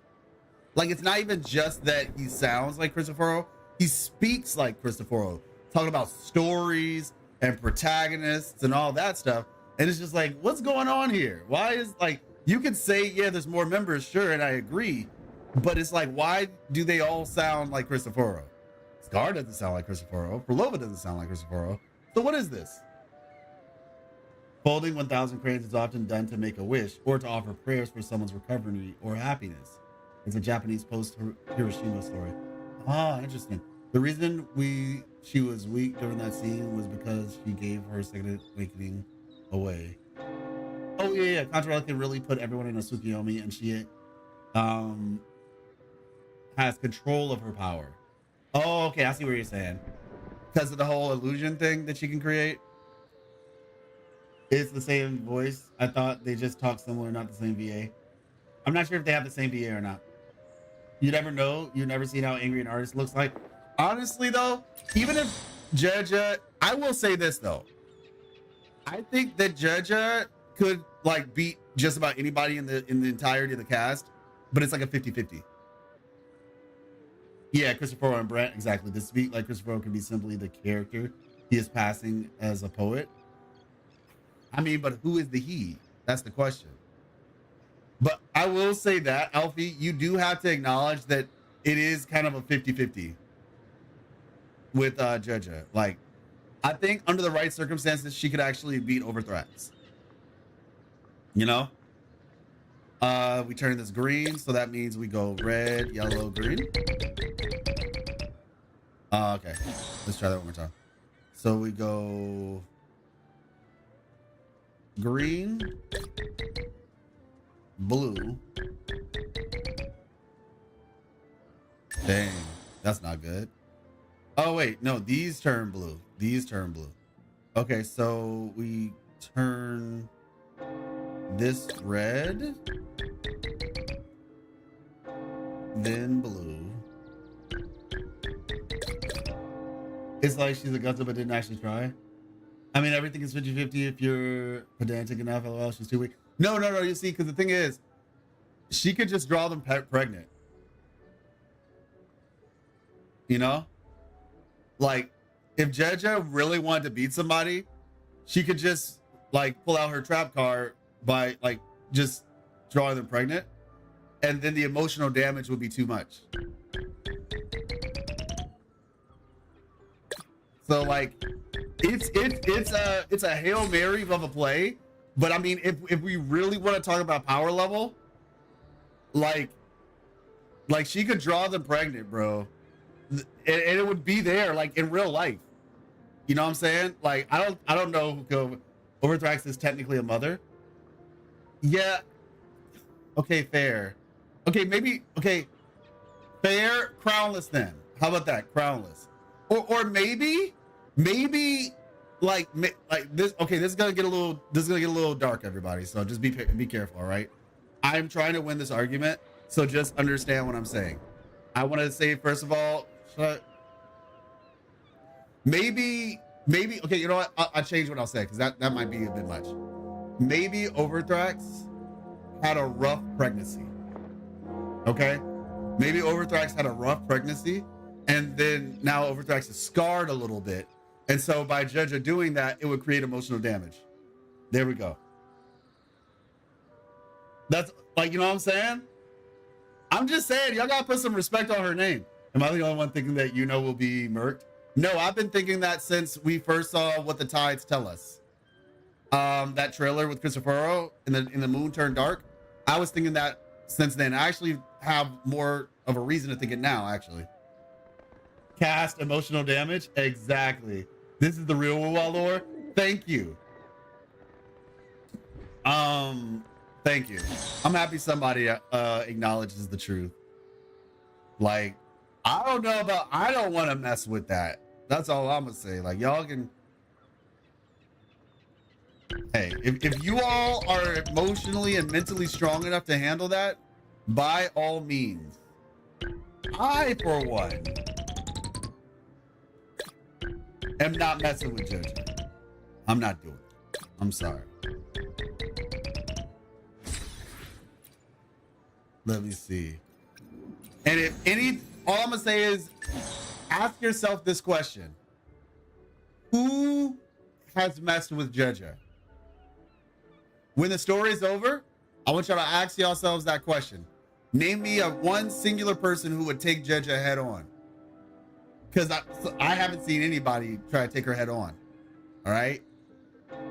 Like, it's not even just that he sounds like Cristoforo. He speaks like Cristoforo, talking about stories and protagonists and all that stuff. And it's just like, what's going on here? Why is, like, you could say, yeah, there's more members, sure, and I agree. But it's like, why do they all sound like Cristoforo? Scar doesn't sound like Cristoforo. Prolova doesn't sound like Cristoforo. So what is this? Folding 1,000 cranes is often done to make a wish or to offer prayers for someone's recovery or happiness. It's a Japanese post-Hiroshima story. Ah, interesting. The reason she was weak during that scene was because she gave her second awakening away. Oh yeah. Contrarella can really put everyone in a Tsukiyomi, and she has control of her power. Oh, okay, I see what you're saying. Because of the whole illusion thing that she can create. It's the same voice. I thought they just talk similar, not the same VA. I'm not sure if they have the same VA or not. You never know. You've never seen how angry an artist looks like. Honestly, though, even if Jaja, I will say this though. I think that Jaja could like beat just about anybody in the entirety of the cast, but it's like a 50-50. Yeah, Cristoforo and Brent, exactly. To speak like Cristoforo can be simply the character he is passing as a poet. I mean, but who is the he? That's the question. But I will say that, Alfie, you do have to acknowledge that it is kind of a 50-50 with Jaja. Like, I think under the right circumstances, she could actually beat Overthrax. You know? We turn this green, so that means we go red, yellow, green. Okay. Let's try that one more time. So we go green, blue. Dang, that's not good. Oh wait, no, these turn blue. These turn blue. Okay, so we turn this red, then blue. It's like she's a gutter but didn't actually try. I mean, everything is 50-50 if you're pedantic enough. LOL, she's too weak. No, you see, because the thing is, she could just draw them pregnant. You know? Like, if Jaja really wanted to beat somebody, she could just, like, pull out her trap card by, like, just drawing them pregnant. And then the emotional damage would be too much. So, like, it's a Hail Mary of a play. But I mean, if we really want to talk about power level, like she could draw them pregnant, bro, and it would be there, like in real life. You know what I'm saying? Like, I don't know who Overthrax is technically a mother. Yeah. Okay, fair. Okay, maybe. Okay, fair. Crownless then. How about that? Crownless. Or maybe like this. Okay, this is gonna get a little dark, everybody. So just be careful, all right? I'm trying to win this argument, so just understand what I'm saying. I want to say first of all, maybe. Okay, you know what? I'll change what I'll say because that might be a bit much. Maybe Overthrax had a rough pregnancy. Okay, maybe Overthrax had a rough pregnancy, and then now Overthrax is scarred a little bit. And so by Judge of doing that, it would create emotional damage. There we go. That's like, you know what I'm saying? I'm just saying, y'all gotta put some respect on her name. Am I the only one thinking that Iuno will be murked? No, I've been thinking that since we first saw What the Tides Tell Us. That trailer with Christopher in the Moon Turned Dark. I was thinking that since then. I actually have more of a reason to think it now, actually. Cast emotional damage? Exactly. This is the real WUWA lore. Thank you. Thank you. I'm happy somebody acknowledges the truth. Like, I don't want to mess with that. That's all I'm gonna say. Like, y'all can. Hey, if you all are emotionally and mentally strong enough to handle that, by all means. I, for one, am not messing with Jojo. I'm not doing it. I'm sorry. Let me see. And all I'm gonna say is ask yourself this question. Who has messed with Jojo? When the story is over, I want y'all to ask yourselves that question. Name me one singular person who would take Jojo head on. Because I haven't seen anybody try to take her head on. All right?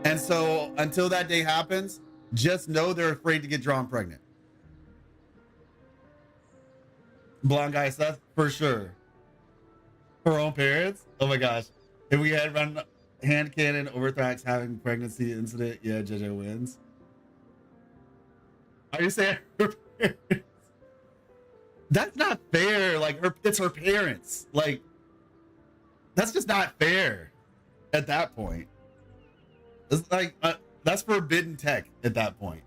And so until that day happens, just know they're afraid to get drawn pregnant. Blonde guy Seth, for sure. Her own parents? Oh my gosh. If we had run hand cannon Overthrax having pregnancy incident, yeah, Jojo wins. Are you saying her parents? That's not fair. Like, it's her parents. Like, that's just not fair at that point. It's like, that's forbidden tech at that point.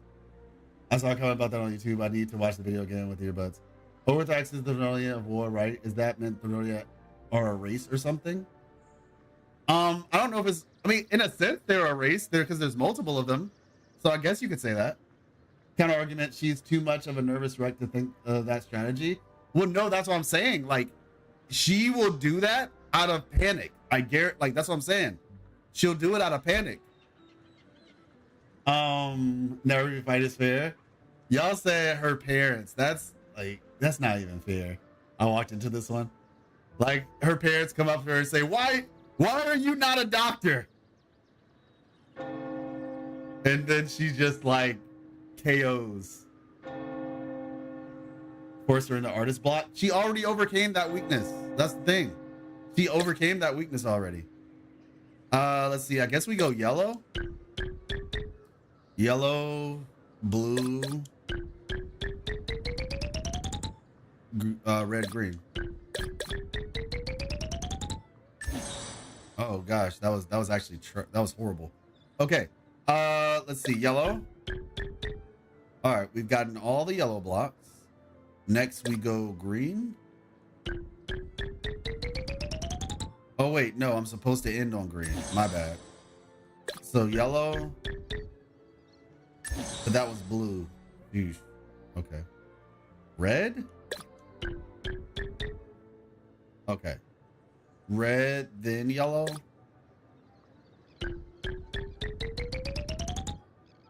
I saw a comment about that on YouTube. I need to watch the video again with earbuds. Overthrax is the Vernonia of war, right? Is that meant Vernonia are a race or something? I don't know if it's, I mean, in a sense, they're a race there because there's multiple of them. So I guess you could say that. Counter argument, she's too much of a nervous wreck to think of that strategy. Well, no, that's what I'm saying. Like, she will do that out of panic. I guarantee, like, that's what I'm saying. She'll do it out of panic. Never every fight is fair. Y'all said her parents. That's not even fair. I walked into this one. Like, her parents come up to her and say, why are you not a doctor? And then she just like KOs. Force her into artist block. She already overcame that weakness. That's the thing. She overcame that weakness already. Let's see. I guess we go yellow. Yellow, blue, red, green. Oh gosh, that was actually that was horrible. Okay, let's see, yellow. All right, we've gotten all the yellow blocks. Next we go green. Oh wait, no, I'm supposed to end on green. My bad. So yellow, but that was blue. Eesh. Okay. Red. Okay. Red, then yellow.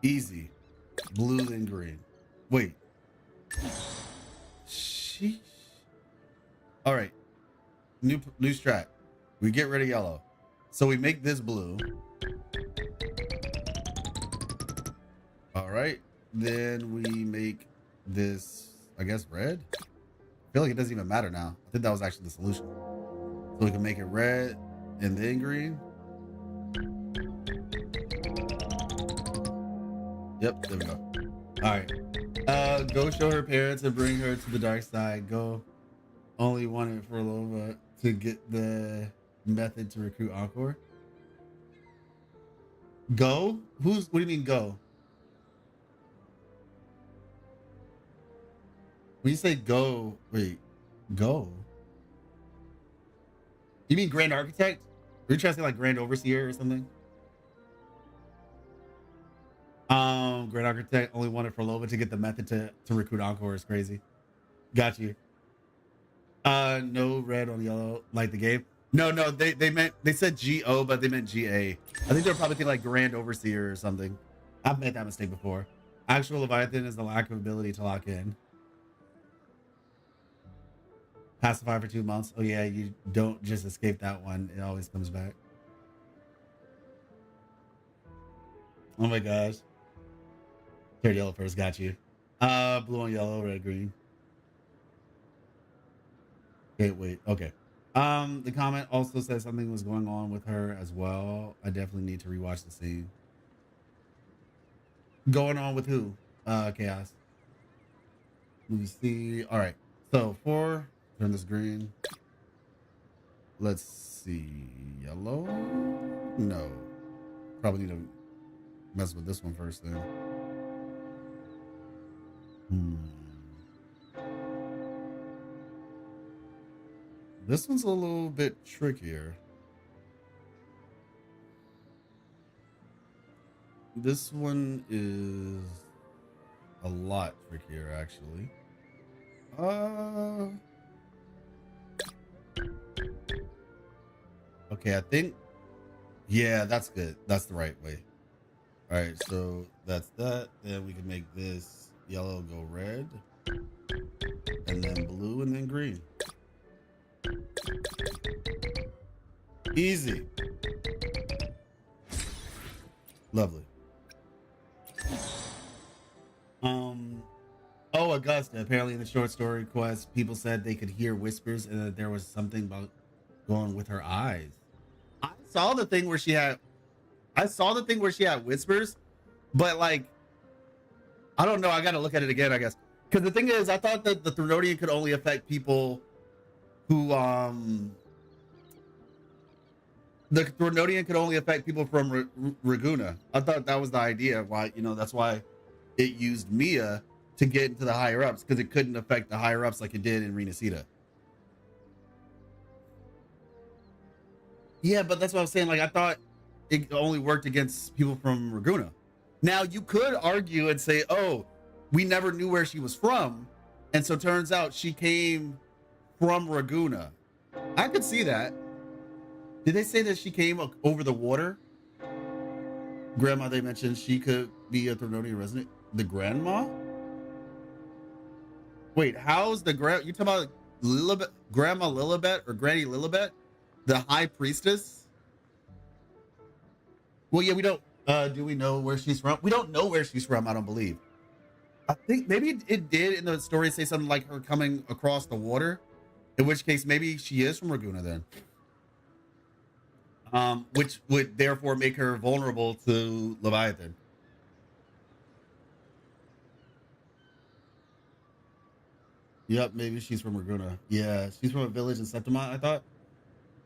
Easy. Blue, then green. Wait. Sheesh. All right. New strat. We get rid of yellow. So we make this blue. All right. Then we make this, I guess, red. I feel like it doesn't even matter now. I think that was actually the solution. So we can make it red and then green. Yep, there we go. All right. Go show her parents and bring her to the dark side. Go. Only wanted for Lova to get the method to recruit Encore. Go? What do you mean go? When you say go, wait, go? You mean Grand Architect? Are you trying to say like Grand Overseer or something? Grand Architect only wanted for Lova to get the method to recruit Encore is crazy. Got you. No red on yellow, like the game. No, they said GO, but they meant GA. I think they're probably thinking like Grand Overseer or something. I've made that mistake before. Actual Leviathan is the lack of ability to lock in. Pacify for 2 months. Oh yeah, you don't just escape that one. It always comes back. Oh my gosh. Third yellow first, got you. Blue on yellow, red, green. Okay, wait, okay. The comment also says something was going on with her as well. I definitely need to rewatch the scene. Going on with who? Chaos. Let me see. All right. So 4, turn this green. Let's see. Yellow? No. Probably need to mess with this one first then. This one's a little bit trickier. This one is a lot trickier, actually. Okay, I think, yeah, that's good. That's the right way. All right, so that's that. Then we can make this yellow go red, and then blue, and then green. Easy. Lovely. Oh, Augusta. Apparently in the short story quest, people said they could hear whispers and that there was something about going with her eyes. I saw the thing where she had whispers, but like, I don't know. I got to look at it again, I guess. Because the thing is, I thought that the Threnodian could only affect people who, the Threnodian could only affect people from Raguna. I thought that was the idea. Why, that's why it used Mia to get into the higher ups, because it couldn't affect the higher ups like it did in Renacida. Yeah, but that's what I'm saying. Like, I thought it only worked against people from Raguna. Now, you could argue and say, oh, we never knew where she was from, and so turns out she came from Raguna. I could see that. Did they say that she came over the water? Grandma, they mentioned she could be a Threnodian resident. The grandma? Wait, how's the you talking about Lilibet, Grandma Lilibet or Granny Lilibet? The high priestess? Well, yeah, we don't, do we know where she's from? We don't know where she's from, I don't believe. I think maybe it did in the story say something like her coming across the water, in which case maybe she is from Raguna then. Which would therefore make her vulnerable to Leviathan. Yep, maybe she's from Raguna. Yeah, she's from a village in Septimont, I thought.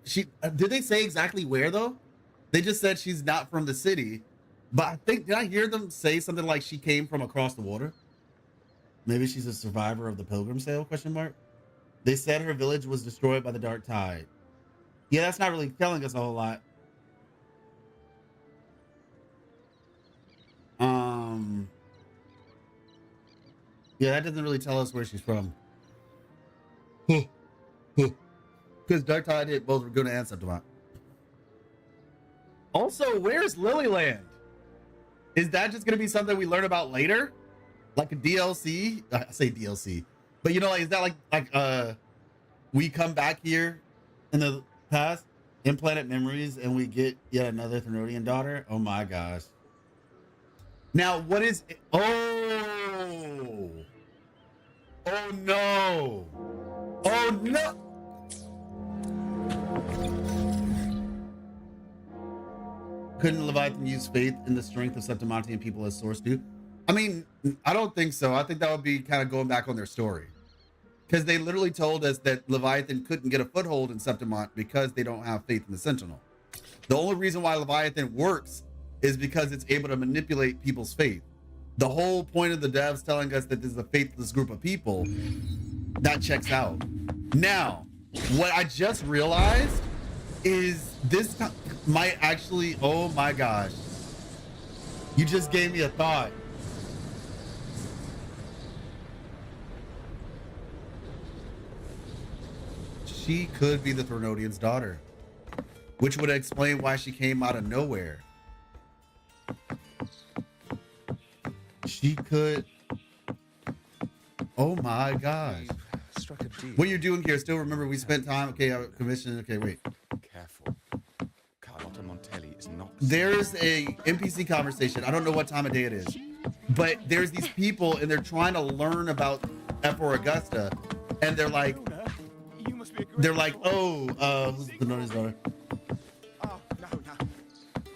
Did they say exactly where though? They just said she's not from the city. But I think, did I hear them say something like she came from across the water? Maybe she's a survivor of the Pilgrim Sale, question mark? They said her village was destroyed by the Dark Tide. Yeah, that's not really telling us a whole lot. Yeah, that doesn't really tell us where she's from. Because Dark Tide hit both Raguna and Septimont. Also, where's Lilyland? Is that just going to be something we learn about later? Like a DLC? I say DLC. But like, is that like we come back here in the past, implanted memories, and we get yet another Threnodian daughter? Oh my gosh. Now, what is it? Oh no. Oh no. Couldn't Leviathan use faith in the strength of Septimontian people as Source do? I mean, I don't think so. I think that would be kind of going back on their story. Because they literally told us that Leviathan couldn't get a foothold in Septimont because they don't have faith in the Sentinel. The only reason why Leviathan works is because it's able to manipulate people's faith. The whole point of the devs telling us that this is a faithless group of people, that checks out. Now, what I just realized is this might actually, oh my gosh. You just gave me a thought. She could be the Thronodian's daughter, which would explain why she came out of nowhere. She could. Oh my gosh. Struck a deal. What you're doing here, still remember we spent time. Okay, commission. Okay, wait. Careful. Carlotta Montelli is not. There's a NPC conversation. I don't know what time of day it is, but there's these people and they're trying to learn about F4 Augusta, and they're like, oh, who's the Thronodian's daughter? Oh, no.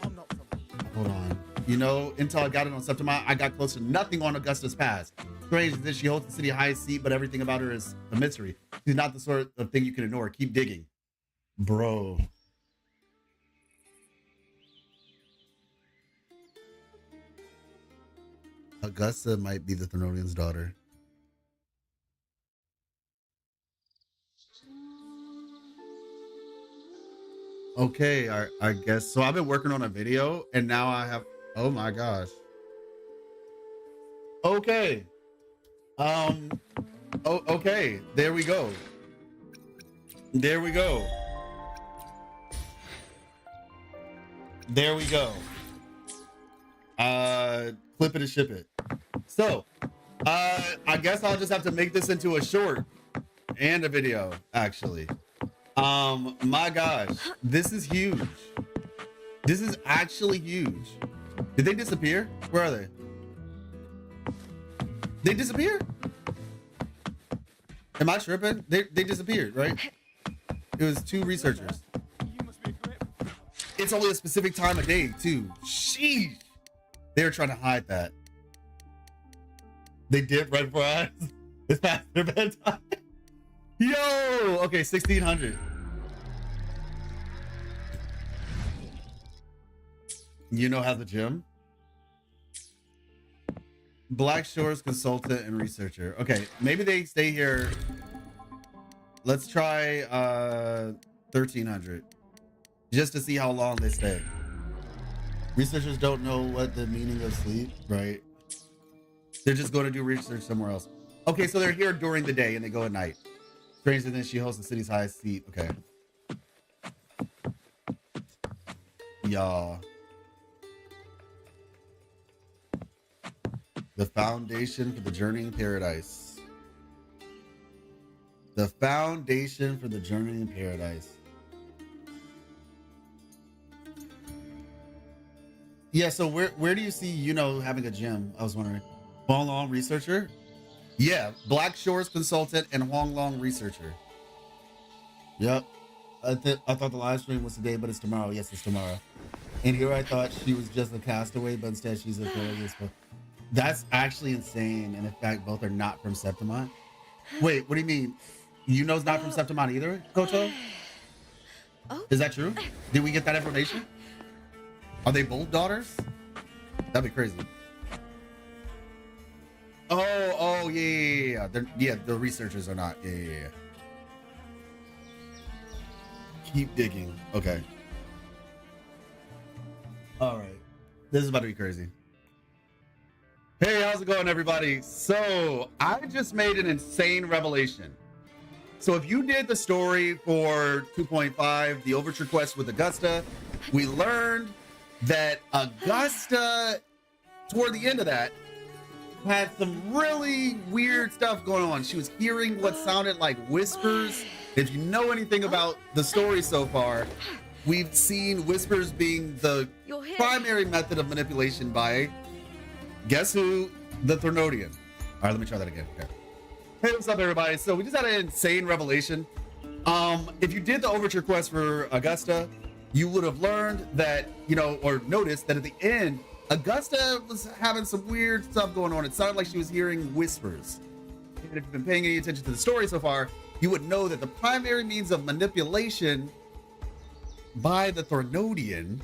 I'm not from. Hold on. You know, until I got it on Septimont, I got close to nothing on Augusta's past. Strange that she holds the city highest seat, but everything about her is a mystery. She's not the sort of thing you can ignore. Keep digging. Bro. Augusta might be the Thronodian's daughter. Okay, I guess. So I've been working on a video and now I have, oh my gosh. Okay. Okay, there we go. There we go. There we go. Clip it and ship it. So, I guess I'll just have to make this into a short and a video, actually. My gosh, this is huge. This is actually huge. Did they disappear? Where are they? They disappeared? Am I tripping? They disappeared, right? It was 2 researchers. It's only a specific time of day, too. Sheesh. They were trying to hide that. They did right before our eyes. It's past their bedtime. Yo! Okay, 1600. You know how the gym? Black Shores consultant and researcher. Okay, maybe they stay here. Let's try 1300 just to see how long they stay. Researchers don't know what the meaning of sleep, right? They're just going to do research somewhere else. Okay, so they're here during the day and they go at night. Stranger than she hosts the city's highest seat. Okay. Y'all. The foundation for the journeying paradise. The foundation for the journeying paradise. Yeah, so where do you see, you know, having a gym? I was wondering. Huang Long researcher? Yeah, Black Shores consultant and Huang Long researcher. Yep. I thought the live stream was today, but it's tomorrow. Yes, it's tomorrow. And here I thought she was just a castaway, but instead she's a failure. That's actually insane. And in fact, both are not from Septimont. Wait, what do you mean? Yuno's not from Septimont either, Koto? Is that true? Did we get that information? Are they both daughters? That'd be crazy. Oh, yeah. The researchers are not. Yeah. Keep digging. Okay. All right. This is about to be crazy. Hey, how's it going, everybody? So I just made an insane revelation. So if you did the story for 2.5, the Overture quest with Augusta, we learned that Augusta, toward the end of that, had some really weird stuff going on. She was hearing what sounded like whispers. If you know anything about the story so far, we've seen whispers being the primary method of manipulation by, guess who? The Thronodian. All right, let me try that again. Okay. Hey, what's up, everybody? So we just had an insane revelation. If you did the Overture quest for Augusta, you would have learned that, you know, or noticed that at the end, Augusta was having some weird stuff going on. It sounded like she was hearing whispers. And if you've been paying any attention to the story so far, you would know that the primary means of manipulation by the Thronodian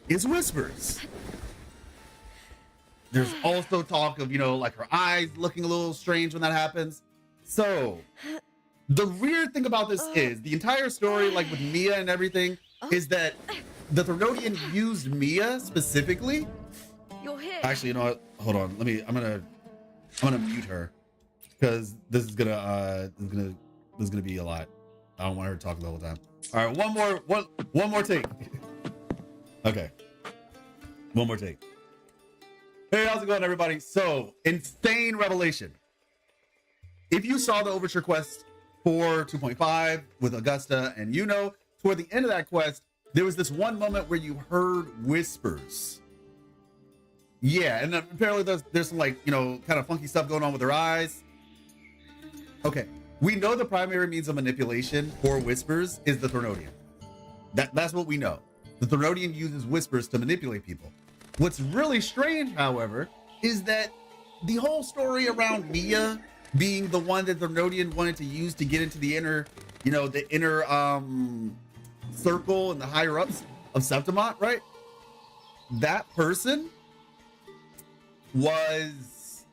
is whispers. There's also talk of, you know, like her eyes looking a little strange when that happens. So the weird thing about this is the entire story, like with Mia and everything, is that the Therodian used Mia specifically. You're here. Actually, you know what? Hold on. I'm gonna mute her because this is gonna be a lot. I don't want her to talk the whole time. All right, one more take. Okay, one more take. Hey, how's it going, everybody? So, insane revelation. If you saw the Overture quest for 2.5 with Augusta and Iuno, toward the end of that quest, there was this one moment where you heard whispers. Yeah, and apparently there's some, like, you know, kind of funky stuff going on with her eyes. Okay, we know the primary means of manipulation for whispers is the Therodian. That's what we know. The Therodian uses whispers to manipulate people. What's really strange, however, is that the whole story around Mia being the one that the Therodian wanted to use to get into the inner, you know, the inner circle and the higher ups of Septimont, right? That person was,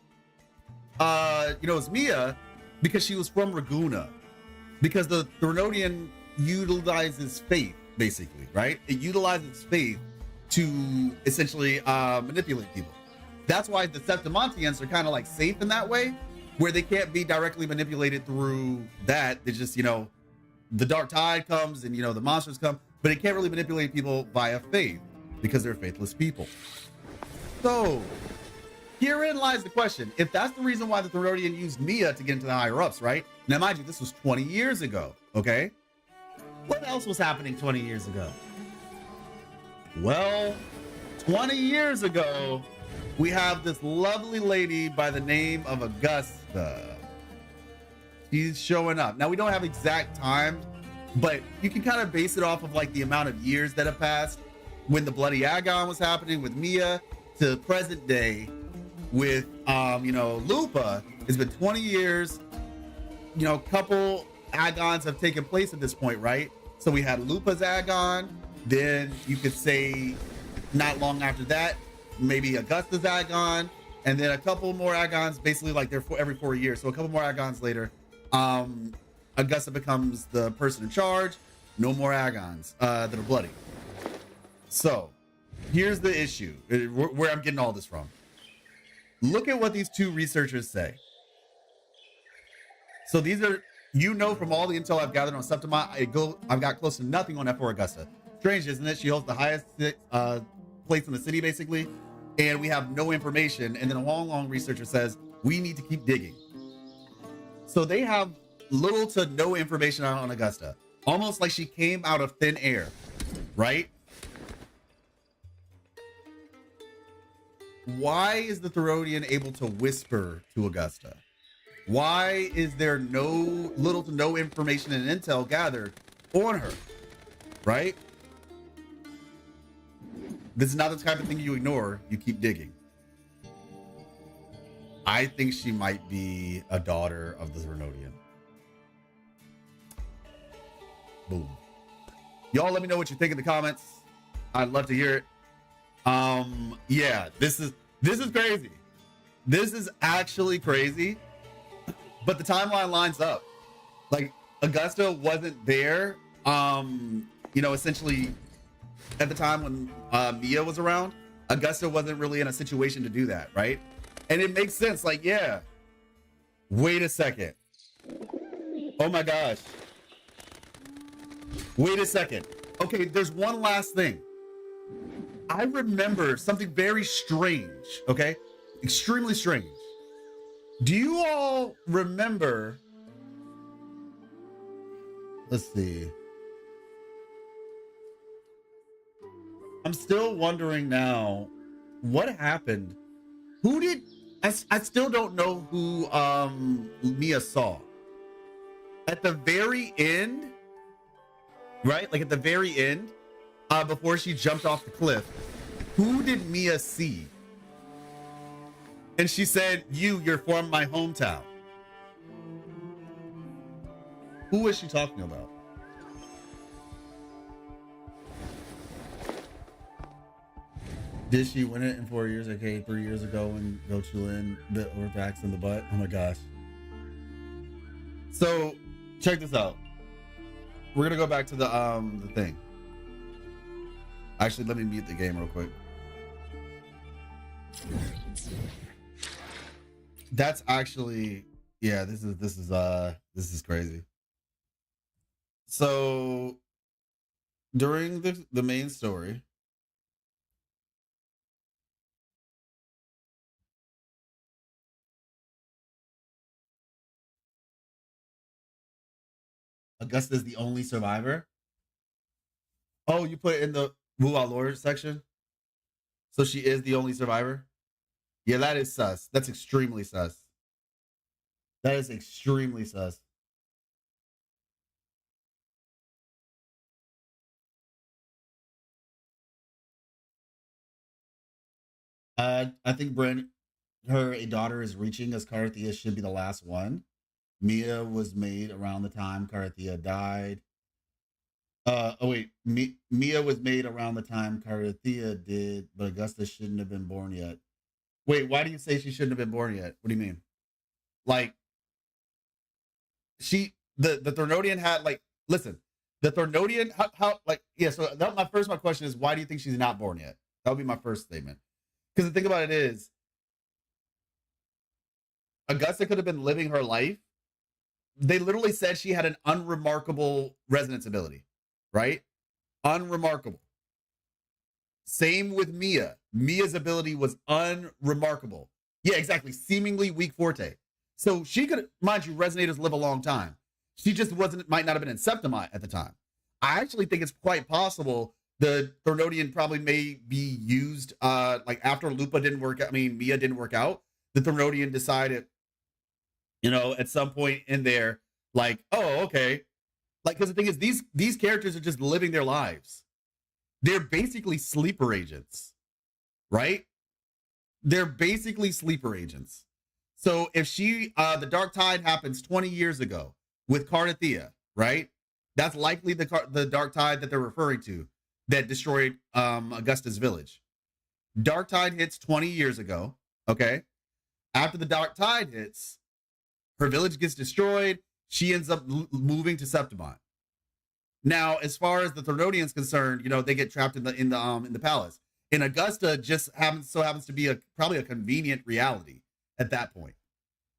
you know, it's Mia because she was from Raguna. Because the Therodian utilizes faith, basically, right? It utilizes faith to essentially manipulate people. That's why the Septimontians are kind of like safe in that way, where they can't be directly manipulated through that. They just, you know, the dark tide comes and, you know, the monsters come, but it can't really manipulate people via faith because they're faithless people. So herein lies the question. If that's the reason why the Therodian used Mia to get into the higher ups, right? Now, mind you, this was 20 years ago, okay? What else was happening 20 years ago? Well, 20 years ago, we have this lovely lady by the name of Augusta. She's showing up. Now, we don't have exact time, but you can kind of base it off of like the amount of years that have passed when the Bloody Agon was happening with Mia to present day with, you know, Lupa. It's been 20 years. You know, a couple Agons have taken place at this point, right? So we had Lupa's Agon. Then you could say not long after that, maybe Augusta's Agon, and then a couple more Agons, basically like they're every 4 years. So a couple more Agons later, Augusta becomes the person in charge. No more Agons that are bloody. So here's the issue, where I'm getting all this from. Look at what these two researchers say. So these are, you know, from all the intel I've gathered on Septimont, I've got close to nothing on that for Augusta. Strange, isn't it? She holds the highest place in the city, basically, and we have no information. And then a long researcher says we need to keep digging. So they have little to no information on Augusta, almost like she came out of thin air, right? Why is the Therodian able to whisper to Augusta? Why is there little to no information and intel gathered on her, right? This is not the type of thing you ignore. You keep digging. I think she might be a daughter of the Therodian. Boom. Y'all let me know what you think in the comments. I'd love to hear it. Yeah, this is crazy. This is actually crazy. But the timeline lines up. Like, Augusta wasn't there, you know, essentially at the time when Mia was around. Augusta wasn't really in a situation to do that, right? And it makes sense. Like, yeah, wait a second. Oh my gosh. Wait a second. Okay, there's one last thing. I remember something very strange, okay? Extremely strange. Do you all remember? Let's see. I'm still wondering now what happened. Who did I still don't know who Mia saw. At the very end, right? Like at the very end, before she jumped off the cliff, who did Mia see? And she said, you're from my hometown. Who is she talking about? Did she win it in 4 years? Okay, 3 years ago when Go Chulin bit Overtax in the butt. Oh my gosh. So check this out. We're gonna go back to the thing. Actually, let me mute the game real quick. That's actually, yeah, this is crazy. So during the main story, Augusta is the only survivor. Oh, you put it in the WUWA lore section? So she is the only survivor? Yeah, that is sus. That's extremely sus. That is extremely sus. I think a daughter is reaching as Carthea should be the last one. Mia was made around the time Carthea died. Mia was made around the time Carthea did, but Augusta shouldn't have been born yet. Wait, why do you say she shouldn't have been born yet? What do you mean? Like, the Thornodian had, like, listen, the Thornodian, how like, yeah, so my question is, why do you think she's not born yet? That would be my first statement. Because the thing about it is, Augusta could have been living her life. They literally said she had an unremarkable resonance ability, right? Unremarkable. Same with Mia. Mia's ability was unremarkable. Yeah, exactly. Seemingly weak forte. So she could, mind you, resonators live a long time. She just might not have been in septimont at the time. I actually think it's quite possible the Thornodian probably may be used, like after Mia didn't work out, the Thornodian decided, at some point in there, like, oh, okay. Like, because the thing is, these characters are just living their lives. They're basically sleeper agents, right? They're basically sleeper agents. So if the Dark Tide happens 20 years ago with Carthea, right? That's likely the Dark Tide that they're referring to that destroyed Augusta's village. Dark Tide hits 20 years ago, okay? After the Dark Tide hits, her village gets destroyed. She ends up moving to Septimont. Now, as far as the Thornodian's concerned, they get trapped in the palace. And Augusta just happens to be probably a convenient reality at that point.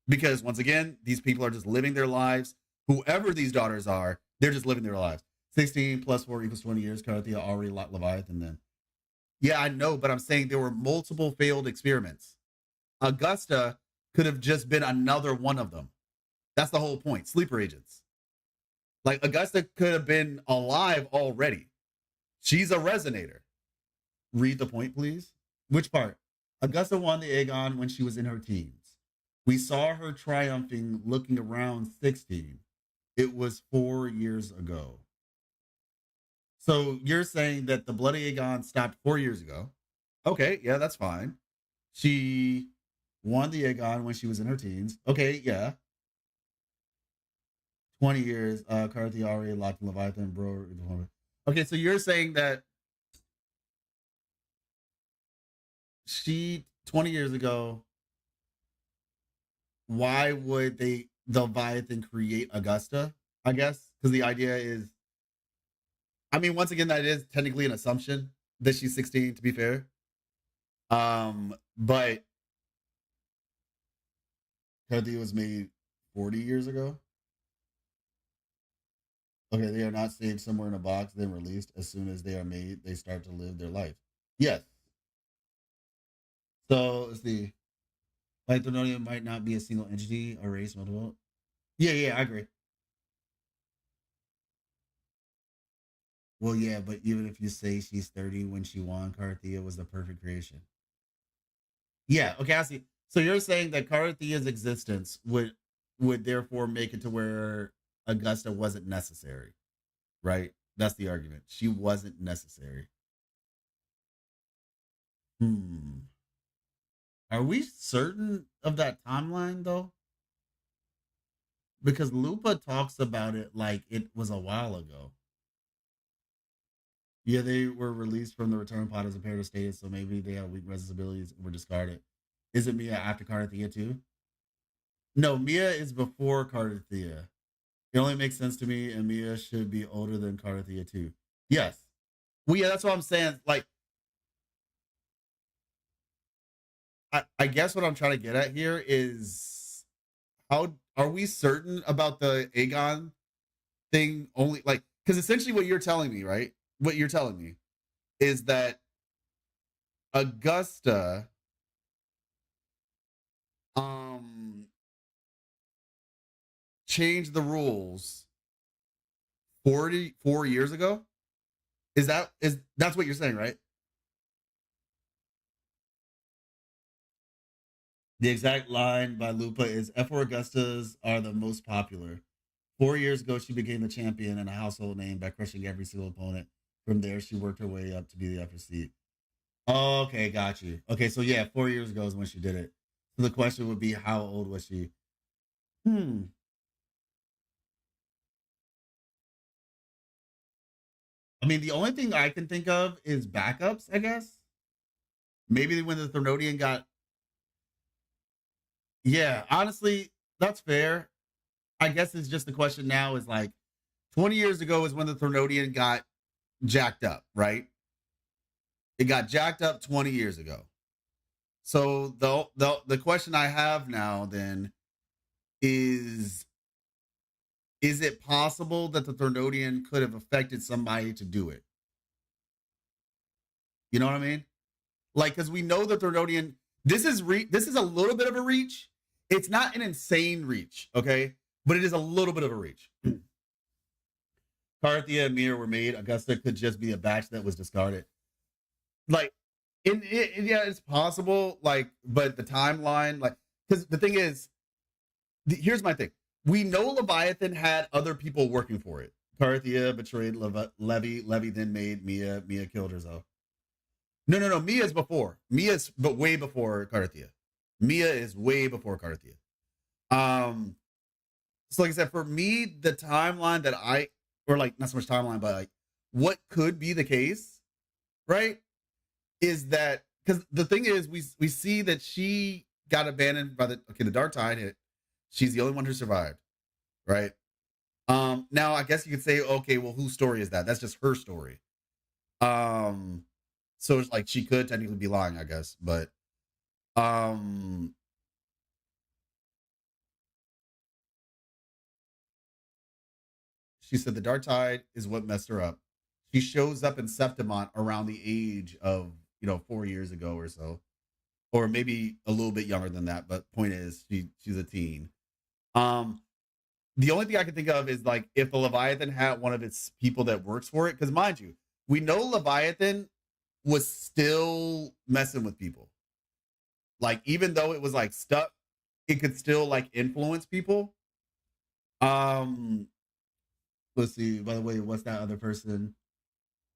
Because once again, these people are just living their lives. Whoever these daughters are, they're just living their lives. 16 plus 4 equals 20 years. Carthea already locked Leviathan then. Yeah, I know, but I'm saying there were multiple failed experiments. Augusta could have just been another one of them. That's the whole point. Sleeper agents. Like, Augusta could have been alive already. She's a resonator. Read the point, please. Which part? Augusta won the Aegon when she was in her teens. We saw her triumphing looking around 16. It was 4 years ago. So you're saying that the Bloody Aegon stopped 4 years ago. Okay, yeah, that's fine. She won the Aegon when she was in her teens. Okay, yeah. 20 years, Carthea already locked Leviathan, bro. Okay, so you're saying that 20 years ago, why would the Leviathan create Augusta? I guess because the idea is, once again, that is technically an assumption that she's 16, to be fair. But Carthea was made 40 years ago. Okay, they are not saved somewhere in a box, then released. As soon as they are made, they start to live their life. Yes. So let's see. Like, Thornodian might not be a single entity, a race, multiple. Yeah, I agree. Well, yeah, but even if you say she's 30 when she won, Carthea was the perfect creation. Yeah, okay, I see. So you're saying that Carthea's existence would therefore make it to where Augusta wasn't necessary, right? That's the argument. She wasn't necessary. Are we certain of that timeline, though? Because Lupa talks about it like it was a while ago. Yeah, they were released from the return pod as imperative status, so maybe they have weak resistance abilities and were discarded. Is it Mia after Carthea too? No, Mia is before Carthea. It only makes sense to me, and Mia should be older than Carthea too. Yes. Well, yeah, that's what I'm saying. Like, I guess what I'm trying to get at here is how are we certain about the Aegon thing only, like, because essentially what you're telling me, right? What you're telling me is that Augusta changed the rules 44 years ago. That's what you're saying, right? The exact line by Lupa is F4 Augustas are the most popular. 4 years ago, she became the champion and a household name by crushing every single opponent. From there, she worked her way up to be the upper seat. Oh, okay, got you. Okay, so yeah, 4 years ago is when she did it. So the question would be, how old was she? I mean, the only thing I can think of is backups, I guess. Maybe when the Thermodian got... Yeah, honestly, that's fair. I guess it's just the question now is like 20 years ago is when the Thermodian got jacked up, right? It got jacked up 20 years ago. So the question I have now then is it possible that the Thermodian could have affected somebody to do it? You know what I mean? Like, because we know the Thermodian, this is a little bit of a reach. It's not an insane reach, okay? But it is a little bit of a reach. Carthea and Mir were made. Augusta could just be a batch that was discarded. Like, yeah, it's possible. Like, but the timeline, like, because the thing is, here's my thing. We know Leviathan had other people working for it. Carthea betrayed Levy. Levy then made Mia. Mia killed herself. No. Mia's before. But way before Carthea. Mia is way before Carthea. So like I said, for me, the timeline that or like not so much timeline, but like what could be the case, right? Is that because the thing is we see that she got abandoned by the Dark Tide hit. She's the only one who survived, right? Now I guess you could say, okay, well, whose story is that? That's just her story. So it's like she could technically be lying, I guess, but she said the Dark Tide is what messed her up. She shows up in Septimont around the age of 4 years ago or so, or maybe a little bit younger than that. But point is, she's a teen. The only thing I can think of is like if the Leviathan had one of its people that works for it, because mind you, we know Leviathan was still messing with people. Like even though it was like stuck, it could still like influence people. Let's see. By the way, what's that other person?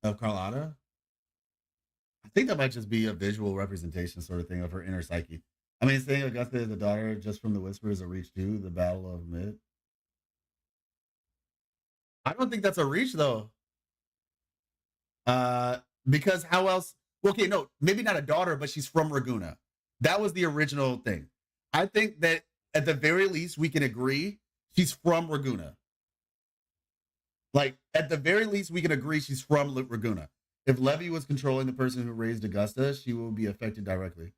Carlotta. I think that might just be a visual representation sort of thing of her inner psyche. I mean, saying Augusta is the daughter just from the Whispers of Reach 2, the Battle of Mid. I don't think that's a reach though. Because how else? Okay, no, maybe not a daughter, but she's from Raguna. That was the original thing. I think that at the very least we can agree she's from Raguna. Like at the very least we can agree she's from Raguna. If Levy was controlling the person who raised Augusta, she will be affected directly.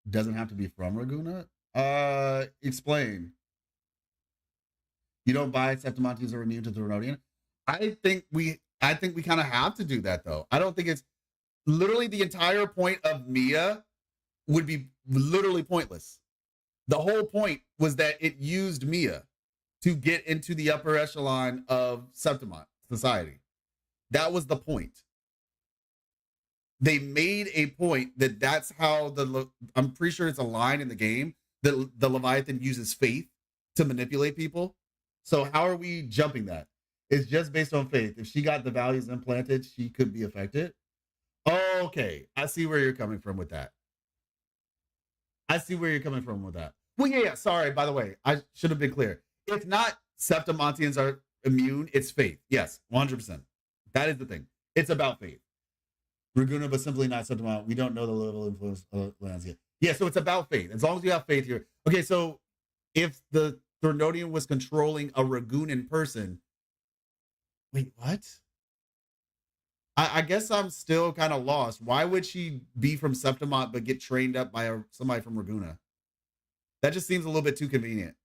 Doesn't have to be from Raguna. Explain. You don't buy Septimontes are immune to the Thermodian. I think we kind of have to do that though. I don't think it's literally the entire point of Mia would be literally pointless. The whole point was that it used Mia to get into the upper echelon of Septimont society. That was the point. They made a point that that's how I'm pretty sure it's a line in the game that the Leviathan uses faith to manipulate people. So how are we jumping that? It's just based on faith. If she got the values implanted, she could be affected. Okay, I see where you're coming from with that. Well, yeah, sorry, by the way, I should have been clear. It's not Septimontians are immune. It's faith. Yes, 100%. That is the thing. It's about faith. Raguna, but simply not Septimont. We don't know the level of influence of lands yet. Yeah, so it's about faith. As long as you have faith here. Okay, so if the Thornodian was controlling a Ragunan person, wait, what? I guess I'm still kind of lost. Why would she be from Septimont but get trained up by somebody from Raguna? That just seems a little bit too convenient.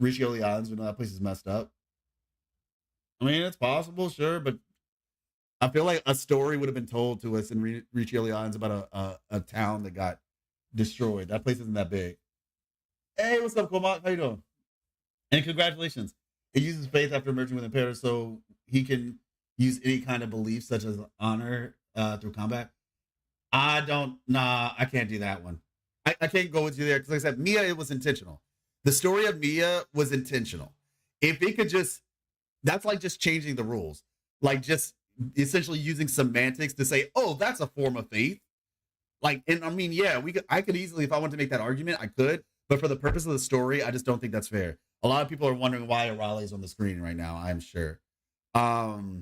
Riccioli Islands, we know that place is messed up. I mean, it's possible, sure, but I feel like a story would have been told to us in Riccioli Islands about a town that got destroyed. That place isn't that big. Hey, what's up, Comac? How you doing? And congratulations. It uses faith after merging with Imperator, so he can use any kind of belief, such as honor, through combat. I can't do that one. I can't go with you there, because like I said, Mia, it was intentional. The story of Mia was intentional. If it could just, that's like just changing the rules. Like just essentially using semantics to say, oh, that's a form of faith. Like, and I mean, yeah, I could easily, if I wanted to make that argument, I could. But for the purpose of the story, I just don't think that's fair. A lot of people are wondering why Raleigh's on the screen right now, I'm sure. But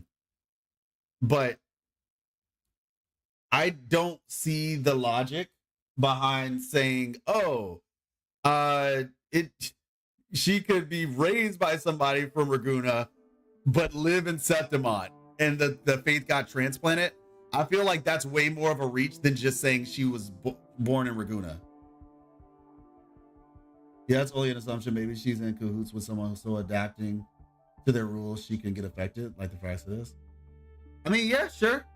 I don't see the logic behind saying, oh, she could be raised by somebody from Raguna, but live in Septimont, and the faith got transplanted. I feel like that's way more of a reach than just saying she was born in Raguna. Yeah, that's only an assumption. Maybe she's in cahoots with someone so adapting to their rules she can get affected, like the facts of this. I mean, yeah, sure.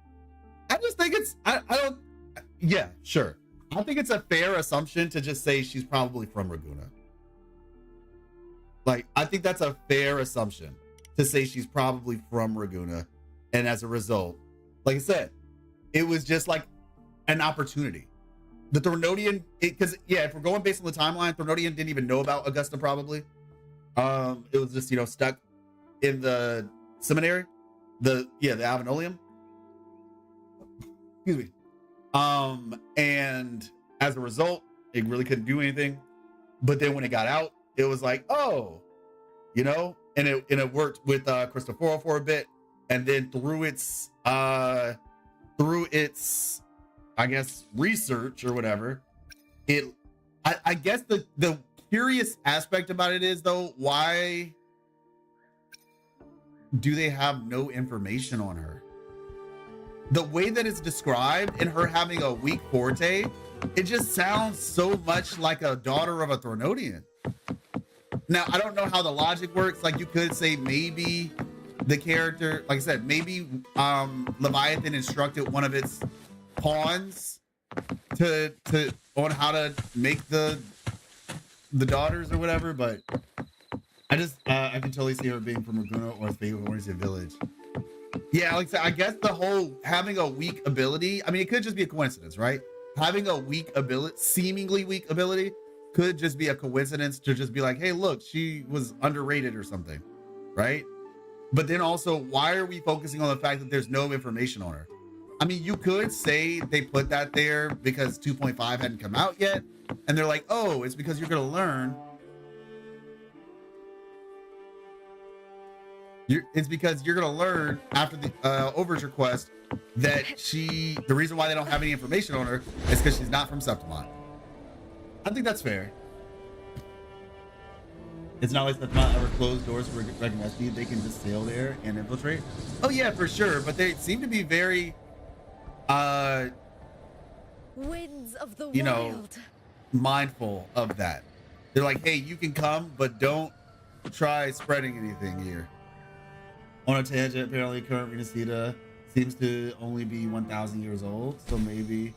I just think it's, yeah, sure. I think it's a fair assumption to just say she's probably from Raguna. Like, I think that's a fair assumption to say she's probably from Raguna. And as a result, like I said, it was just like an opportunity. The Thornodian, because yeah, if we're going based on the timeline, Thornodian didn't even know about Augusta probably. It was just, stuck in the seminary, the Avenolium. Excuse me. And as a result, it really couldn't do anything. But then when it got out, it was like, oh, and it worked with Cristoforo for a bit, and then through its I guess research or whatever, I guess the curious aspect about it is, though, why do they have no information on her? The way that it's described and her having a weak forte, it just sounds so much like a daughter of a Thornodian. Now, I don't know how the logic works. Like, you could say maybe the character, like I said, maybe Leviathan instructed one of its pawns to on how to make the daughters or whatever, but I can totally see her being from Raguna or a village. Yeah, like I said, I guess the whole having a weak ability, I mean, it could just be a coincidence, right? Having a weak ability, seemingly weak ability, could just be a coincidence to just be like, hey, look, she was underrated or something, right? But then also, why are we focusing on the fact that there's no information on her? I mean, you could say they put that there because 2.5 hadn't come out yet, and they're like, oh, it's because you're going to learn. It's because you're going to learn after the Overture quest that the reason why they don't have any information on her is because she's not from Septimont. I think that's fair. It's not like Septimont ever closed doors for Regnesti. They can just sail there and infiltrate. Oh yeah, for sure. But they seem to be very, winds of the wild, mindful of that. They're like, hey, you can come, but don't try spreading anything here. On a tangent, apparently current Renacida seems to only be 1,000 years old, so maybe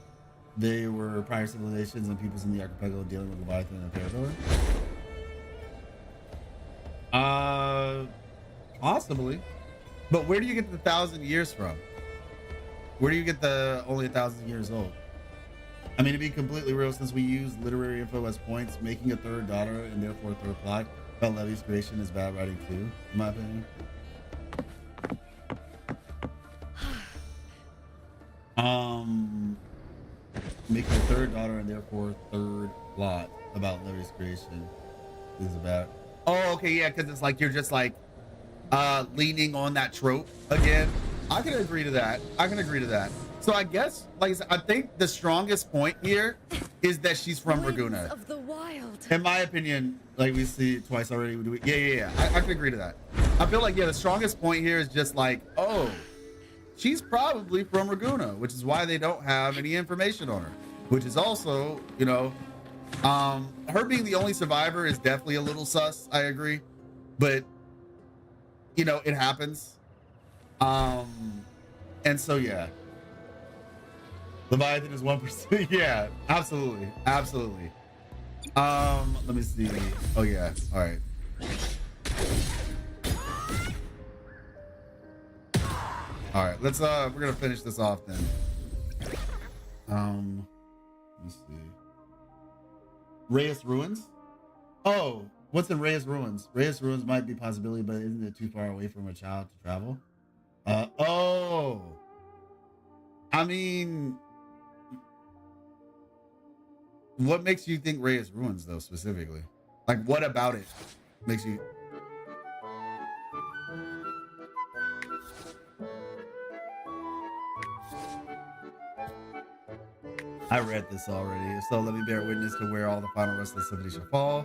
they were prior civilizations and peoples in the archipelago dealing with Leviathan and Imperator. Possibly. But where do you get the 1,000 years from? Where do you get the only 1,000 years old? I mean, to be completely real, since we use literary info as points, making a third daughter and therefore a third plot about Levi's creation is bad writing too, in my opinion. Making a third daughter and therefore third plot. about Larry's creation is about. Oh, okay, yeah, because it's like you're just like leaning on that trope again. I can agree to that. I can agree to that. So I guess, like I said, I think the strongest point here is that she's from Raguna. Of the wild. In my opinion, like we see it twice already. Yeah. I can agree to that. I feel like, yeah, the strongest point here is just like, oh, she's probably from Raguna, which is why they don't have any information on her. Which is also, you know, her being the only survivor is definitely a little sus. I agree, but you know, it happens. And so yeah, Leviathan is 1%. Yeah, absolutely. Let me see. Oh yeah. All right. All right. Let's we're gonna finish this off then. Let me see. Reyes Ruins. Oh, what's in Reyes Ruins? Reyes Ruins might be a possibility, but isn't it too far away from a child to travel? Oh, I mean, what makes you think Reyes Ruins though specifically? Like, what about it makes you? I read this already, so let me bear witness to where all the final rest of the symphony shall fall.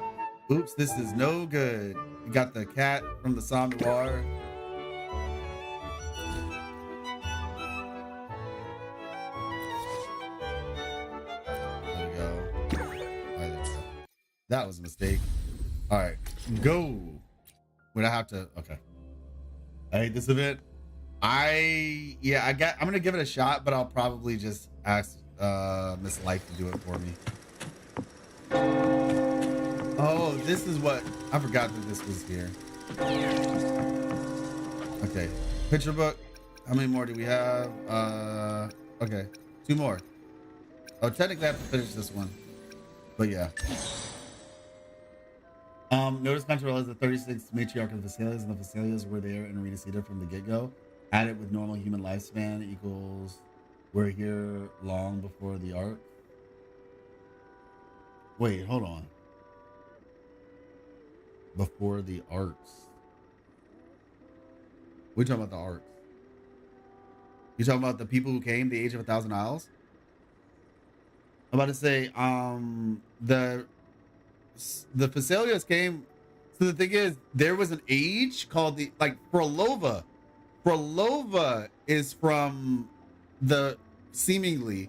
Oops, this is no good. You got the cat from the Somme Noir. There we go. All right, there we go. That was a mistake. All right, go. Would I have to? Okay. I hate this event. I'm gonna give it a shot, but I'll probably just ask Miss Life to do it for me. Oh, this is what I forgot that this was here. Okay, picture book. How many more do we have? Okay, 2 more. Oh, technically I have to finish this one, but yeah. Notice Control is the 36th matriarch of the Phasalias, and the Phasalias were there in Arena Cedar from the get-go. Added with normal human lifespan equals we're here long before the arc. Wait, hold on. Before the arcs. We're talking about the arcs. You talking about the people who came the age of 1,000 Isles? I'm about to say, the Phasalias came. So the thing is, there was an age called the, like, Frolova. Frolova is from the, seemingly,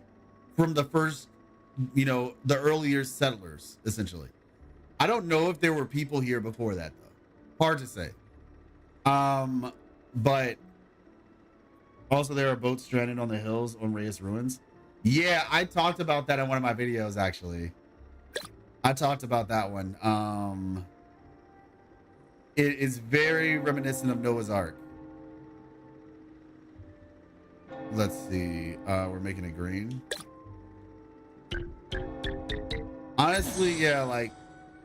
from the first, you know, the earlier settlers, essentially. I don't know if there were people here before that, though. Hard to say. But also there are boats stranded on the hills on Reyes Ruins. Yeah, I talked about that in one of my videos, actually. I talked about that one. It is very reminiscent of Noah's Ark. Let's see. We're making it green. Honestly, yeah, like,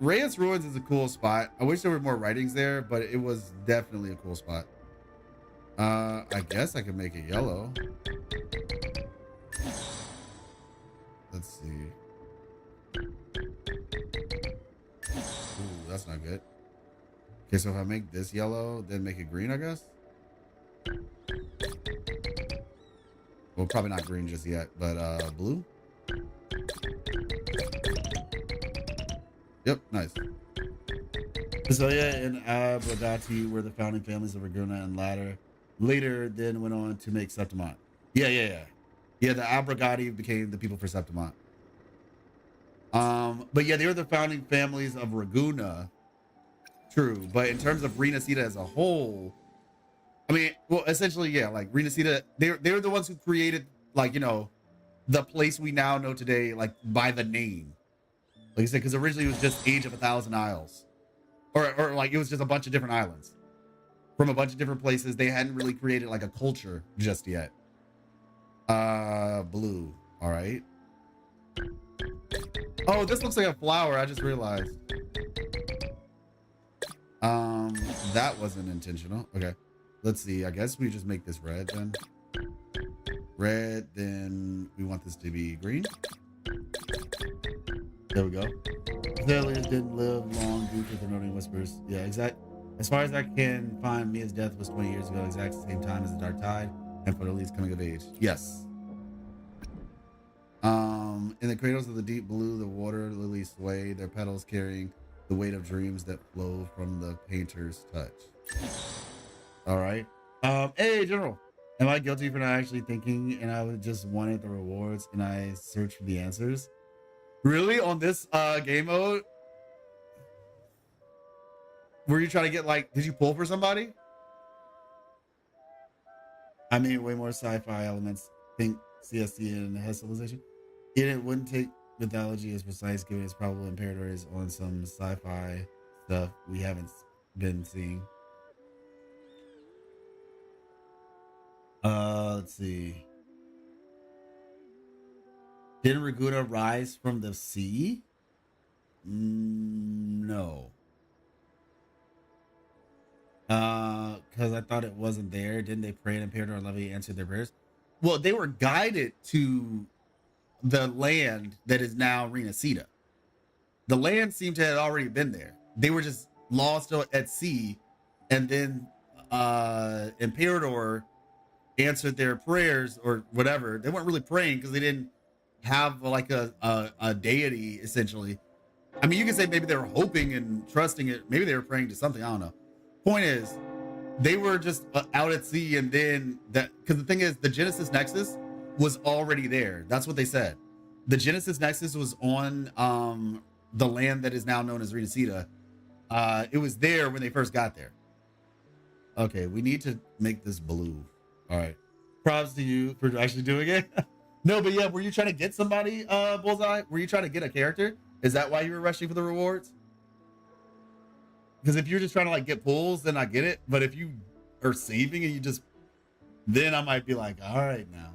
Reyes Ruins is a cool spot. I wish there were more writings there, but it was definitely a cool spot. I guess I could make it yellow. Let's see. Ooh, that's not good. Okay, so if I make this yellow, then make it green, I guess. Well, probably not green just yet, but blue. Yep, nice. Visalia and Abrogati were the founding families of Raguna, and later then went on to make Septimont. Yeah, the Abrogati became the people for Septimont. But yeah, they were the founding families of Raguna. True, but in terms of Renacida as a whole, I mean, well, essentially, yeah, like Renacida, they're the ones who created, like, you know, the place we now know today, like, by the name. Like I said, because originally it was just Age of 1,000 Isles. Or like, it was just a bunch of different islands from a bunch of different places. They hadn't really created, like, a culture just yet. Blue. All right. Oh, this looks like a flower. I just realized. That wasn't intentional. Okay. Let's see. I guess we just make this red then. Red, then we want this to be green. There we go. Thelians didn't live long due to the Theronian whispers. Yeah, exact. As far as I can find, Mia's death was 20 years ago, exact same time as the Dark Tide, and for the least coming of age. Yes. In the cradles of the deep blue, the water lilies sway, their petals carrying the weight of dreams that flow from the painter's touch. All right. Hey, General. Am I guilty for not actually thinking and I would just wanted the rewards and I searched for the answers? Really? On this game mode? Were you trying to get like, did you pull for somebody? I mean, way more sci-fi elements. Think CST and the Hess civilization. It wouldn't take mythology as precise, given its probable imperator is on some sci-fi stuff we haven't been seeing. Let's see. Didn't Raguda rise from the sea? No. Because I thought it wasn't there. Didn't they pray and Imperator and Levy answered their prayers? Well, they were guided to the land that is now Renacida. The land seemed to have already been there. They were just lost at sea, and then Imperator answered their prayers or whatever. They weren't really praying because they didn't have like a deity essentially. I mean, you can say maybe they were hoping and trusting it. Maybe they were praying to something. I don't know. Point is, they were just out at sea, and then that, because the thing is, the Genesis Nexus was already there. That's what they said. The Genesis Nexus was on the land that is now known as Renacida. It was there when they first got there. Okay, we need to make this blue. All right. Props to you for actually doing it. No, but yeah, were you trying to get somebody, Bullseye? Were you trying to get a character? Is that why you were rushing for the rewards? Because if you're just trying to like get pulls, then I get it. But if you are saving and you just, then I might be like, all right now.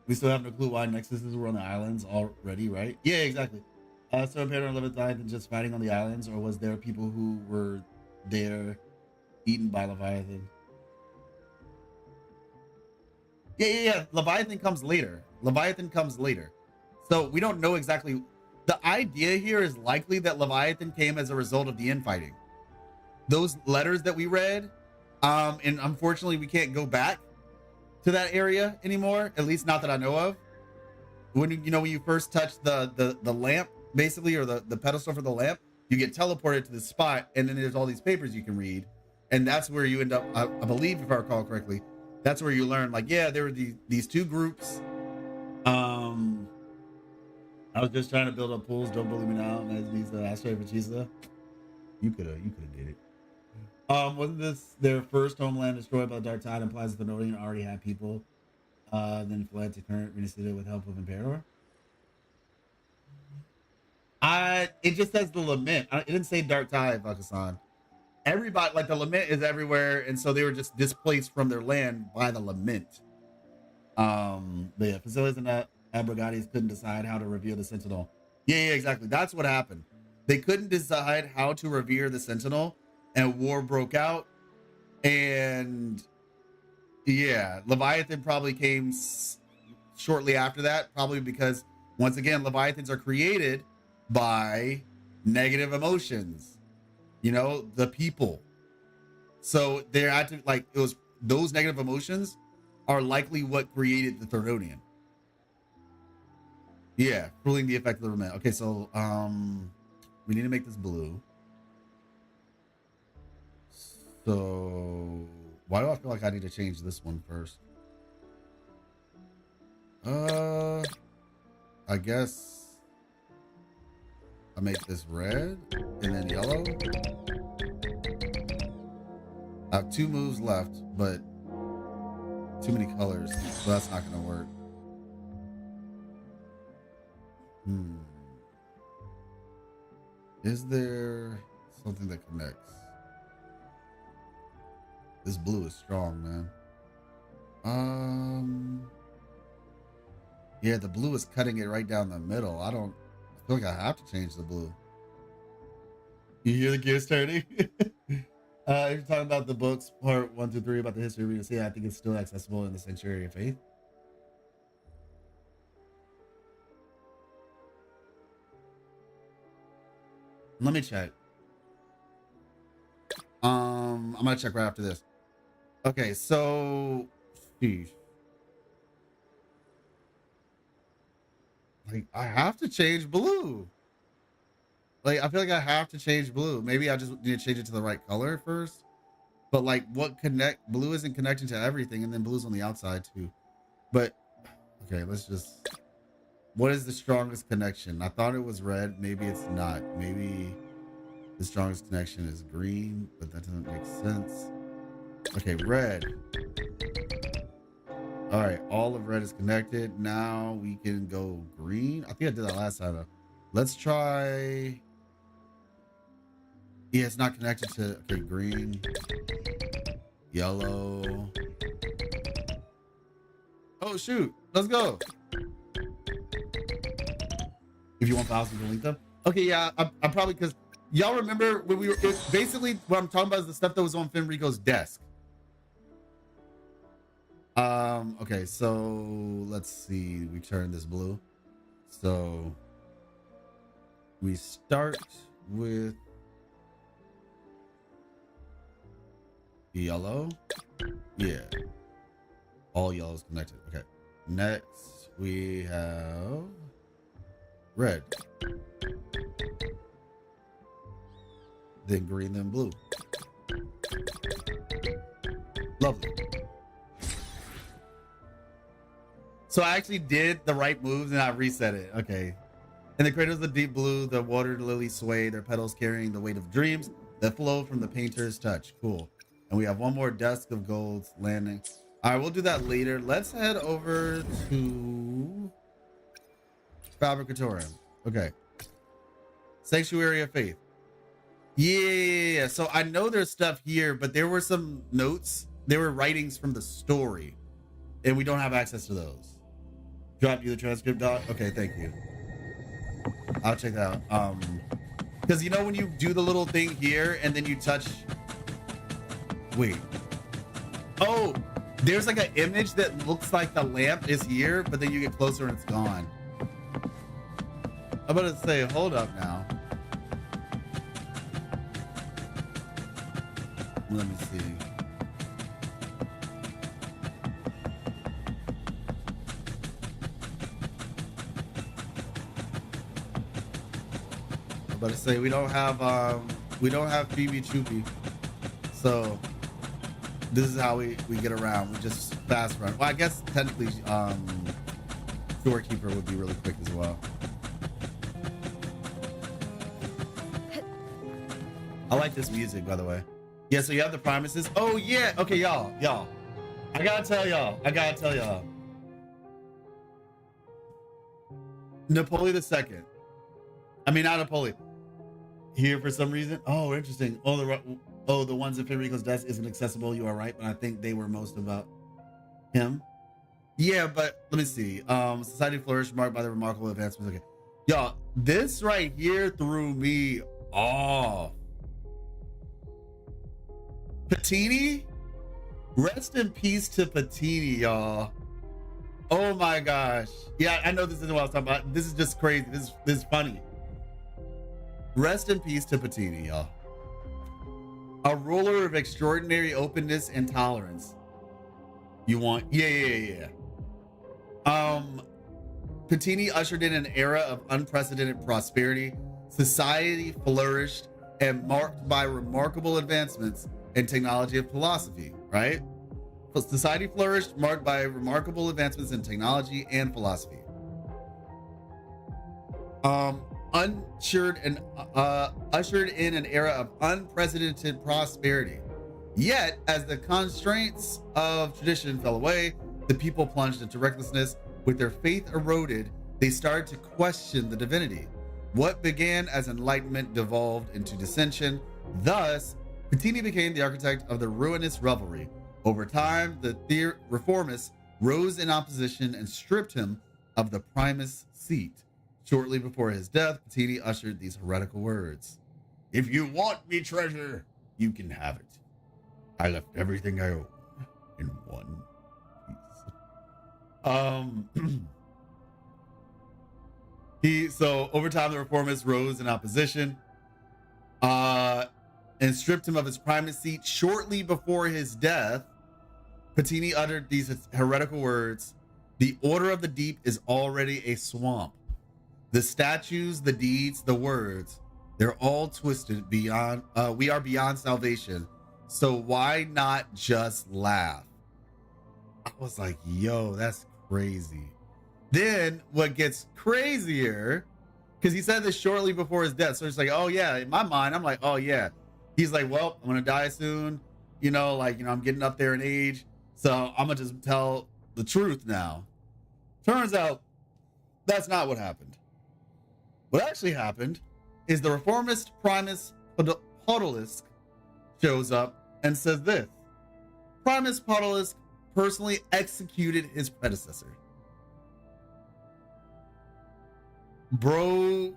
We still have no clue why Nexuses were on the islands already, right? Yeah, exactly. So Imperator and Leviathan just fighting on the islands, or was there people who were there eaten by Leviathan? Yeah. Leviathan comes later. So we don't know exactly. The idea here is likely that Leviathan came as a result of the infighting. Those letters that we read, and unfortunately we can't go back to that area anymore, at least not that I know of. When you first touch the lamp, basically, or the pedestal for the lamp, you get teleported to the spot, and then there's all these papers you can read, and that's where you end up, I believe, if I recall correctly, that's where you learn, like, yeah, there were these two groups. I was just trying to build up pools. Don't bully me now. And as these Astray Pachisa, you could have did it. Wasn't this their first homeland destroyed by the Dark Tide? Implies that the Nordian already had people, then fled to current Renacida with help of Imperator. It just says the lament. It didn't say Dark Tide, Bakasan. Everybody, like, the lament is everywhere, and so they were just displaced from their land by the lament. But yeah, Facilis and Abragates couldn't decide how to revere the Sentinel. Yeah, exactly. That's what happened. They couldn't decide how to revere the Sentinel, and war broke out. And yeah, Leviathan probably came shortly after that, probably because, once again, Leviathans are created by negative emotions, the people. So they're acting like it was those negative emotions are likely what created the Theronian. Yeah, ruling the effect of the lament. Okay, so we need to make this blue. So why do I feel like I need to change this one first? I guess I make this red and then yellow. I have 2 moves left, but too many colors, so that's not gonna work. Is there something that connects? This blue is strong, man. Yeah, the blue is cutting it right down the middle. I feel like I have to change the blue. You hear the gears turning? If you're talking about the books, part 1 through 3 about the history of Renacida, I think it's still accessible in the Sanctuary of Faith. Let me check. I'm gonna check right after this. Okay, so sheesh. Like I have to change blue. Like I feel like I have to change blue. Maybe I just need to change it to the right color first. But like what blue isn't connecting to everything, and then blue's on the outside too. But okay, let's just, what is the strongest connection? I thought it was red. Maybe it's not. Maybe the strongest connection is green, but that doesn't make sense. Okay, red. All right, all of red is connected. Now we can go green. I think I did that last time though. Let's try. Yeah, it's not connected to, okay, green, yellow. Oh shoot, let's go. If you want thousands to link them. Okay, yeah, I'm probably, because y'all remember when we were, basically what I'm talking about is the stuff that was on Fenrico's desk. Okay, so let's see, we turn this blue. So we start with yellow. Yeah, all yellow is connected. Okay, next we have red, then green, then blue. Lovely. So I actually did the right moves and I reset it. Okay. And the cradles of deep blue, the water lilies sway, their petals carrying the weight of dreams that flow from the painter's touch. Cool. And we have one more dusk of golds landing. All right, we'll do that later. Let's head over to Fabricatorium. Okay. Sanctuary of Faith. Yeah. So I know there's stuff here, but there were some notes. There were writings from the story, and we don't have access to those. Drop you the transcript, Doc? Okay, thank you. I'll check that out. Because you know when you do the little thing here and then you touch. Wait. Oh, there's like an image that looks like the lamp is here, but then you get closer and it's gone. I'm about to say, hold up now. Let me see. I'm about to say we don't have Phoebe Choopy, so this is how we get around. We just fast run. Well, I guess technically Storekeeper would be really quick as well. I like this music, by the way. Yeah, so you have the promises. Oh yeah, okay, y'all. I gotta tell y'all. Napoleon II. I mean, not Napoleon. Here for some reason. Oh, interesting. The ones at Federico's desk isn't accessible. You are right, but I think they were most about him. Yeah, but let me see. Society flourished, marked by the remarkable advancements. Okay, y'all, this right here threw me off. Patini, rest in peace to Patini, y'all. Oh my gosh. Yeah, I know this isn't what I was talking about. This is just crazy. This is funny. Rest in peace to Patini, y'all. A ruler of extraordinary openness and tolerance. You want? Yeah. Patini ushered in an era of unprecedented prosperity. Society flourished and marked by remarkable advancements in technology and philosophy, right? Society flourished, marked by remarkable advancements in technology and philosophy. Ushered in an era of unprecedented prosperity. Yet, as the constraints of tradition fell away, the people plunged into recklessness. With their faith eroded, they started to question the divinity. What began as enlightenment devolved into dissension. Thus, Patini became the architect of the ruinous revelry. Over time, the reformists rose in opposition and stripped him of the primus seat. Shortly before his death, Patini ushered these heretical words. If you want me treasure, you can have it. I left everything I own in one piece. So over time, the reformists rose in opposition. and stripped him of his primacy. Shortly before his death, Patini uttered these heretical words: "The Order of the Deep is already a swamp. The statues, the deeds, the words, they're all twisted beyond, we are beyond salvation. So why not just laugh?" I was like, yo, that's crazy. Then what gets crazier, because he said this shortly before his death. So it's like, oh yeah, in my mind, I'm like, oh yeah. He's like, well, I'm gonna die soon. I'm getting up there in age. So I'm gonna just tell the truth now. Turns out that's not what happened. What actually happened is the reformist Primus Podolisk shows up and says this: Primus Podolisk personally executed his predecessor. Bro,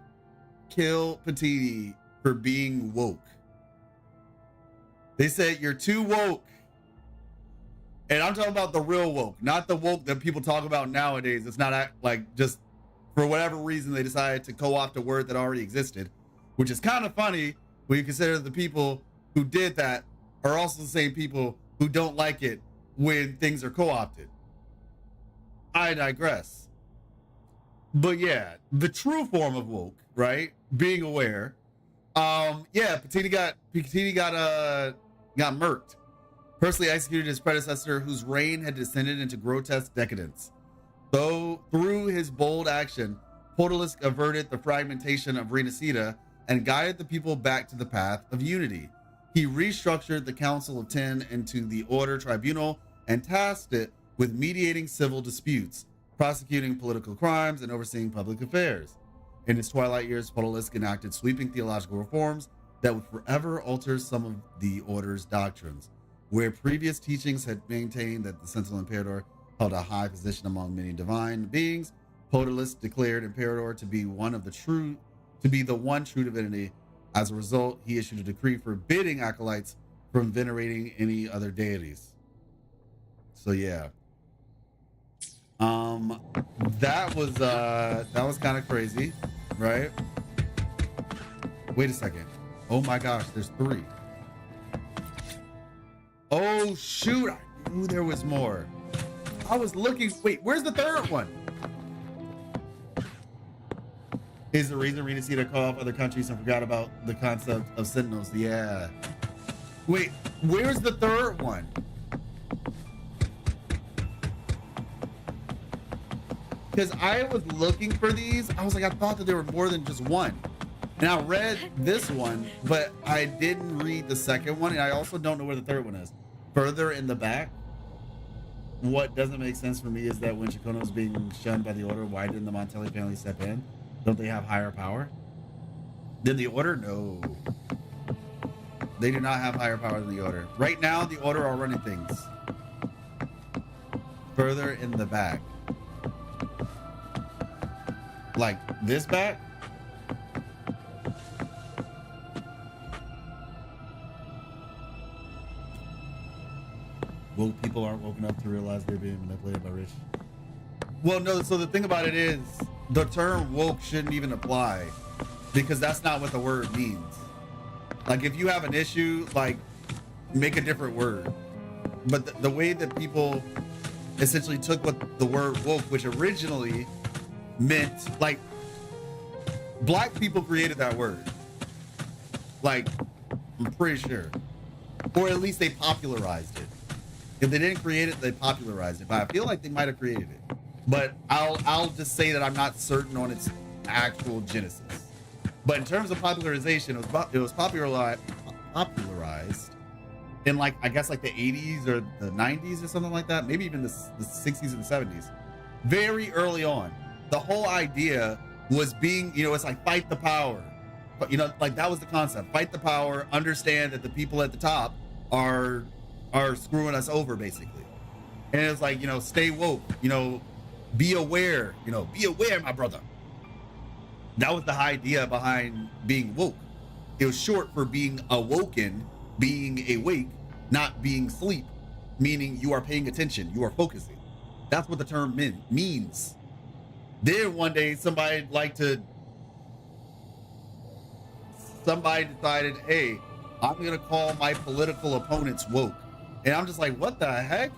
kill Patini for being woke. They said, you're too woke. And I'm talking about the real woke, not the woke that people talk about nowadays. It's not like just for whatever reason they decided to co-opt a word that already existed, which is kind of funny when you consider the people who did that are also the same people who don't like it when things are co-opted. I digress. But yeah, the true form of woke, right? Being aware. Patini got murked. Personally executed his predecessor, whose reign had descended into grotesque decadence. Though through his bold action, Podolisk averted the fragmentation of Renacida and guided the people back to the path of unity. He restructured the Council of Ten into the Order Tribunal and tasked it with mediating civil disputes, prosecuting political crimes, and overseeing public affairs. In his twilight years, Podolisk enacted sweeping theological reforms that would forever alter some of the Order's doctrines. Where previous teachings had maintained that the Sentinel Imperator held a high position among many divine beings, Podolisk declared Imperator to be the one true divinity. As a result, he issued a decree forbidding acolytes from venerating any other deities. So yeah. That was kind of crazy, right? Wait a second. Oh my gosh, there's 3. Oh shoot, I knew there was more. I was looking, wait, where's the 3rd one? Is the reason Renacida called off other countries and forgot about the concept of sentinels. Yeah. Wait, where's the 3rd one? Because I was looking for these. I was like, I thought that there were more than just one. And I read this one, but I didn't read the 2nd one. And I also don't know where the 3rd one is. Further in the back, what doesn't make sense for me is that when Chikono was being shunned by the Order, why didn't the Montelli family step in? Don't they have higher power? Then the Order? No. They do not have higher power than the Order. Right now, the Order are running things. Further in the back. Like this back? Woke people aren't woken up to realize they're being manipulated by rich. Well, no, so the thing about it is, the term woke shouldn't even apply because that's not what the word means. Like, if you have an issue, like, make a different word. But the way that people essentially took what the word woke, which originally meant, like, black people created that word. Like, I'm pretty sure. Or at least they popularized it. If they didn't create it, they popularized it. But I feel like they might have created it. But I'll just say that I'm not certain on its actual genesis. But in terms of popularization, it was popularized in, like, I guess like the 80s or the 90s or something like that. Maybe even the 60s and the 70s. Very early on. The whole idea was being, it's like fight the power. But, like that was the concept. Fight the power, understand that the people at the top are screwing us over, basically. And it's like, stay woke, be aware, be aware, my brother. That was the idea behind being woke. It was short for being awoken, being awake, not being sleep, meaning you are paying attention, you are focusing. That's what the term means. Then one day somebody like to somebody decided, hey, I'm going to call my political opponents woke. And I'm just like, what the heck?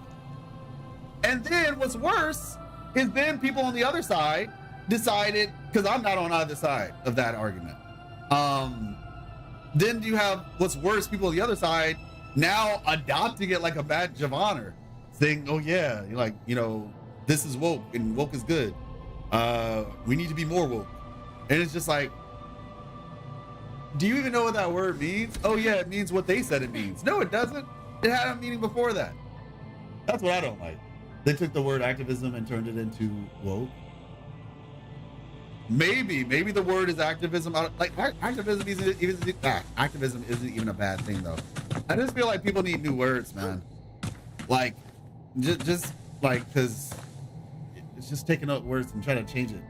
And then what's worse is then people on the other side decided, because I'm not on either side of that argument. Then you have what's worse, people on the other side now adopting it like a badge of honor, saying, oh yeah, like, you know, this is woke and woke is good. We need to be more woke. And it's just like, do you even know what that word means? Oh yeah, it means what they said it means. No, it doesn't. It had a meaning before that. That's what I don't like. They took the word activism and turned it into woke. Maybe the word is activism. Like activism isn't even a bad thing though. I just feel like people need new words, man. Like just like, because it's just taking up words and trying to change it.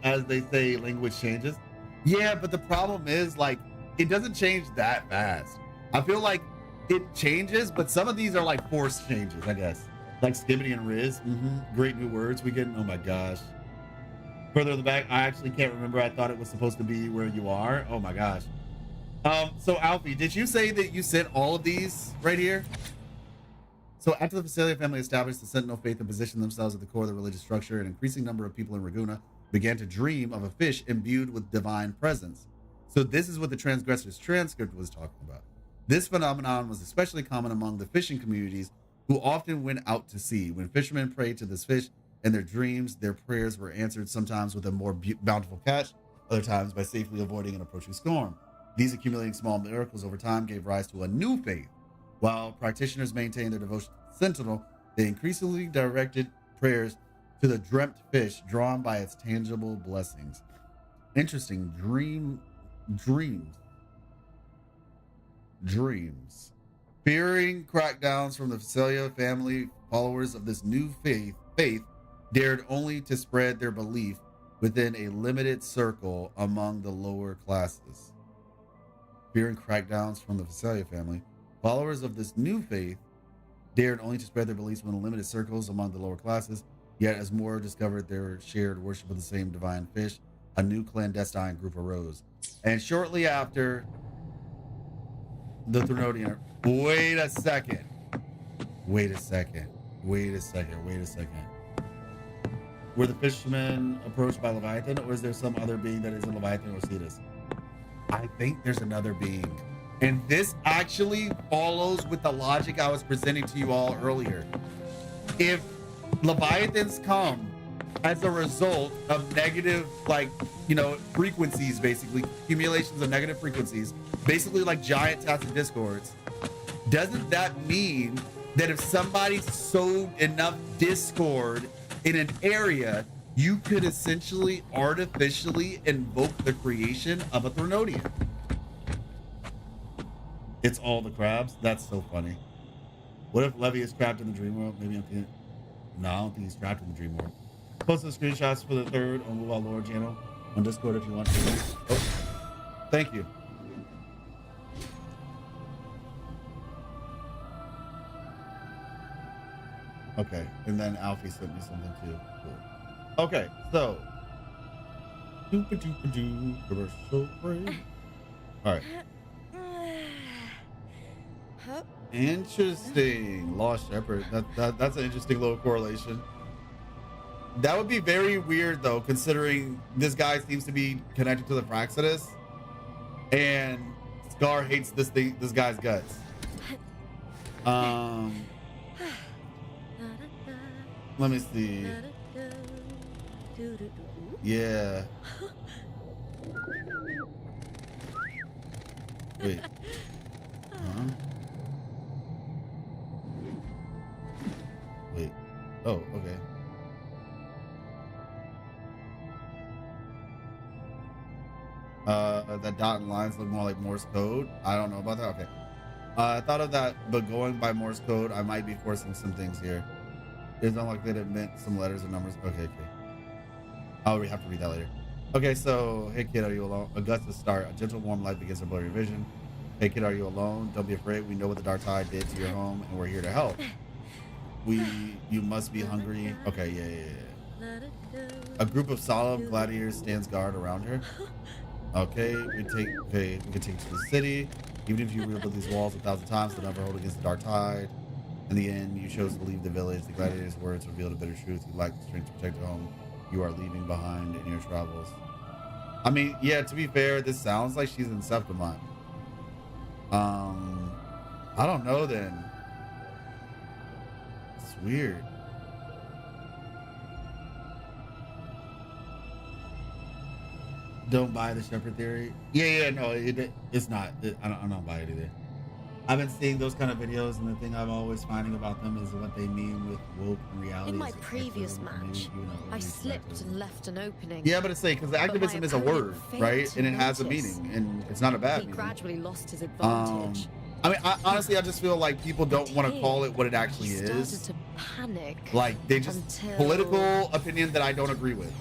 As they say, language changes. Yeah, but the problem is, like, it doesn't change that fast. I feel like it changes, but some of these are like forced changes, I guess. Like skibbity and Riz. Great new words we get. Oh my gosh. Further in the back, I actually can't remember. I thought it was supposed to be where you are. Oh my gosh. So Alfie, did you say that you sent all of these right here? So after the Visalia family established the Sentinel faith and positioned themselves at the core of the religious structure, an increasing number of people in Raguna began to dream of a fish imbued with divine presence. So this is what the Transgressor's transcript was talking about. This phenomenon was especially common among the fishing communities who often went out to sea. When fishermen prayed to this fish in their dreams, their prayers were answered sometimes with a more bountiful catch, other times by safely avoiding an approaching storm. These accumulating small miracles over time gave rise to a new faith. While practitioners maintained their devotion to the Sentinel, they increasingly directed prayers to the dreamt fish drawn by its tangible blessings. Interesting. Dreams. Fearing crackdowns from the Visalia family, followers of this new faith dared only to spread their belief within a limited circle among the lower classes. Fearing crackdowns from the Visalia family, followers of this new faith dared only to spread their beliefs within limited circles among the lower classes. Yet, as more discovered their shared worship of the same divine fish, a new clandestine group arose. And shortly after the Threnodian... Wait a second. Were the fishermen approached by Leviathan, or is there some other being that isn't Leviathan or Cetus? I think there's another being. And this actually follows with the logic I was presenting to you all earlier. If Leviathans come as a result of negative, like, you know, frequencies, basically, accumulations of negative frequencies, basically like giant tacit discords, doesn't that mean that if somebody sowed enough discord in an area, you could essentially artificially invoke the creation of a Threnodian? It's all the crabs? That's so funny. What if Levy is trapped in the dream world? Maybe I'm thinking... No, I don't think he's trapped in the dream world. Post the screenshots for the third on WUWA Lore channel on Discord if you want to. Oh, thank you. Okay, and then Alfie sent me something too. Cool. Okay, so. Commercial break. All right. Interesting. Lost Shepherd. That's an interesting little correlation. That would be very weird though, considering this guy seems to be connected to the Praxidus, and Scar hates this guy's guts. Let me see. Yeah. Wait. Huh? Wait. Oh, okay. That dot and lines look more like Morse code. I don't know about that. Okay. I thought of that, but going by Morse code, I might be forcing some things here. It's not like that it meant some letters and numbers. Okay. I'll have to read that later. Okay, so, hey kid, are you alone? Augusta start. A gentle, warm light begins to blur your vision. Hey kid, are you alone? Don't be afraid. We know what the dark tide did to your home, and we're here to help. You must be hungry. Okay, yeah. A group of solemn gladiators stands guard around her. Okay, we can take you to the city. Even if you rebuild these walls 1,000 times, they'll never hold against the dark tide. In the end, you chose to leave the village. The gladiator's words revealed a bitter truth. You lack the strength to protect your home you are leaving behind in your travels. I mean, yeah, to be fair, this sounds like she's in Septimont. I don't know then. It's weird. Don't buy the shepherd theory. Yeah, no, it's not. I don't buy it either. I've been seeing those kind of videos, and the thing I'm always finding about them is what they mean with woke reality. In my previous match, I slipped and left an opening. Yeah, but it's like, because activism is a word, right? And it has a meaning, and it's not a bad meaning. He gradually lost his advantage. I mean, honestly, I just feel like people don't want to call it what it actually is. Started to panic. Like, they just political opinion that I don't agree with.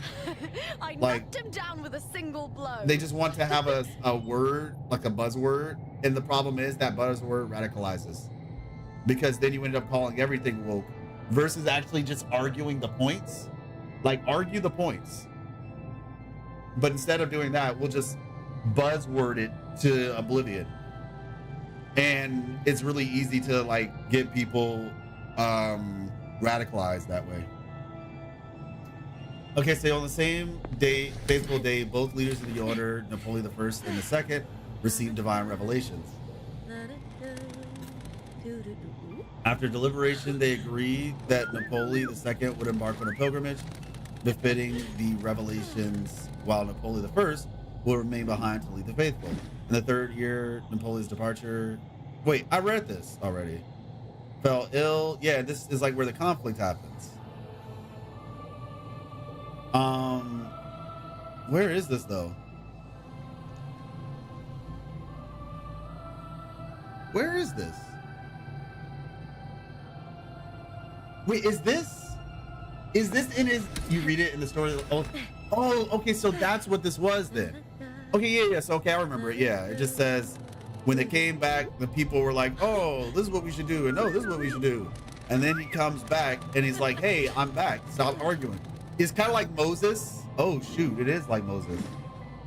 I knocked him down with a single blow. They just want to have a word, like a buzzword, and the problem is that buzzword radicalizes, because then you end up calling everything woke versus actually just arguing the points. Like, argue the points, but instead of doing that, we'll just buzzword it to oblivion. And it's really easy to like get people radicalized that way. Okay, so on the same day, fateful day, both leaders of the order, Napoleon I and II, received divine revelations. After deliberation, they agreed that Napoleon II would embark on a pilgrimage befitting the revelations, while Napoleon I will remain behind to lead the faithful. In the third year, Napoleon's departure. Wait, I read this already. Fell ill. Yeah, this is like where the conflict happens. Where is this though? Where is this? Wait, is this in his? You read it in the story. Oh, okay. So that's what this was then. Okay, yeah. So okay, I remember it. Yeah, it just says when they came back, the people were like, "Oh, this is what we should do," and "No, this is what we should do." And then he comes back and he's like, "Hey, I'm back. Stop arguing." It's kind of like Moses. Oh shoot, it is like Moses.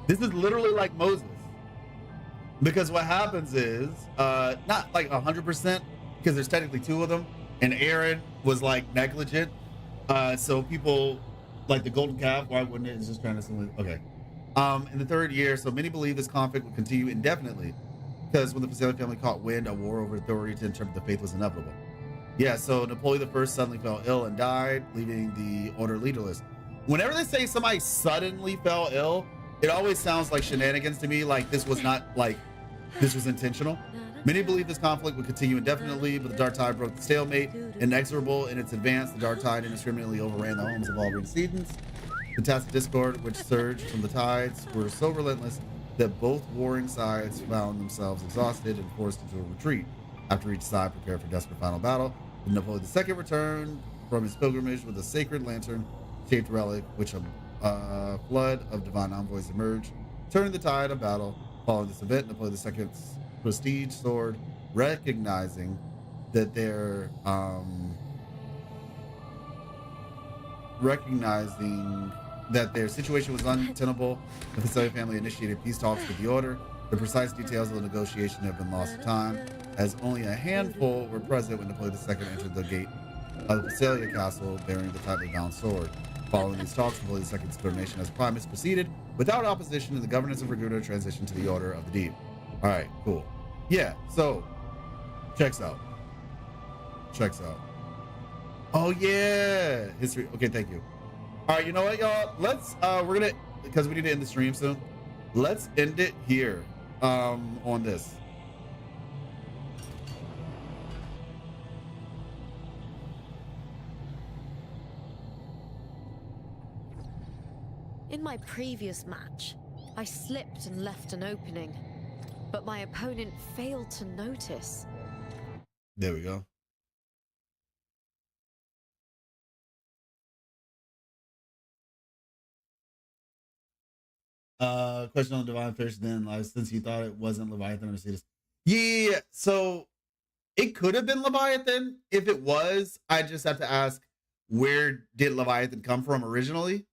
This is literally like Moses, because what happens is not like 100%, because there's technically two of them, and Aaron was like negligent. So people like the golden calf. Why wouldn't it? It's just trying to simply okay. In the third year, so many believe this conflict will continue indefinitely, because when the Solis family caught wind, a war over authority to interpret the faith was inevitable. Yeah, so Napoleon I suddenly fell ill and died, leaving the order leaderless. Whenever they say somebody suddenly fell ill, it always sounds like shenanigans to me, like this was not like this was intentional. Many believe this conflict would continue indefinitely, but the dark tide broke the stalemate. Inexorable in its advance, the dark tide indiscriminately overran the homes of all antecedents. The tacit discord which surged from the tides were so relentless that both warring sides found themselves exhausted and forced into a retreat. After each side prepared for desperate final battle, Napoleon II returned from his pilgrimage with a sacred lantern-shaped relic, which a flood of divine envoys emerged, turning the tide of battle. Following this event, Napoleon II's prestige soared, recognizing that their situation was untenable. The Solis family initiated peace talks with the order. The precise details of the negotiation have been lost to time, as only a handful were present when Napoleon II entered the gate of the Visalia castle bearing the tightly bound sword. Following these talks, Napoleon II's coronation as primus proceeded without opposition, and the governance of Ragusa transitioned to the Order of the Deep. All right, cool. Yeah, so checks out. Oh yeah, history. Okay, thank you. All right, you know what, y'all? Let's we're gonna, because we need to end the stream soon. Let's end it here on this. In my previous match, I slipped and left an opening, but my opponent failed to notice. There we go. Question on the Divine Fish then, like, since you thought it wasn't Leviathan or Mercedes. Yeah, so it could have been Leviathan. If it was, I just have to ask, where did Leviathan come from originally?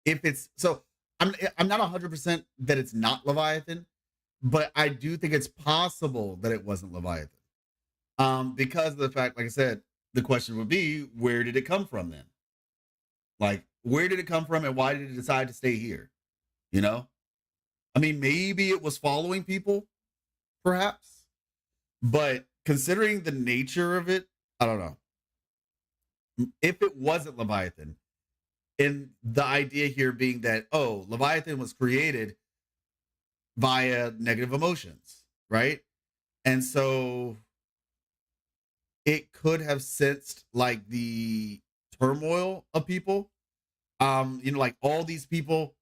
if it's so, I'm not 100% that it's not Leviathan, but I do think it's possible that it wasn't Leviathan. Because of the fact, like I said, the question would be, where did it come from then? Like, where did it come from and why did it decide to stay here? You know? I mean, maybe it was following people, perhaps. But considering the nature of it, I don't know. If it wasn't Leviathan, and the idea here being that, oh, Leviathan was created via negative emotions, right? And so it could have sensed like the turmoil of people. Like all these people.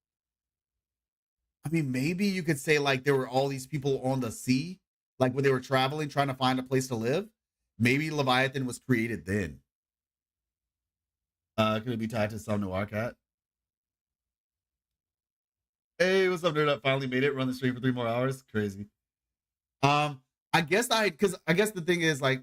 I mean, maybe you could say like there were all these people on the sea, like when they were traveling, trying to find a place to live. Maybe Leviathan was created then. Could it be tied to some noir cat? Hey, what's up, dude? I finally made it. Run the stream for 3 more hours. Crazy. I guess the thing is like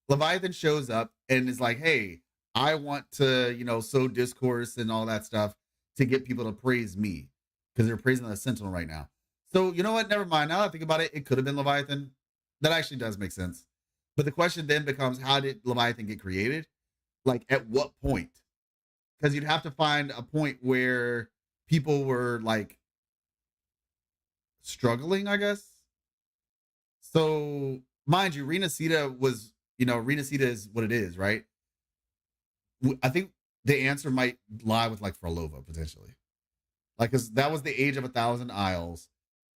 Leviathan shows up and is like, hey, I want to, sow discourse and all that stuff to get people to praise me because they're praising the Sentinel right now. So you know what? Never mind. Now that I think about it, it could have been Leviathan. That actually does make sense. But the question then becomes, how did Leviathan get created? Like at what point? Because you'd have to find a point where people were like struggling, I guess. So mind you, Renacita was, Renacita is what it is, right? I think the answer might lie with like Frolova potentially. Like, because that was the age of 1,000 Isles.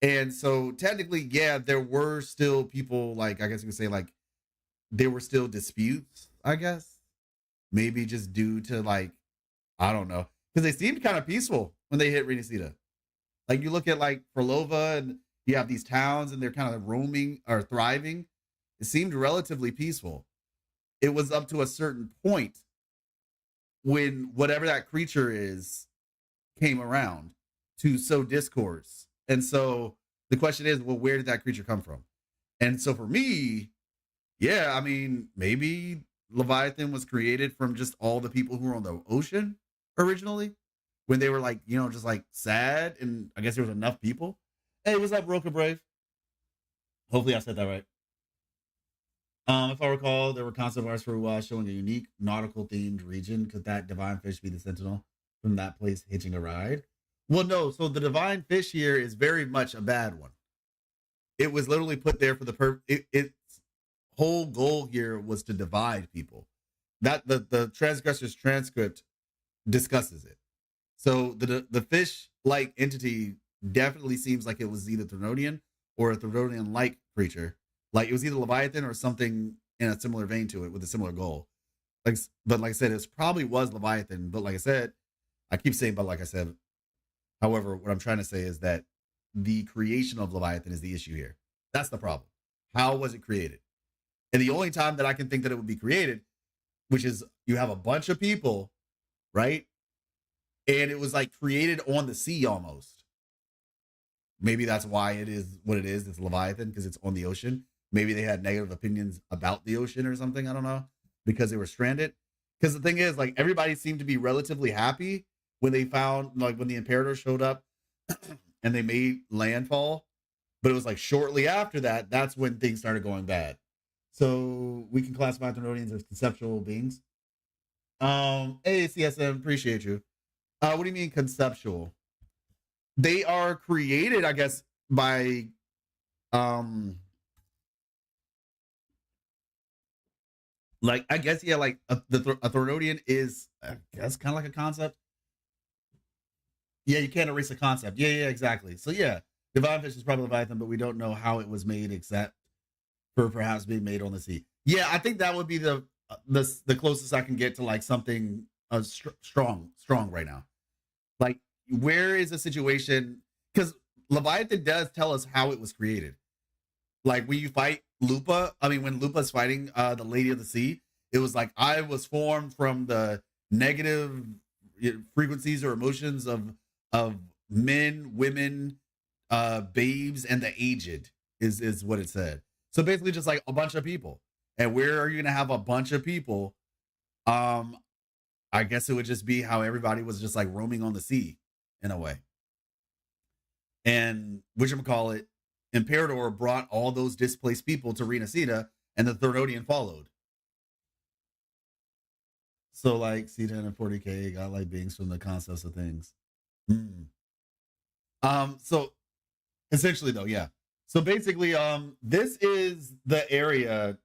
And so technically, yeah, there were still people, like, I guess you could say, like, there were still disputes, I guess. Maybe just due to, like, I don't know. Because they seemed kind of peaceful when they hit Renacita. Like, you look at, like, Frolova, and you have these towns, and they're kind of roaming or thriving. It seemed relatively peaceful. It was up to a certain point when whatever that creature is came around to sow discourse. And so the question is, well, where did that creature come from? And so for me, yeah, I mean, maybe Leviathan was created from just all the people who were on the ocean originally when they were like, just like sad. And I guess there was enough people. Hey, what's up, Roka Brave? Hopefully I said that right. If I recall, there were concept arts for WUWA showing a unique nautical themed region. Could that divine fish be the Sentinel from that place hitching a ride? Well, no. So the divine fish here is very much a bad one. It was literally put there for the its whole goal here was to divide people. That the transgressor's transcript discusses it. So the fish-like entity definitely seems like it was either Threnodian or a Threnodian-like creature. Like it was either Leviathan or something in a similar vein to it with a similar goal. But like I said, it probably was Leviathan. But like I said, I keep saying, but like I said, however, what I'm trying to say is that the creation of Leviathan is the issue here. That's the problem. How was it created? And the only time that I can think that it would be created, which is you have a bunch of people, right? And it was like created on the sea almost. Maybe that's why it is what it is. It's Leviathan because it's on the ocean. Maybe they had negative opinions about the ocean or something. I don't know. Because they were stranded. Because the thing is, like, everybody seemed to be relatively happy when they found, like, when the Imperator showed up and they made landfall. But it was like shortly after that, that's when things started going bad. So we can classify Threnodians as conceptual beings. Hey, CSM, appreciate you. What do you mean conceptual? They are created, I guess, by like, I guess, yeah, like a Threnodian is, I guess, kind of like a concept. Yeah, you can't erase a concept. Yeah, exactly. So yeah, Divine Fish is probably Leviathan, but we don't know how it was made except for perhaps being made on the sea. Yeah, I think that would be the closest I can get to like something strong right now. Like, where is the situation? Because Leviathan does tell us how it was created. Like when you fight Lupa, when Lupa's fighting the Lady of the Sea, it was like, I was formed from the negative frequencies or emotions of men, women, babes, and the aged is what it said. So basically just like a bunch of people. And where are you gonna have a bunch of people? I guess it would just be how everybody was just like roaming on the sea. in a way. And whatchamacallit, Imperator brought all those displaced people to Renacida, and the Therodian followed. So like C10 and 40k got like beings from the concepts of things. So essentially though, yeah. So basically, this is the area,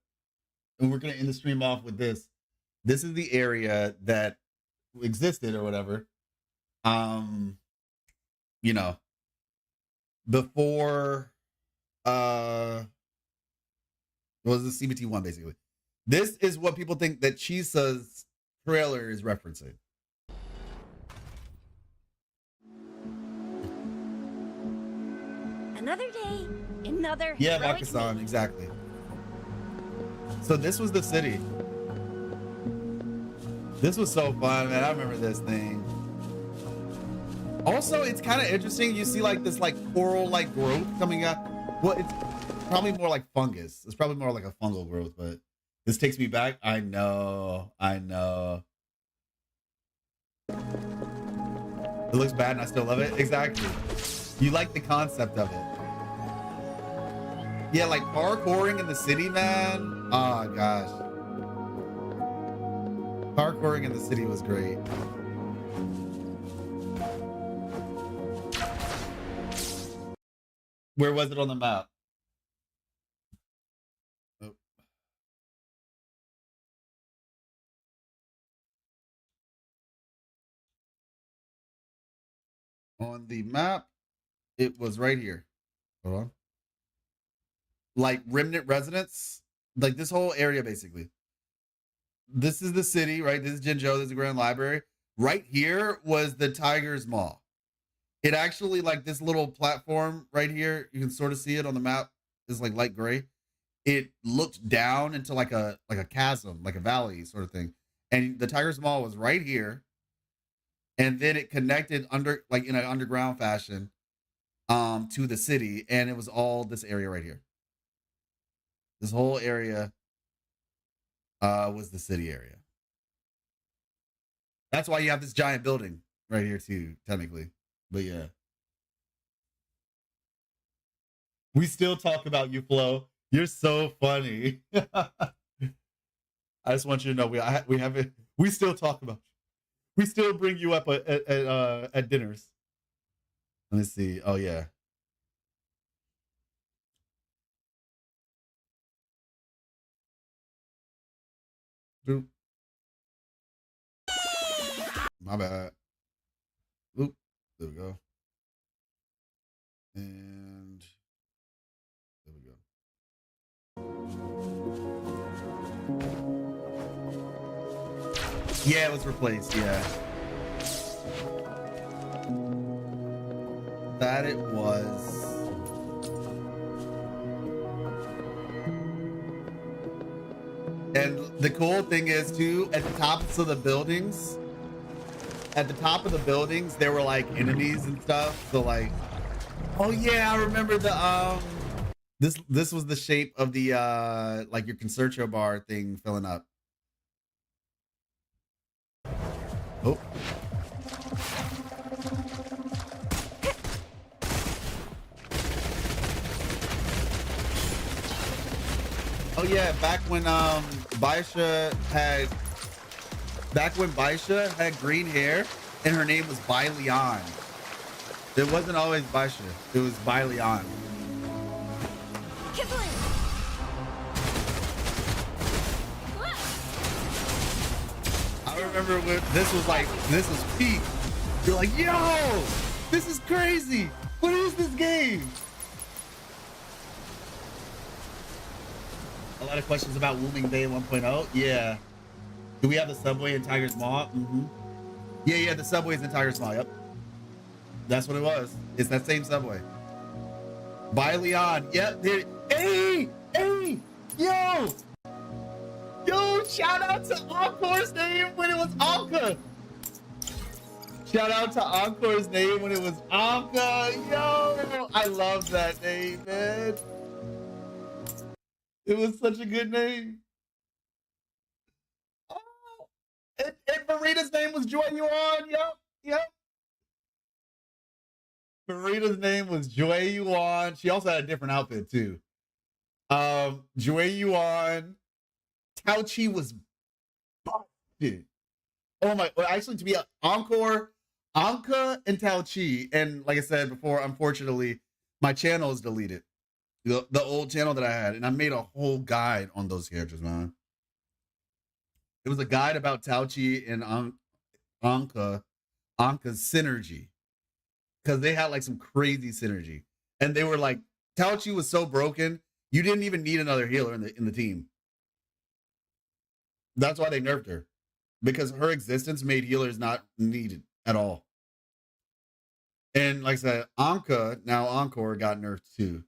and we're gonna end the stream off with this. This is the area that existed or whatever. You know, before it was the CBT1 basically. This is what people think that Chisa's trailer is referencing. Another day, another Yeah, heroic Bakasan, exactly. So this was the city. This was so fun, man. I remember this thing. Also, it's kind of interesting. You see like this like coral like growth coming up. Well, it's probably more like fungus. It's probably more like a fungal growth, but this takes me back. I know. It looks bad and I still love it. Exactly. You like the concept of it. Yeah, like parkouring in the city, man. Oh gosh. Parkouring in the city was great. Where was it on the map? Oh. On the map, it was right here. Hold on. Like Remnant Residence, like this whole area basically. This is the city, right? This is Jinzhou, this is the Grand Library. Right here was the Tiger's Maw. It actually, like this little platform right here, you can sort of see it on the map, is like light gray. It looked down into like a chasm, like a valley sort of thing. And the Tiger's Maw was right here. And then it connected under, like in an underground fashion, to the city. And it was all this area right here. This whole area was the city area. That's why you have this giant building right here too, technically. But yeah. We still talk about you, Flo. You're so funny. I just want you to know we have it. We still talk about you. We still bring you up at dinners. Let me see. Oh yeah. Boop. My bad. Oop. There we go. And there we go. Yeah, it was replaced. Yeah. That it was. And the cool thing is too, at the tops of the buildings, there were like enemies and stuff. So like, oh yeah, I remember the this was the shape of the like your concerto bar thing filling up. Oh. Oh yeah, back when Baisha had green hair and her name was Bai Lian. It wasn't always Baisha, it was Bai Lian. I remember when this was peak. You're like, yo, this is crazy. What is this game? A lot of questions about Wuthering Waves 1.0. Yeah. Do we have the subway in Tiger's Maw? Mm-hmm. Yeah, the subway's in Tiger's Maw. Yep. That's what it was. It's that same subway. By Leon. Yep. Hey! Yo! Shout out to Encore's name when it was Anka. Shout out to Encore's name when it was Anka. Yo! I love that name, man. It was such a good name. Oh, and Marita's name was Joy Yuan. Yep. Marina's name was Joy Yuan. She also had a different outfit too. Joy Yuan. Tao Chi was busted. Oh my! Well, actually, to be Encore, Anka, and Tao Chi. And like I said before, unfortunately, my channel is deleted. The old channel that I had, and I made a whole guide on those characters, man. It was a guide about Tao Chi and Anka's synergy, because they had like some crazy synergy, and they were like, Tao Chi was so broken, you didn't even need another healer in the team. That's why they nerfed her, because her existence made healers not needed at all. And like I said, Anka, now Encore, got nerfed too.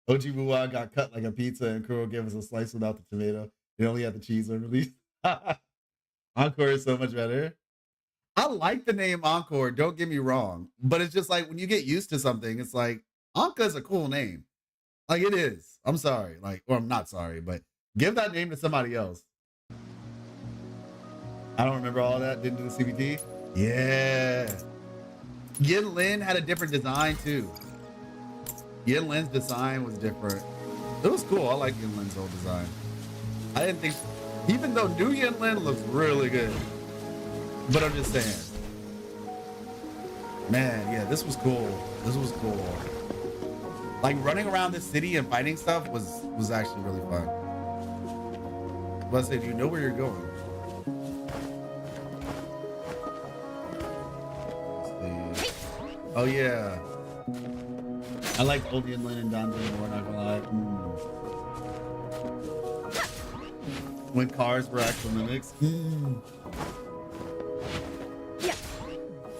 OG WUWA got cut like a pizza, and Kuro gave us a slice without the tomato. They only had the cheese on release. Encore is so much better. I like the name Encore, don't get me wrong, but it's just like when you get used to something, it's like Anka is a cool name. Like it is. I'm sorry. Like, or I'm not sorry, but give that name to somebody else. I don't remember all that. Didn't do the CBT. Yeah. Yin Lin had a different design too. Yin Lin's design was different. It was cool. I like Yin Lin's old design. I didn't think, even though new Yin Lin looks really good, but I'm just saying, man, yeah, this was cool. This was cool. Like running around the city and fighting stuff was actually really fun. But I said, you know where you're going. Let's see. Oh yeah. I like old Yin Lin and Donjon more, not gonna lie. When cars were actual mimics. Yeah.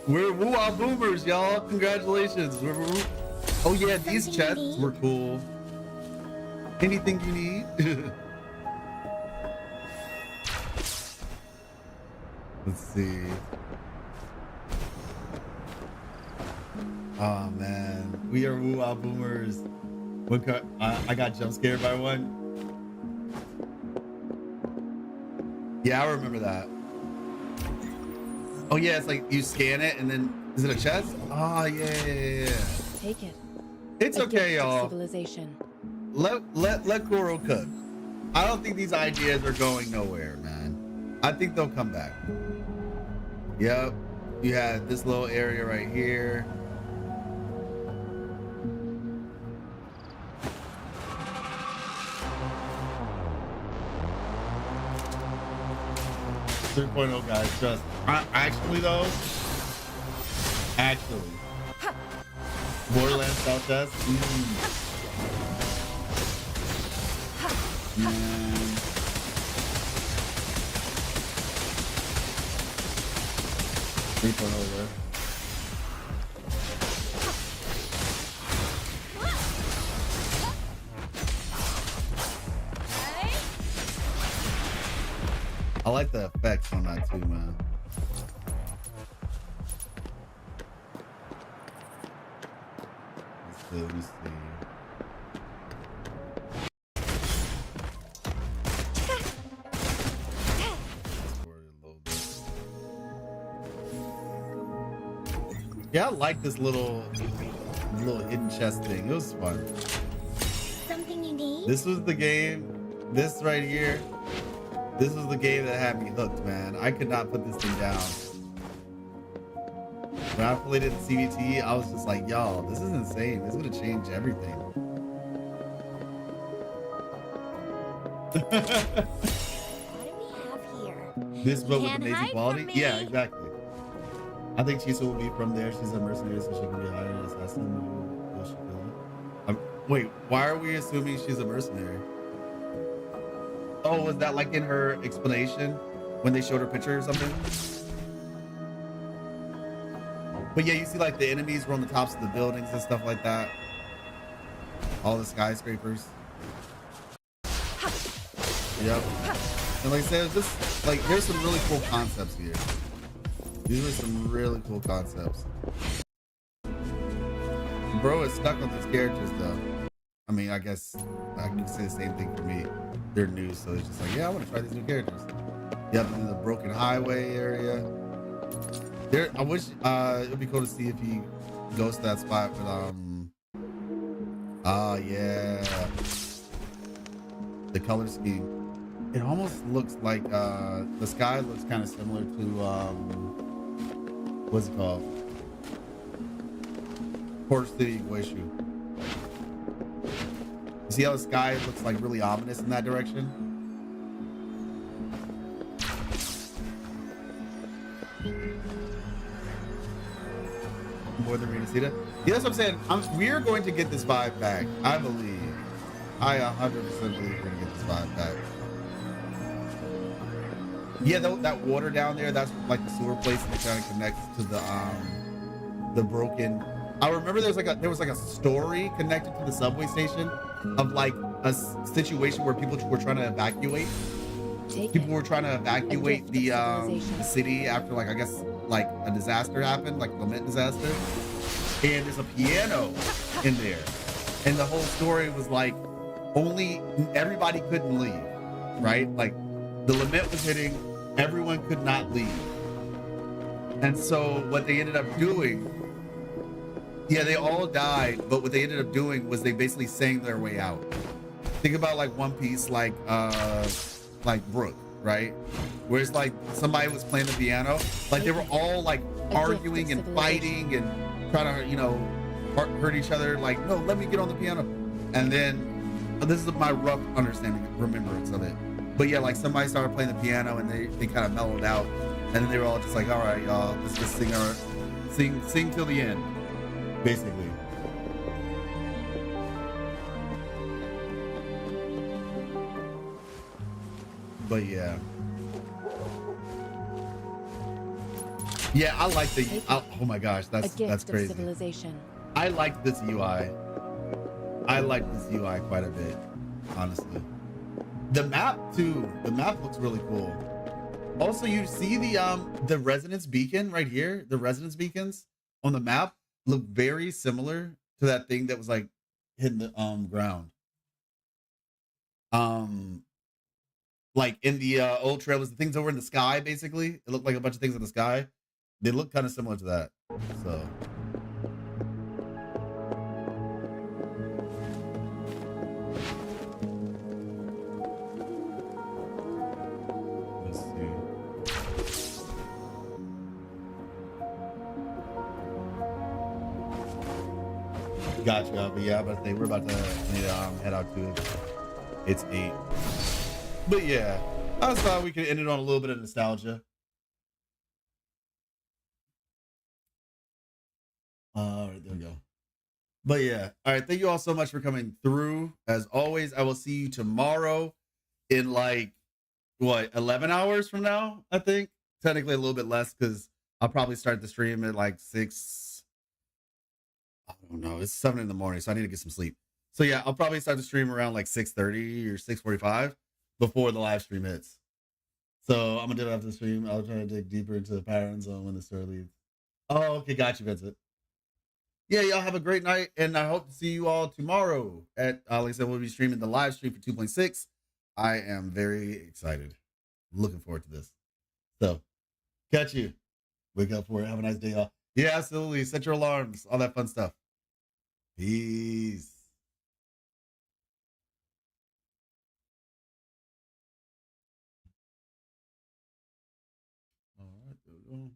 We're WUWA boomers, y'all. Congratulations. Oh yeah, these chests were cool. Anything you need? Let's see. Oh man, we are WUWA boomers. What car? I got jump scared by one. Yeah, I remember that. Oh yeah, it's like you scan it and then is it a chest? Oh yeah. Take it. It's okay, y'all. Civilization. Let Kuro cook. I don't think these ideas are going nowhere, man. I think they'll come back. Yep. You had this little area right here. .0 guys, trust. Actually though, Borderlands South Test. Man. 3.0 there. I like the effects on that too, man. Let me see. Yeah, I like this little hidden chest thing. It was fun. Something you need? This was the game. This right here. This was the game that had me hooked, man. I could not put this thing down. When I played it in CVT, I was just like, y'all, this is insane. This is gonna change everything. What do we have here? This boat with Can't amazing hide quality. from me. Yeah, exactly. I think Chisa will be from there. She's a mercenary, so she can be hired as assassin. Wait, why are we assuming she's a mercenary? Oh, was that like in her explanation when they showed her picture or something? But yeah, you see like the enemies were on the tops of the buildings and stuff like that. All the skyscrapers. Yep. And like I said, just like there's some really cool concepts here. These are some really cool concepts. Bro is stuck on these characters though. I mean, I guess I can say the same thing for me. They're new, so it's just like, yeah, I want to try these new characters. Yep, in the broken highway area. There, I wish it would be cool to see if he goes to that spot with yeah, the color scheme. It almost looks like the sky looks kind of similar to what's it called? Port City Guishu. You see how the sky looks like really ominous in that direction? More than Renacita? Yeah, that's what I'm saying. We're going to get this vibe back. I believe. I 100% believe we're going to get this vibe back. Yeah, that water down there, that's like the sewer place, and it kind of connects to the broken. I remember there was like a story connected to the subway station of like a situation where people were trying to evacuate. People were trying to evacuate the city after, like, I guess like a disaster happened, like a lament disaster. And there's a piano in there, and the whole story was like everybody couldn't leave, right? Like the lament was hitting, everyone could not leave. And so what they ended up doing, yeah, they all died, but what they ended up doing was they basically sang their way out. Think about like One Piece, like Brook, right? Where it's like somebody was playing the piano, like they were all like arguing and fighting and trying to, you know, hurt each other, like, no, let me get on the piano. And then this is my rough remembrance of it. But yeah, like somebody started playing the piano and they kind of mellowed out, and then they were all just like, all right, y'all, let's just sing till the end, basically. But yeah. Yeah, I like oh my gosh, that's crazy. Civilization. I like this UI. I like this UI quite a bit, honestly. The map too. The map looks really cool. Also, you see the resonance beacon right here. The resonance beacons on the map look very similar to that thing that was like hitting the ground. Like in the old trailers, the things over in the sky, basically. It looked like a bunch of things in the sky. They look kind of similar to that. So let's see. Gotcha. But yeah, but we're about to head out to it. It's 8. But yeah, I just thought we could end it on a little bit of nostalgia. All right, there we go. But yeah, all right, thank you all so much for coming through. As always, I will see you tomorrow in like, what, 11 hours from now, I think? Technically a little bit less, because I'll probably start the stream at like 6. I don't know, it's 7 in the morning, so I need to get some sleep. So yeah, I'll probably start the stream around like 6:30 or 6:45 before the live stream hits. So I'm gonna do it after the stream. I'll try to dig deeper into the patterns on when the store leaves. Oh, okay, got you, Vincent. Yeah, y'all have a great night, and I hope to see you all tomorrow at, like I said, we'll be streaming the live stream for 2.6. I am very excited. Looking forward to this. So, catch you. Wake up for it. Have a nice day, y'all. Yeah, absolutely. Set your alarms. All that fun stuff. Peace. All right, there we go.